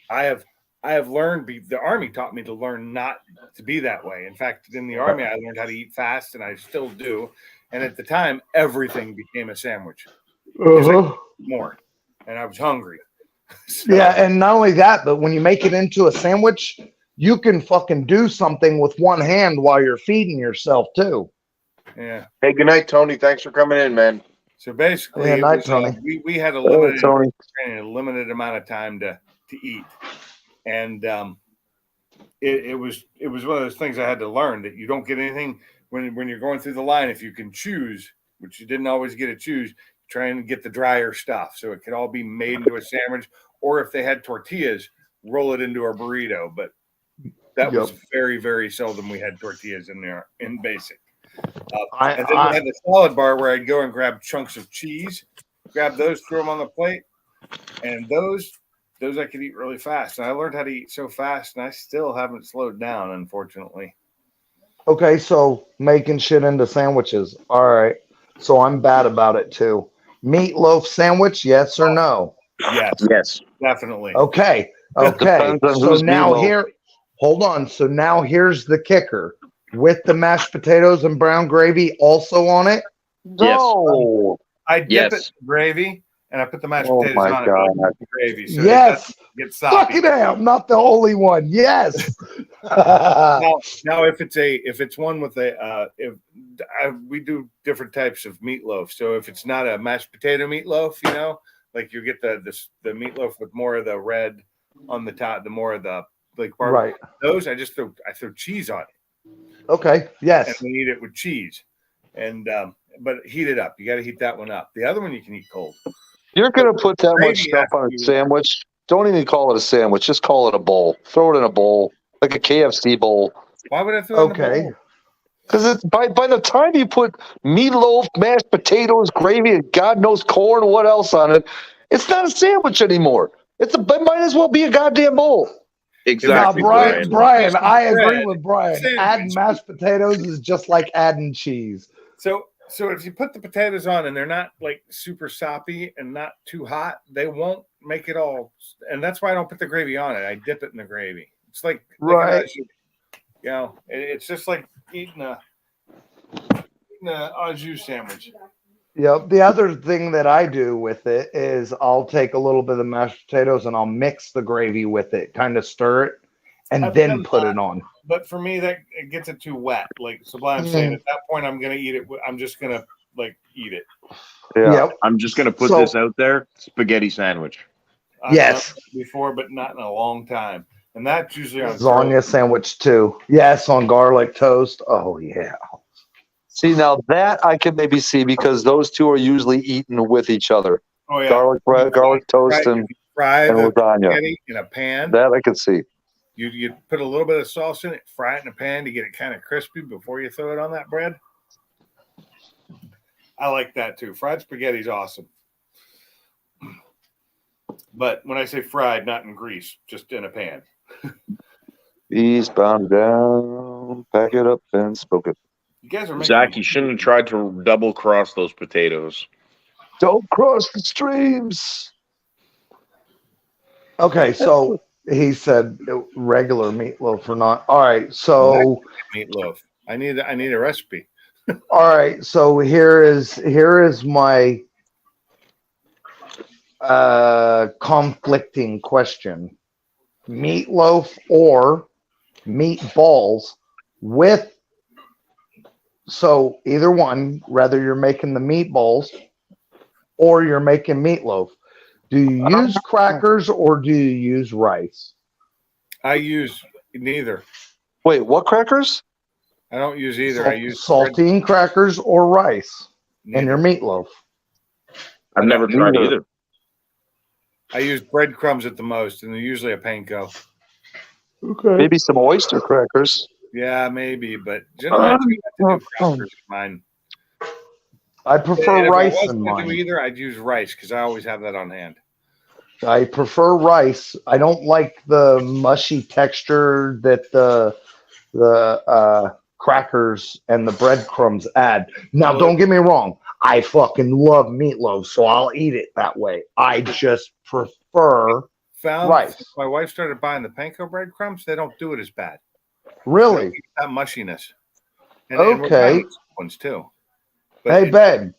Yep. I have learned. The Army taught me to learn not to be that way. In fact, in the Army, I learned how to eat fast, and I still do. And at the time, everything became a sandwich. More, and I was hungry. So, yeah, and not only that, but when you make it into a sandwich, you can fucking do something with one hand while you're feeding yourself too. Yeah. Hey, good night, Tony. Thanks for coming in, man. So basically, Tony. We had a limited amount of time to eat, and it was one of those things I had to learn that you don't get anything when you're going through the line. If you can choose, which you didn't always get to choose, try and get the drier stuff so it could all be made into a sandwich, or if they had tortillas, roll it into a burrito. But that was very, very seldom we had tortillas in there in basic. And then we had the salad bar where I'd go and grab chunks of cheese, grab those, throw them on the plate, and those I could eat really fast. And I learned how to eat so fast, and I still haven't slowed down, unfortunately. Okay, so making shit into sandwiches. All right. So I'm bad about it too. Meatloaf sandwich, yes or no? Yes, definitely. Okay. So now hold on. So now here's the kicker. With the mashed potatoes and brown gravy also on it? No. I dip it in gravy, and I put the mashed potatoes on it with gravy. So yes. Fucking hell, I'm not the only one. Yes. now, if it's one with we do different types of meatloaf. So if it's not a mashed potato meatloaf, like you get the meatloaf with more of the red on the top, the more of the barbecue. Right. Those I throw cheese on it. Okay. Yes. And we eat it with cheese, and but heat it up. You got to heat that one up. The other one you can eat cold. You're gonna put that much stuff on a sandwich. Don't even call it a sandwich. Just call it a bowl. Throw it in a bowl, like a KFC bowl. Why would I throw it in a bowl? Because it's by the time you put meatloaf, mashed potatoes, gravy, and God knows corn, what else on it, it's not a sandwich anymore. It might as well be a goddamn bowl. Exactly. Now, Brian, I agree with Brian. Adding mashed potatoes is just like adding cheese. So if you put the potatoes on and they're not like super soppy and not too hot, they won't make it all. And that's why I don't put the gravy on it. I dip it in the gravy. It's like it's just like eating a au jus sandwich. Yep. The other thing that I do with it is I'll take a little bit of mashed potatoes and I'll mix the gravy with it, kind of stir it, and then put it on. But for me, that it gets it too wet. Like Sublime's saying, at that point, I'm gonna eat it. I'm just gonna eat it. Yeah. Yep. I'm just gonna put this out there: spaghetti sandwich. I've done it before, but not in a long time. And that's usually on lasagna sandwich too. Yes, on garlic toast. Oh yeah. See, now that I can maybe see because those two are usually eaten with each other. Oh yeah, Garlic bread, garlic toast, and fry and the lasagna. spaghetti in a pan. That I can see. You put a little bit of sauce in it, fry it in a pan to get it kind of crispy before you throw it on that bread. I like that too. Fried spaghetti is awesome. But when I say fried, not in grease, just in a pan. Eastbound down, pack it up and smoke it. You guys are making Zach, you shouldn't have tried to double cross those potatoes. Don't cross the streams. Okay, so he said regular meatloaf or not. All right, so meatloaf. I need a recipe. all right, so here is my conflicting question: meatloaf or meatballs with. So either one, whether you're making the meatballs or you're making meatloaf, do you use crackers or do you use rice? I use neither. Wait, what crackers? I don't use either. I use saltine crackers or rice in your meatloaf. I've never tried either. I use breadcrumbs at the most, and they're usually a panko. Okay. Maybe some oyster crackers. Yeah, maybe, but generally I try not to do crackers in mine. I prefer And rice if I in wasn't to do mine. either, I'd use rice because I always have that on hand. I prefer rice. I don't like the mushy texture that the crackers and the breadcrumbs add. Now, don't get me wrong. I fucking love meatloaf, so I'll eat it that way. I just prefer rice. My wife started buying the panko breadcrumbs. They don't do it as bad. Really? That mushiness. And Okay. we're buying ones too. Hey, babe.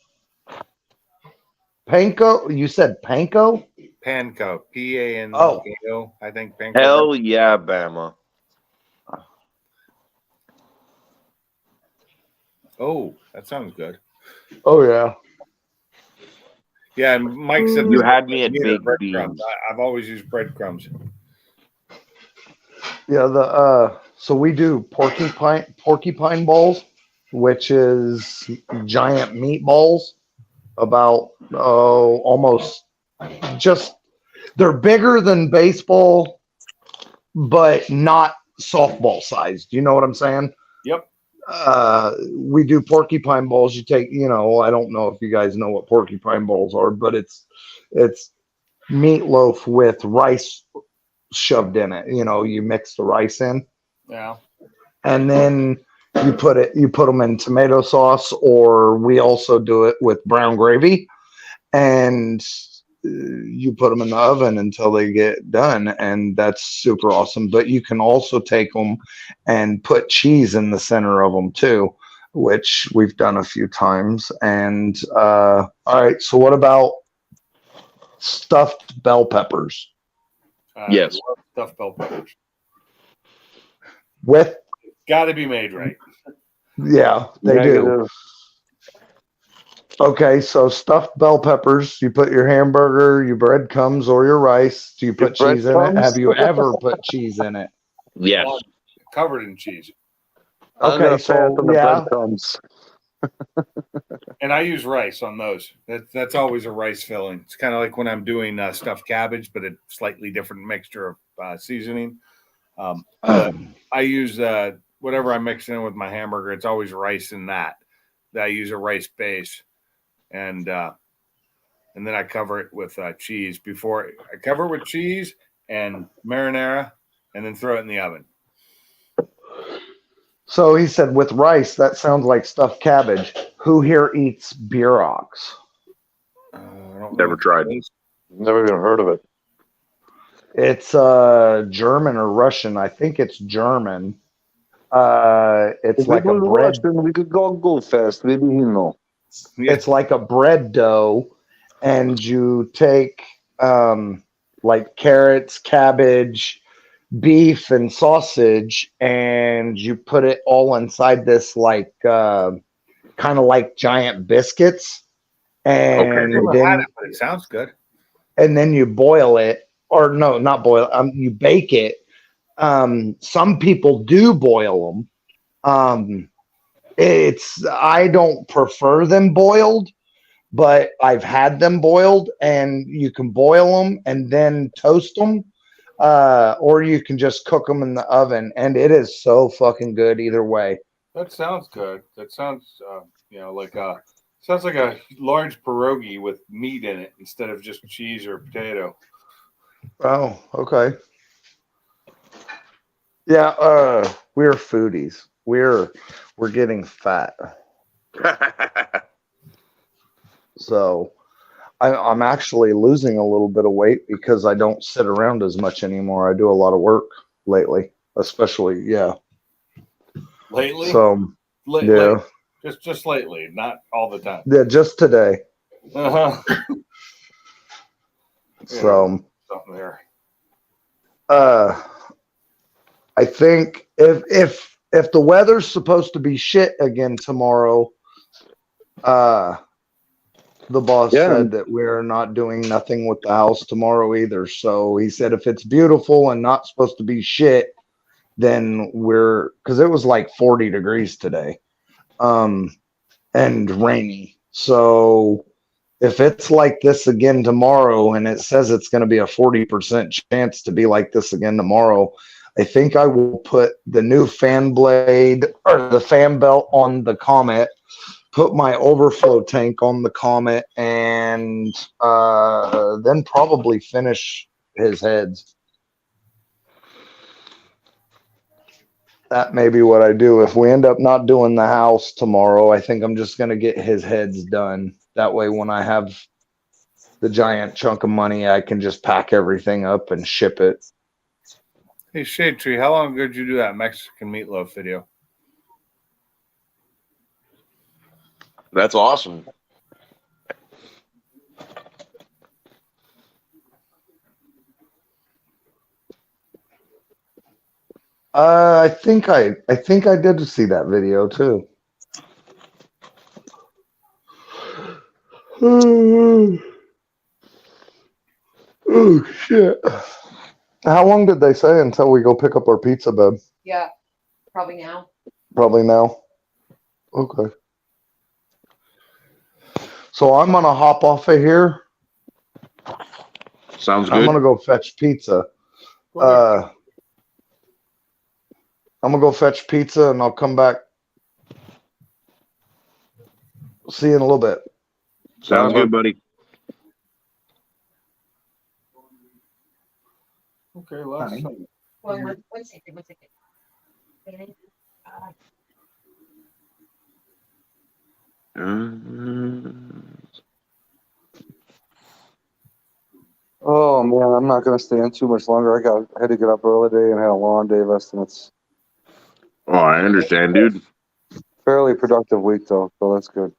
Panko? You said panko? Panko. P-A-N-K-O. Oh. I think panko. Hell yeah, Bama. Oh, that sounds good. Oh, yeah. Yeah, and Mike said You had me at neither baked breadcrumbs. beans. I've always used breadcrumbs. Yeah, so we do porcupine balls, which is giant meatballs, about almost just they're bigger than baseball, but not softball sized. You know what I'm saying? Yep. We do porcupine balls. You take, I don't know if you guys know what porcupine balls are, but it's meatloaf with rice shoved in it. You mix the rice in. Yeah. And then you put them in tomato sauce, or we also do it with brown gravy, and you put them in the oven until they get done, and that's super awesome. But you can also take them and put cheese in the center of them too, which we've done a few times. And all right, so what about stuffed bell peppers? Yes. I love stuffed bell peppers. With Got to be made right. Yeah, they do. Okay, so stuffed bell peppers. You put your hamburger, your breadcrumbs, or your rice. Do you put cheese in it? Have you ever put cheese in it? Yes. Covered in cheese. Okay, so yeah. And I use rice on those. That's always a rice filling. It's kind of like when I'm doing stuffed cabbage, but a slightly different mixture of seasoning. But I use whatever I'm mixing in with my hamburger. It's always rice in that. I use a rice base, and then I cover it with cheese. Before I cover it with cheese and marinara, and then throw it in the oven. So he said with rice, that sounds like stuffed cabbage. Who here eats bierox? Never tried. Never even heard of it. It's German or Russian. I think it's German. It's like a bread. We could go fast. Maybe It's like a bread dough, and you take like carrots, cabbage, beef, and sausage, and you put it all inside this like kind of like giant biscuits. And then but it sounds good. And then you boil it, or no, not boil. You bake it. Some people do boil them. I don't prefer them boiled, but I've had them boiled, and you can boil them and then toast them, or you can just cook them in the oven, and it is so fucking good either way. That sounds good. That sounds, sounds like a large pierogi with meat in it instead of just cheese or potato. Oh, okay. Yeah, we're foodies. We're getting fat. So I'm actually losing a little bit of weight because I don't sit around as much anymore. I do a lot of work lately, especially, yeah. Lately? So, yeah. Late. Just lately, not all the time. Yeah, just today. Uh-huh. So, something there. I think if the weather's supposed to be shit again tomorrow, the boss said that we're not doing nothing with the house tomorrow either. So he said if it's beautiful and not supposed to be shit, then because it was like 40 degrees today, and rainy. So if it's like this again tomorrow, and it says it's going to be a 40% chance to be like this again tomorrow, I think I will put the new fan blade or the fan belt on the Comet, put my overflow tank on the Comet, and then probably finish his heads. That may be what I do. If we end up not doing the house tomorrow, I think I'm just going to get his heads done. That way, when I have the giant chunk of money, I can just pack everything up and ship it. Hey, Shade Tree, how long ago did you do that Mexican meatloaf video? That's awesome. I think I did see that video too. Oh shit! How long did they say until we go pick up our pizza, babe? Yeah, probably now. Probably now. Okay. So I'm gonna hop off of here. Sounds good. I'm gonna go fetch pizza. I'm gonna go fetch pizza and I'll come back. See you in a little bit. Sounds good, buddy. Okay, last time. One second. Oh man, I'm not gonna stay in too much longer. I had to get up early today and had a long day of estimates. Oh, I understand, dude. Fairly productive week though, so that's good.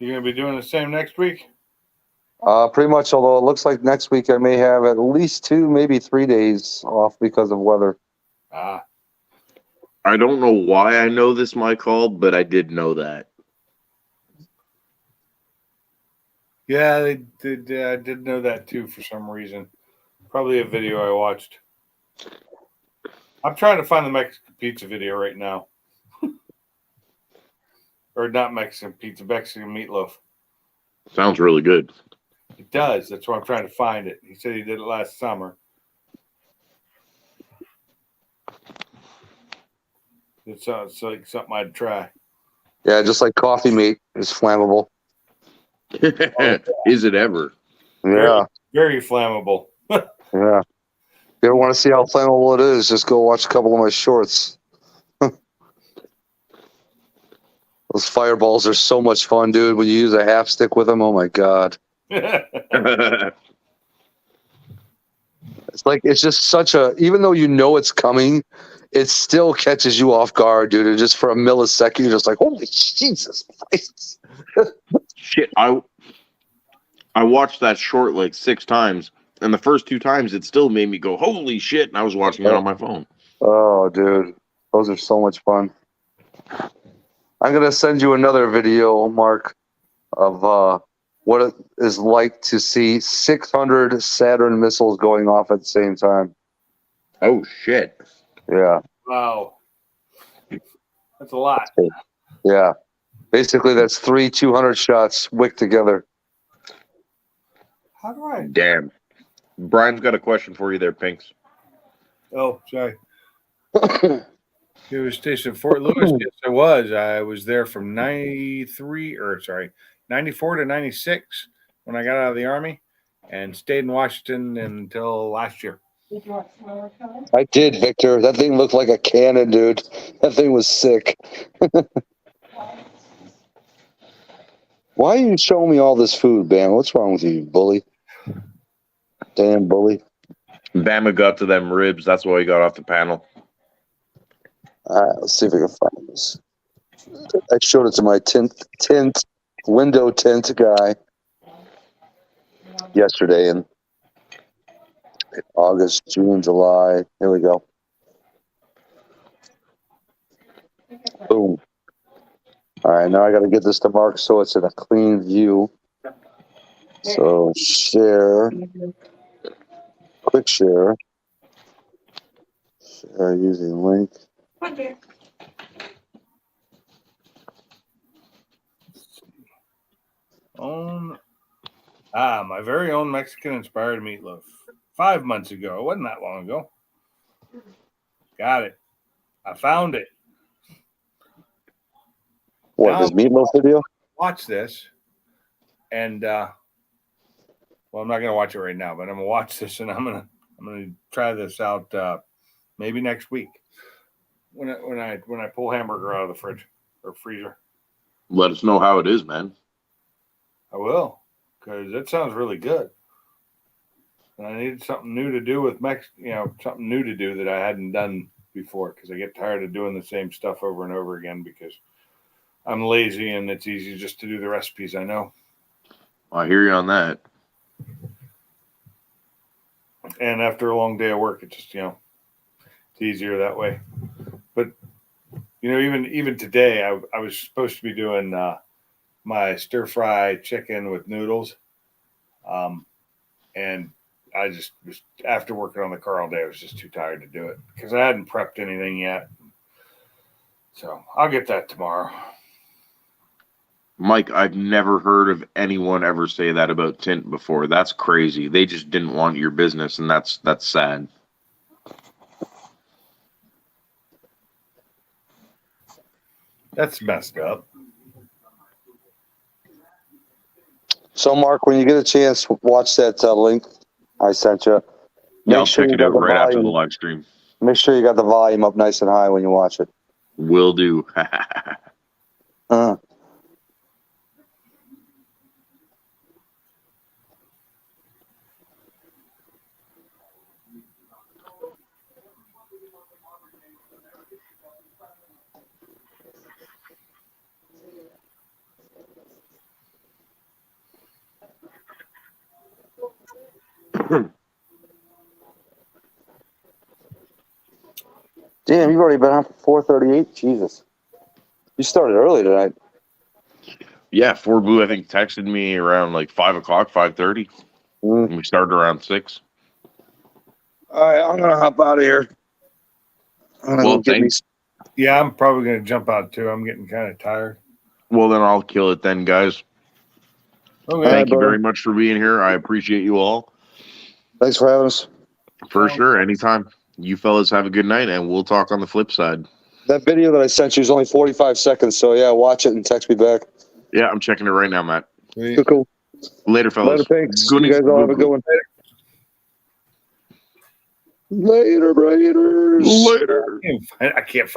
You gonna be doing the same next week? Pretty much. Although it looks like next week I may have at least 2, maybe 3 days off because of weather. Ah. I don't know why I know this, my call, but I did know that. Yeah, they did. I did know that too for some reason. Probably a video I watched. I'm trying to find the Mexican pizza video right now. Or not Mexican pizza, Mexican meatloaf. Sounds really good. It does. That's why I'm trying to find it. He said he did it last summer. It sounds like something I'd try. Yeah, just like coffee meat is flammable. Is it ever? Yeah. Very flammable. Yeah. If you ever want to see how flammable it is, just go watch a couple of my shorts. Those fireballs are so much fun, dude. When you use a half stick with them, oh my god. It's just such a, even though you know it's coming, it still catches you off guard, dude. And just for a millisecond, you're just like, holy Jesus Christ. Shit, I watched that short like 6 times, and the first 2 times it still made me go, holy shit, and I was watching it on my phone. Oh, dude. Those are so much fun. I'm going to send you another video, Mark, of what it is like to see 600 Saturn missiles going off at the same time. Oh, shit. Yeah. Wow. That's a lot. Yeah. Basically, that's 3 200 shots wicked together. How do I? Damn. Brian's got a question for you there, Pinks. Oh, sorry. It was stationed at Fort Lewis. Yes, I was. I was there from 94 to 96 when I got out of the Army and stayed in Washington until last year. I did, Victor. That thing looked like a cannon, dude. That thing was sick. Why are you showing me all this food, Bam? What's wrong with you, bully? Damn bully. Bama got to them ribs. That's why he got off the panel. All right, let's see if I can find this. I showed it to my window tint guy yesterday in August, June, July. Here we go. Boom. All right, now I got to get this to Mark so it's in a clean view. So share, quick share. Share using link. My very own Mexican inspired meatloaf. 5 months ago. It wasn't that long ago. Got it. I found it. What, this meatloaf video? Watch this. And well, I'm not gonna watch it right now, but I'm gonna watch this and I'm gonna try this out maybe next week when I pull hamburger out of the fridge or freezer. Let us know how it is, man. I will, because it sounds really good. And I needed something new to do with something new to do that I hadn't done before, because I get tired of doing the same stuff over and over again because I'm lazy and it's easy just to do the recipes I know. I hear you on that. And after a long day of work, it just, it's easier that way. But, even today, I was supposed to be doing my stir fry chicken with noodles. And I just was, after working on the car all day, I was just too tired to do it because I hadn't prepped anything yet. So I'll get that tomorrow. Mike, I've never heard of anyone ever say that about Tint before. That's crazy. They just didn't want your business, and that's sad. That's messed up. So, Mark, when you get a chance, watch that link I sent you. Yeah, I'll check it out right after the live stream. Make sure you got the volume up nice and high when you watch it. Will do. Damn, you've already been on for 4:38? Jesus. You started early tonight. Yeah, Ford Blue, I think, texted me around like 5 o'clock, 5:30. And we started around 6. All right, I'm going to hop out of here. Well, thanks. Yeah, I'm probably going to jump out too. I'm getting kind of tired. Well, then I'll kill it then, guys. Okay. Thank you very much for being here. I appreciate you all. Thanks for having us. For sure. Anytime. You fellas have a good night, and we'll talk on the flip side. That video that I sent you is only 45 seconds, so yeah, watch it and text me back. Yeah, I'm checking it right now, Matt. Cool. Later, fellas. Later, thanks. You guys all have a good one. Later, Raiders. Later. I can't